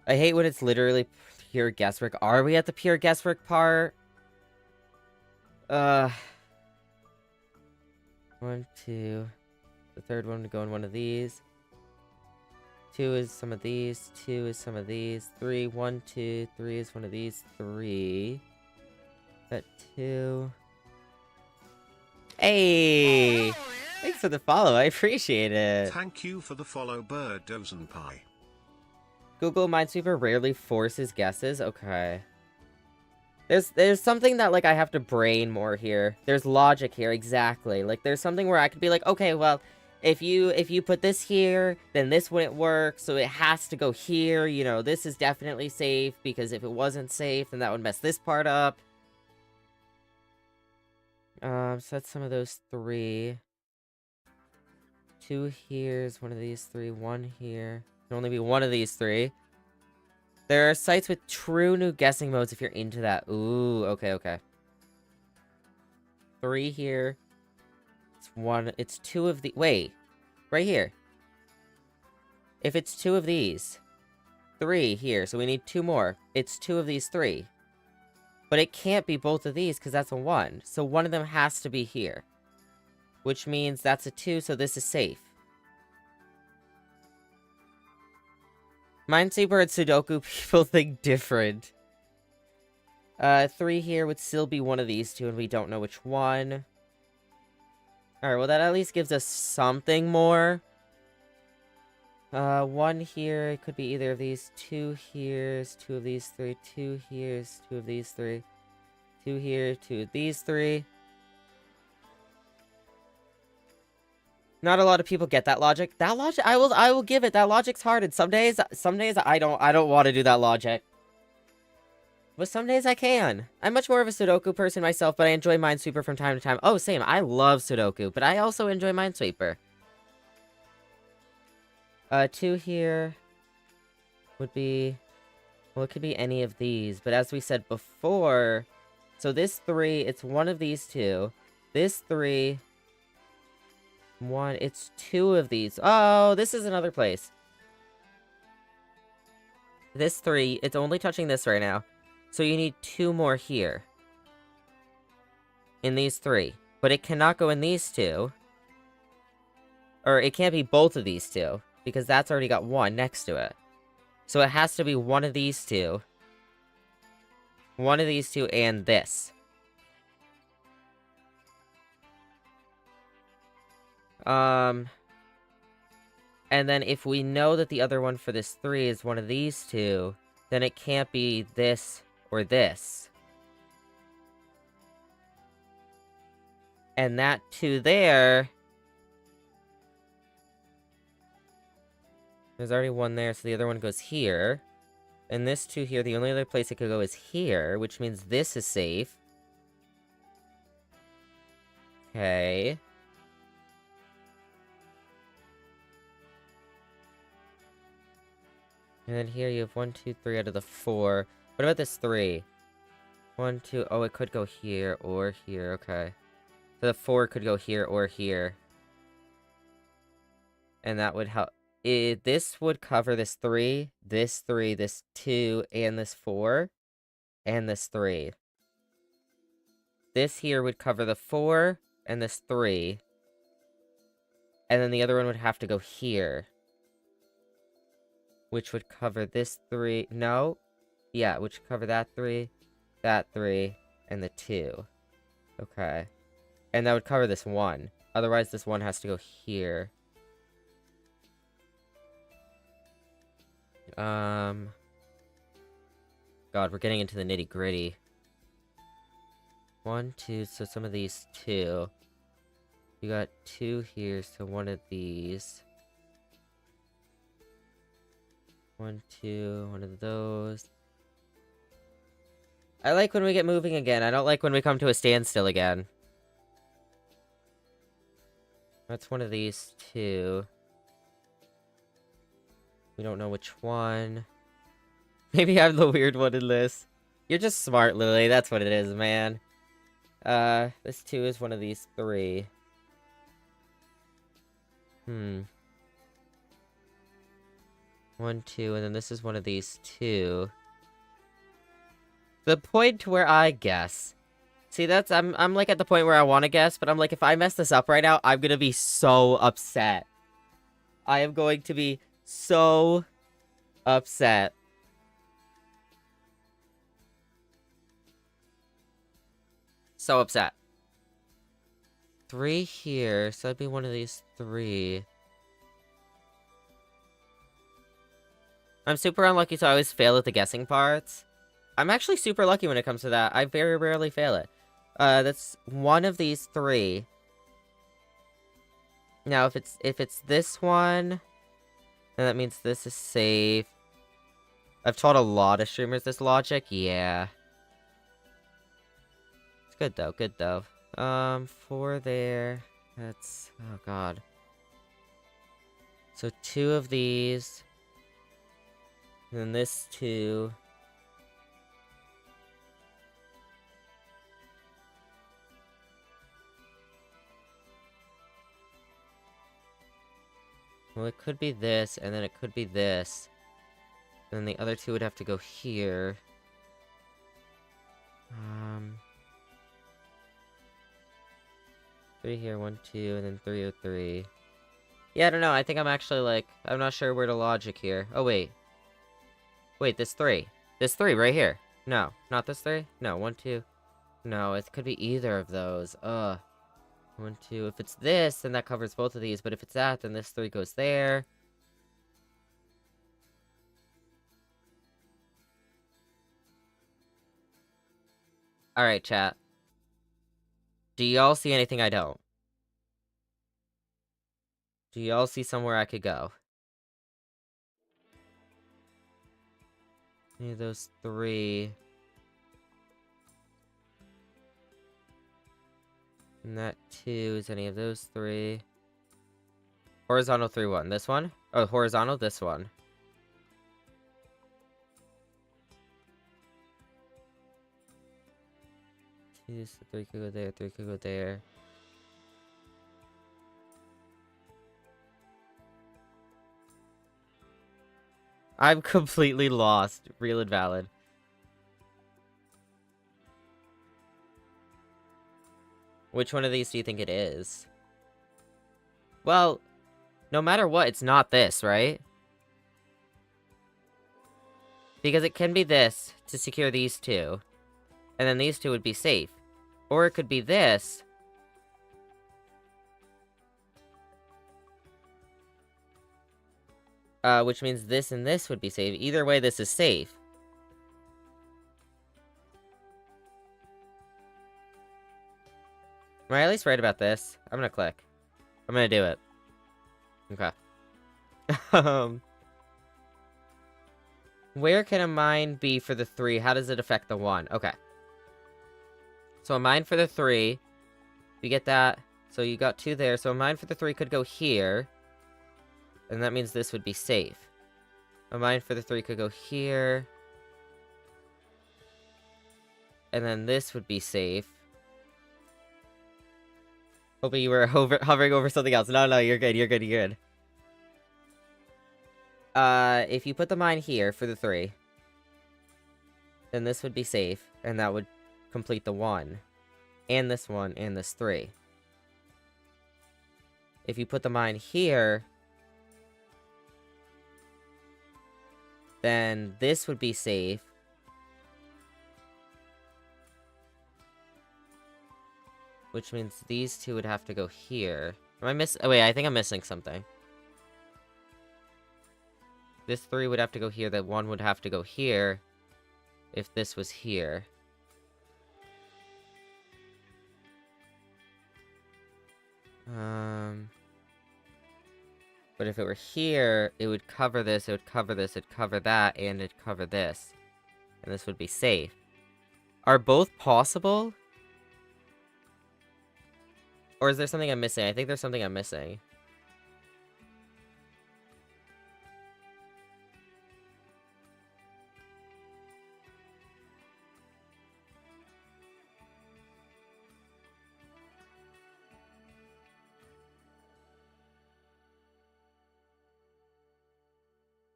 Speaker 1: I hate when it's literally pure guesswork. Are we at the pure guesswork part? 1, 2. The third one would go in one of these. 2 is some of these. 2 is some of these. 3, 1, 2, 3 is one of these. 3. That 2. Hey! Thanks for the follow. I appreciate it.
Speaker 4: Thank you for the follow, Bird Dozen Pie.
Speaker 1: Google Minesweeper rarely forces guesses. Okay. There's something that, like, I have to brain more here. There's logic here, exactly. Like, there's something where I could be like, okay, well, if you put this here, then this wouldn't work, so it has to go here. You know, this is definitely safe, because if it wasn't safe, then that would mess this part up. So that's some of those 3. 2 here is one of these 3. 1 here. Can only be one of these 3. There are sites with true new guessing modes if you're into that. Ooh, okay. 3 here. It's 1. It's 2 of the. Wait. Right here. If it's 2 of these. 3 here. So we need 2 more. It's 2 of these 3. But it can't be both of these because that's a 1. So one of them has to be here. Which means that's a 2, so this is safe. Minesweeper and Sudoku people think different. 3 here would still be one of these 2, and we don't know which one. Alright, well that at least gives us something more. 1 here, it could be either of these. 2 here's 2 of these 3. 2 here's 2 of these 3. 2 here, 2 of these 3. Not a lot of people get that logic. That logic, I will give it. That logic's hard, and some days I don't want to do that logic. But some days I can. I'm much more of a Sudoku person myself, but I enjoy Minesweeper from time to time. Oh, same. I love Sudoku, but I also enjoy Minesweeper. 2 here would be, well, it could be any of these, but as we said before, so this 3, it's one of these 2. This 3, 1, it's 2 of these. Oh, this is another place. This 3, it's only touching this right now. So you need 2 more here. In these 3. But it cannot go in these 2. Or it can't be both of these 2. Because that's already got 1 next to it. So it has to be one of these 2. One of these 2 and this. And then if we know that the other one for this 3 is one of these 2, then it can't be this or this. And that 2 there There's already one there, so the other one goes here. And this 2 here, the only other place it could go is here, which means this is safe. Okay. And then here you have 1, 2, 3 out of the 4. What about this 3? 1, 2... Oh, it could go here or here. Okay. So the 4 could go here or here. And that would help. This would cover this 3, this 2, and this 4. And this 3. This here would cover the 4 and this 3. And then the other one would have to go here. Which would cover this 3. No. Yeah, which would cover that 3, and the 2. Okay. And that would cover this 1. Otherwise, this 1 has to go here. God, we're getting into the nitty-gritty. 1, 2, so some of these 2. You got 2 here, so one of these. 1, 2, one of those. I like when we get moving again. I don't like when we come to a standstill again. That's one of these 2. We don't know which one. Maybe I'm the weird one in this. You're just smart, Lily. That's what it is, man. This 2 is one of these 3. 1, 2, and then this is one of these 2. The point where I guess. See, that's... I'm like at the point where I want to guess, but I'm like, if I mess this up right now, I'm gonna be so upset. I am going to be so upset. So upset. 3 here, so that'd be one of these 3. I'm super unlucky, so I always fail at the guessing parts. I'm actually super lucky when it comes to that. I very rarely fail it. That's one of these 3. Now, if it's this one, then that means this is safe. I've taught a lot of streamers this logic. Yeah. It's good though. Good though. 4 there. That's... Oh, God. So 2 of these. And then this 2. Well, it could be this, and then it could be this. And then the other 2 would have to go here. 3 here, 1, 2, and then 3, 3. Yeah, I don't know. I think I'm actually, like... I'm not sure where to logic here. Oh, wait. Wait, this 3. This 3 right here. No, not this 3? No, 1, 2. No, it could be either of those. 1, 2. If it's this, then that covers both of these. But if it's that, then this 3 goes there. Alright, chat. Do y'all see anything I don't? Do y'all see somewhere I could go? Any of those 3. And that 2 is any of those 3. Horizontal 3, 1. This one? Oh, horizontal, this one. So 3 could go there, 3 could go there. I'm completely lost. Real and valid. Which one of these do you think it is? Well, no matter what, it's not this, right? Because it can be this to secure these 2. And then these 2 would be safe. Or it could be this. Which means this and this would be safe. Either way, this is safe. Am I at least right about this? I'm gonna click. I'm gonna do it. Okay. Where can a mine be for the 3? How does it affect the 1? Okay. So a mine for the 3. We get that. So you got 2 there. So a mine for the 3 could go here. And that means this would be safe. A mine for the 3 could go here. And then this would be safe. Hoping you were hovering over something else. No, you're good, you're good, you're good. If you put the mine here for the 3, then this would be safe, and that would complete the 1. And this 1, and this 3. If you put the mine here, then this would be safe. Which means these 2 would have to go here. Am I miss- Oh, wait, I think I'm missing something. This 3 would have to go here, that 1 would have to go here. If this was here. But if it were here, it would cover this, it would cover this, it'd cover that, and it'd cover this. And this would be safe. Are both possible? Or is there something I'm missing? I think there's something I'm missing.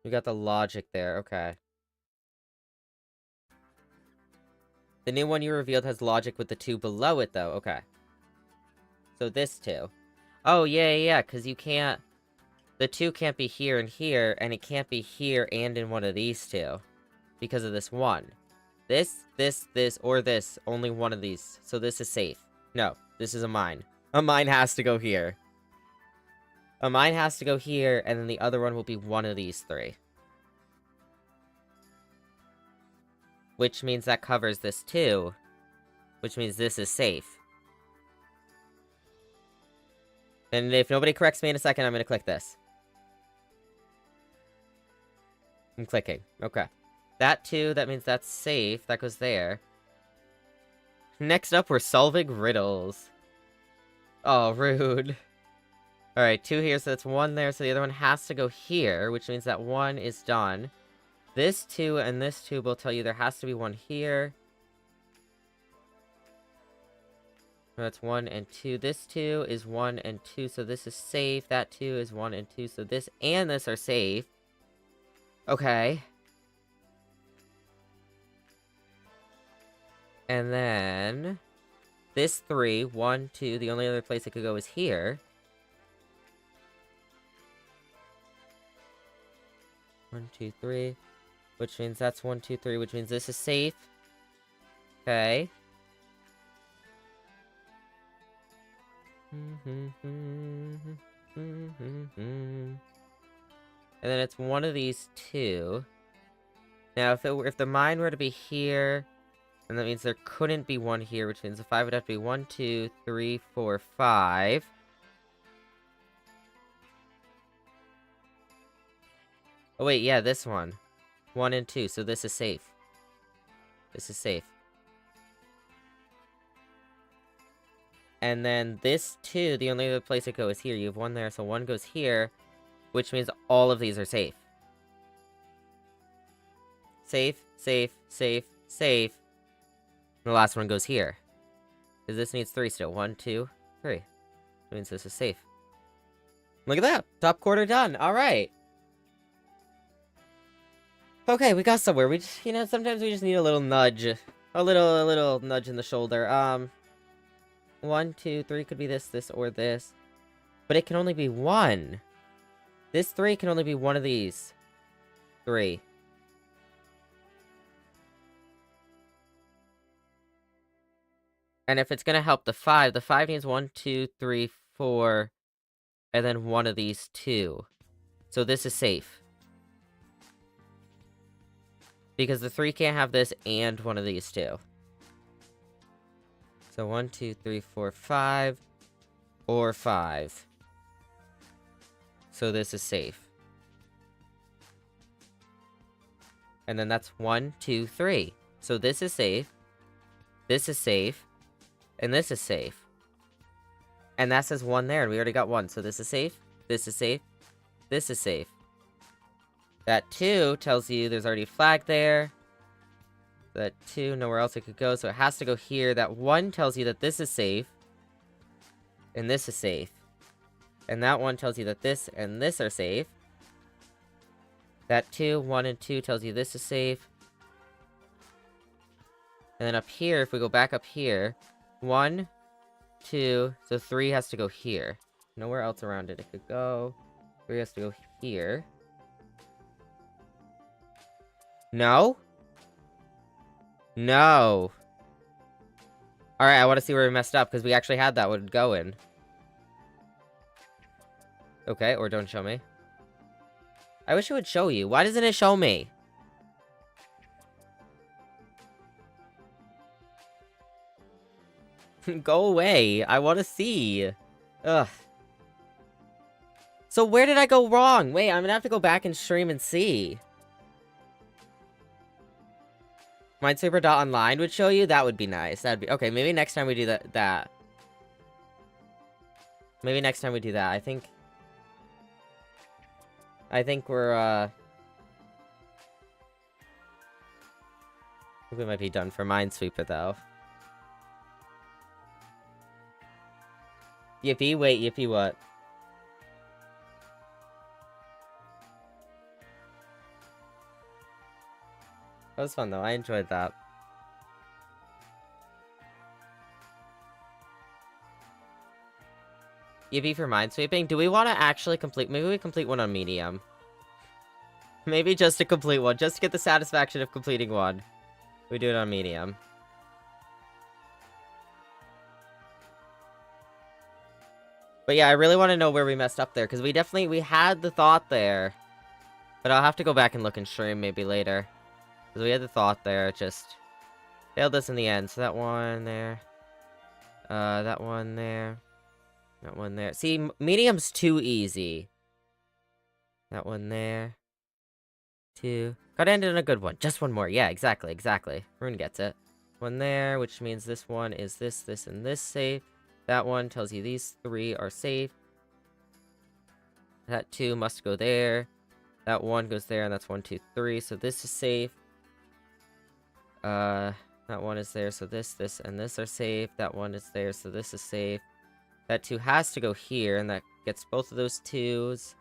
Speaker 1: We got the logic there, okay. The new one you revealed has logic with the 2 below it, though, okay. So this 2. Oh, yeah, because you can't... The 2 can't be here and here, and it can't be here and in one of these 2. Because of this 1. This, or this. Only one of these. So this is safe. No, this is a mine. A mine has to go here. A mine has to go here, and then the other one will be one of these 3. Which means that covers this too. Which means this is safe. And if nobody corrects me in a second, I'm gonna click this. I'm clicking. Okay. That too, that means that's safe. That goes there. Next up, we're solving riddles. Oh, rude. Alright, 2 here, so that's 1 there, so the other one has to go here, which means that 1 is done. This 2 and this 2 will tell you there has to be 1 here. That's 1 and 2. This 2 is 1 and 2, so this is safe. That 2 is 1 and 2, so this and this are safe. Okay. And then... This 3, 1, 2, the only other place it could go is here. 1, 2, 3. Which means that's 1, 2, 3, which means this is safe. Okay. And then it's one of these 2. Now, if the mine were to be here, then that means there couldn't be 1 here, which means the 5 would have to be 1, 2, 3, 4, 5. Oh, wait, yeah, this one. 1 and 2, so this is safe. This is safe. And then this 2, the only other place it goes is here. You have 1 there, so 1 goes here, which means all of these are safe. Safe, safe, safe, safe. And the last one goes here. Because this needs 3 still. 1, 2, 3. Which means this is safe. Look at that! Top quarter done! Alright! Okay, we got somewhere. We just, sometimes we just need a little nudge. A little nudge in the shoulder. 1, 2, 3 could be this, or this. But it can only be 1. This 3 can only be one of these 3. And if it's gonna help the 5 needs 1, 2, 3, 4, and then one of these 2. So this is safe. Because the 3 can't have this and one of these 2. So 1, 2, 3, 4, 5, or 5. So this is safe. And then that's 1, 2, 3. So this is safe. This is safe. And this is safe. And that says 1 there, and we already got 1. So this is safe. This is safe. This is safe. That 2 tells you there's already a flag there. That 2, nowhere else it could go, so it has to go here. That 1 tells you that this is safe. And this is safe. And that 1 tells you that this and this are safe. That 2, 1 and 2 tells you this is safe. And then up here, if we go back up here, 1, 2, so 3 has to go here. Nowhere else around it could go. 3 has to go here. No? No. Alright, I want to see where we messed up, because we actually had that one go in. Okay, or don't show me. I wish it would show you. Why doesn't it show me? Go away. I want to see. Ugh. So where did I go wrong? Wait, I'm gonna have to go back and stream and see. Minesweeper.online would show you? That would be nice. That'd be... Okay, maybe next time we do that. Maybe next time we do that. I think we're, I think we might be done for Minesweeper, though. Yippee? Wait, yippee what? That was fun, though. I enjoyed that. Yippee for Minesweeping? Do we want to actually complete... Maybe we complete one on medium. Maybe just to complete one. Just to get the satisfaction of completing one. We do it on medium. But yeah, I really want to know where we messed up there. Because we had the thought there. But I'll have to go back and look and stream maybe later. Because we had the thought there. Just failed us in the end. So that one there. That one there. That one there. See, medium's too easy. That one there. 2. Gotta end in a good one. Just one more. Yeah, exactly, exactly. Rune gets it. One there, which means this one is this, this, and this safe. That one tells you these 3 are safe. That 2 must go there. That 1 goes there, and that's 1, 2, 3. So this is safe. That 1 is there, so this, this, and this are safe. That 1 is there, so this is safe. That 2 has to go here, and that gets both of those 2s.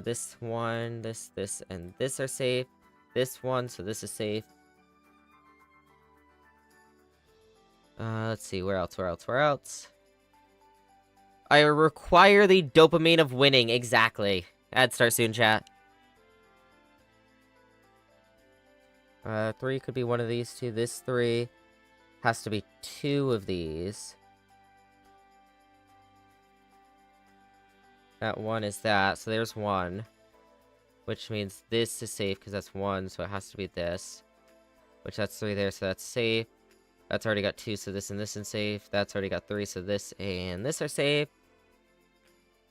Speaker 1: This 1, this, this, and this are safe. This 1, so this is safe. Let's see, where else? I require the dopamine of winning, exactly. Ad start soon, chat. 3 could be one of these 2. This 3 has to be 2 of these. That 1 is that, so there's 1. Which means this is safe, because that's 1, so it has to be this. Which that's 3 there, so that's safe. That's already got 2, so this and this is safe. That's already got 3, so this and this are safe.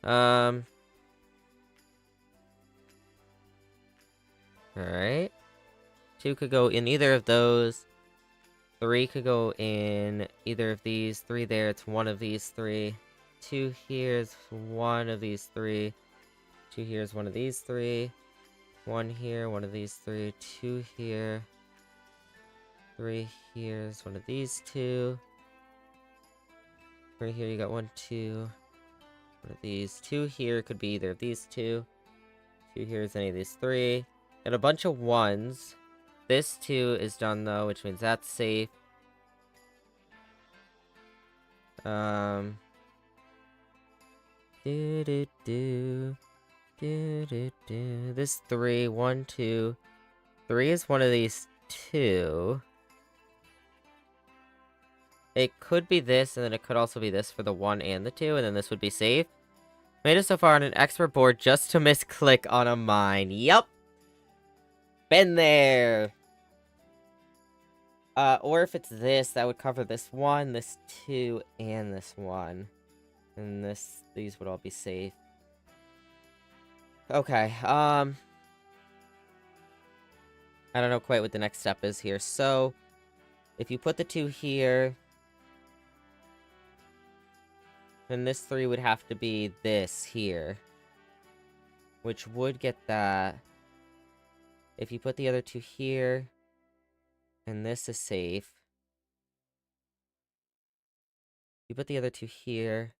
Speaker 1: Alright. 2 could go in either of those. 3 could go in either of these. 3 there, it's one of these 3. 2 here is one of these 3. 2 here is one of these 3. 1 here, one of these 3. 2 here. 3 here is one of these 2. 3 here, you got 1, 2. One of these. 2 here could be either of these 2. 2 here is any of these 3. And a bunch of 1s. This 2 is done though, which means that's safe. This 3, 1, 2. 3 is one of these 2. It could be this, and then it could also be this for the 1 and the 2, and then this would be safe. Made it so far on an expert board just to misclick on a mine. Yup. Been there. Or if it's this, that would cover this 1, this 2, and this 1. And these would all be safe. Okay, I don't know quite what the next step is here. So, if you put the 2 here, then this 3 would have to be this here. Which would get that. If you put the other 2 here, and this is safe. You put the other 2 here,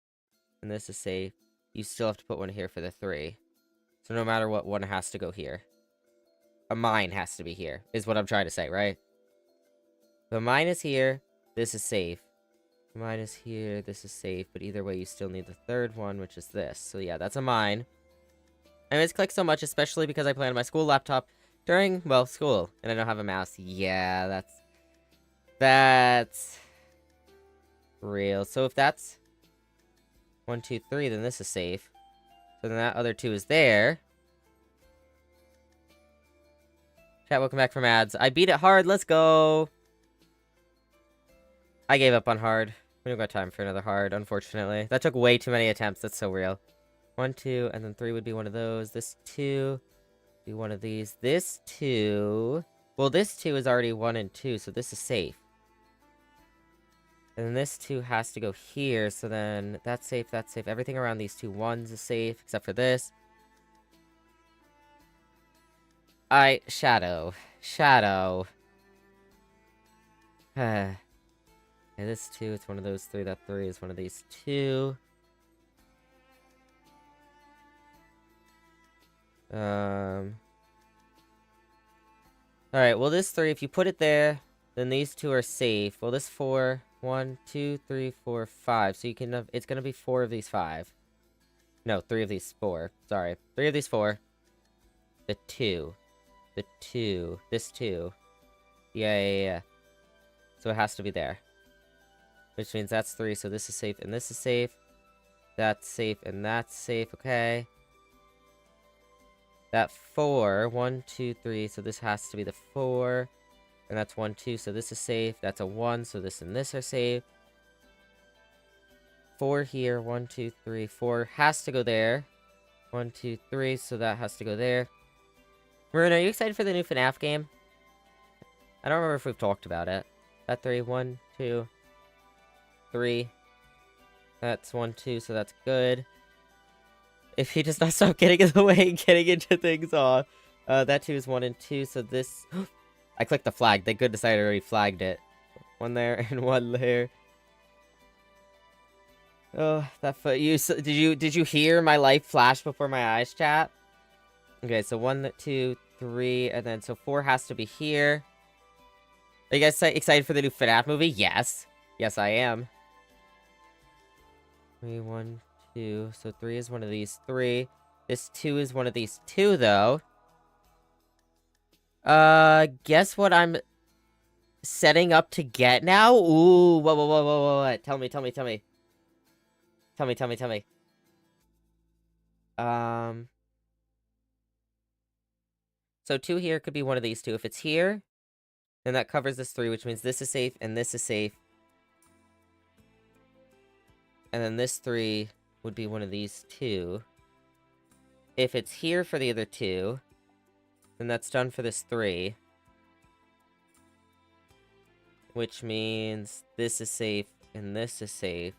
Speaker 1: and this is safe. You still have to put one here for the 3. So no matter what, one has to go here. A mine has to be here, is what I'm trying to say, right? The mine is here, this is safe. The mine is here, this is safe, but either way you still need the 3rd one, which is this. So yeah, that's a mine. I misclicked so much, especially because I play on my school laptop during, well, school, and I don't have a mouse. Yeah, that's real. So if that's 1, 2, 3, then this is safe. So then that other 2 is there. Chat, welcome back from ads. I beat it hard, let's go! I gave up on hard. We don't got time for another hard, unfortunately. That took way too many attempts, that's so real. 1, 2, and then 3 would be one of those. This 2 be one of these. This 2... Well, this 2 is already 1 and 2, so this is safe. And then this 2 has to go here, so then that's safe, that's safe. Everything around these 2 1s is safe, except for this. Shadow. And this 2, it's one of those 3. That 3 is one of these 2. Alright, well this 3, if you put it there, then these 2 are safe. Well, this 4, 1, 2, 3, 4, 5. So you can have, it's gonna be 4 of these 5. No, 3 of these 4. Sorry. 3 of these 4. The 2. The 2. This 2. Yeah. So it has to be there. Which means that's 3, so this is safe and this is safe. That's safe and that's safe, okay. That 4, 1, 2, 3, so this has to be the 4. And that's 1, 2, so this is safe. That's a 1, so this and this are safe. 4 here, 1, 2, 3, 4 has to go there. 1, 2, 3, so that has to go there. Maroon, are you excited for the new FNAF game? I don't remember if we've talked about it. That 3, 1, 2, 3. That's 1, 2, so that's good. If he does not stop getting in the way and getting into things off. That 2 is 1 and 2, so this... I clicked the flag. Thank goodness I already flagged it. 1 there and 1 there. Oh, that foot. Did you hear my life flash before my eyes, chat? Okay, so 1, 2, 3, and then so 4 has to be here. Are you guys excited for the new FNAF movie? Yes. Yes, I am. 3, 1, 2. So 3 is one of these 3. This 2 is one of these 2, though. Guess what I'm setting up to get now? Ooh, what? Tell me. So 2 here could be one of these 2. If it's here, then that covers this 3, which means this is safe and this is safe. And then this 3 would be one of these 2. If it's here for the other 2, then that's done for this 3. Which means this is safe and this is safe.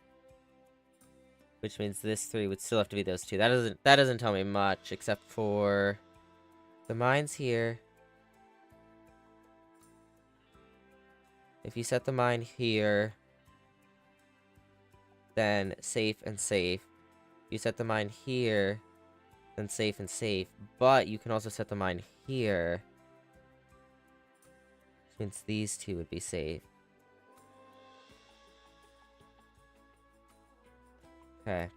Speaker 1: Which means this 3 would still have to be those 2. That doesn't tell me much, except for the mines here. If you set the mine here, then safe and safe. If you set the mine here, then safe and safe. But you can also set the mine here. Since these 2 would be safe. Okay.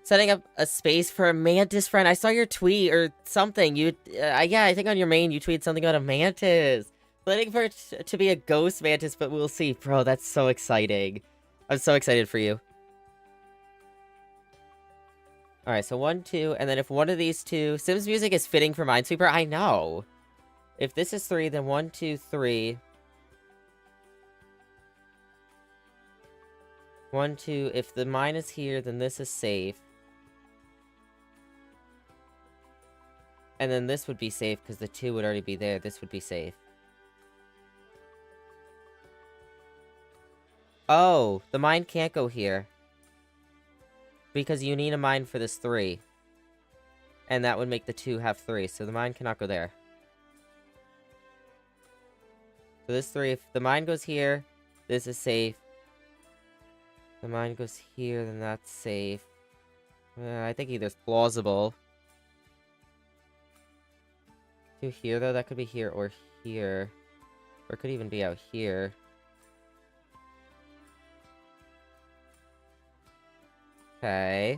Speaker 1: Setting up a space for a mantis friend. I saw your tweet or something. Yeah, I think on your main you tweeted something about a mantis. Planning for it to be a ghost mantis, but we'll see. Bro, that's so exciting. I'm so excited for you. Alright, so 1, 2, and then if one of these 2... Sims music is fitting for Minesweeper? I know. If this is 3, then 1, 2, 3. 1, 2. If the mine is here, then this is safe. And then this would be safe because the 2 would already be there. This would be safe. Oh, the mine can't go here. Because you need a mine for this 3. And that would make the 2 have 3. So the mine cannot go there. So this 3, if the mine goes here, this is safe. The mine goes here, then that's safe. I think either's plausible. 2 here, though, that could be here or here. Or it could even be out here. Okay.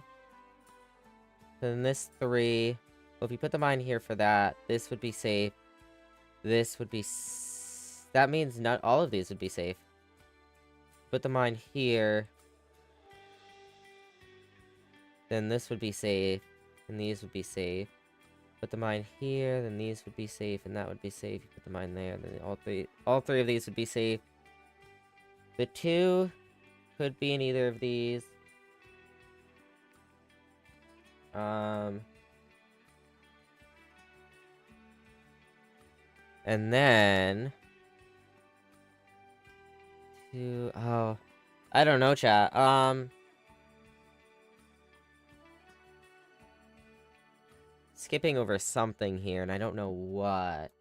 Speaker 1: Then this 3. Well, if you put the mine here for that, this would be safe. This would be... That means not all of these would be safe. Put the mine here. Then this would be safe. And these would be safe. Put the mine here, then these would be safe, and that would be safe. You put the mine there, then all three of these would be safe. The 2 could be in either of these. And then 2. Oh, I don't know, chat. Skipping over something here, and I don't know what.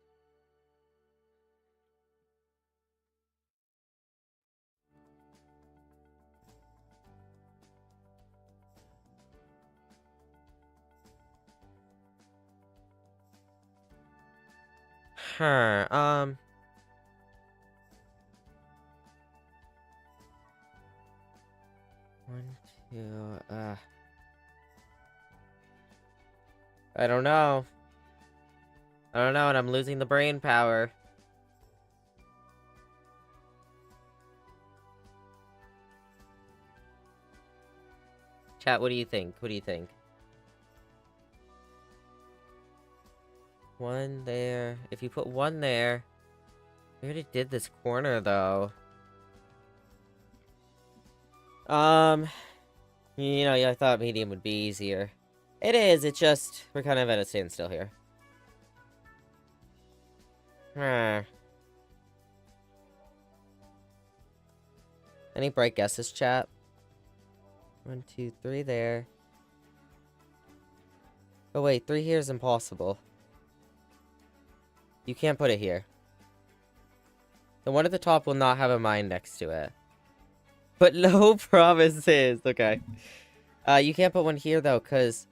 Speaker 1: Huh, 1, 2, I don't know. I don't know, and I'm losing the brain power. Chat, what do you think? What do you think? 1 there. If you put 1 there... We already did this corner, though. You know, I thought medium would be easier. It is, it's just... We're kind of at a standstill here. Any bright guesses, chat? 1, 2, 3 there. Oh wait, 3 here is impossible. You can't put it here. The one at the top will not have a mine next to it. But no promises. Okay. You can't put 1 here, though, because...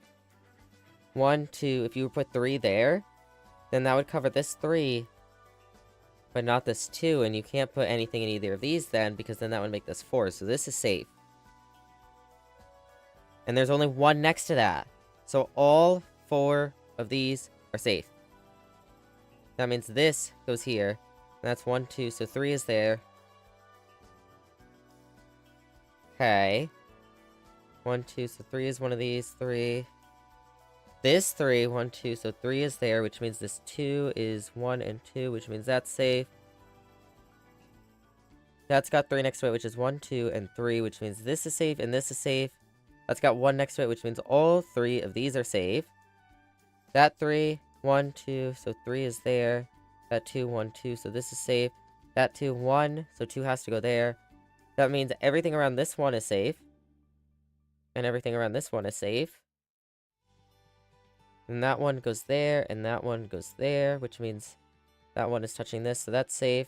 Speaker 1: 1, 2... If you put 3 there, then that would cover this 3. But not this 2, and you can't put anything in either of these then, because then that would make this 4. So this is safe. And there's only 1 next to that. So all 4 of these are safe. That means this goes here. And that's 1, 2, so 3 is there. Okay. 1, 2, so 3 is one of these. 3. This 3, 1, 2, so 3 is there, which means this 2 is 1 and 2, which means that's safe. That's got 3 next to it, which is 1, 2, and 3, which means this is safe and this is safe. That's got 1 next to it, which means all 3 of these are safe. That 3, 1, 2, so 3 is there. That 2, 1, 2, so this is safe. That 2, 1, so 2 has to go there. That means everything around this one is safe. And everything around this one is safe. And that one goes there, and that one goes there, which means that one is touching this, so that's safe.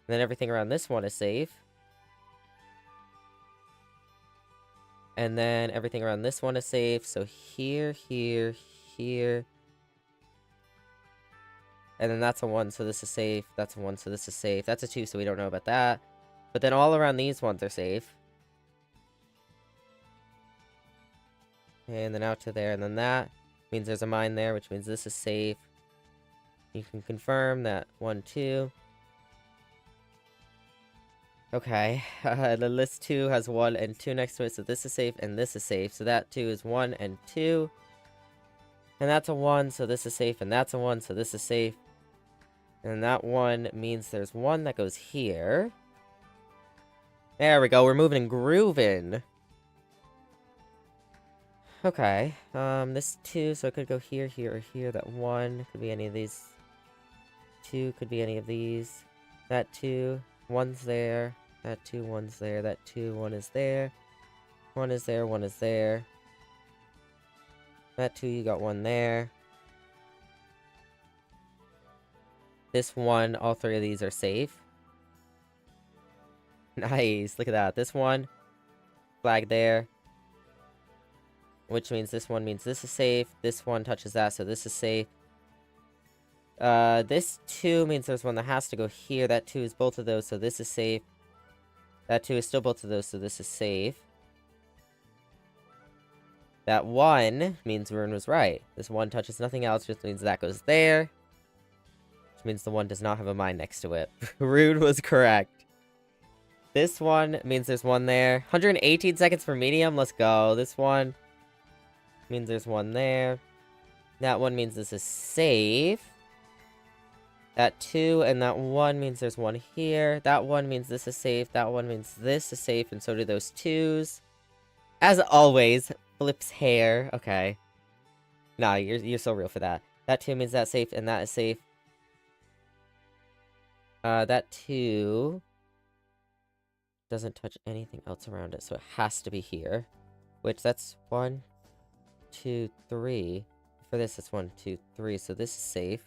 Speaker 1: And then everything around this one is safe. And then everything around this one is safe, so here, here, here. And then that's a 1, so this is safe. That's a 1, so this is safe. That's a 2, so we don't know about that. But then all around these ones are safe. And then out to there, and then that means there's a mine there, which means this is safe. You can confirm that 1, 2. Okay, the list 2 has 1 and 2 next to it, so this is safe and this is safe. So that 2 is 1 and 2. And that's a 1, so this is safe, and that's a 1, so this is safe. And that 1 means there's 1 that goes here. There we go, we're moving and grooving. Okay. This 2, so it could go here, here, or here. That 1 could be any of these. 2 could be any of these. That 2, 1's there. That 2, 1's there. That 2, 1 is there. 1 is there, 1 is there. That 2, you got 1 there. This 1, all 3 of these are safe. Nice, look at that. This 1, flag there. Which means this 1 means this is safe. This 1 touches that, so this is safe. This 2 means there's 1 that has to go here. That 2 is both of those, so this is safe. That 2 is still both of those, so this is safe. That 1 means Rune was right. This 1 touches nothing else, which means that goes there. Which means the 1 does not have a mine next to it. Rune was correct. This 1 means there's 1 there. 118 seconds for medium, let's go. This 1 means there's 1 there. That 1 means this is safe. That 2 and that 1 means there's 1 here. That 1 means this is safe. That 1 means this is safe, and so do those 2s. As always, flips hair. Okay. Nah, you're so real for that. That 2 means that's safe, and that is safe. That 2 doesn't touch anything else around it, so it has to be here. Which, that's 1, 2, 3. For this, it's 1, 2, 3, so this is safe.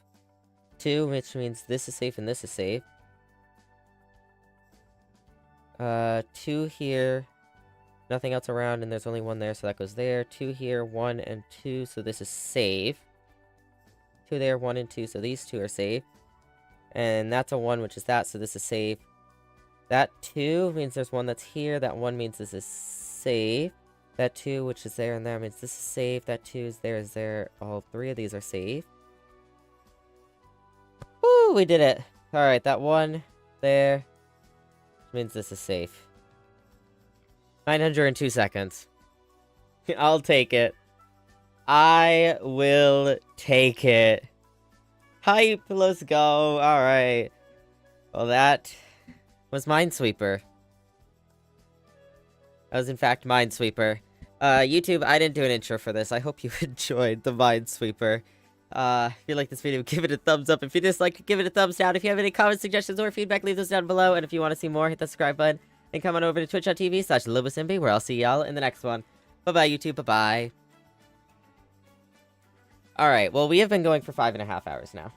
Speaker 1: 2, which means this is safe and this is safe. 2 here. Nothing else around, and there's only 1 there, so that goes there. 2 here, 1 and 2, so this is safe. 2 there, 1 and 2, so these 2 are safe. And that's a 1, which is that, so this is safe. That 2 means there's 1 that's here. That 1 means this is safe. That 2, which is there and there, means this is safe. That 2 is there. All 3 of these are safe. Woo, we did it. Alright, that 1 there means this is safe. 902 seconds. I'll take it. I will take it. Hype, let's go. Alright. Well, that was Minesweeper. That was, in fact, Minesweeper. YouTube, I didn't do an intro for this. I hope you enjoyed the Minesweeper. If you like this video, give it a thumbs up. If you disliked, give it a thumbs down. If you have any comments, suggestions, or feedback, leave those down below. And if you want to see more, hit the subscribe button. And come on over to twitch.tv/LoboSimby, where I'll see y'all in the next one. Bye-bye, YouTube. Bye-bye. Alright, well, we have been going for 5.5 hours now.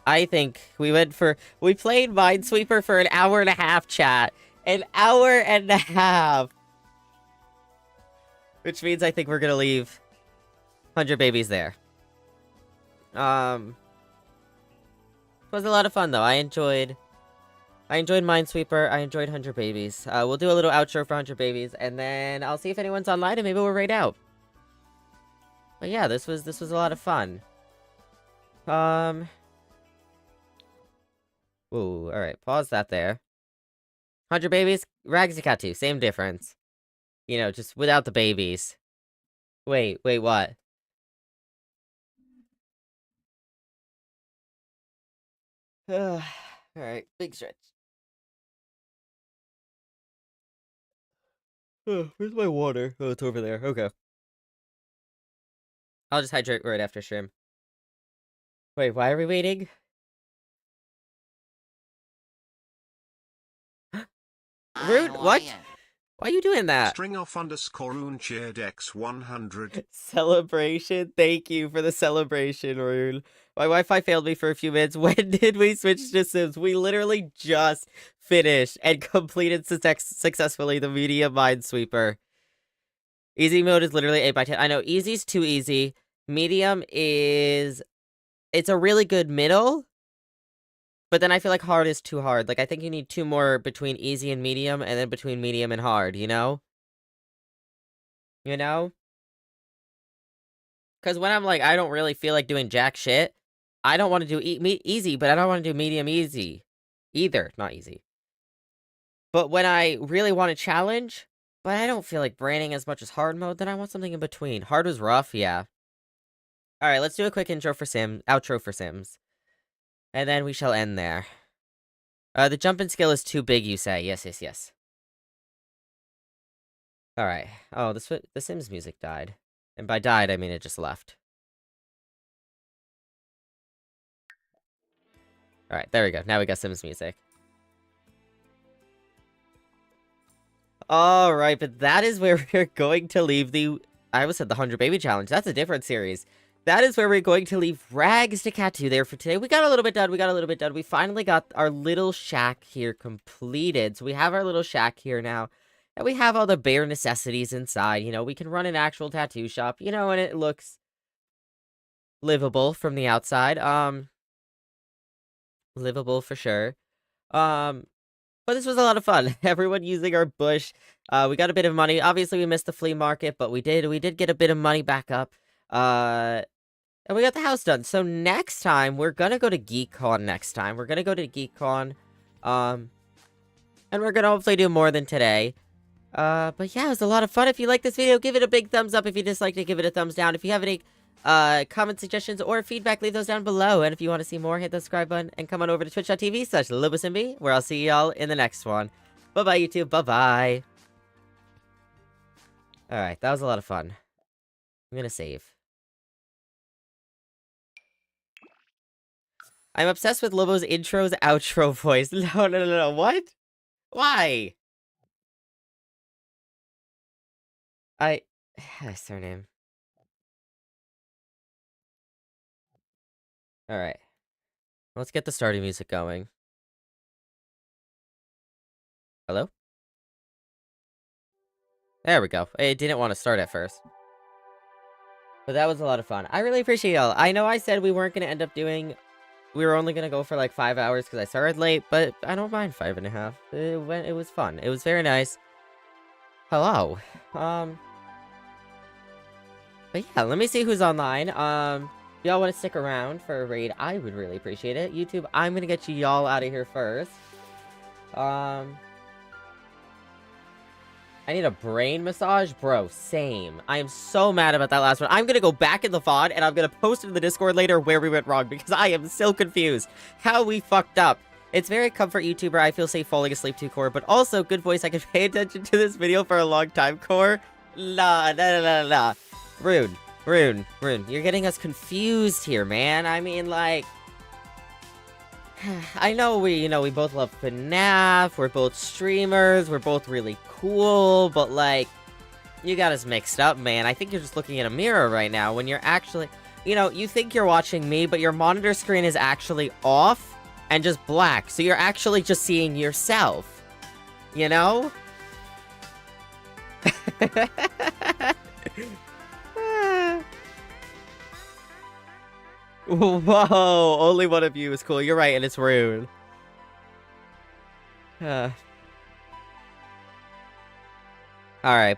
Speaker 1: I think we played Minesweeper for an hour and a half, chat. An hour and a half! Which means I think we're gonna leave 100 babies there. It was a lot of fun, though. I enjoyed Minesweeper. I enjoyed 100 babies. We'll do a little outro for 100 babies, and then I'll see if anyone's online, and maybe we'll raid out. But yeah, this was a lot of fun. Ooh, alright, pause that there. 100 babies, Rags to Cattoo, same difference. You know, just without the babies. Wait, what? Alright, big stretch. Where's my water? Oh, it's over there. Okay. I'll just hydrate right after stream. Wait, why are we waiting? Rude, what? Why are you doing that?
Speaker 4: String_Rune cheered X100.
Speaker 1: Celebration? Thank you for the celebration, Rune. My Wi-Fi failed me for a few minutes. When did we switch to Sims? We literally just finished and completed successfully the medium Minesweeper. Easy mode is literally 8x10. I know, easy's too easy. Medium is... It's a really good middle. But then I feel like hard is too hard. Like, I think you need 2 more between easy and medium, and then between medium and hard, you know? You know? Because when I'm like, I don't really feel like doing jack shit, I don't want to do easy, but I don't want to do medium easy. Either. Not easy. But when I really want to challenge, but I don't feel like branding as much as hard mode, then I want something in between. Hard was rough, yeah. Alright, let's do a quick outro for Sims. And then we shall end there. The jumping skill is too big, you say. Yes. Alright. Oh, the Sims music died. And by died, I mean it just left. Alright, there we go. Now we got Sims music. Alright, but that is where we're going to leave the... I almost said the 100 Baby Challenge. That's a different series. That is where we're going to leave Rags to Cattoo there for today. We got a little bit done. We finally got our little shack here completed. So we have our little shack here now. And we have all the bare necessities inside. You know, we can run an actual tattoo shop. You know, and it looks livable from the outside. Livable for sure. But this was a lot of fun. Everyone using our bush. We got a bit of money. Obviously, we missed the flea market, but we did get a bit of money back up. And we got the house done. So next time, we're gonna go to GeekCon next time. We're gonna go to GeekCon. And we're gonna hopefully do more than today. But yeah, it was a lot of fun. If you like this video, give it a big thumbs up. If you disliked it, give it a thumbs down. If you have any comment suggestions or feedback, leave those down below. And if you want to see more, hit the subscribe button and come on over to twitch.tv/LoboSimB, where I'll see y'all in the next one. Bye-bye, YouTube. Bye-bye. Alright, that was a lot of fun. I'm gonna save. I'm obsessed with Lobo's intro's outro voice. No. What? Why? Surname. Alright. Let's get the starting music going. Hello? There we go. It didn't want to start at first. But that was a lot of fun. I really appreciate y'all. I know I said we weren't going to end up doing... We were only going to go for like 5 hours because I started late, but I don't mind 5.5. It was fun. It was very nice. Hello. But yeah, let me see who's online. If y'all want to stick around for a raid, I would really appreciate it. YouTube, I'm going to get y'all out of here first. I need a brain massage? Bro, same. I am so mad about that last one. I'm gonna go back in the VOD, and I'm gonna post in the Discord later where we went wrong, because I am still confused how we fucked up. It's very comfort YouTuber, I feel safe falling asleep to core, but also good voice, I can pay attention to this video for a long time, core. Nah. Rune. You're getting us confused here, man. I mean, like... I know we both love FNAF, we're both streamers, we're both really cool, but like, you got us mixed up, man. I think you're just looking in a mirror right now when you're actually, you think you're watching me, but your monitor screen is actually off and just black, so you're actually just seeing yourself, you know? Whoa, only one of you is cool. You're right, and it's rude. Alright,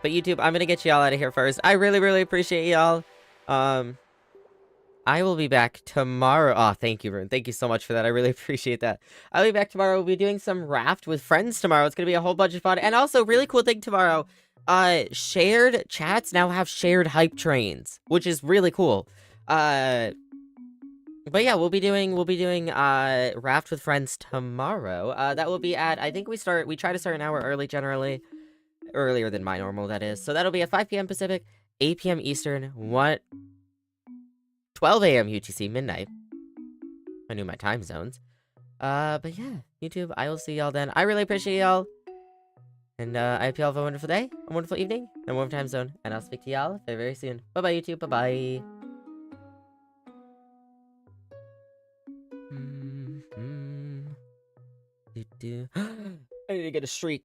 Speaker 1: but YouTube, I'm gonna get y'all out of here first. I really appreciate y'all. I will be back tomorrow. Oh, thank you, Rune. Thank you so much for that. I really appreciate that. I'll be back tomorrow. We'll be doing some raft with friends tomorrow. It's gonna be a whole bunch of fun. And also, really cool thing tomorrow. Shared chats now have shared hype trains, which is really cool. But yeah, we'll be doing raft with friends tomorrow. That will be at, I think we try to start an hour early generally. Earlier than my normal, that is. So that'll be at 5 p.m. Pacific, 8 p.m. Eastern, 12 a.m. UTC, midnight. I knew my time zones. But yeah, YouTube, I will see y'all then. I really appreciate y'all. And I hope y'all have a wonderful day, a wonderful evening, and a wonderful time zone. And I'll speak to y'all very soon. Bye-bye, YouTube. Bye-bye. I need to get a streak.